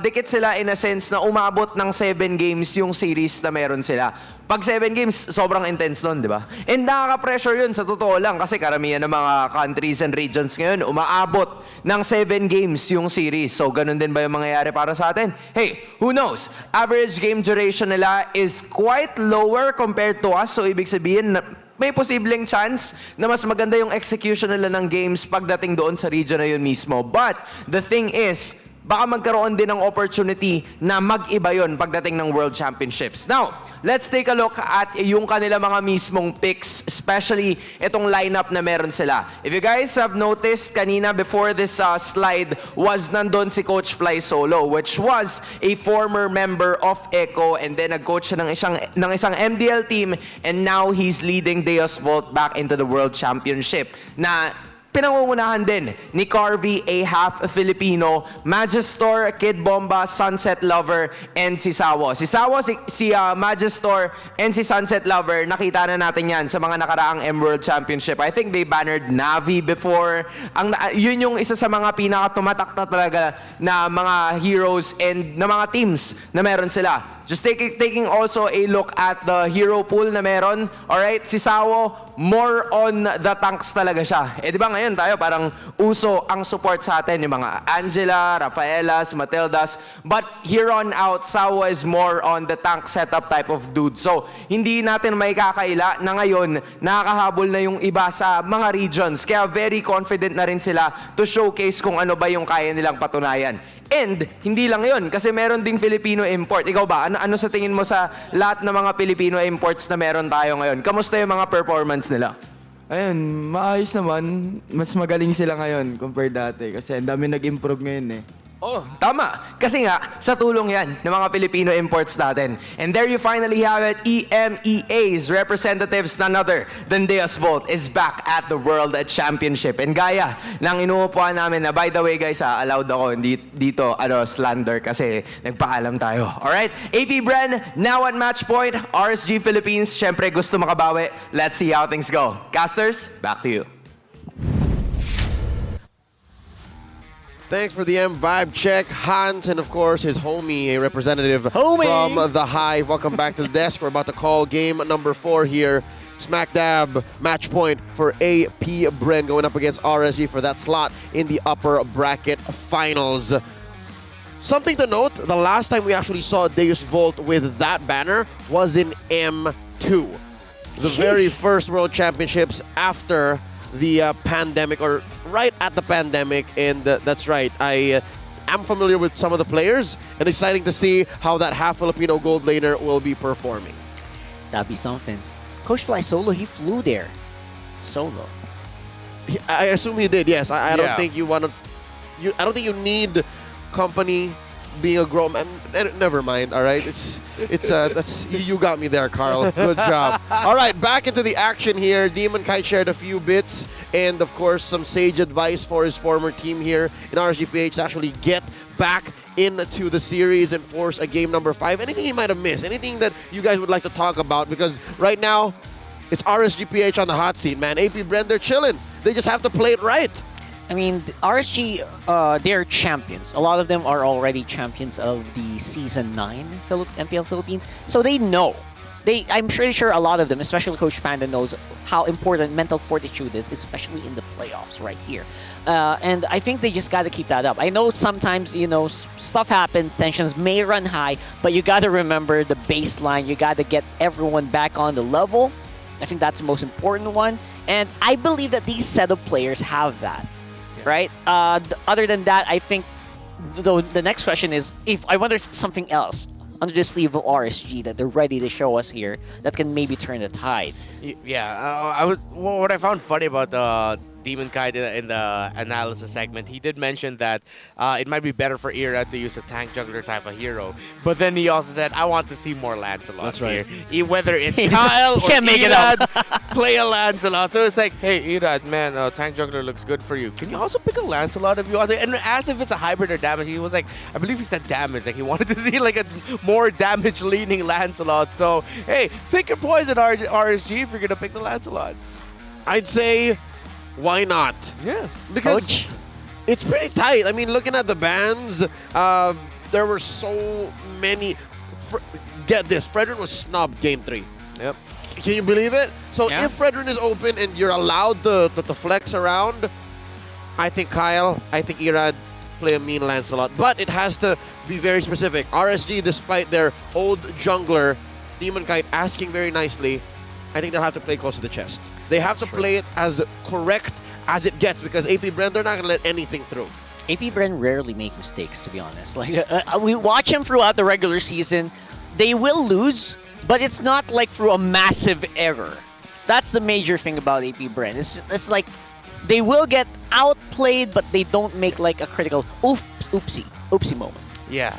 dikit sila in a sense na umabot ng 7 games yung series na meron sila. Pag 7 games, sobrang intense nun, di ba? And nakaka-pressure yun sa totoo lang kasi karamihan ng mga countries and regions ngayon umaabot ng 7 games yung series. So ganun din ba yung mangyayari para sa atin? Hey, who knows? Average game duration nila is quite lower compared to us. So ibig sabihin na may posibleng chance na mas maganda yung execution nila ng games pagdating doon sa region na yun mismo. But the thing is, baka magkaroon din ng opportunity na mag-iba yun pagdating ng World Championships. Now, let's take a look at yung kanila mga mismong picks, especially itong lineup na meron sila. If you guys have noticed, kanina before this slide was nandun si Coach Fly Solo, which was a former member of Echo and then nag-coach siya ng isang MDL team and now he's leading Deus Volt back into the World Championship na pinangungunahan din ni Carvey, a half Filipino, Magistor, Kid Bomba, Sunset Lover, and si Sawo. Si Sawo, si Magistor, and si Sunset Lover, nakita na natin yan sa mga nakaraang M-World Championship. I think they bannered Navi before. Yun yung isa sa mga pinaka-tumatakta talaga na mga heroes and na mga teams na meron sila. Just taking also a look at the hero pool na meron. Alright, si Sawo, more on the tanks talaga siya. Eh di ba ngayon tayo parang uso ang support sa atin, yung mga Angela, Rafaelas, Matildas. But here on out, Sawo is more on the tank setup type of dude. So, hindi natin may kakaila na ngayon nakakahabol na yung iba sa mga regions. Kaya very confident na rin sila to showcase kung ano ba yung kaya nilang patunayan. And, hindi lang yun, kasi meron ding Filipino import. Ikaw ba, ano sa tingin mo sa lahat ng mga Filipino imports na meron tayo ngayon? Kamusta yung mga performance nila? Ayun, maayos naman. Mas magaling sila ngayon compared dati kasi ang dami nag-improve ngayon eh. Oh, tama. Kasi nga, sa tulong yan ng mga Filipino imports natin. And there you finally have it. EMEA's representatives, none other than Deus Volt, is back at the World Championship. And gaya ng inuupuan namin na, by the way guys, allowed ako dito slander kasi nagpaalam tayo. Alright? AP Bren, now at match point. RSG Philippines, syempre gusto makabawi. Let's see how things go. Casters, back to you. Thanks for the M vibe check, Hans, and of course his homie, a representative from the Hive. Welcome back to the desk. We're about to call game number 4 here. Smack dab match point for AP Bren going up against RSG for that slot in the upper bracket finals. Something to note, the last time we actually saw Deus Volt with that banner was in M2. The very first World Championships after the pandemic, or right at the pandemic, and that's right. I am familiar with some of the players, and exciting to see how that half Filipino gold laner will be performing. That'd be something. Coach Fly Solo, he flew there. Solo. I assume he did. Yes. I don't Yeah. think you want to. I don't think you need company being a grown man. Never mind. All right. That's you got me there, Carl. Good job. All right, back into the action here. Demon Kite shared a few bits and of course some sage advice for his former team here in RSGPH to actually get back into the series and force a game number 5. Anything he might have missed? Anything that you guys would like to talk about? Because right now, it's RSGPH on the hot seat, man. AP Bren, they're chilling. They just have to play it right. I mean, RSG, they're champions. A lot of them are already champions of the Season 9 MPL Philippines. So they know. I'm pretty sure a lot of them, especially Coach Panda, knows how important mental fortitude is, especially in the playoffs right here. And I think they just got to keep that up. I know sometimes, stuff happens, tensions may run high, but you got to remember the baseline. You got to get everyone back on the level. I think that's the most important one. And I believe that these set of players have that. Right? Other than that, I think the next question is, I wonder if it's something else under the sleeve of RSG that they're ready to show us here that can maybe turn the tides. Yeah, what I found funny about Demon Kite in the analysis segment, he did mention that it might be better for Irad to use a tank jungler type of hero. But then he also said, I want to see more Lancelots here. Whether it's Kyle or can't make it Irad, up. play a Lancelot. So it's like, hey, Irad, man, tank jungler looks good for you. Can you also pick a Lancelot if you want to? And as if it's a hybrid or damage, he was like, I believe he said damage. Like he wanted to see like a more damage-leaning Lancelot. So, hey, pick your poison, RSG, if you're going to pick the Lancelot. I'd say, why not? Yeah. Because it's pretty tight. I mean, looking at the bans, there were so many. Get this, Fredrin was snubbed game 3. Yep. Can you believe it? So if Fredrin is open and you're allowed to flex around, I think Kyle, I think Irad play a mean Lancelot. But it has to be very specific. RSG, despite their old jungler, Demon Kite, asking very nicely, I think they'll have to play close to the chest. They have to play it as correct as it gets because AP Bren, they're not going to let anything through. AP Bren rarely make mistakes, to be honest. Like we watch him throughout the regular season. They will lose, but it's not like through a massive error. That's the major thing about AP Bren. It's like they will get outplayed, but they don't make like a critical oopsie moment. Yeah.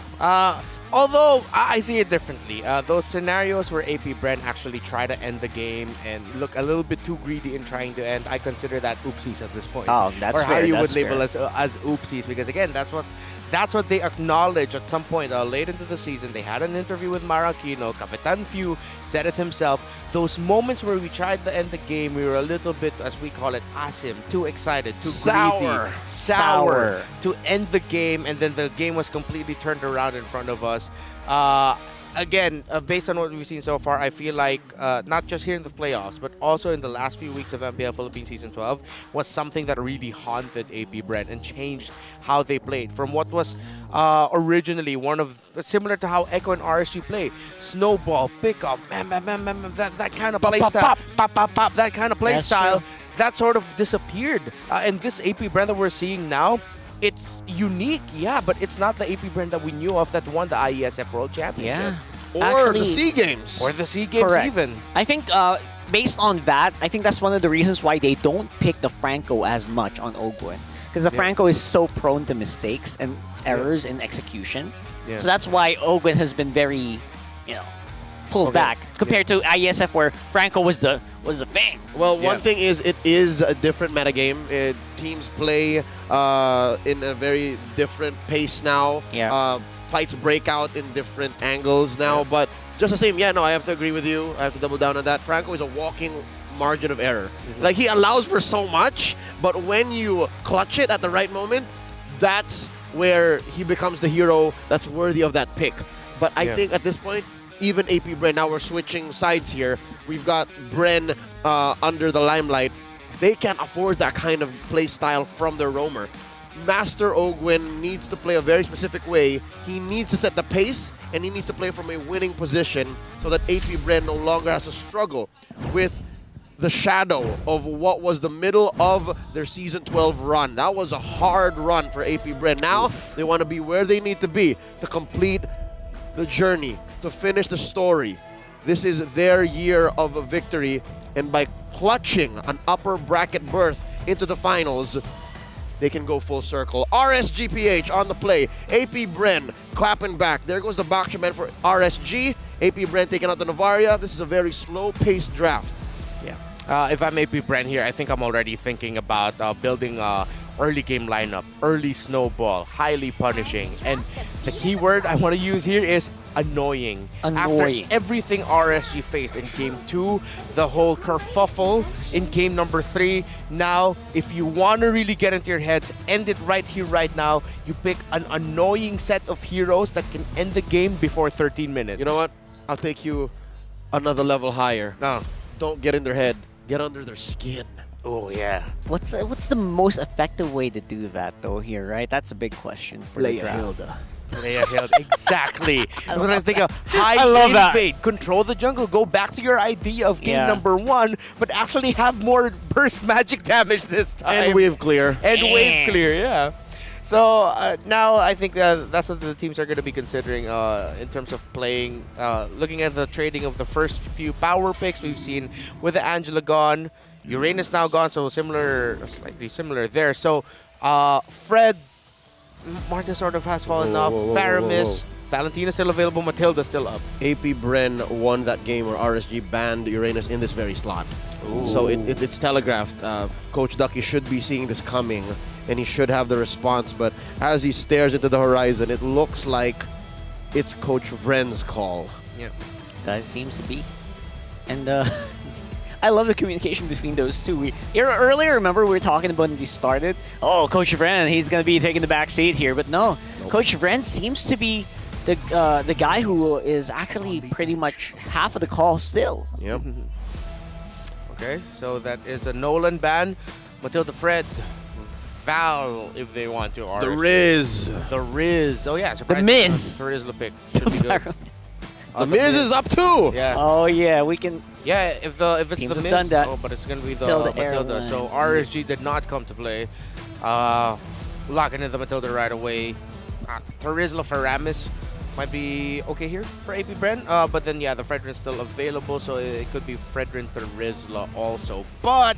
Although I see it differently. Those scenarios where AP Bren actually try to end the game and look a little bit too greedy in trying to end, I consider that oopsies at this point. Oh, that's or fair. how you That's would label fair. as oopsies, because again, that's what they acknowledge at some point late into the season. They had an interview with Maracino. Kapitan Few said it himself. Those moments where we tried to end the game, we were a little bit, as we call it, asim, too excited, too greedy, sour to end the game, and then the game was completely turned around in front of us. Again, based on what we've seen so far, I feel like not just here in the playoffs, but also in the last few weeks of MPL Philippines Season 12 was something that really haunted AP Bren and changed how they played. From what was originally similar to how Echo and RSG play. Snowball, pick-off, that kind of play style. That kind of play style, that sort of disappeared. And this AP Bren that we're seeing now, it's unique, yeah, but it's not the AP Bren that we knew of that won the IESF World Championship. Yeah. Or the SEA Games. Or the SEA Games Correct. even. I think based on that, I think that's one of the reasons why they don't pick the Franco as much on Ogwen. because the Franco is so prone to mistakes and errors in execution. Yeah. So that's why Ogwin has been very, pulled back compared to IESF where Franco was the thing. Well, one thing is it is a different metagame. Teams play in a very different pace now. Fights break out in different angles now, but just the same, I have to agree with you. I have to double down on that. Franco is a walking margin of error. Like, he allows for so much, but when you clutch it at the right moment, that's where he becomes the hero that's worthy of that pick. But I think at this point, even AP Bren, now we're switching sides here. We've got Bren under the limelight. They can't afford that kind of play style from their roamer. Master Ogwin needs to play a very specific way. He needs to set the pace, and he needs to play from a winning position so that AP Bren no longer has to struggle with the shadow of what was the middle of their Season 12 run. That was a hard run for AP Bren. Now, they want to be where they need to be to complete the journey, to finish the story. This is their year of a victory, and by clutching an upper bracket berth into the finals, they can go full circle. RSGPH on the play. AP Bren clapping back. There goes the back man for RSG. AP Bren taking out the Navaria. This is a very slow-paced draft. If I'm AP Bren here, I think I'm already thinking about building early game lineup, early snowball, highly punishing. And the key word I want to use here is annoying. Annoying. After everything RSG faced in Game 2, the whole kerfuffle in Game number 3, now, if you want to really get into your heads, end it right here, right now. You pick an annoying set of heroes that can end the game before 13 minutes. You know what? I'll take you another level higher. No. Don't get in their head. Get under their skin. Oh, yeah. What's the most effective way to do that, though, here, right? That's a big question for the draft. Leia Hilda, exactly. That's what I think of. High I love that. invade, control the jungle, go back to your idea of game number 1, but actually have more burst magic damage this time. And wave clear. And wave clear, yeah. So now I think that's what the teams are going to be considering in terms of playing. Looking at the trading of the first few power picks we've seen with the Angela gone, Uranus now gone, so slightly similar there. So Fred, Marta sort of has fallen off. Faramis, Valentina still available, Matilda still up. AP Bren won that game where RSG banned Uranus in this very slot. So it's telegraphed. Coach Ducky should be seeing this coming, and he should have the response. But as he stares into the horizon, it looks like it's Coach Vren's call. Yeah, that seems to be. And I love the communication between those two. Earlier, remember, we were talking about when they started. Oh, Coach Vren, he's going to be taking the back seat here. But no, Coach Vren seems to be the guy who is actually pretty much half of the call still. Yep. Okay, so that is a Nolan ban. Matilda, Fred, Val, if they want to. The Riz. The Riz. Oh, yeah. The Miz. The Riz pick. Should be good. The Miz is up too. Yeah. Oh, yeah, we can. Yeah, if it's Teams the have Miz. done that. Oh, but it's going to be the Matilda Matilda. So RSG did not come to play. Locking in the Matilda right away. Terizla Faramis might be okay here for AP Bren. But then, yeah, the Fredrin's still available, so it could be Fredrin Terizla also. But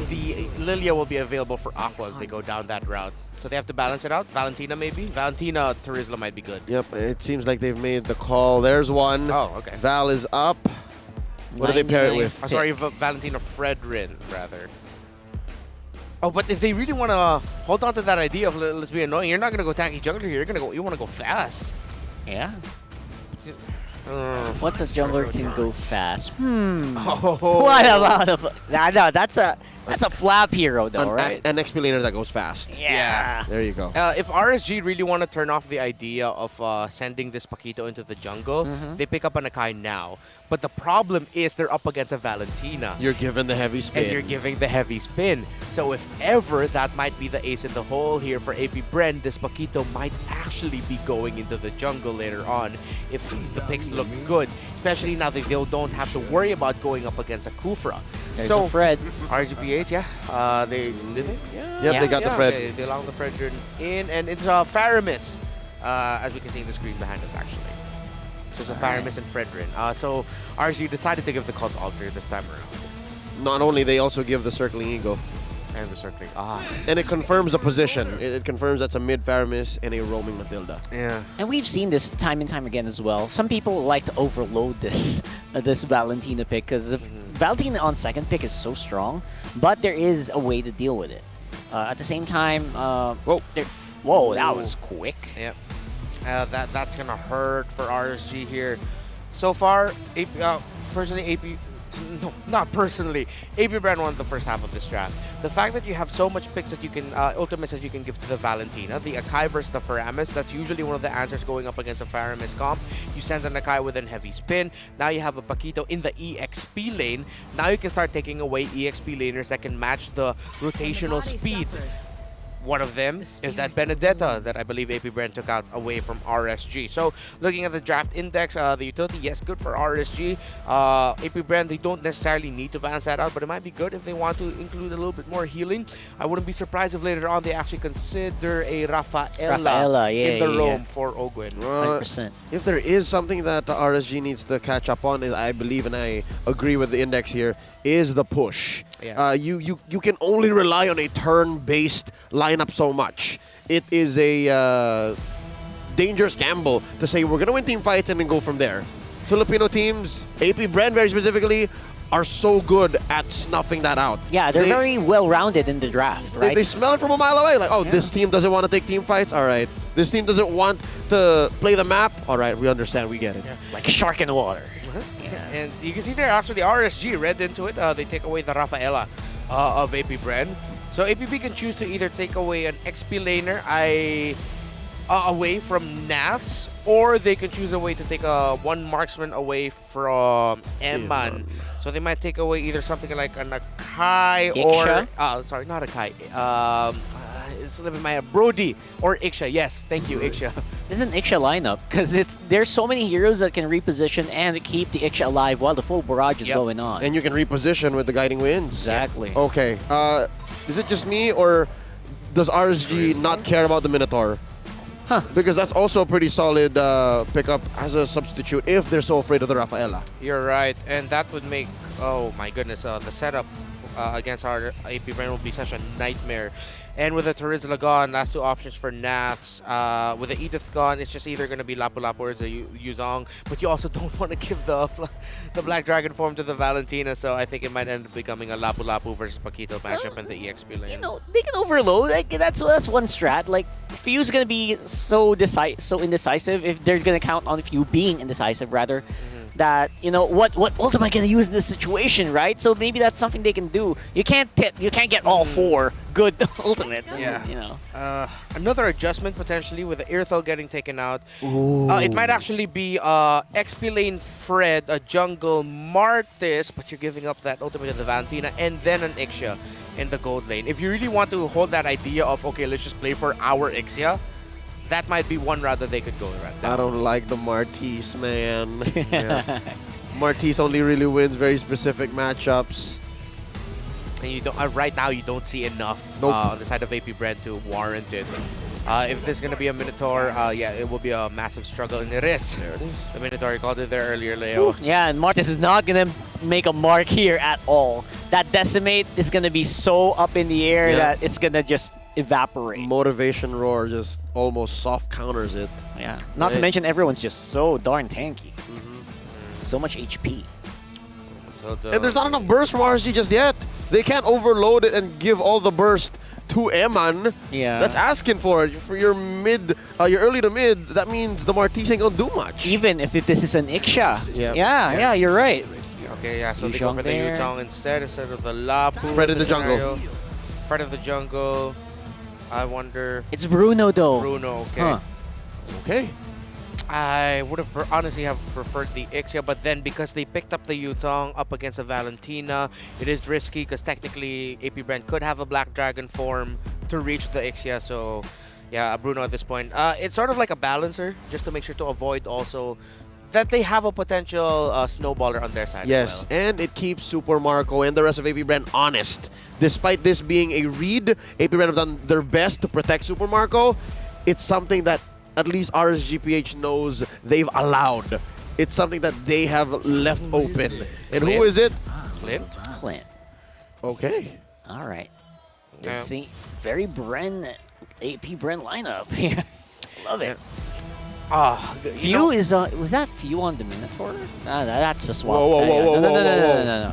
the Lilia will be available for Aqua if they go down that route. So they have to balance it out. Valentina, maybe? Valentina, Terizla might be good. Yep, it seems like they've made the call. There's one. Oh, okay. Val is up. What do they pair it with? I'm sorry, Valentina Fredrin, rather. Oh, but if they really want to hold on to that idea of let's be annoying, you're not going to go tanky jungler here. You want to go fast. Yeah. What's a jungler can go fast? Oh. What about no, that's a flap hero though, right? An XP laner that goes fast. Yeah. There you go. If RSG really want to turn off the idea of sending this Paquito into the jungle, they pick up an Akai now. But the problem is they're up against a Valentina. You're given the heavy spin. And you're giving the heavy spin. So if ever that might be the ace in the hole here for AP Bren, this Paquito might actually be going into the jungle later on if the picks look good. Especially now that they don't have to worry about going up against a Kufra. There's so a Fred. RGPH, yeah. Did they? Yeah, they got the Fred. They allowed the Fred in, and it's Faramis, as we can see in the screen behind us, actually. So Faramis and Fredrin. So RG decided to give the cult altar this time around. Not only, they also give the circling ego. And the circling. And it confirms the position. It confirms that's a mid Faramis and a roaming Matilda. Yeah. And we've seen this time and time again as well. Some people like to overload this this Valentina pick because if Valentina on second pick is so strong, but there is a way to deal with it. At the same time, whoa, that was quick. Yep. That's gonna hurt for RSG here. So far, personally, no, not personally. AP Brand won the first half of this draft. The fact that you have so much picks that you can, ultimates that you can give to the Valentina, the Akai versus the Faramis, that's usually one of the answers going up against a Faramis comp. You send an Akai with a heavy spin. Now you have a Paquito in the EXP lane. Now you can start taking away EXP laners that can match the rotational speed. One of them is that Benedetta that I believe AP Brand took out away from RSG. So looking at the draft index, the utility, yes, good for RSG. AP Brand, they don't necessarily need to balance that out, but it might be good if they want to include a little bit more healing. I wouldn't be surprised if later on they actually consider a Rafaela in the roam for Ogwen. 100%. If there is something that the RSG needs to catch up on, I believe, and I agree with the index here, is the push. Yeah. You can only rely on a turn-based lineup so much. It is a dangerous gamble to say we're gonna win team fights and then go from there. Filipino teams, AP Brand very specifically, are so good at snuffing that out. Yeah, they're very well-rounded in the draft, right? They smell it from a mile away. Like, oh, this team doesn't want to take team fights? All right. This team doesn't want to play the map? All right, we understand. We get it. Yeah. Like a shark in the water. And you can see there actually RSG read into it. They take away the Rafaela of AP Brand. So APB can choose to either take away an XP laner away from Naths, or they can choose a way to take one marksman away from Eman. So they might take away either something like an Akai or... sorry, not Akai. It's slipping my Brody or Iksha. Yes, thank you, Iksha. This is an Iksha lineup because there's so many heroes that can reposition and keep the Iksha alive while the full barrage is going on. And you can reposition with the guiding winds. Exactly. Okay. Is it just me, or does RSG not care about the Minotaur? Because that's also a pretty solid pickup as a substitute if they're so afraid of the Rafaela. You're right, and that would make, oh my goodness, the setup against our AP Brand will be such a nightmare. And with the Terizla gone, last two options for Naths. With the Edith gone, it's just either going to be Lapu Lapu or the Yuzong. But you also don't want to give the Black Dragon form to the Valentina, so I think it might end up becoming a Lapu Lapu versus Paquito matchup in the EXP lane. You know, they can overload. Like, that's one strat. Like, Few's going to be so indecisive if they're going to count on Few being indecisive, rather. That, you know, what ult am I going to use in this situation, right? So maybe that's something they can do. You can't get all four good ultimates. Yeah. You know. Another adjustment potentially with the Irthel getting taken out. It might actually be XP lane Fred, a jungle Martis, but you're giving up that ultimate to the Valentina, and then an Ixia in the gold lane. If you really want to hold that idea of, okay, let's just play for our Ixia, that might be one route that they could go right now. I don't like the Martis, man. Martis only really wins very specific matchups. And you don't right now you don't see enough on the side of AP Brand to warrant it. If there's gonna be a Minotaur, yeah, it will be a massive struggle, and it is. There it is. The Minotaur, you called it there earlier, Leo. Yeah, and Martis is not gonna make a mark here at all. That Decimate is gonna be so up in the air that it's gonna just evaporate. Motivation Roar just almost soft counters it. Yeah. Not to mention everyone's just so darn tanky. So much HP. And there's not enough burst from RSG just yet. They can't overload it and give all the burst to Eman. Yeah. That's asking for it. For your mid, your early to mid, that means the Martis ain't gonna do much. Even if this is an Iksha. Yep. Yeah, you're right. Okay, yeah, so they go for the Yutong instead of the Lapu. Fred in the jungle. Fred of the jungle. I wonder. It's Bruno though. Bruno, okay. Huh. Okay. I would have honestly have preferred the Ixia, but then because they picked up the Yutong up against a Valentina, it is risky because technically AP Brand could have a Black Dragon form to reach the Ixia. So yeah, Bruno at this point. It's sort of like a balancer just to make sure to avoid also that they have a potential snowballer on their side Yes, as well. and it keeps Super Marco and the rest of AP Brand honest. Despite this being a read, AP Brand have done their best to protect Super Marco. It's something that at least RSGPH knows they've allowed. It's something that they have left open. And who is it? Clint. Clint. Okay. All right. This is very AP Bren lineup here. Love it. Few is was that Few on the Minotaur? That's a swap. No.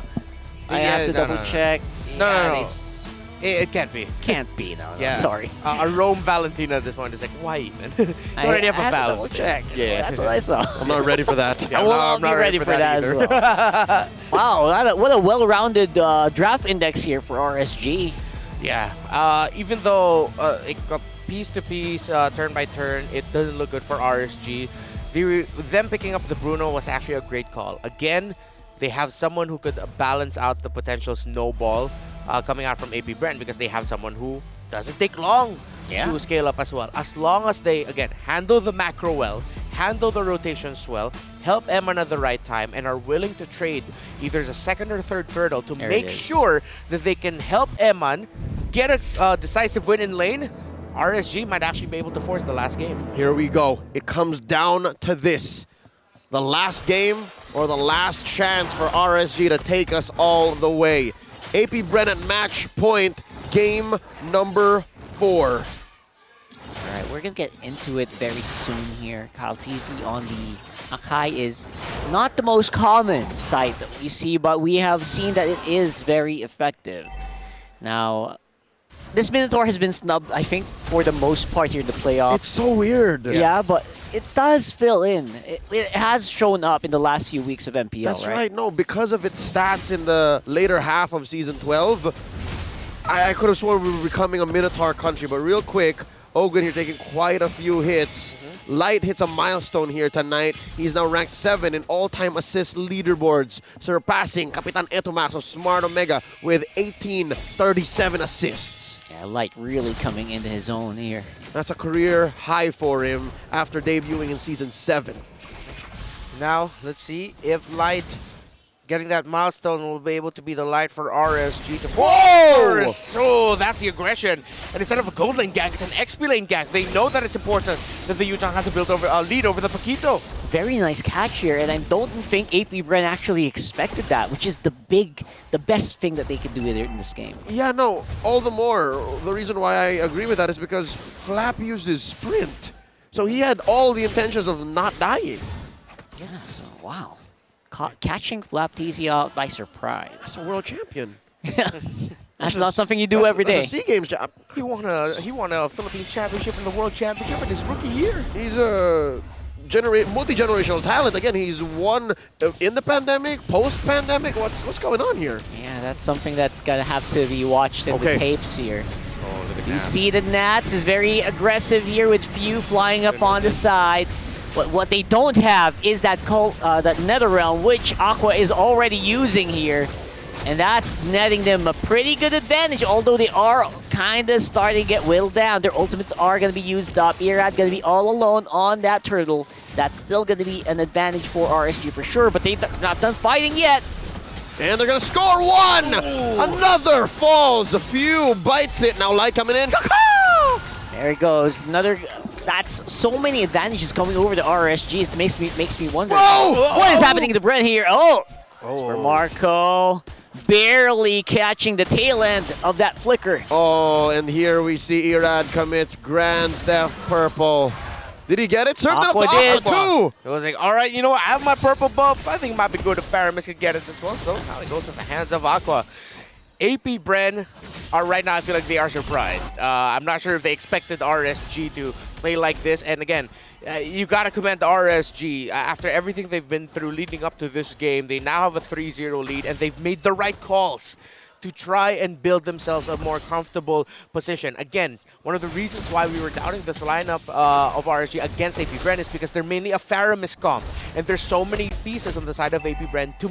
I have to double check. No. It can't be. Can't be, no. Yeah. Sorry. A Rome Valentina at this point is like, why even? You already have a Val. Double check. Yeah. That's what I saw. I'm not ready for that. I will not be ready for that as well. Wow, what a well-rounded draft index here for RSG. Yeah. Even though piece to piece, turn by turn, it doesn't look good for RSG. Them picking up the Bruno was actually a great call. Again, they have someone who could balance out the potential snowball coming out from AP Bren because they have someone who doesn't take long to scale up as well. As long as they, again, handle the macro well, handle the rotations well, help Eman at the right time, and are willing to trade either the second or third turtle to make sure that they can help Eman get a decisive win in lane, RSG might actually be able to force the last game. Here we go. It comes down to this. The last game or the last chance for RSG to take us all the way. AP Bren at match point, game number 4. All right, we're going to get into it very soon here. Kyle TZ on the Akai is not the most common sight that we see, but we have seen that it is very effective. Now, this Minotaur has been snubbed, I think, for the most part here in the playoffs. It's so weird. Yeah, but it does fill in. It has shown up in the last few weeks of MPL, That's right. No, because of its stats in the later half of Season 12, I could have sworn we were becoming a Minotaur country, but real quick, Ogun here taking quite a few hits. Light hits a milestone here tonight. He's now ranked 7 in all-time assist leaderboards, surpassing Kapitan Etomax of Smart Omega with 1837 assists. Yeah, Light really coming into his own here. That's a career high for him after debuting in Season 7. Now, let's see if Light getting that milestone will be able to be the Light for RSG to Whoa! So that's the aggression. And instead of a gold lane gank, it's an XP lane gank. They know that it's important that the Yutang has a lead over the Paquito. Very nice catch here, and I don't think AP Bren actually expected that, which is the best thing that they could do in this game. Yeah, no, all the more. The reason why I agree with that is because Flap used his sprint. So he had all the intentions of not dying. Yeah, so wow. Catching Flap TZ out by surprise. That's a world champion. That's not something you do every day. That's a SEA Games job. He won a Philippine championship and the world championship in his rookie year. He's a multi-generational talent. Again, he's won in the pandemic, post-pandemic. What's going on here? Yeah, that's something that's gonna have to be watched in the tapes here. Oh, look at You see the Nats is very aggressive here with Few flying up on the sides. But what they don't have is that Netherrealm, which Aqua is already using here. And that's netting them a pretty good advantage, although they are kind of starting to get whittled down. Their ultimates are going to be used up. Irad going to be all alone on that turtle. That's still going to be an advantage for RSG for sure, but they've not done fighting yet. And they're going to score one! Ooh. Another falls. A Few bites it. Now Light coming in. There it goes. Another... That's so many advantages coming over to RSG. It makes me wonder what is happening to Bren here. For Marco, barely catching the tail end of that flicker. Oh, and here we see Irad commits Grand Theft Purple. Did he get it? Served it up to Aqua too. It was like, all right, you know what? I have my purple buff. I think it might be good if Paramis could get it as well. So now it goes in the hands of Aqua. AP Bren are right now, I feel like they are surprised. I'm not sure if they expected RSG to play like this. And again, you got to commend the RSG. After everything they've been through leading up to this game, they now have a 3-0 lead, and they've made the right calls to try and build themselves a more comfortable position. Again, one of the reasons why we were doubting this lineup of RSG against AP Bren is because they're mainly a Faramis comp, and there's so many pieces on the side of AP Bren to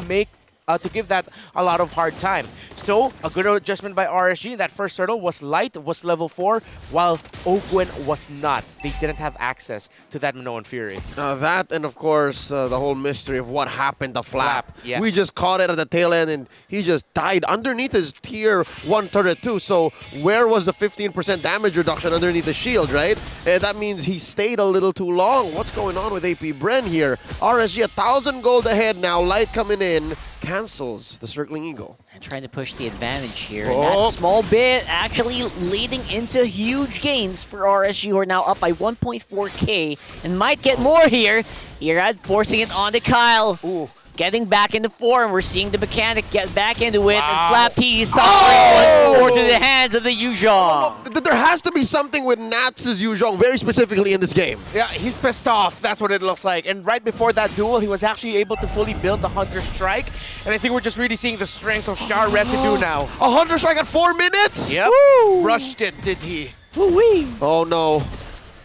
give that a lot of hard time. So, a good adjustment by RSG. That first turtle was Light, was level 4, while Ogwen was not. They didn't have access to that Minoan Fury. That and, of course, the whole mystery of what happened to Flap. Yeah. We just caught it at the tail end, and he just died underneath his tier 1 turret too. So, where was the 15% damage reduction underneath the shield, right? And that means he stayed a little too long. What's going on with AP Bren here? RSG 1,000 gold ahead now. Light coming in. cancels the circling eagle. And trying to push the advantage here. Oh. And that small bit actually leading into huge gains for RSG, who are now up by 1.4K and might get more here. Irad forcing it onto Kyle. Ooh. Getting back into form. We're seeing the mechanic get back into it. And Flap T suffering once more to the hands of the Yuzhong. There has to be something with Nats' Yuzhong very specifically in this game. Yeah, he's pissed off. That's what it looks like. And right before that duel, he was actually able to fully build the Hunter Strike. And I think we're just really seeing the strength of Char residue now. A Hunter Strike at 4 minutes? Yep. Woo! Rushed it, did he? Woo-wee. Oh no.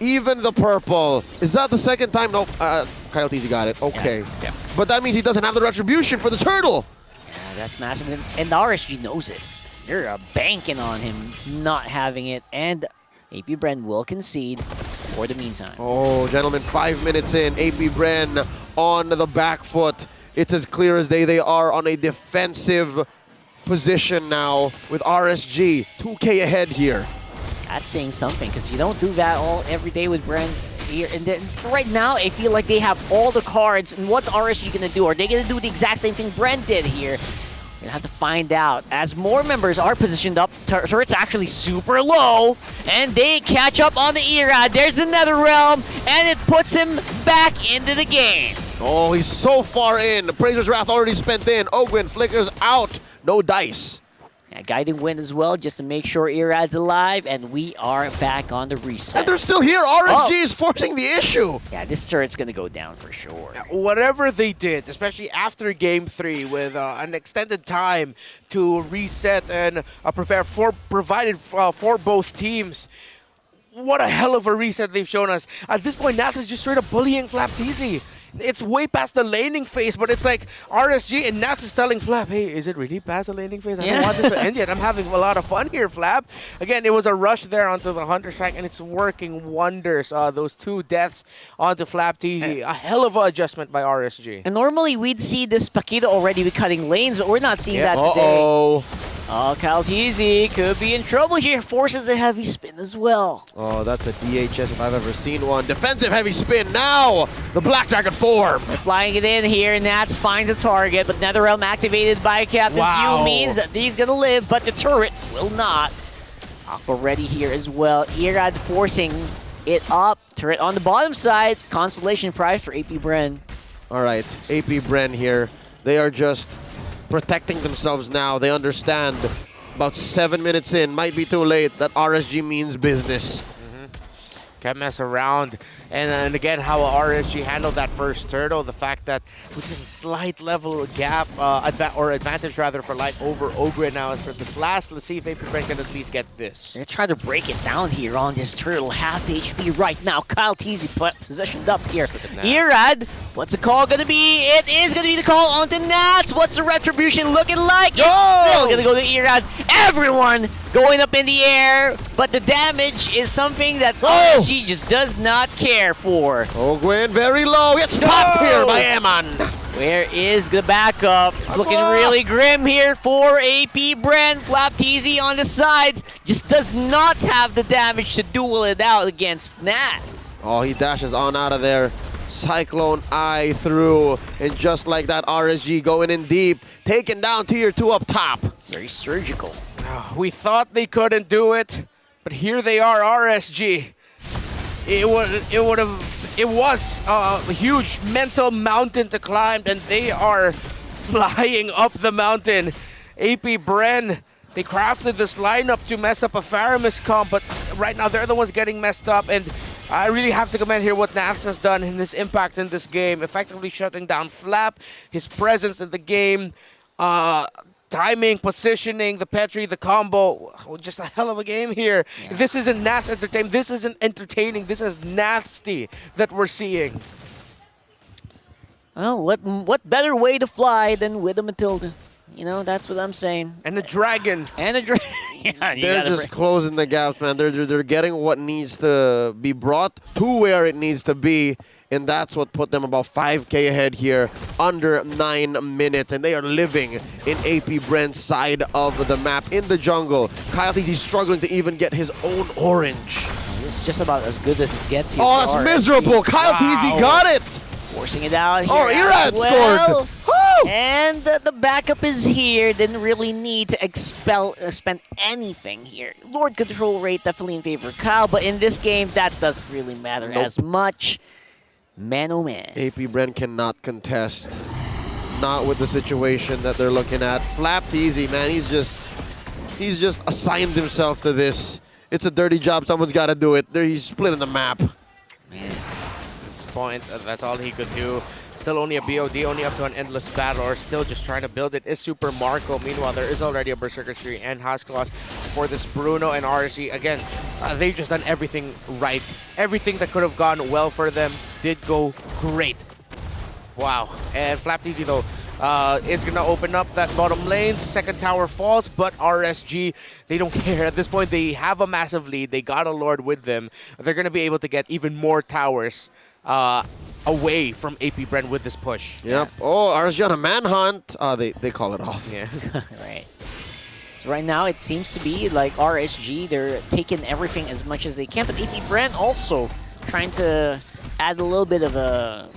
Even the purple. Is that the second time? No, Kyle TZ got it. Okay. Yeah. But that means he doesn't have the retribution for the turtle. Yeah, that's massive. And the RSG knows it. They're banking on him not having it. And AP Bren will concede for the meantime. Oh, gentlemen, 5 minutes in. AP Bren on the back foot. It's as clear as day. They are on a defensive position now with RSG. 2K ahead here. That's saying something, because you don't do that every day with Bren here. And then right now, I feel like they have all the cards. And what's RSG going to do? Are they going to do the exact same thing Bren did here? We're going to have to find out. As more members are positioned up, turret's actually super low. And they catch up on the Irad. There's the Netherrealm. And it puts him back into the game. Oh, he's so far in. The Praiser's Wrath already spent in. Ogwin flickers out. No dice. Yeah, guiding wind as well, just to make sure Irad's alive, and we are back on the reset. And they're still here. RSG is forcing the issue. Yeah, this turret's going to go down for sure. Whatever they did, especially after Game 3 with an extended time to reset and prepare provided for both teams, what a hell of a reset they've shown us. At this point, Nats is just straight up bullying Flap TZ. It's way past the laning phase, but it's like RSG and Nats is telling Flap, hey, is it really past the laning phase? I don't want this to end yet. I'm having a lot of fun here, Flap. Again, it was a rush there onto the Hunter Strike, and it's working wonders. Those 2 deaths onto Flap TZ. A hell of an adjustment by RSG. And normally we'd see this Paquito already be cutting lanes, but we're not seeing that today. Oh, Kyle TZ could be in trouble here. Forces a heavy spin as well. Oh, that's a DHS if I've ever seen one. Defensive heavy spin now. The Black Dragon form. They're flying it in here. Nats finds a target, but Netherrealm activated by Captain Few means that he's going to live, but the turret will not. Aqua ready here as well. Irad forcing it up. Turret on the bottom side. Constellation prize for AP Bren. All right, AP Bren here. They are just protecting themselves now. They understand about 7 minutes in, might be too late, that RSG means business. Can't mess around. And again, how RSG handled that first turtle, the fact that with a slight level gap, advantage rather for life over Ogre now for this last. Let's see if AP Bren can at least get this. They're trying to break it down here on this turtle. Half HP right now. Kyle TZ positioned up here. Irad, what's the call going to be? It is going to be the call onto Nats. What's the retribution looking like? It's still going to go to Irad. Everyone going up in the air, but the damage is something that RSG just does not care for. Ogwin very low. It's popped here by Ammon. Where is the backup? It's looking really grim here for AP Bren. Flap TZ on the sides just does not have the damage to duel it out against Nats. Oh, he dashes on out of there. Cyclone Eye through, and just like that, RSG going in deep, taking down Tier 2 up top. Very surgical. We thought they couldn't do it, but here they are, RSG. It was a huge mental mountain to climb, and they are flying up the mountain. AP Bren, they crafted this lineup to mess up a Faramis comp, but right now they're the ones getting messed up, and I really have to commend here what Nats has done in his impact in this game, effectively shutting down Flap, his presence in the game, timing, positioning, the Petri, the combo. Just a hell of a game here. Yeah. This isn't Nats entertainment. This isn't entertaining. This is nasty that we're seeing. Well, what better way to fly than with a Matilda? You know, that's what I'm saying. And the dragon. And the dragon. Yeah, they're just closing the gaps, man. They're getting what needs to be brought to where it needs to be. And that's what put them about 5K ahead here, under 9 minutes. And they are living in AP Bren's side of the map in the jungle. Kyle TZ struggling to even get his own orange. It's just about as good as it gets here. Oh, that's miserable. Kyle TZ got it. Forcing it out here. Oh, Irad scored. And the backup is here. Didn't really need to spend anything here. Lord control rate definitely in favor of Kyle, but in this game, that doesn't really matter as much. Man, oh man. AP Bren cannot contest. Not with the situation that they're looking at. Flapped easy, man. He's just assigned himself to this. It's a dirty job. Someone's got to do it. There, he's splitting the map. Man, at this point, that's all he could do. Still only a BOD, only up to an endless battle, or still just trying to build it is Super Marco. Meanwhile, there is already a Berserker Tree and Haskellos for this Bruno and RSG. Again, they've just done everything right. Everything that could have gone well for them did go great. Wow. And FlapTZ, though, it's going to open up that bottom lane. Second tower falls, but RSG, they don't care. At this point, they have a massive lead. They got a Lord with them. They're going to be able to get even more towers away from AP Bren with this push. Yep. Oh, RSG on a manhunt. They call it off. Yeah. Right. So right now, it seems to be like RSG, they're taking everything as much as they can, but AP Bren also trying to add a little bit of a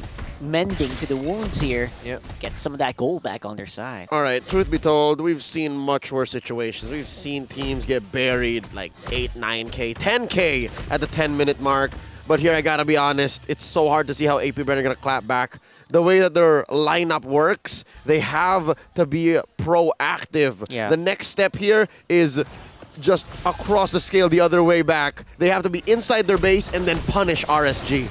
mending to the wounds here. Yep. Get some of that gold back on their side. All right, truth be told, we've seen much worse situations. We've seen teams get buried like 8, 9K, 10K at the 10-minute mark. But here, I gotta be honest, it's so hard to see how AP Bren are gonna clap back. The way that their lineup works, they have to be proactive. Yeah. The next step here is just across the scale the other way back. They have to be inside their base and then punish RSG.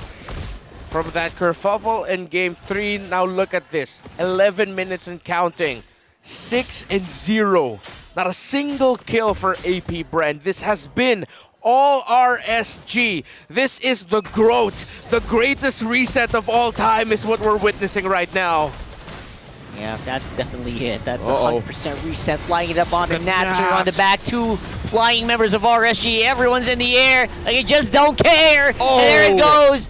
From that kerfuffle in Game 3, now look at this. 11 minutes and counting. 6-0. Not a single kill for AP Bren. This has been all RSG. This is the growth. The greatest reset of all time is what we're witnessing right now. Yeah, that's definitely it. That's 100% reset. Flying it up on the Natcher on the back. 2 flying members of RSG. Everyone's in the air. Like, you just don't care. And there it goes.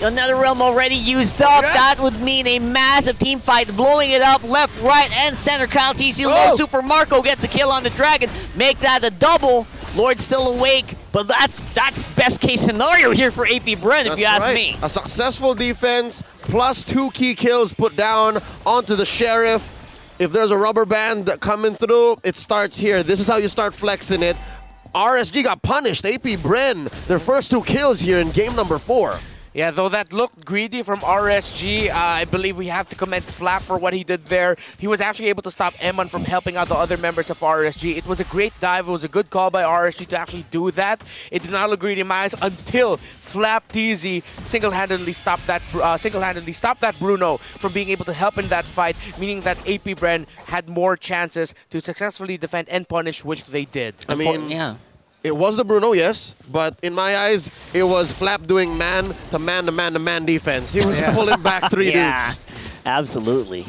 Another realm already used up. That would mean a massive team fight, blowing it up left, right, and center. Kyle TC low. Super Marco gets a kill on the Dragon. Make that a double. Lord's still awake, but that's best case scenario here for AP Bren, if you ask me. A successful defense plus 2 key kills put down onto the Sheriff. If there's a rubber band coming through, it starts here. This is how you start flexing it. RSG got punished. AP Bren, their first 2 kills here in game number 4. Yeah, though that looked greedy from RSG, I believe we have to commend Flap for what he did there. He was actually able to stop Eman from helping out the other members of RSG. It was a great dive. It was a good call by RSG to actually do that. It did not look greedy in my eyes until FlapTZ single-handedly stopped that Bruno from being able to help in that fight, meaning that AP Bren had more chances to successfully defend and punish, which they did. I mean, it was the Bruno, yes, but in my eyes, it was Flap doing man to man to man to man defense. He was pulling back 3 dudes. Absolutely.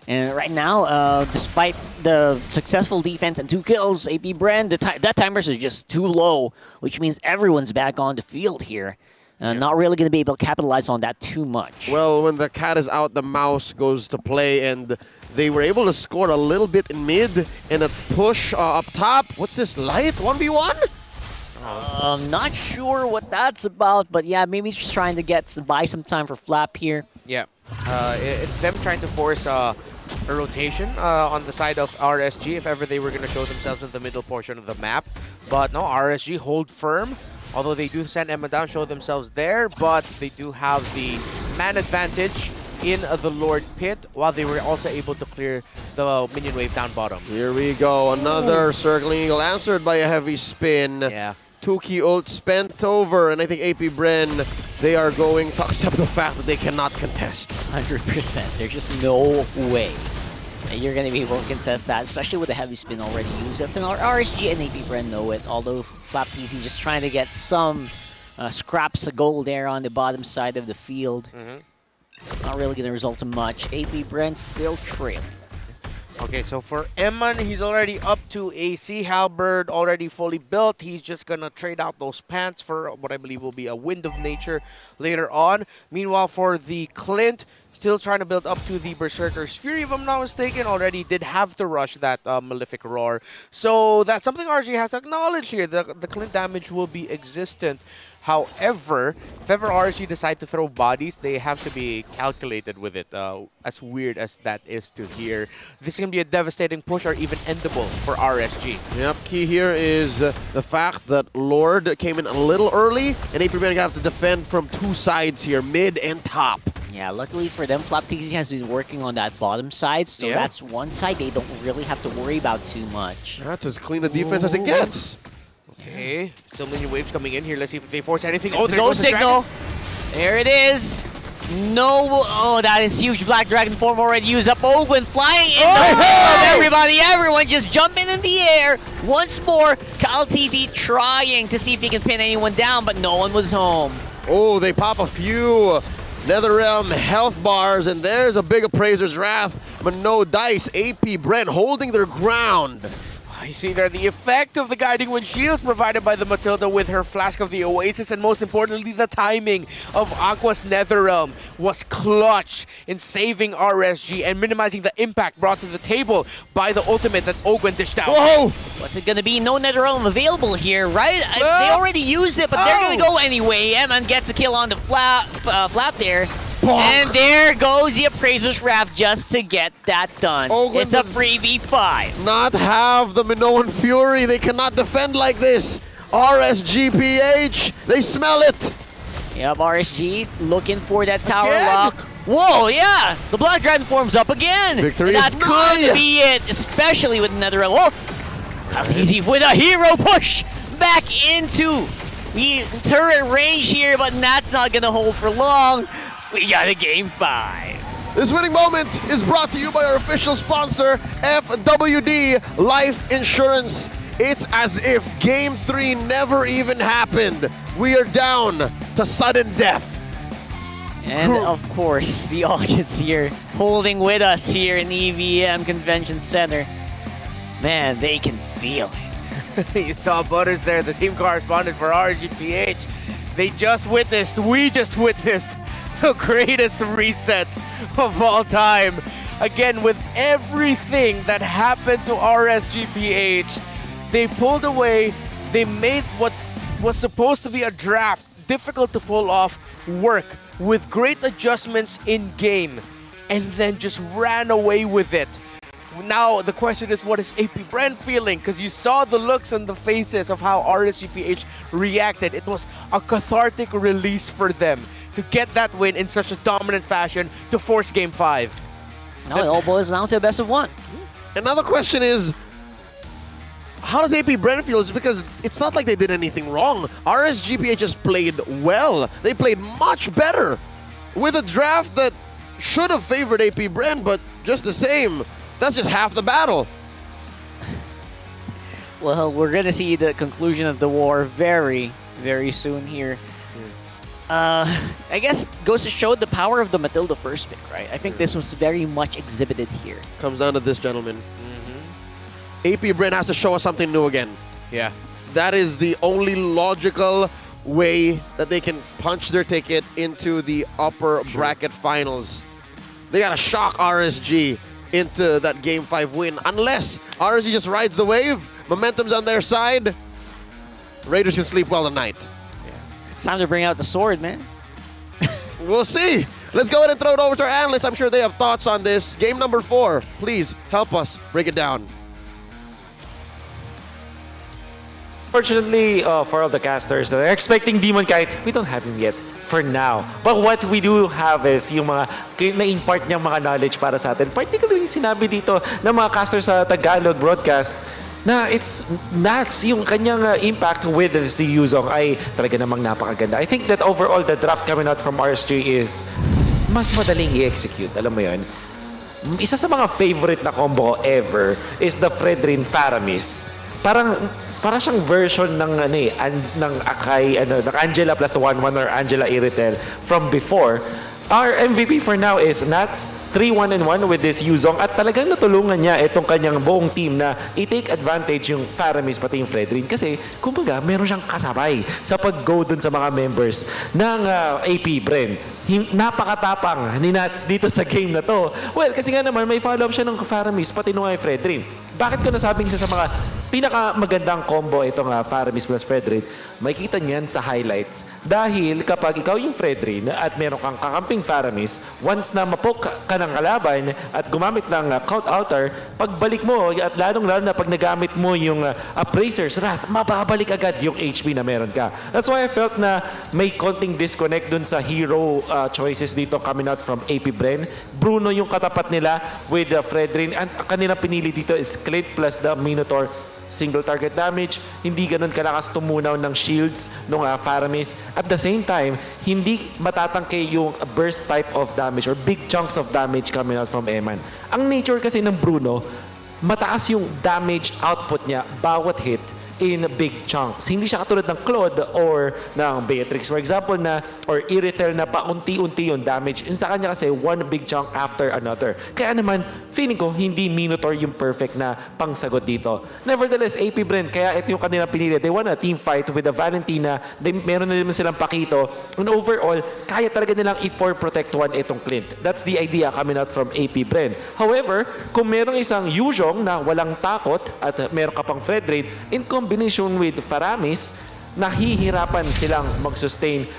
And right now, despite the successful defense and 2 kills, AP Bren, that timers is just too low, which means everyone's back on the field here. Not really going to be able to capitalize on that too much. Well, when the cat is out, the mouse goes to play, and they were able to score a little bit in mid and a push up top. What's this, light? 1v1? I'm not sure what that's about, but yeah, maybe just trying to buy some time for Flap here. Yeah, it's them trying to force a rotation on the side of RSG if ever they were going to show themselves in the middle portion of the map. But no, RSG hold firm. Although they do send Emma down, show themselves there, but they do have the man advantage in the Lord Pit, while they were also able to clear the minion wave down bottom. Here we go, another circling eagle answered by a heavy spin. Yeah. 2 key ult spent over, and I think AP Bren, they are going to accept the fact that they cannot contest. 100%. There's just no way that you're going to be able to contest that, especially with the heavy spin already used. And RSG and AP Bren know it, although FlapTZ just trying to get some scraps of gold there on the bottom side of the field. Not really going to result in much. AP Bren still trailing. Okay, so for Eman, he's already up to a Sea Halberd, already fully built. He's just going to trade out those pants for what I believe will be a Wind of Nature later on. Meanwhile, for the Clint, still trying to build up to the Berserker's Fury, if I'm not mistaken. Already did have to rush that Malefic Roar. So that's something RG has to acknowledge here. The Clint damage will be existent. However, if ever RSG decide to throw bodies, they have to be calculated with it. As weird as that is to hear, this can be a devastating push or even endable for RSG. Yep, key here is the fact that Lord came in a little early, and APBR gonna have to defend from two sides here, mid and top. Yeah, luckily for them, FlapTZ has been working on that bottom side, so Yeah. that's one side they don't really have to worry about too much. That's as clean a defense as it gets. Okay, still many waves coming in here. Let's see if they force anything. Oh, It's a there go goes the signal. dragon. There it is. No, oh, that is huge. Black Dragon form already used up. Ogwen flying in the middle of everybody. Everyone just jumping in the air. Once more, CalTZ trying to see if he can pin anyone down, but no one was home. Oh, they pop a few NetherRealm health bars, and there's a big Appraiser's Wrath, but no dice. AP Brent holding their ground. You see there the effect of the Guiding Wind shields provided by the Matilda with her Flask of the Oasis, and most importantly, the timing of Aqua's NetherRealm was clutch in saving RSG and minimizing the impact brought to the table by the ultimate that Ogwen dished out. Whoa! What's it gonna be? No NetherRealm available here, right? They already used it, but they're gonna go anyway. Eman gets a kill on the flap there. And there goes the Appraiser's Wrath just to get that done. Ogwen It's a does free V5. Not have the Minoan Fury. They cannot defend like this. RSGPH, they smell it. Yep, RSG looking for that tower lock. Whoa, yeah! The Black Dragon forms up again! Victory That is could nigh. be it, especially with NetherRealm. Whoa! CalTZ with a hero push back into the turret range here, but that's not gonna hold for long. We got a game 5. This winning moment is brought to you by our official sponsor, FWD Life Insurance. It's as if Game 3 never even happened. We are down to sudden death. And of course, the audience here holding with us here in EVM Convention Center. Man, they can feel it. You saw Butters there, the team correspondent for RGPH. We just witnessed the greatest reset of all time. Again, with everything that happened to RSGPH, they pulled away, they made what was supposed to be a draft difficult to pull off work with great adjustments in game, and then just ran away with it. Now, the question is, what is AP Brent feeling? Because you saw the looks on the faces of how RSGPH reacted. It was a cathartic release for them to get that win in such a dominant fashion to force Game 5. Now it all boils down to a best of 1. Another question is, how does AP Brent feel? It's because it's not like they did anything wrong. RSGPH just played well. They played much better with a draft that should have favored AP Brent, but just the same, that's just half the battle. Well, we're gonna see the conclusion of the war very, very soon here. I guess goes to show the power of the Matilda first pick, right? I think this was very much exhibited here. Comes down to this, gentlemen. AP Brent has to show us something new again. Yeah. That is the only logical way that they can punch their ticket into the upper bracket finals. They gotta shock RSG into that Game 5 win. Unless RSG just rides the wave, momentum's on their side, Raiders can sleep well tonight. It's time to bring out the sword, man. We'll see. Let's go ahead and throw it over to our analysts. I'm sure they have thoughts on this. Game number 4. Please help us break it down. Fortunately, for all the casters that are expecting Demon Kite, we don't have him yet for now. But what we do have is yung mga na-impart niyang mga knowledge para sa atin. Particularly yung sinabi dito ng mga casters sa Tagalog broadcast na it's nuts. Yung kanyang impact with si Yuzong ay talaga namang napakaganda. I think that overall, the draft coming out from RS3 is mas madaling i-execute. Alam mo yun? Isa sa mga favorite na combo ever is the Fredrin Faramis. Para siyang version ng ng Akai, ng Angela plus 1-1 or Angela Iritel from before. Our MVP for now is Nats, 3-1-1 with this Yuzong, at talagang natulungan niya itong kanyang buong team na i-take advantage yung Faramis pati yung Fredrin kasi kumbaga meron siyang kasabay sa pag-go dun sa mga members ng AP Bren. Napakatapang ni Nats dito sa game na to. Well, kasi nga naman may follow-up siya ng Faramis pati nung Fredrin. Bakit ko nasabing isa sa mga Pinakamagandang combo itong Faramis plus Fredrin, makikita niyan sa highlights. Dahil kapag ikaw yung Fredrin at meron kang kakamping Faramis, once na mapok ka ng kalaban at gumamit ng count outer, pagbalik mo at lalong-lalo na pag nagamit mo yung Appraiser's Wrath, mababalik agad yung HP na meron ka. That's why I felt na may konting disconnect dun sa hero choices dito coming out from AP Bren. Bruno yung katapat nila with Fredrin. Ang kanilang pinili dito is Clint plus the Minotaur. Single target damage, hindi ganun kalakas tumunaw ng shields ng Faramis. At the same time, hindi matatangke yung burst type of damage or big chunks of damage coming out from Eman. Ang nature kasi ng Bruno, mataas yung damage output niya bawat hit in big chunks. Hindi siya katulad ng Claude or ng Beatrix, for example, na or Irithel na paunti-unti yung damage. Sa kanya kasi one big chunk after another. Kaya naman, feeling ko, hindi Minotaur yung perfect na pangsagot dito. Nevertheless, AP Bren, kaya ito yung kanilang pinili. They won a team fight with the Valentina. Meron na naman silang pakito. And overall, kaya talaga nilang i-4 protect one itong Clint. That's the idea coming out from AP Bren. However, kung merong isang Yuzhong na walang takot at meron ka pang Fredrin, in combination with Faramis, nahihirapan silang mag-sustain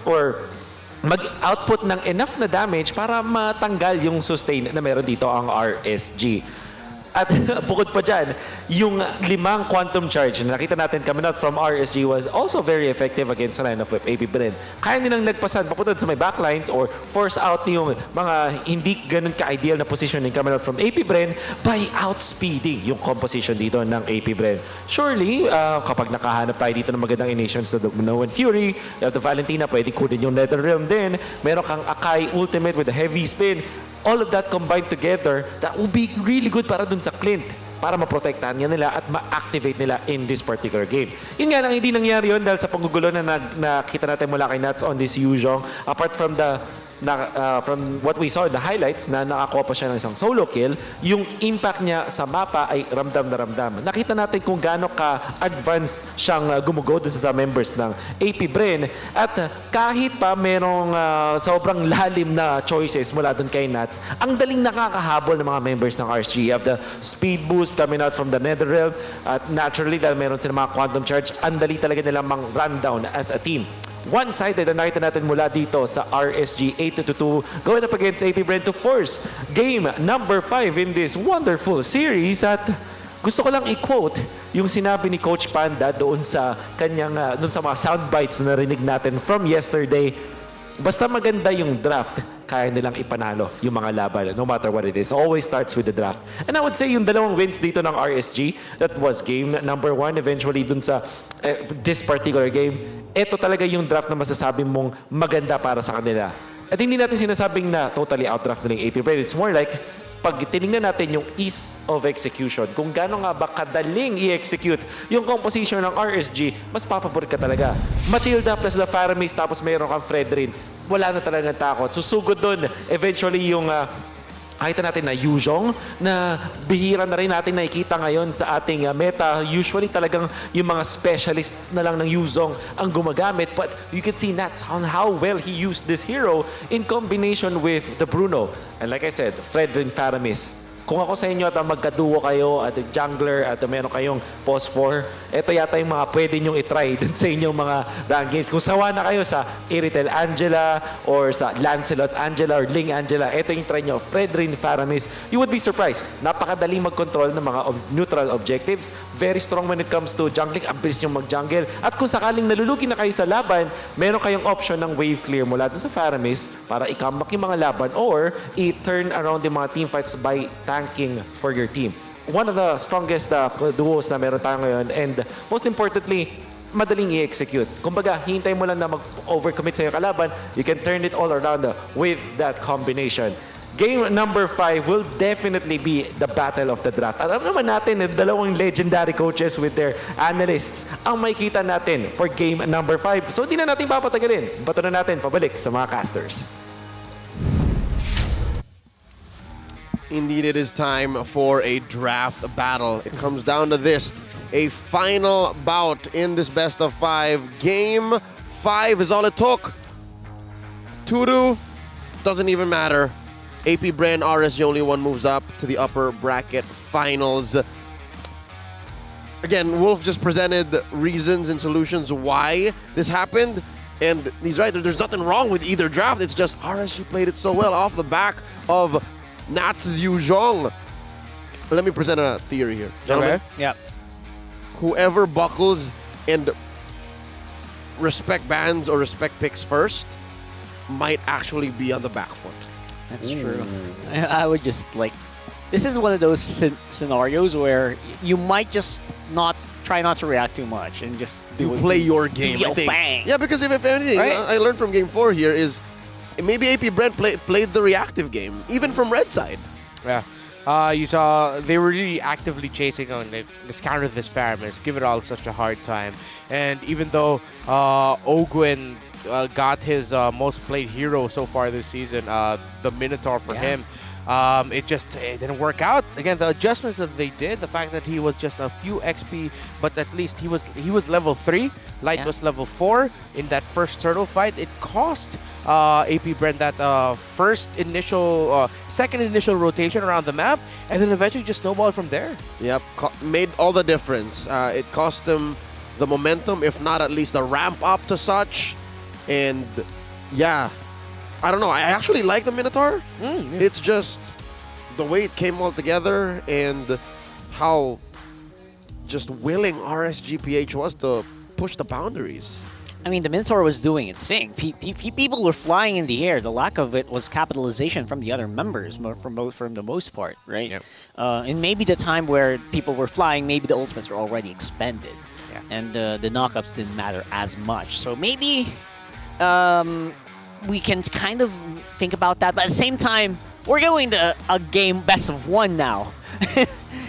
or mag-output ng enough na damage para matanggal yung sustain na meron dito ang RSG. At bukod pa dyan, yung 5 quantum charge na nakita natin coming out from RSG was also very effective against the line of AP Bren. Kaya nilang nagpasan papunta sa may backlines or force out yung mga hindi ganun ka-ideal na positioning coming out from AP Bren by outspeeding yung composition dito ng AP Bren. Surely, kapag nakahanap tayo dito ng magandang initiations to No and Fury, the Valentina, pwede kunin yung Netherrealm din. Meron kang Akai ultimate with a heavy spin. All of that combined together, that will be really good para dun sa Clint para maprotektahan niya nila at ma-activate nila in this particular game. Yun nga lang, hindi nangyari yun dahil sa panggugulo na nakita natin mula kay Nats on this Yuzhong. Apart from from what we saw in the highlights na nakakuha pa siya ng isang solo kill, yung impact niya sa mapa ay ramdam na ramdam. Nakita natin kung gaano ka-advanced siyang gumugo dun sa members ng AP Bren. At kahit pa merong sobrang lalim na choices mula dun kay Nats, ang daling nakakahabol ng mga members ng RSG. You have the speed boost coming out from the Netherrealm. At naturally, dahil meron sila mga quantum charge, ang dali talaga nilang run down as a team. One-sided na nakita natin mula dito sa RSG 8-2 going up against AP Bren to force game number 5 in this wonderful series. At gusto ko lang i-quote yung sinabi ni Coach Panda doon sa kanyang doon sa mga soundbites na narinig natin from yesterday. Basta maganda yung draft, kaya nilang ipanalo yung mga laban, no matter what it is. Always starts with the draft. And I would say yung 2 wins dito ng RSG, that was game number 1 eventually dun sa this particular game. Ito talaga yung draft na masasabi mong maganda para sa kanila. At hindi natin sinasabing na totally outdraft nila yung AP Bren. It's more like pag tinignan natin yung ease of execution, kung gaano nga ba kadaling i-execute yung composition ng RSG, mas papabor ka talaga. Matilda plus the Faramis, tapos mayroon kang Fredrin, wala na talagang takot. Susugod doon, eventually yung nakita natin na Yuzhong, na bihira na rin natin nakikita ngayon sa ating meta. Usually talagang yung mga specialists na lang ng Yuzhong ang gumagamit. But you can see Nats on how well he used this hero in combination with the Bruno. And like I said, Fredrin Faramis. Kung ako sa inyo at magkaduo kayo at jungler at meron kayong post 4, ito yata yung mga pwede nyong itry dun sa inyong mga rank games. Kung sawa na kayo sa Irithel Angela or sa Lancelot Angela or Ling Angela, ito yung try nyo, Fredrin Faramis. You would be surprised. Napakadali mag-control ng mga neutral objectives. Very strong when it comes to jungling. Ang bilis nyo mag-jungle. At kung sakaling nalulugi na kayo sa laban, meron kayong option ng wave clear mula dun sa Faramis para i-comeback yung mga laban or i-turn around yung mga teamfights by tanking for your team. One of the strongest duos na meron tayo ngayon, and most importantly, madaling i-execute. Kumbaga, hintay mo lang na mag-overcommit sa iyong kalaban, you can turn it all around with that combination. Game number 5 will definitely be the battle of the draft. Alam naman natin, 2 legendary coaches with their analysts ang makikita natin for game number 5. So, di na natin papatagalin. Bato na natin pabalik sa mga casters. Indeed, it is time for a draft battle. It comes down to this, a final bout in this best of 5. Game 5 is all it took. 2-2, doesn't even matter. AP Bren, RSG only one moves up to the upper bracket finals. again, Wolf just presented reasons and solutions why this happened. And he's right, there's nothing wrong with either draft. It's just RSG played it so well off the back of Nats Yuzhong. Let me present a theory here. Gentlemen. Yeah. Whoever buckles and respect bans or respect picks first might actually be on the back foot. That's true. I would just like, this is one of those scenarios where you might just try not to react too much and just play your game. I think. Bang. Yeah, because if anything, Right? I learned from Game 4 here is maybe AP Brent played the reactive game, even from red side. Yeah. You saw they were really actively chasing on this counter this Faramis, give it all such a hard time. And even though Ogwin got his most played hero so far this season, the Minotaur for him, it didn't work out. Again, the adjustments that they did, the fact that he was just a few XP, but at least he was level 3, Light was level 4 in that first turtle fight. It cost AP Brent that second initial rotation around the map, and then eventually just snowballed from there. Yep, made all the difference. It cost them the momentum, if not at least the ramp up to such. And yeah, I don't know. I actually like the Minotaur. It's just the way it came all together and how just willing RSGPH was to push the boundaries. I mean, the Minotaur was doing its thing. People were flying in the air. The lack of it was capitalization from the other members, from the most part, right? Yep. And maybe the time where people were flying, maybe the ultimates were already expended, and the knockups didn't matter as much. So maybe we can kind of think about that. But at the same time, we're going to a game best of 1 now.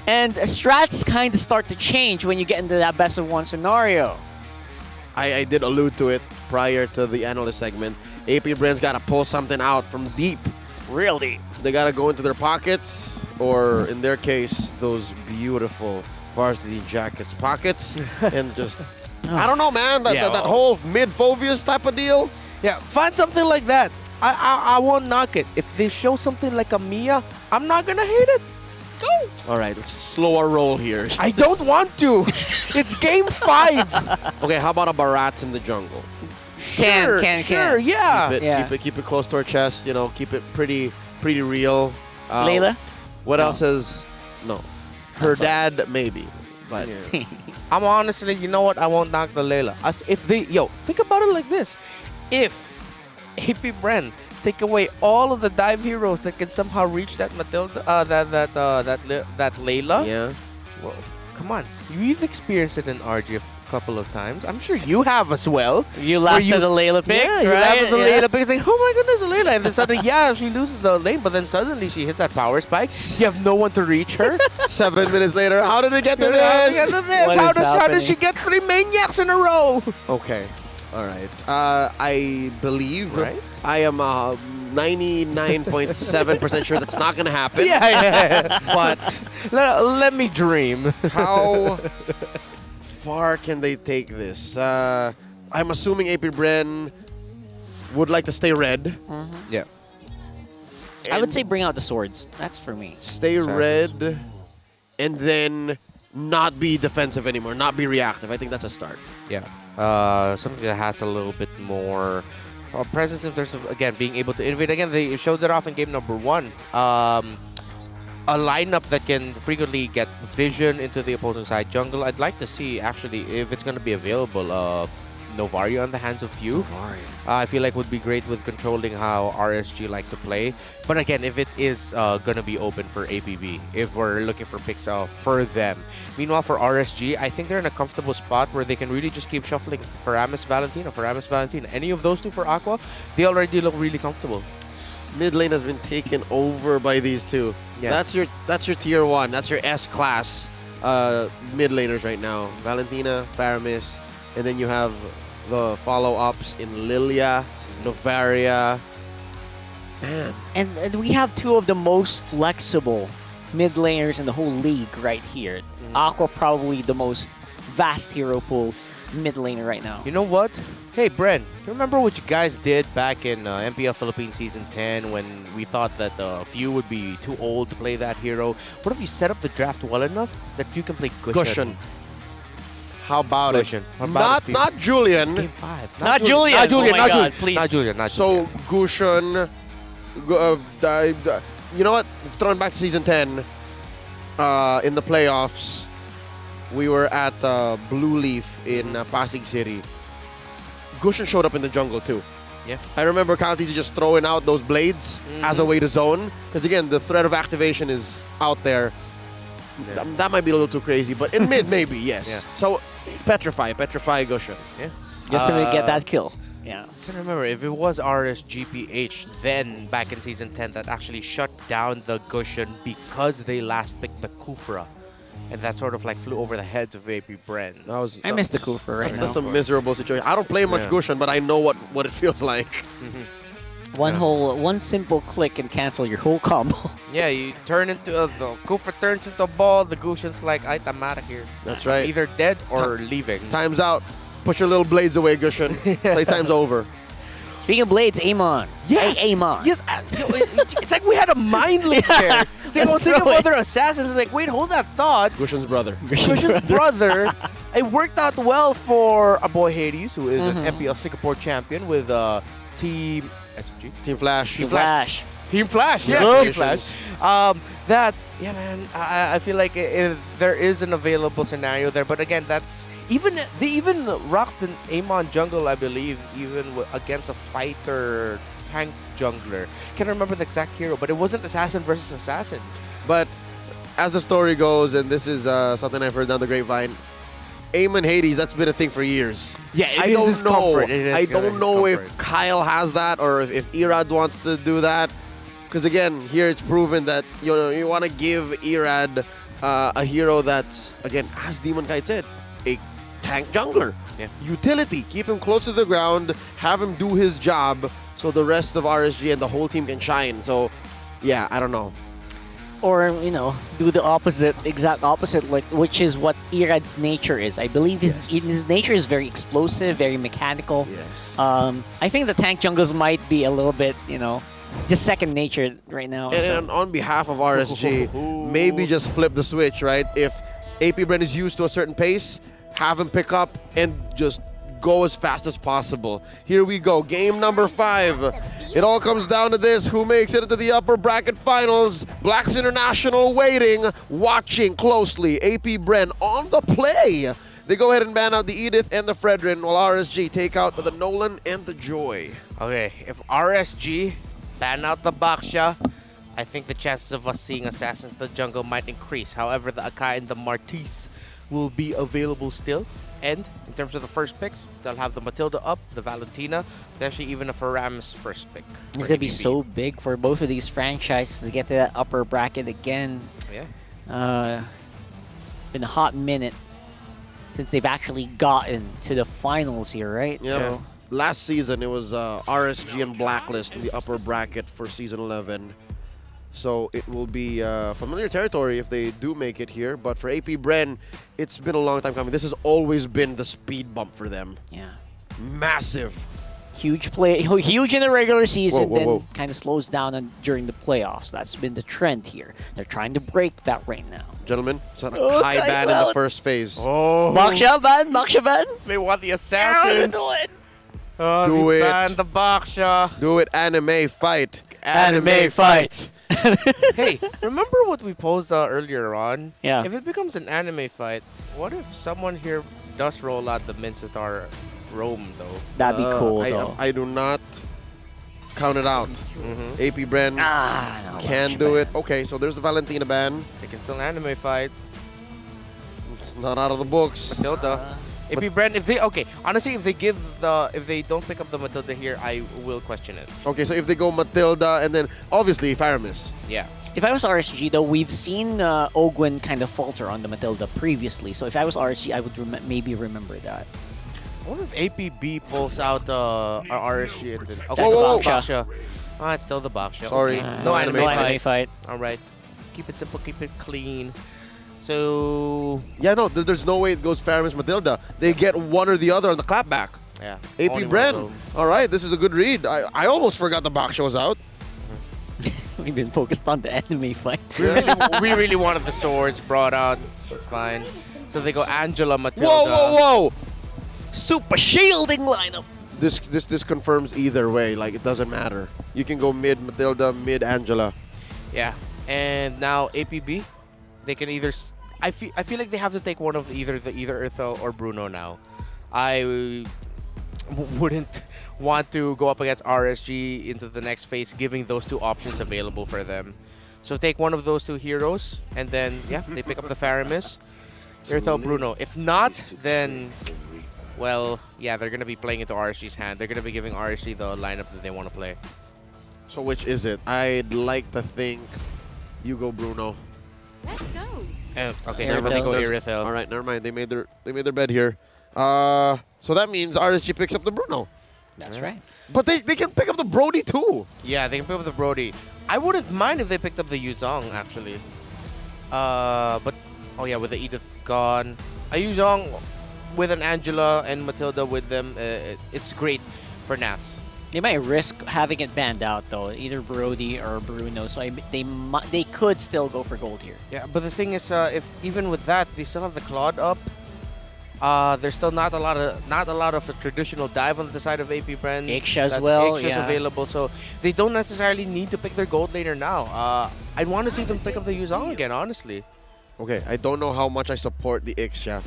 And strats kind of start to change when you get into that best of 1 scenario. I did allude to it prior to the analyst segment. AP Brent's got to pull something out from deep. Real deep. They got to go into their pockets, or in their case, those beautiful varsity jackets pockets, and just, I don't know, man, that whole mid-Fovius type of deal. Yeah, find something like that. I won't knock it. If they show something like a Mia, I'm not going to hate it. Go. All right, let's slow our roll here. I don't want to. It's game 5. Okay, how about a Barats in the jungle? Sure, yeah. Keep it close to our chest. You know, keep it pretty real. Layla. What else is? No, her dad maybe, but I'm honestly, you know what? I won't knock the Layla. Think about it like this: if AP Brent take away all of the dive heroes that can somehow reach that Matilda, that Layla. Yeah. Well, come on, you've experienced it in RG a couple of times. I'm sure you have as well. You laughed at the Layla pick, yeah, you laughed at the Layla pick. It's like, oh my goodness, the Layla. And then suddenly, she loses the lane, but then suddenly she hits that power spike. You have no one to reach her. 7 minutes later, how did it get to this? How does she get 3 maniacs in a row? Okay. All right. I believe I am 99.7% sure that's not going to happen. Yeah. But let me dream. How far can they take this? I'm assuming AP Bren would like to stay red. Yeah. I would say bring out the swords. That's for me. Stay red and then not be defensive anymore, not be reactive. I think that's a start. Yeah. Something that has a little bit more presence in terms of, again, being able to innovate. Again, they showed it off in game number 1. A lineup that can frequently get vision into the opposing side jungle. I'd like to see, actually, if it's going to be available, Novario on the hands of few. I feel like would be great with controlling how RSG like to play. But again, if it is going to be open for APB, if we're looking for picks for them. Meanwhile, for RSG, I think they're in a comfortable spot where they can really just keep shuffling Faramis Valentina. Any of those two for Aqua, they already look really comfortable. Mid lane has been taken over by these two. Yeah. That's your tier 1. That's your S-class mid laners right now. Valentina, Faramis, and then you have the follow-ups in Lilia, Novaria. Man. And we have 2 of the most flexible mid laners in the whole league right here. Aqua probably the most vast hero pool mid laner right now. You know what? Hey, Bren, you remember what you guys did back in Mpl-Philippines Season 10 when we thought that Few would be too old to play that hero? What if you set up the draft well enough that Few can play Gushan? How about Gushin. it? How about Not Julian. Game 5. Not Julian. Not Julian. Oh my Not God, Julian. please. Not Julian. Not So Julian. Gushin, you know what? Throwing back to season 10, in the playoffs, we were at Blue Leaf in Pasig City. Gushin showed up in the jungle too. Yeah. I remember Counties just throwing out those blades as a way to zone. Because again, the threat of activation is out there. Yeah. That might be a little too crazy, but in mid, maybe, yes. Yeah. So, petrify Gushin. Yeah. Just to get that kill. Yeah. I can't remember if it was RSGPH then back in season 10 that actually shut down the Gushin because they last picked the Kufra. And that sort of like flew over the heads of AP Bren. I miss the Kufra right now. That's a miserable situation. I don't play much Yeah. Gushin, but I know what it feels like. One simple click and cancel your whole combo. Yeah, you turn into the Kufra turns into a ball. The Gushin's like, I'm out of here. That's right. I'm either dead or leaving. Time's out. Put your little blades away, Gushin. Playtime's over. Speaking of blades, Amon. Yes. Hey, Amon. Yes, it's like we had a mind link there. So I was thinking throw about it. other assassins. It's like, wait, hold that thought. Gushin's brother. Gushin's brother. It worked out well for a boy Hades, who is an MPL Singapore champion with Team SG. Team Flash. Team Flash. Team Flash, yes. Team Flash. Yeah, man, I feel like if there is an available scenario there, but again, that's they even rocked an Amon jungle, I believe, even against a fighter tank jungler. Can't remember the exact hero, but it wasn't assassin versus assassin. But as the story goes, and this is something I've heard down the grapevine, Amon Hades, that's been a thing for years. Yeah, it I is don't his know. comfort. It is I his don't know if comfort. Kyle has that or if Irad wants to do that. Because again, here it's proven that you want to give Irad a hero that's, again, as Demon Kite said, a tank jungler. Yeah. Utility. Keep him close to the ground, have him do his job so the rest of RSG and the whole team can shine. So, yeah, I don't know. Or, do the opposite, exact opposite, which is what Irad's nature is. I believe his nature is very explosive, very mechanical. Yes. I think the tank jungles might be a little bit, just second nature right now. And on behalf of RSG, maybe just flip the switch, right? If APBR is used to a certain pace, have him pick up and just go as fast as possible. Here we go, game number 5. It all comes down to this: who makes it into the upper bracket finals? Blacks International waiting, watching closely. APBR on the play. They go ahead and ban out the Edith and the Fredrin, while RSG take out the Nolan and the Joy. Okay, if RSG ban out the Baksha, I think the chances of us seeing Assassins in the jungle might increase. However, the Akai and the Martis will be available still. And in terms of the first picks, they'll have the Matilda up, the Valentina, potentially even a Faramis first pick. It's going to be so big for both of these franchises to get to that upper bracket again. Yeah. Been a hot minute since they've actually gotten to the finals here, right? Yeah. So Last season, it was RSG and Blacklist in the upper bracket for Season 11. So it will be familiar territory if they do make it here. But for APBR, it's been a long time coming. This has always been the speed bump for them. Yeah. Massive. Huge in the regular season, Whoa. then kind of slows down during the playoffs. That's been the trend here. They're trying to break that right now. Gentlemen, it's on a Oh, Kai ban in the first phase. Oh. Baksha ban. They want the Assassins. Do it. Do it. Ban the Baksha. Do it. Anime fight. Anime fight. Hey, remember what we posed earlier on? Yeah. If it becomes an anime fight, what if someone here does roll out the Mincetar Rome, though? That'd be cool, though. I do not count it out. APBR no, can do it. Okay, so there's the Valentina ban. They can still anime fight. It's not out of the books. Matilda. APBR, honestly, if they don't pick up the Matilda here, I will question it. Okay, so if they go Matilda and then obviously Faramis. Yeah. If I was RSG, though, we've seen Ogwin kind of falter on the Matilda previously. So if I was RSG, I would maybe remember that. I wonder if APB pulls out our RSG and then... That's Baksha. Ah, it's still the Baksha. Sorry, Okay. no anime fight. All right. Keep it simple, keep it clean. So... Yeah, no, there's no way it goes Faramis Matilda. They get one or the other on the clapback. Yeah. APBR. All right, this is a good read. I almost forgot the box shows out. even focused on the anime fight. We really wanted the swords brought out. So fine. So they go Angela, Matilda. Whoa! Super shielding lineup. This confirms either way. Like, it doesn't matter. You can go mid Matilda, mid Angela. Yeah. And now APB, they can either. I feel like they have to take one of either Earthel or Bruno now. I wouldn't want to go up against RSG into the next phase, giving those two options available for them. So take one of those two heroes, and then yeah, they pick up the Faramis, Earthel, Bruno. If not, then well, yeah, they're gonna be playing into RSG's hand. They're gonna be giving RSG the lineup that they want to play. So which is it? I'd like to think you go Bruno. Let's go. Okay, they go Earthel. All right, never mind. They made their bed here. So that means RSG picks up the Bruno. That's right. But they can pick up the Brody too. Yeah, they can pick up the Brody. I wouldn't mind if they picked up the Yuzong actually. But oh yeah, with the Edith gone, a Yuzong with an Angela and Matilda with them, it's great for Nats. They might risk having it banned out though, either Brody or Bruno. So they could still go for gold here. Yeah, but the thing is, if even with that, they still have the Claude up. There's still not a lot of a traditional dive on the side of AP Brand. Iksha as well, Iksha's yeah. available, so they don't necessarily need to pick their gold laner now. I'd want to see them pick up the Yuzong again, honestly. Okay, I don't know how much I support the Iksha,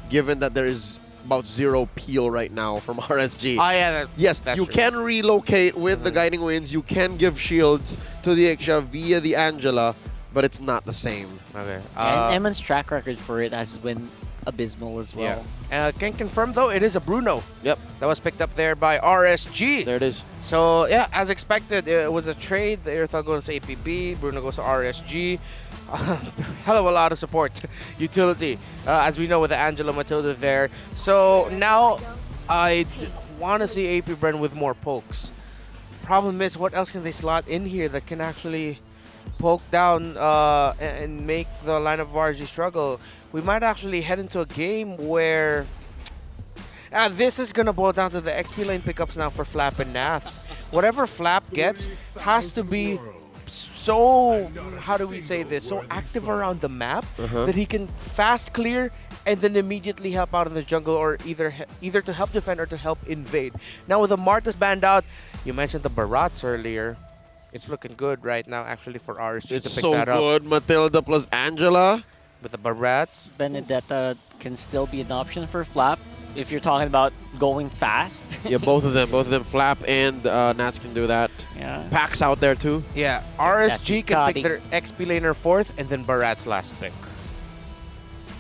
given that there is about 0 peel right now from RSG. Oh yeah, yes, that's you true. can relocate with the Guiding Winds. You can give shields to the Iksha via the Angela, but it's not the same. Okay. And Emon's track record for it has been abysmal as well. Yeah. Can confirm though, it is a Bruno. Yep. That was picked up there by RSG. There it is. So yeah, as expected, it was a trade. The Earthel goes to APB, Bruno goes to RSG. Hell of a lot of support utility, as we know with the Angela Matilda there. So now I want to see AP Bren with more pokes. Problem is, what else can they slot in here that can actually poke down and make the line of RSG struggle? We might actually head into a game where this is going to boil down to the XP lane pickups now for Flap and Naths. Whatever Flap gets has to be so, how do we say this, so active around the map that he can fast clear and then immediately help out in the jungle, or either to help defend or to help invade. Now with the Martas banned out, you mentioned the Barats earlier. It's looking good right now actually for RSG It's to pick so that up. good. Matilda plus Angela. With the Barats. Benedetta can still be an option for Flap if you're talking about going fast. Yeah, both of them. Flap and Nats can do that. Yeah. Pack's out there too. Yeah, RSG can pick their XP laner 4th and then Barat's last pick.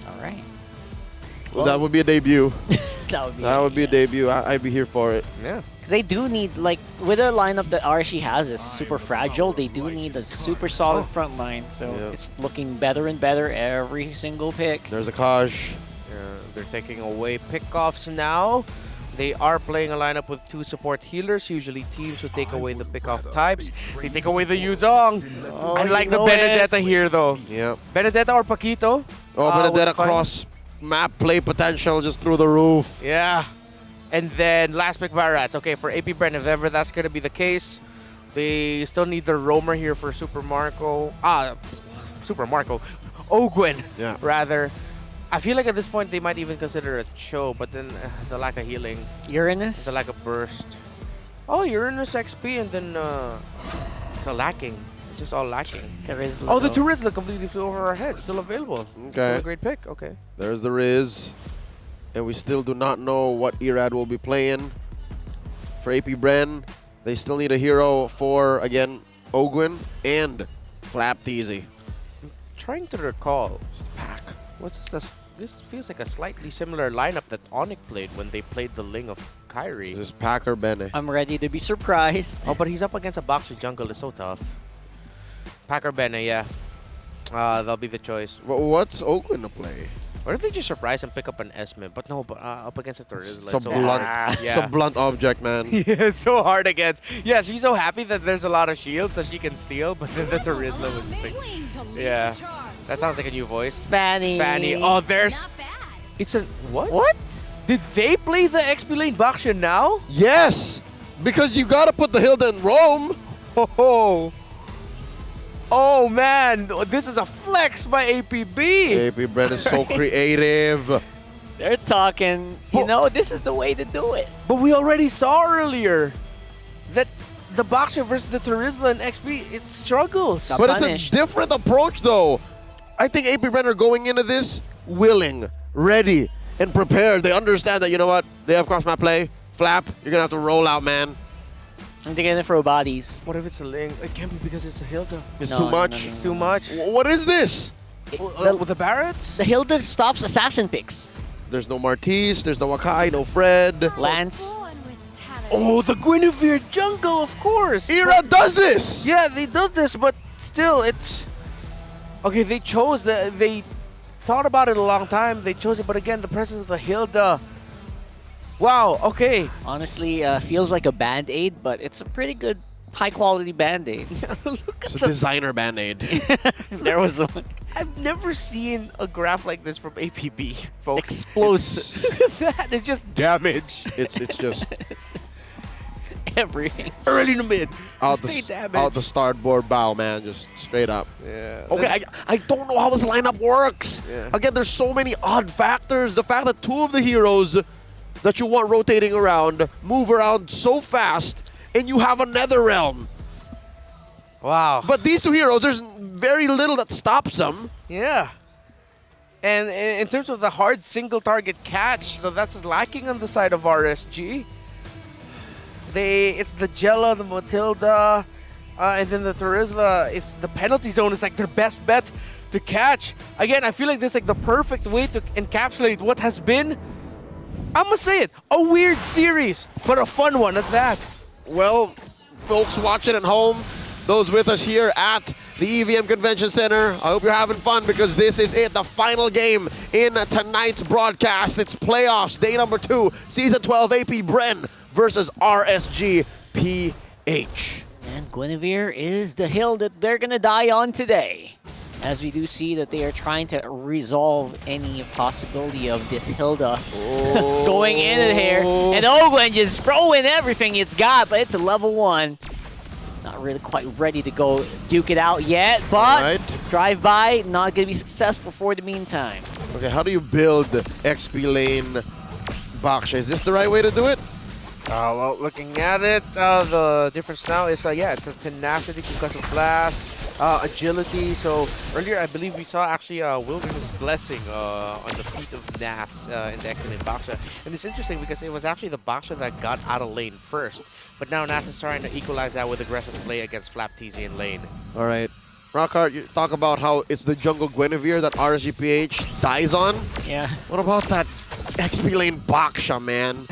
All right. Well, that would be a debut. That would be a debut. I'd be here for it. Yeah. Because they do need, like, with the lineup that RSG has is super fragile, they do need a super solid front line. So it's looking better and better every single pick. There's a Kaj. They're taking away pickoffs now. They are playing a lineup with 2 support healers, usually teams who take away the pickoff types. They take away the Yuzong. I like the Benedetta here though. Yeah. Benedetta or Paquito. Oh, Benedetta cross map play potential just through the roof. Yeah. And then last pick Barats. Okay, for AP Bren, if ever that's going to be the case, they still need their roamer here for Super Marco. Ogwen, rather. I feel like at this point they might even consider a Cho, but then the lack of healing. Uranus? The lack of burst. Oh, Uranus XP and then the lacking. Just all lacking. Terizla. Oh, the Terizla completely flew over our heads. Still available. Okay. Still a great pick. Okay. There's the Riz. And we still do not know what Erad will be playing. For AP Bren, they still need a hero for, again, Ogwen and Flap Teasy. I'm trying to recall. Pack. What's this? This feels like a slightly similar lineup that Onyx played when they played the Ling of Kyrie. This is Pack or Bene. I'm ready to be surprised. Oh, but he's up against a Boxer jungle. It's so tough. Pack or Bene, yeah. That'll be the choice. What's Ogwen to play? Or if they just surprise and pick up an S-Mid? But no, up against a Terizla. It's a blunt, it's a blunt object, man. Yeah, it's so hard against. Yeah, she's so happy that there's a lot of shields that she can steal, but then the Terizla was just like, yeah. That sounds like a new voice. Fanny. Oh, there's... It's a... What? What? Did they play the XP lane Baksha now? Yes! Because you gotta put the Hilda in Rome. Oh. Oh man, this is a flex by APB. AP Bren is so creative. They're talking, you know, this is the way to do it. But we already saw earlier that the Boxer versus the Turizla and XP, it struggles. But it's a different approach, though. I think AP Bren are going into this willing, ready, and prepared. They understand that, you know what, they have cross-map play. Flap, you're going to have to roll out, man. And they're gonna throw bodies. What if it's a Ling? It can't be because it's a Hilda. It's too much. It's too much. What is this? With the Barretts? The Hilda stops assassin picks. There's no Martis, there's no Akai, no Fred. Lance. Oh, the Guinevere jungle, of course. Era does this. Yeah, they does this, but still, it's okay. They chose that. They thought about it a long time. They chose it, but again, the presence of the Hilda. Wow. Okay. Honestly, feels like a band-aid, but it's a pretty good, high-quality band-aid. It's a designer band-aid. There was one. I've never seen a graph like this from APB, folks. Explosive. Look at that. It's just damage. It's just It's just everything. early to mid. out Just stay damage. out the starboard bow, man, just straight up. Yeah. Okay, I don't know how this lineup works. Yeah. Again, there's so many odd factors. The fact that two of the heroes that you want rotating around move around so fast, and you have a NetherRealm. Wow. But these two heroes, there's very little that stops them. Yeah. And in terms of the hard single target catch, so that's lacking on the side of RSG. It's the Jella, the Matilda, and then the Turizla. It's the penalty zone is like their best bet to catch. Again, I feel like this is like the perfect way to encapsulate what has been, I'm gonna say it, a weird series, but a fun one at that. Well, folks watching at home, those with us here at the EVM Convention Center, I hope you're having fun because this is it, the final game in tonight's broadcast. It's playoffs, day number 2, season 12, AP Bren versus RSG PH. And Guinevere is the hill that they're gonna die on today. As we do see that they are trying to resolve any possibility of this Hilda going in here. And Ogwen just throwing everything it's got, but it's a level 1. Not really quite ready to go duke it out yet, but drive-by, not going to be successful for the meantime. Okay, how do you build XP lane Baksha? Is this the right way to do it? Well, looking at it, the difference now is, yeah, it's a tenacity, concussive blast, agility. So earlier, I believe we saw actually Wilderness Blessing on the feet of Nas in the X-Lane Baksha. And it's interesting because it was actually the Baksha that got out of lane first. But now Nas is trying to equalize that with aggressive play against Flap TZ in lane. All right. Rockhart, you talk about how it's the jungle Guinevere that RSGPH dies on. Yeah. What about that XP lane Baksha, man?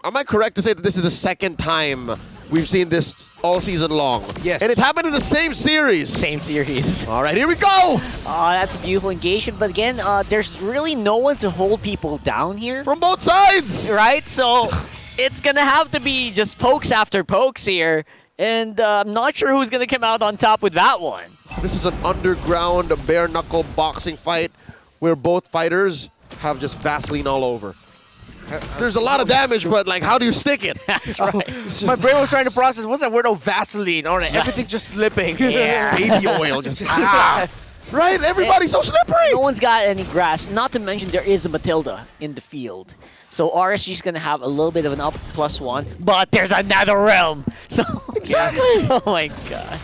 Am I correct to say that this is the second time we've seen this all season long? Yes. And it happened in the same series. Same series. All right, here we go. Oh, that's a beautiful engagement. But again, there's really no one to hold people down here. From both sides. Right? So it's going to have to be just pokes after pokes here. And I'm not sure who's going to come out on top with that one. This is an underground bare-knuckle boxing fight where both fighters have just Vaseline all over. There's a lot of damage, but like, how do you stick it? That's right. My brain was trying to process, what's that word? Oh, Vaseline. All right, everything's just slipping. Yeah. Baby oil, just right? Everybody's so slippery. No one's got any grasp. Not to mention there is a Matilda in the field. So RSG's going to have a little bit of an up +1, but there's another realm. So exactly. Oh my god.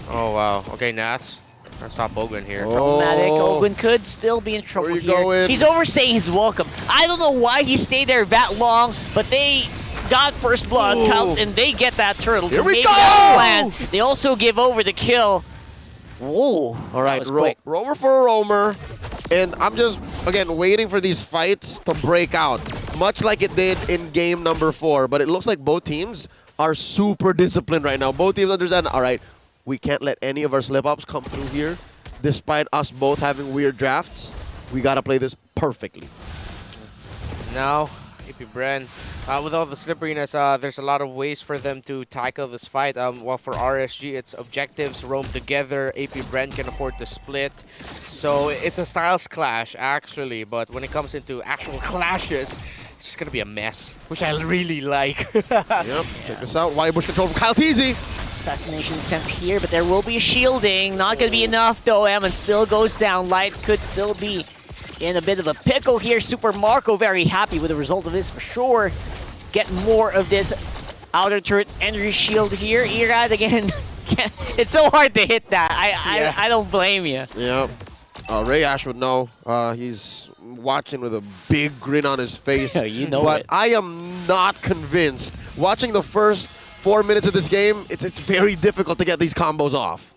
Oh, wow. Okay, Nats. Let's stop Ogwen here. Problematic. Ogwen could still be in trouble here. Going? He's overstaying his welcome. I don't know why he stayed there that long, but they got first blood count and they get that turtle. Here so we maybe go! that's the plan. They also give over the kill. Whoa. All right, roamer for a roamer. And I'm just, again, waiting for these fights to break out, much like it did in game number 4. But it looks like both teams are super disciplined right now. Both teams understand, all right, we can't let any of our slip-ups come through here. Despite us both having weird drafts, we got to play this perfectly. Now, AP Bren, with all the slipperiness, there's a lot of ways for them to tackle this fight. While for RSG, it's objectives, roam together. AP Bren can afford to split. So it's a styles clash, actually. But when it comes into actual clashes, it's just going to be a mess, which I really like. Yep, check this out. Why Bush control from Kyle Teasy. assassination attempt here, but there will be a shielding. Not going to be enough, though. Eman still goes down. Light could still be in a bit of a pickle here. Super Marco very happy with the result of this for sure. Let's get more of this outer turret energy shield here. Irad again. It's so hard to hit that. I don't blame you. Yep. Ray Ash would know. He's watching with a big grin on his face. You know but it. I am not convinced. Watching the first 4 minutes of this game, it's very difficult to get these combos off.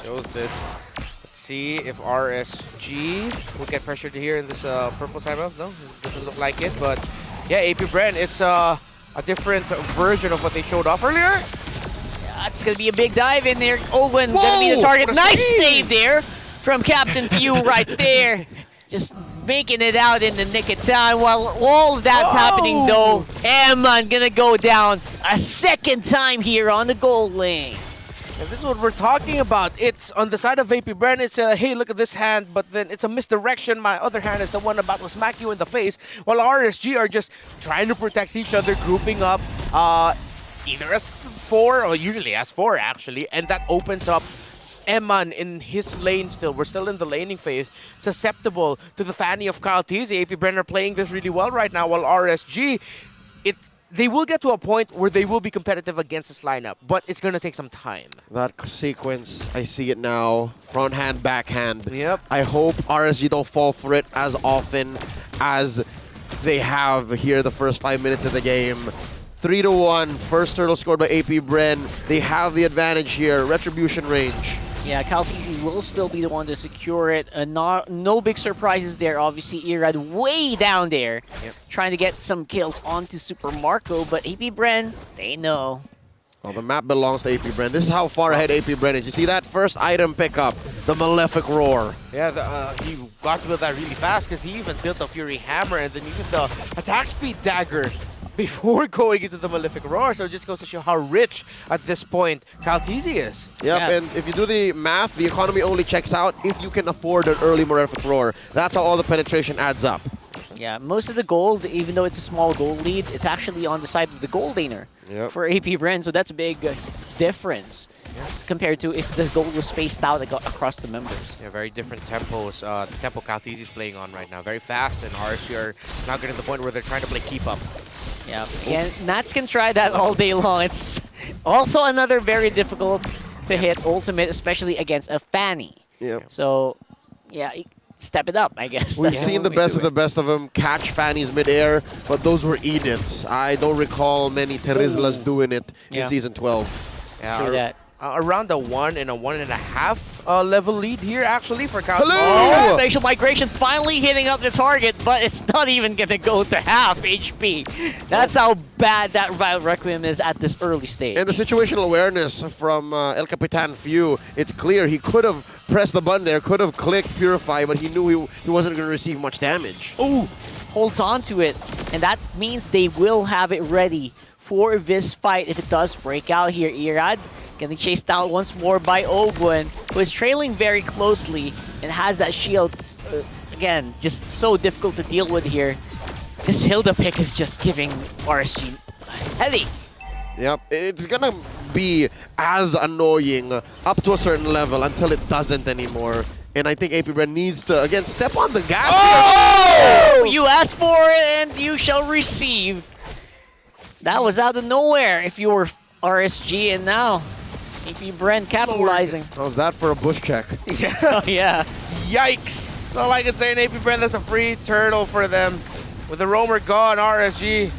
Shows this. Let's see if RSG will get pressured here in this purple side map. No, it doesn't look like it. But yeah, AP Bren, it's a different version of what they showed off earlier. It's going to be a big dive in there. Owen going to be the target. Nice save there from Captain Few right there. Just making it out in the nick of time. While all of that's happening, though, Eman going to go down a second time here on the goal lane. And this is what we're talking about. It's on the side of AP Bren, it's a, hey, look at this hand, but then it's a misdirection. My other hand is the one about to smack you in the face, while RSG are just trying to protect each other, grouping up either as 4 or usually as 4 actually, and that opens up Eman in his lane still. We're still in the laning phase, susceptible to the fanny of Kyle Teasy. AP Bren are playing this really well right now, while RSG, they will get to a point where they will be competitive against this lineup, but it's going to take some time. That sequence, I see it now. Front hand, backhand. Yep. I hope RSG don't fall for it as often as they have here the first 5 minutes of the game. 3-1, first turtle scored by AP Bren. They have the advantage here, retribution range. Yeah, Kyle Teasy will still be the one to secure it. No big surprises there. Obviously, Irad way down there, trying to get some kills onto Super Marco, but AP Bren, they know. Well, the map belongs to AP Bren. This is how far ahead AP Bren is. You see that first item pickup, the Malefic Roar. Yeah, he got to build that really fast because he even built the Fury Hammer and then even the attack speed dagger before going into the Malefic Roar. So it just goes to show how rich at this point Kyle Teasy is. Yep, and if you do the math, the economy only checks out if you can afford an early Malefic Roar. That's how all the penetration adds up. Yeah, most of the gold, even though it's a small gold lead, it's actually on the side of the gold laner for AP Bren. So that's a big difference compared to if the gold was spaced out across the members. Yeah, very different tempos. The tempo Kyle Teasy is playing on right now. Very fast, and RSG are now getting to the point where they're trying to play keep up. Yeah, again, Nats can try that all day long. It's also another very difficult to hit ultimate, especially against a Fanny. Yeah. So, yeah, step it up, I guess. We've seen the best of them catch Fannies midair, but those were edicts. I don't recall many Terizlas doing it in Season 12. Yeah, True that. Around a 1 and a 1.5 level lead here, actually, for Kyle. Oh, Spatial Migration finally hitting up the target, but it's not even going to go to half HP. That's how bad that Vile Requiem is at this early stage. And the situational awareness from El Capitan Few, it's clear he could have pressed the button there, could have clicked Purify, but he knew he wasn't going to receive much damage. Ooh, holds on to it, and that means they will have it ready for this fight if it does break out here. Irad getting chased down once more by Ogwen, who is trailing very closely and has that shield. Again, just so difficult to deal with here. This Hilda pick is just giving RSG heavy. Yep, it's gonna be as annoying up to a certain level until it doesn't anymore. And I think AP Bren needs to, again, step on the gas. Oh! You asked for it and you shall receive. That was out of nowhere if you were RSG, and now AP Bren capitalizing. How's that for a bush check? Oh, yeah. Yikes! That's all I can say in AP Bren, that's a free turtle for them. With the roamer gone, RSG.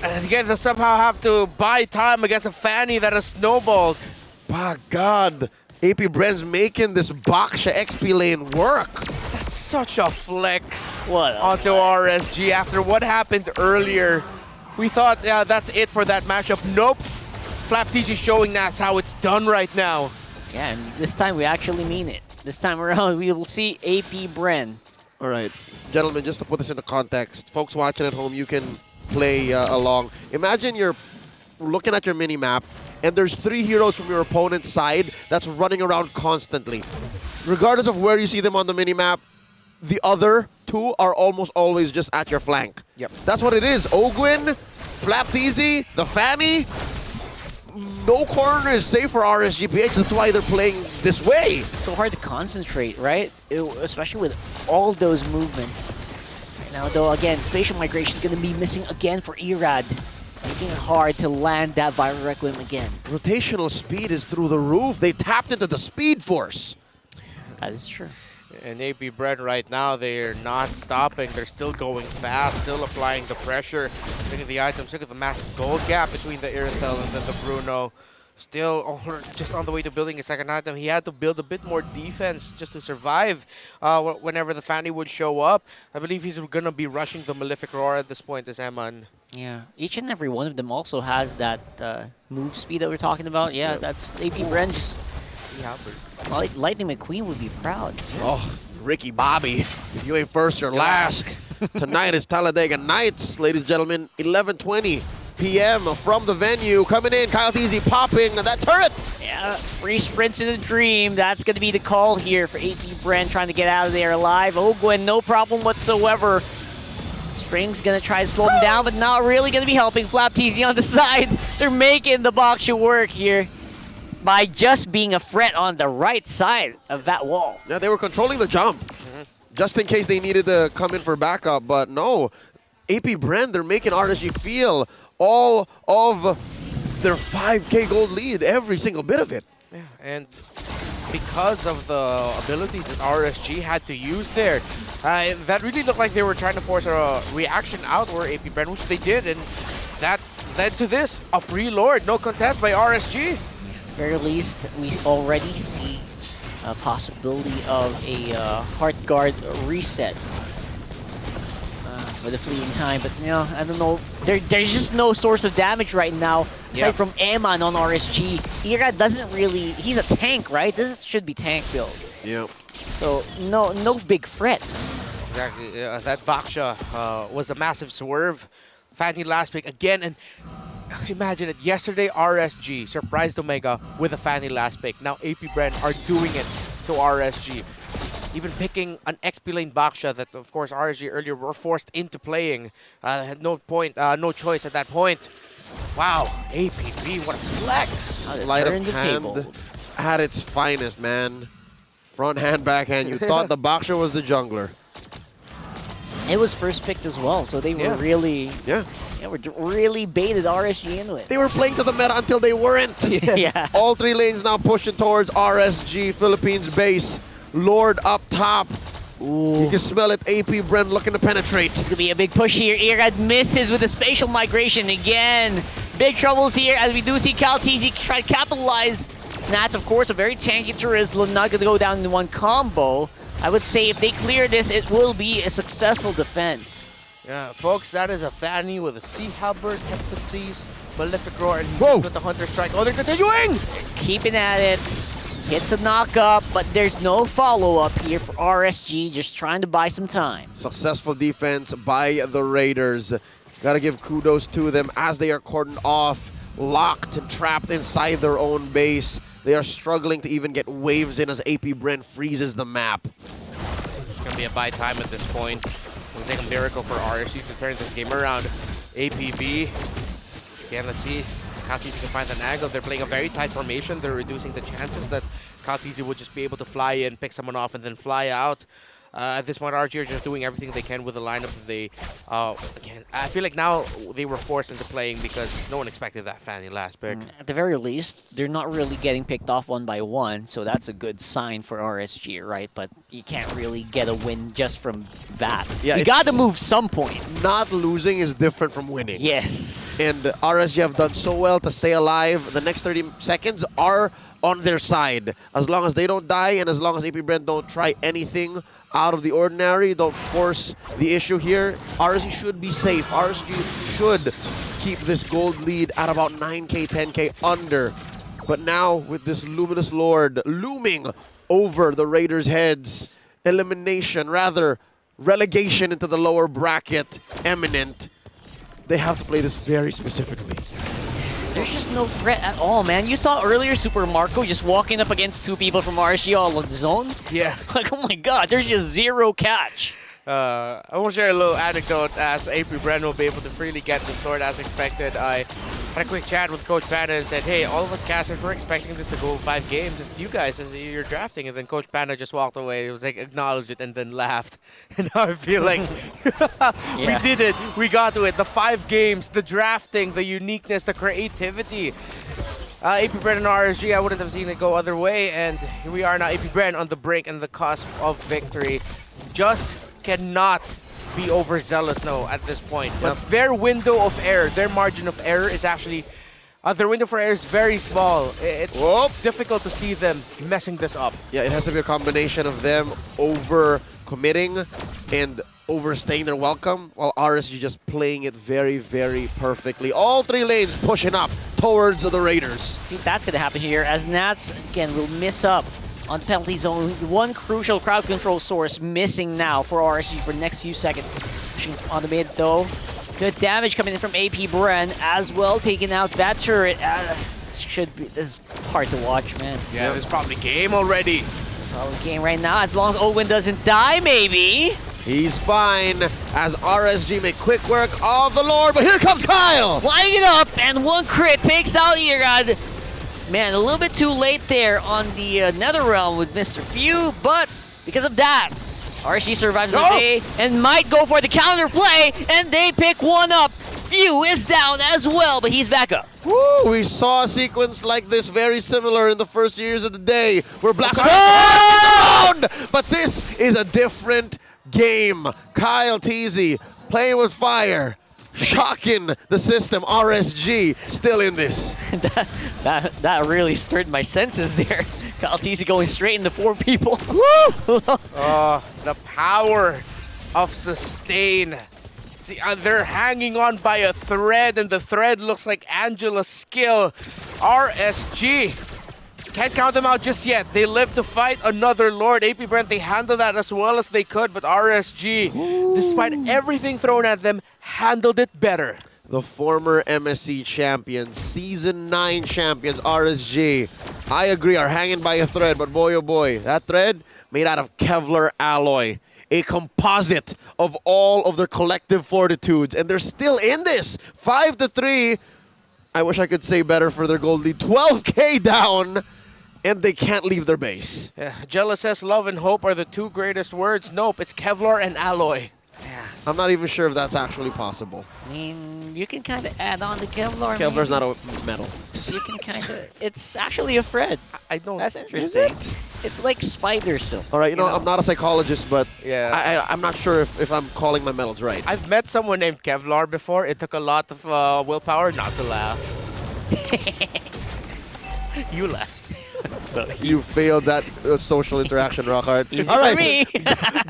And again, they somehow have to buy time against a Fanny that has snowballed. My God, AP Bren's making this Baksha XP lane work. That's such a flex onto RSG after what happened earlier. We thought, yeah, that's it for that matchup. Nope. Flap TG showing that's how it's done right now. Yeah, and this time we actually mean it. This time around, we will see AP Bren. All right, gentlemen, just to put this into context, folks watching at home, you can play along. Imagine you're looking at your mini-map, and there's 3 heroes from your opponent's side that's running around constantly. Regardless of where you see them on the mini-map, the other 2 are almost always just at your flank. Yep. That's what it is. Ogwin, Flap TZ, the Fanny. no corner is safe for RSGPH. That's why they're playing this way. So hard to concentrate, right? Especially with all those movements. Now, though, again, spatial migration is going to be missing again for Irad. Making it hard to land that Viral Requiem again. Rotational speed is through the roof. They tapped into the speed force. That is true. And AP Bread right now, they're not stopping. They're still going fast, still applying the pressure. Look at the items, look at the massive gold gap between the Irithel and then the Bruno. Still just on the way to building a second item. He had to build a bit more defense just to survive whenever the Fanny would show up. I believe he's going to be rushing the Malefic Roar at this point as Eman. Yeah, each and every one of them also has that move speed that we're talking about. Yeah, Yep. that's AP Bren just... Lightning McQueen would be proud. Oh, Ricky Bobby, if you ain't first, you're last. Tonight is Talladega Nights, ladies and gentlemen. 11:20 p.m. from the venue. Coming in, Kyle Teasy popping that turret. Yeah, free sprints in a dream. That's going to be the call here for AP Bren trying to get out of there alive. Ogwen, no problem whatsoever. String's going to try to slow him down, but not really going to be helping. Flap Teasy on the side. They're making the Baksha work here by just being a threat on the right side of that wall. Yeah, they were controlling the jump, just in case they needed to come in for backup. But no, AP Bren, they're making RSG feel all of their 5K gold lead, every single bit of it. Yeah, and because of the abilities that RSG had to use there, that really looked like they were trying to force a reaction out or AP Bren, which they did, and that led to this, a free Lord, no contest by RSG. Very least, we already see a possibility of a Heart Guard reset with a fleeting time. But, you know, I don't know. There's just no source of damage right now, aside from Eman on RSG. Ira doesn't really... He's a tank, right? This should be tank build. Yep. So, no big threats. Exactly. That Baksha was a massive swerve. Fanny last pick again, and imagine it. Yesterday, RSG surprised Omega with a Fanny last pick. Now, AP Bren are doing it to RSG. Even picking an XP lane Baksha that, of course, RSG earlier were forced into playing. Had no choice at that point. Wow, APB, what a flex. Sleight of hand at its finest, man. Front hand, backhand. You thought the Baksha was the jungler. It was first picked as well, so they were really... really baited RSG into it. They were playing to the meta until they weren't. Yeah. All three lanes now pushing towards RSG Philippines base. Lord up top. Ooh. You can smell it. AP Bren looking to penetrate. It's going to be a big push here. Irad misses with the spatial migration again. Big troubles here as we do see Calteezy try to capitalize. And that's, of course, a very tanky Turisla. Not going to go down in one combo. I would say if they clear this, it will be a successful defense. Yeah, folks, that is a Fanny with a Sea Halberd, Emphases, Malefic Roar, and with the Hunter Strike. Oh, they're continuing! Keeping at it. Hits a knock-up, but there's no follow-up here for RSG, just trying to buy some time. Successful defense by the Raiders. Gotta give kudos to them as they are cordoned off, locked and trapped inside their own base. They are struggling to even get waves in as AP Bren freezes the map. It's going to be a buy time at this point. It'll take a miracle for RSG to turn this game around. APB, again, let's see. Calteezy can find an angle. They're playing a very tight formation. They're reducing the chances that Calteezy would just be able to fly in, pick someone off, and then fly out. At this point, RSG are just doing everything they can with the lineup. Again, I feel like now they were forced into playing because no one expected that Fanny last pick. At the very least, they're not really getting picked off one by one, so that's a good sign for RSG, right? But you can't really get a win just from that. Yeah, you got to move some point. Not losing is different from winning. Yes. And RSG have done so well to stay alive. The next 30 seconds are on their side. As long as they don't die and as long as AP Bren don't try anything out of the ordinary, don't force the issue here, RSG should be safe. RSG should keep this gold lead at about 9K, 10K under. But now, with this Luminous Lord looming over the Raiders' heads, elimination, rather, relegation into the lower bracket, imminent, they have to play this very specifically. There's just no threat at all, man. You saw earlier Super Marco just walking up against two people from RSG all on zone. Yeah. Like, oh my god, there's just zero catch. I want to share a little anecdote as AP Bren will be able to freely get the sword as expected. had a quick chat with Coach Panda and said, hey, all of us casters were expecting this to go 5 games. It's you guys as you're drafting. And then Coach Panda just walked away. He was like, acknowledged it and then laughed. And now I feel like we did it. We got to it. The 5 games, the drafting, the uniqueness, the creativity. AP Bren and RSG, I wouldn't have seen it go other way. And here we are now, AP Bren on the brink and the cusp of victory. Just cannot be overzealous now at this point. But their window of error, their margin of error is actually, their window for error is very small. It's difficult to see them messing this up. Yeah, it has to be a combination of them over-committing and overstaying their welcome, while RSG just playing it very, very perfectly. All 3 lanes pushing up towards the Raiders. See, that's going to happen here as Nats, again, will miss up on penalty zone. One crucial crowd control source missing now for RSG for the next few seconds. Pushing on the mid, though. Good damage coming in from AP Bren as well, taking out that turret. This is hard to watch, man. Yeah, this is probably game already. Probably game right now, as long as Owen doesn't die, maybe. He's fine as RSG make quick work of the Lord, but here comes Kyle! Flying it up, and 1 crit takes out Irad. Man, a little bit too late there on the Netherrealm with Mr. Few, but because of that, RSG survives the day and might go for the counter play, and they pick 1 up. Few is down as well, but he's back up. Woo! We saw a sequence like this very similar in the first years of the day, where Black around, but this is a different game. Kyle Teasy playing with fire. Shocking the system. RSG still in this. that really stirred my senses there. Kyle Teasy going straight into 4 people. Woo! The power of sustain. See, they're hanging on by a thread, and the thread looks like Angela's skill. RSG can't count them out just yet. They live to fight another Lord. AP Brent, they handled that as well as they could, but RSG, despite everything thrown at them, handled it better. The former MSC champions, Season 9 champions, RSG, I agree, are hanging by a thread, but boy oh boy, that thread made out of Kevlar alloy. A composite of all of their collective fortitudes, and they're still in this. 5-3. I wish I could say better for their gold lead. 12K down, and they can't leave their base. Yeah, Jealous says love and hope are the 2 greatest words. Nope, it's Kevlar and alloy. I'm not even sure if that's actually possible. I mean, you can kind of add on the Kevlar. Kevlar's not a metal. You can kind of. It's actually a thread. I don't. That's interesting. It's like spider silk. All right, you know, I'm not a psychologist, but I'm not sure if I'm calling my metals right. I've met someone named Kevlar before. It took a lot of willpower not to laugh. You laughed. So you failed that social interaction, Rockhard. All right,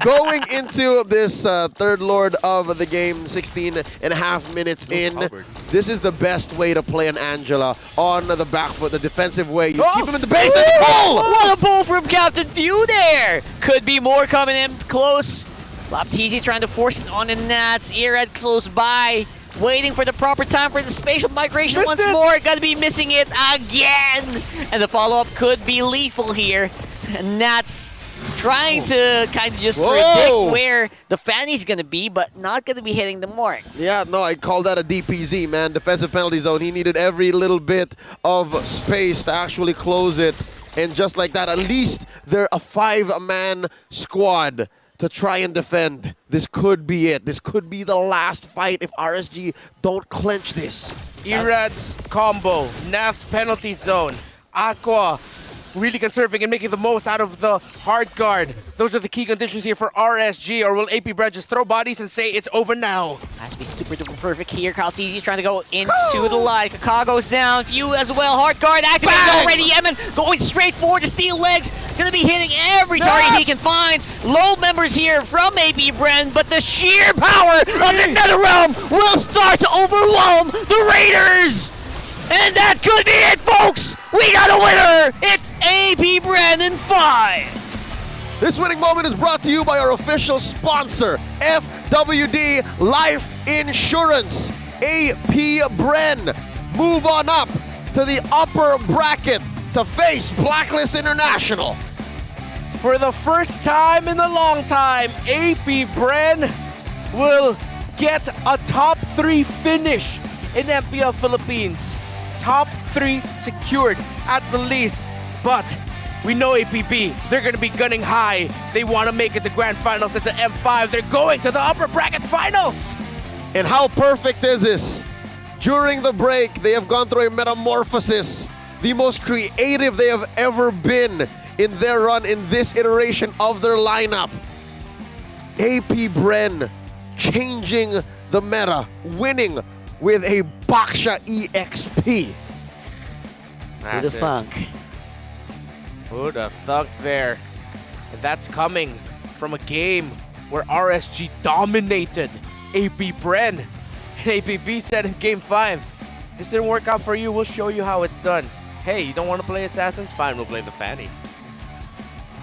going into this third Lord of the game, 16 and a half minutes in. This is the best way to play an Angela on the back foot, the defensive way. You keep him in the base and pull! What a pull from Captain Few there! Could be more coming in close. Baptiste trying to force it on the Nats. Irad close by. Waiting for the proper time for the spatial migration once more. Gonna be missing it again. And the follow-up could be lethal here. Nats trying to kind of just predict where the Fanny's gonna be, but not gonna be hitting the mark. Yeah, no, I'd call that a DPZ, man. Defensive penalty zone. He needed every little bit of space to actually close it. And just like that, at least they're a 5-man squad to try and defend. This could be it. This could be the last fight if RSG don't clench this. Irad's combo, Naf's penalty zone, Aqua really conserving and making the most out of the hard guard. Those are the key conditions here for RSG, or will AP Brad just throw bodies and say it's over now? Has to be super duper perfect here. Kyle Teasy trying to go into the line. Kaka goes down. Few as well. Hard guard activated already. Yemen going straight forward to steel legs. Gonna be hitting every target he can find. Low members here from AP Bren, but the sheer power of the Netherrealm will start to overwhelm the Raiders. And that could be it, folks! We got a winner! It's AP Bren in 5! This winning moment is brought to you by our official sponsor, FWD Life Insurance. AP Bren, move on up to the upper bracket to face Blacklist International. For the first time in a long time, AP Bren will get a top 3 finish in MPL Philippines. Top 3 secured at the least, but we know APB, they're going to be gunning high. They want to make it to Grand Finals at the M5. They're going to the upper bracket finals. And how perfect is this? During the break, they have gone through a metamorphosis. The most creative they have ever been in their run in this iteration of their lineup. AP Bren changing the meta, winning with a Baksha EXP. Who the fuck? Who the fuck there? And that's coming from a game where RSG dominated AP Bren. And APB said in Game 5, this didn't work out for you, we'll show you how it's done. Hey, you don't want to play Assassins? Fine, we'll play the Fanny.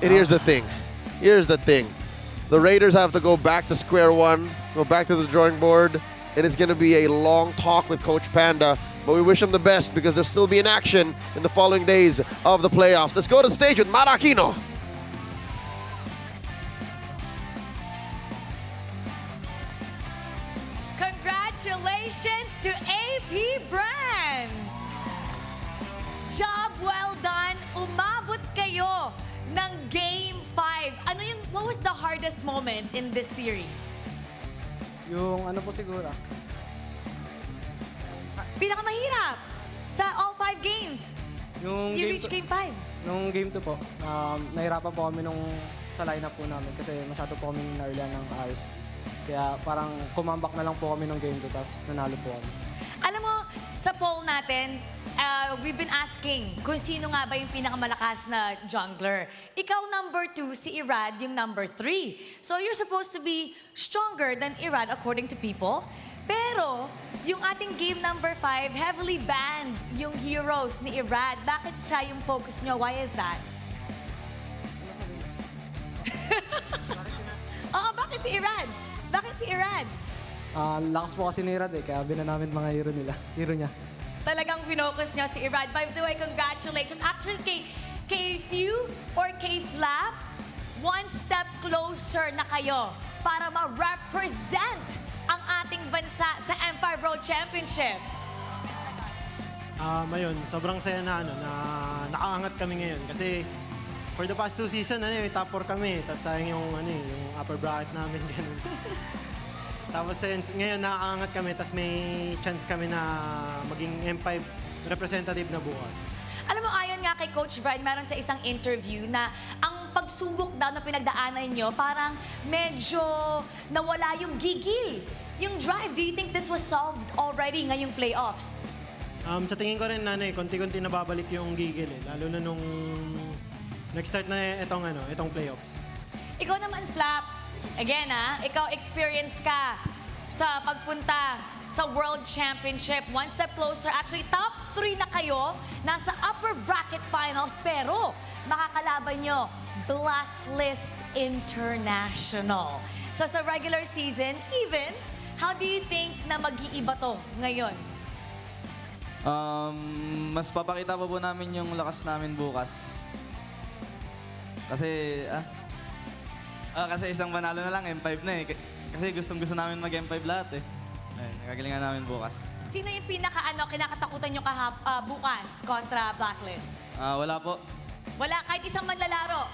And here's the thing. Here's the thing. The Raiders have to go back to square one, go back to the drawing board, and it's going to be a long talk with Coach Panda. But we wish him the best because there'll still be an action in the following days of the playoffs. Let's go to the stage with Mara Aquino. Congratulations to AP Bren! Job well done. Umabot kayo ng Game 5. What was the hardest moment in this series? Yung ano po siguro? Pinakamahirap sa all 5 games. Yung You reached Game 5. Nung Game 2 po, nahirapan po kami sa lineup po namin kasi masyado po kami na-earlyan ng hours. Kaya parang kumambak na lang po kami ng Game 2 tapos nanalo po kami. Alam mo, sa poll natin, we've been asking kung sino nga ba yung pinakamalakas na jungler. Ikaw number 2, si Irad yung number 3. So you're supposed to be stronger than Irad according to people. Pero yung ating game number 5, heavily banned yung heroes ni Irad. Bakit siya yung focus nyo? Why is that? Oo, bakit si Irad? Bakit si Irad? Lakas po kasi ni Irad kaya bina namin mga hero niya. Talagang pinocus niya si Irad. By the way, congratulations. Actually, kay Few or kay Flap, one step closer na kayo para ma-represent ang ating bansa sa Empire World Championship. Ayun, sobrang saya na nakaangat kami ngayon kasi for the past 2 seasons top 4 kami, tapos sayang yung upper bracket namin ganun. Tapos ngayon nakaangat kami, tapos may chance kami na maging M5 representative na bukas. Alam mo, ayon nga kay Coach Brian, meron sa isang interview na ang pagsubok daw na pinagdaanan nyo, parang medyo nawala yung gigil, yung drive. Do you think this was solved already ngayong playoffs? Sa tingin ko rin konti-konti nababalik yung gigil lalo na nung nag-start na itong playoffs. Ikaw naman, Flap. Again, ikaw experience ka sa pagpunta sa World Championship. One step closer. Actually, top 3 na kayo. Nasa upper bracket finals. Pero makakalaban nyo, Blacklist International. So sa regular season, even, how do you think na mag-iiba to ngayon? Mas papakita pa po namin yung lakas namin bukas. Kasi isang panalo na lang, M5 na Kasi gustong-gusto namin mag-M5 lahat Ayun, nakagalingan namin bukas. Sino yung kinakatakutan nyo bukas kontra Blacklist? Wala po. Wala? Kahit isang manlalaro?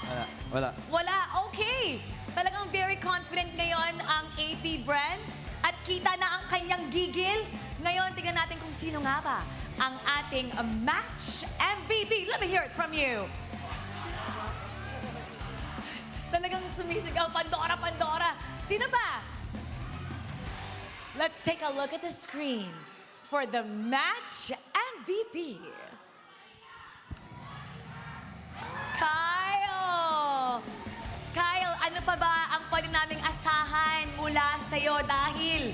Wala. Wala? Okay. Talagang very confident ngayon ang AP Bren. At kita na ang kanyang gigil. Ngayon, tingnan natin kung sino nga ba ang ating match MVP. Let me hear it from you. Talagang sumisigaw, Pandora, Pandora. Sino ba? Let's take a look at the screen for the match MVP. Kyle! Kyle, ano pa ba ang pwede naming asahan mula sa'yo dahil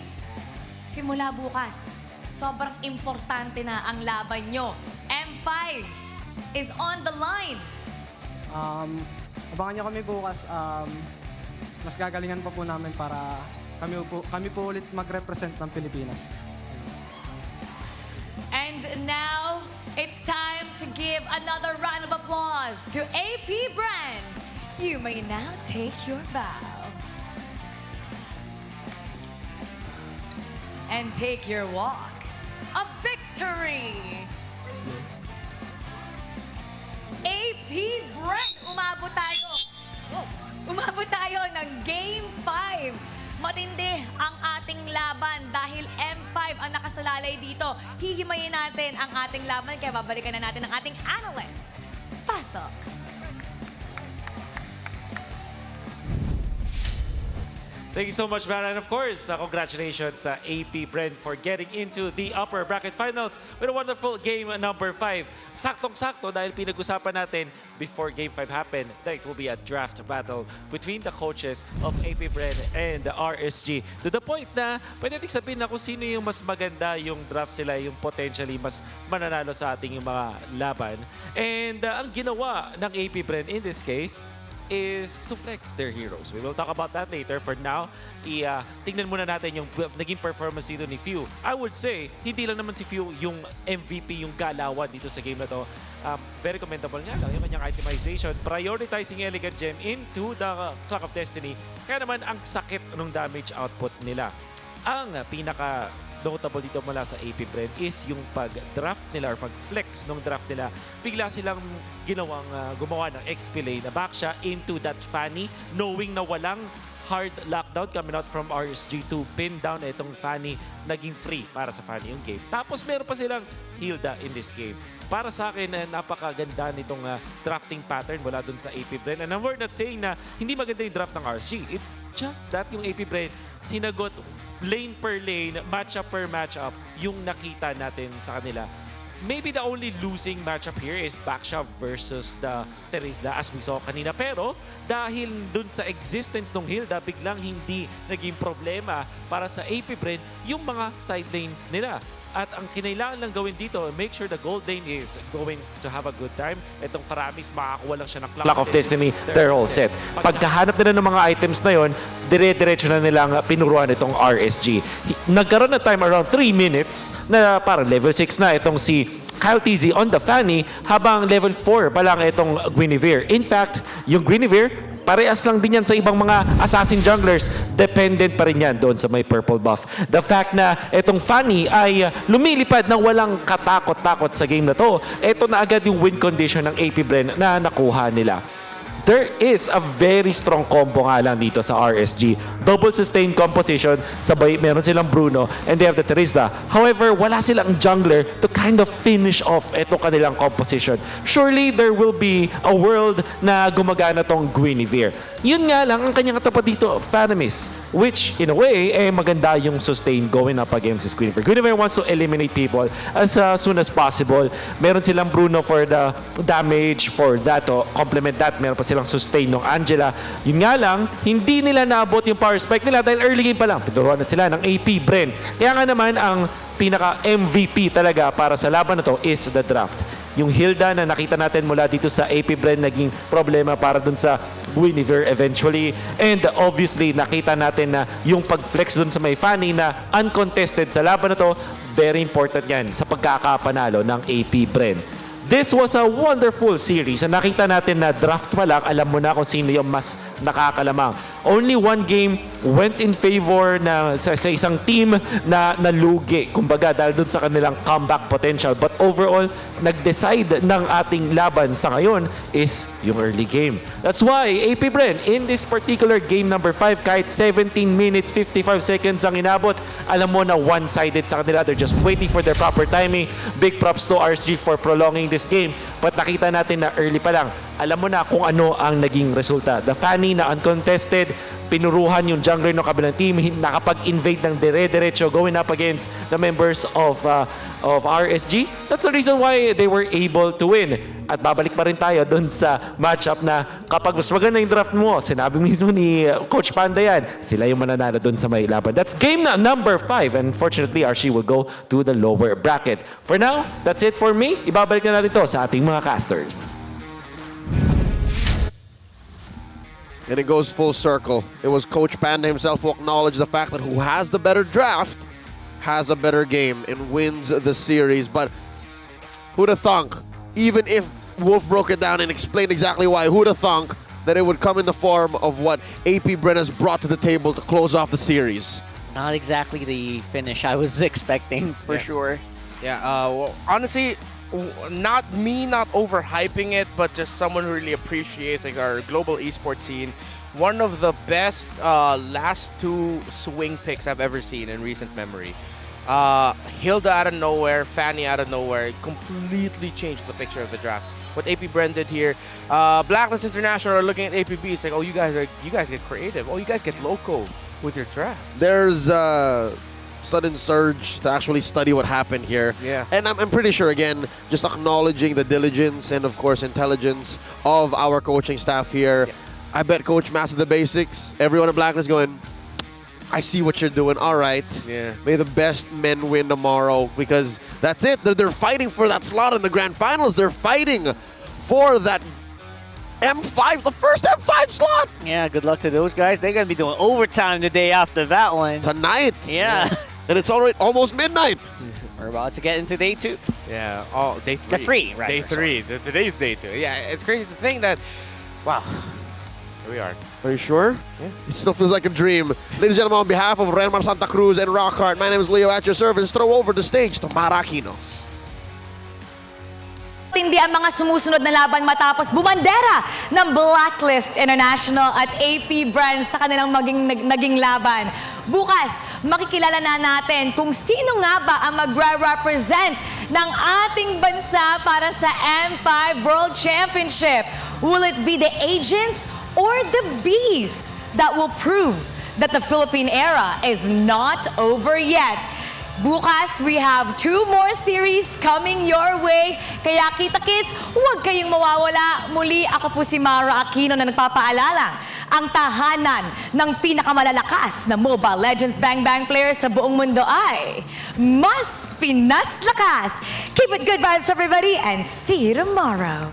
simula bukas, sobrang importante na ang laban nyo. M5 is on the line. Abangan nyo kami bukas. Mas gagalingan pa po namin para kami po ulit mag-represent ng Pilipinas. And now, it's time to give another round of applause to AP Bren. You may now take your bow. And take your walk. a victory. AP Brent, umabot tayo. Umabot tayo ng Game 5. Matindi ang ating laban dahil M5 ang nakasalalay dito. Hihimayin natin ang ating laban kaya babalikan na natin ang ating analyst. Pasok! Thank you so much, Mara. And of course, congratulations sa AP Brent for getting into the upper bracket finals with a wonderful game number 5. Saktong-sakto dahil pinag-usapan natin before game 5 happened that it will be a draft battle between the coaches of AP Brent and the RSG. To the point na pwede natin sabihin na kung sino yung mas maganda yung draft sila, yung potentially mas mananalo sa ating yung mga laban. And ang ginawa ng AP Brent in this case is to flex their heroes. We will talk about that later. For now, tingnan muna natin yung naging performance dito ni Few. I would say, hindi lang naman si Few yung MVP, yung galawan dito sa game na to. Very commendable nga lang yung kanyang itemization. Prioritizing Elegant Gem into the Clock of Destiny. Kaya naman ang sakit ng damage output nila. Ang pinaka notable dito mula sa AP Brent is yung pag-draft nila or pag-flex ng draft nila. Bigla silang gumawa ng XP lane na back siya into that Fanny, knowing na walang hard lockdown coming out from RSG to pin down itong Fanny. Naging free para sa Fanny yung game. Tapos meron pa silang Hilda in this game. Para sa akin, napakaganda nitong drafting pattern mula dun sa AP Brent. And we're not saying na hindi maganda yung draft ng RSG. It's just that yung AP Brent sinagot lane per lane, matchup per matchup, yung nakita natin sa kanila. Maybe the only losing matchup here is Baksha versus the Terizla as we saw kanina. Pero dahil dun sa existence ng Hilda, biglang hindi naging problema para sa AP Brent yung mga side lanes nila. At ang kinailangan lang gawin dito, make sure the gold lane is going to have a good time. Itong Faramis, makakuha lang siya ng Clock of Destiny. They're all set. Pagkahanap nila ng mga items na yon, dire-diretso na nilang pinuruan itong RSG. Nagkaroon na time around 3 minutes na parang level 6 na itong si Kyle TZ on the Fanny habang level 4 pa lang itong Guinevere. In fact, yung Guinevere, parehas lang din yan sa ibang mga assassin junglers. Dependent pa rin yan doon sa may purple buff. The fact na itong Fanny ay lumilipad ng walang katakot-takot sa game na to, ito na agad yung win condition ng AP Brent na nakuha nila. There is a very strong combo nga lang dito sa RSG. Double sustain composition, sabay meron silang Bruno, and they have the Teresa. However, wala silang jungler to kind of finish off itong kanilang composition. Surely, there will be a world na gumagana tong Guinevere. Yun nga lang, ang kanyang katapat dito, Fanamis, which in a way, maganda yung sustain going up against this Guinevere. Guinevere wants to eliminate people as soon as possible. Meron silang Bruno for the damage, for that, to complement that. Meron pa silang sustain ng Angela. Yun nga lang, hindi nila naabot yung power spike nila dahil early game pa lang. Pinuruan na sila ng AP Brent. Kaya nga naman, ang pinaka-MVP talaga para sa laban na to is the draft. Yung Hilda na nakita natin mula dito sa AP Brent naging problema para dun sa Guinevere eventually. And obviously, nakita natin na yung pag-flex dun sa may Fanny na uncontested sa laban na to, very important yan sa pagkakapanalo ng AP Brent. This was a wonderful series. Nakita natin na draft pa lang, alam mo na kung sino yung mas nakakalamang. Only one game went in favor na sa isang team na nalugi. Kumbaga, dahil dun sa kanilang comeback potential. But overall, nag-decide ng ating laban sa ngayon is yung early game. That's why AP Brent, in this particular game number 5, kahit 17 minutes, 55 seconds ang inabot, alam mo na one-sided sa kanila. They're just waiting for their proper timing. Big props to RSG for prolonging this game. But nakita natin na early pa lang, alam mo na kung ano ang naging resulta. The Fanny na uncontested, pinuruhan yung jungler ng kabilang team, nakapag-invade ng dire-diretso going up against the members of RSG. That's the reason why they were able to win. At babalik pa rin tayo dun sa matchup na kapag mas maganda yung draft mo, sinabi mismo ni Coach Panda yan, sila yung mananalo dun sa may laban. That's game na number 5. And fortunately, RSG will go to the lower bracket. For now, that's it for me. Ibabalik na natin to sa ating mga casters. And it goes full circle. It was Coach Panda himself who acknowledged the fact that who has the better draft has a better game and wins the series. But who'd have thunk, even if Wolf broke it down and explained exactly why, who'd have thunk that it would come in the form of what AP Brent has brought to the table to close off the series? Not exactly the finish I was expecting, for sure. Yeah, well, honestly, not overhyping it, but just someone who really appreciates like our global esports scene. One of the best last two swing picks I've ever seen in recent memory. Hilda out of nowhere, Fanny out of nowhere, completely changed the picture of the draft. What APBR did here, Blacklist International are looking at APB. It's like, oh, you guys get creative. Oh, you guys get loco with your draft. There's sudden surge to actually study what happened here. Yeah. And I'm pretty sure, again, just acknowledging the diligence and, of course, intelligence of our coaching staff here. Yeah. I bet Coach mastered the basics. Everyone at Blacklist going, I see what you're doing. All right. Yeah. May the best men win tomorrow, because that's it. They're fighting for that slot in the grand finals. They're fighting for that M5, the first M5 slot. Yeah, good luck to those guys. They're going to be doing overtime the day after that one. Tonight. Yeah. And it's already almost midnight. We're about to get into day 2. Yeah, day 3. The 3, right. Day 3. Today's day 2. Yeah, it's crazy to think that, wow, here we are. Are you sure? Yeah. It still feels like a dream. Ladies and gentlemen, on behalf of Renmar Santa Cruz and Rockhart, my name is Leo at your service. Throw over the stage to Mara Aquino. Hindi ang mga sumusunod na laban matapos bumandera ng Blacklist International at APBR sa kanilang naging laban. Bukas, makikilala na natin kung sino nga ba ang magre-represent ng ating bansa para sa M5 World Championship. Will it be the agents or the bees that will prove that the Philippine era is not over yet? Bukas, we have 2 more series coming your way. Kaya kita-kits, huwag kayong mawawala. Muli, ako po si Mara Aquino na nagpapaalala. Ang tahanan ng pinakamalalakas na Mobile Legends Bang Bang players sa buong mundo ay mas pinaslakas. Keep it good vibes, everybody, and see you tomorrow.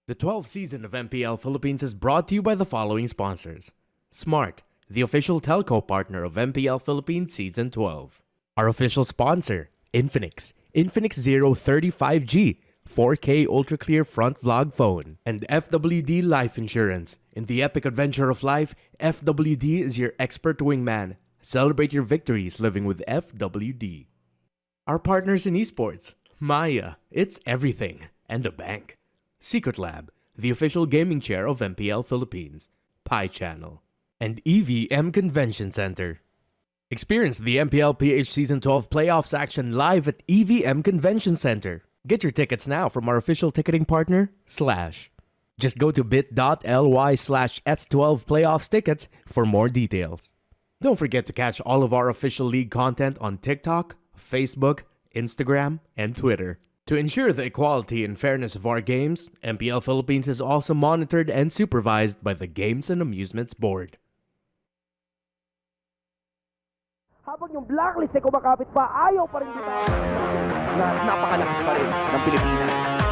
The 12th season of MPL Philippines is brought to you by the following sponsors. Smart, the official telco partner of MPL Philippines Season 12. Our official sponsor, Infinix Zero 35G, 4K ultra clear front vlog phone. And FWD Life Insurance. In the epic adventure of life, FWD is your expert wingman. Celebrate your victories living with FWD. Our partners in esports, Maya, it's everything, and a bank. Secret Lab, the official gaming chair of MPL Philippines, Pi Channel, and EVM Convention Center. Experience the Mpl-Ph Season 12 Playoffs action live at EVM Convention Center. Get your tickets now from our official ticketing partner, Slash. Just go to bit.ly/S12 Playoffs tickets for more details. Don't forget to catch all of our official league content on TikTok, Facebook, Instagram, and Twitter. To ensure the equality and fairness of our games, MPL Philippines is also monitored and supervised by the Games and Amusements Board. Habang yung blacklist ay kumakapit pa, ayaw pa rin kita. Napakalakas pa rin ng Pilipinas.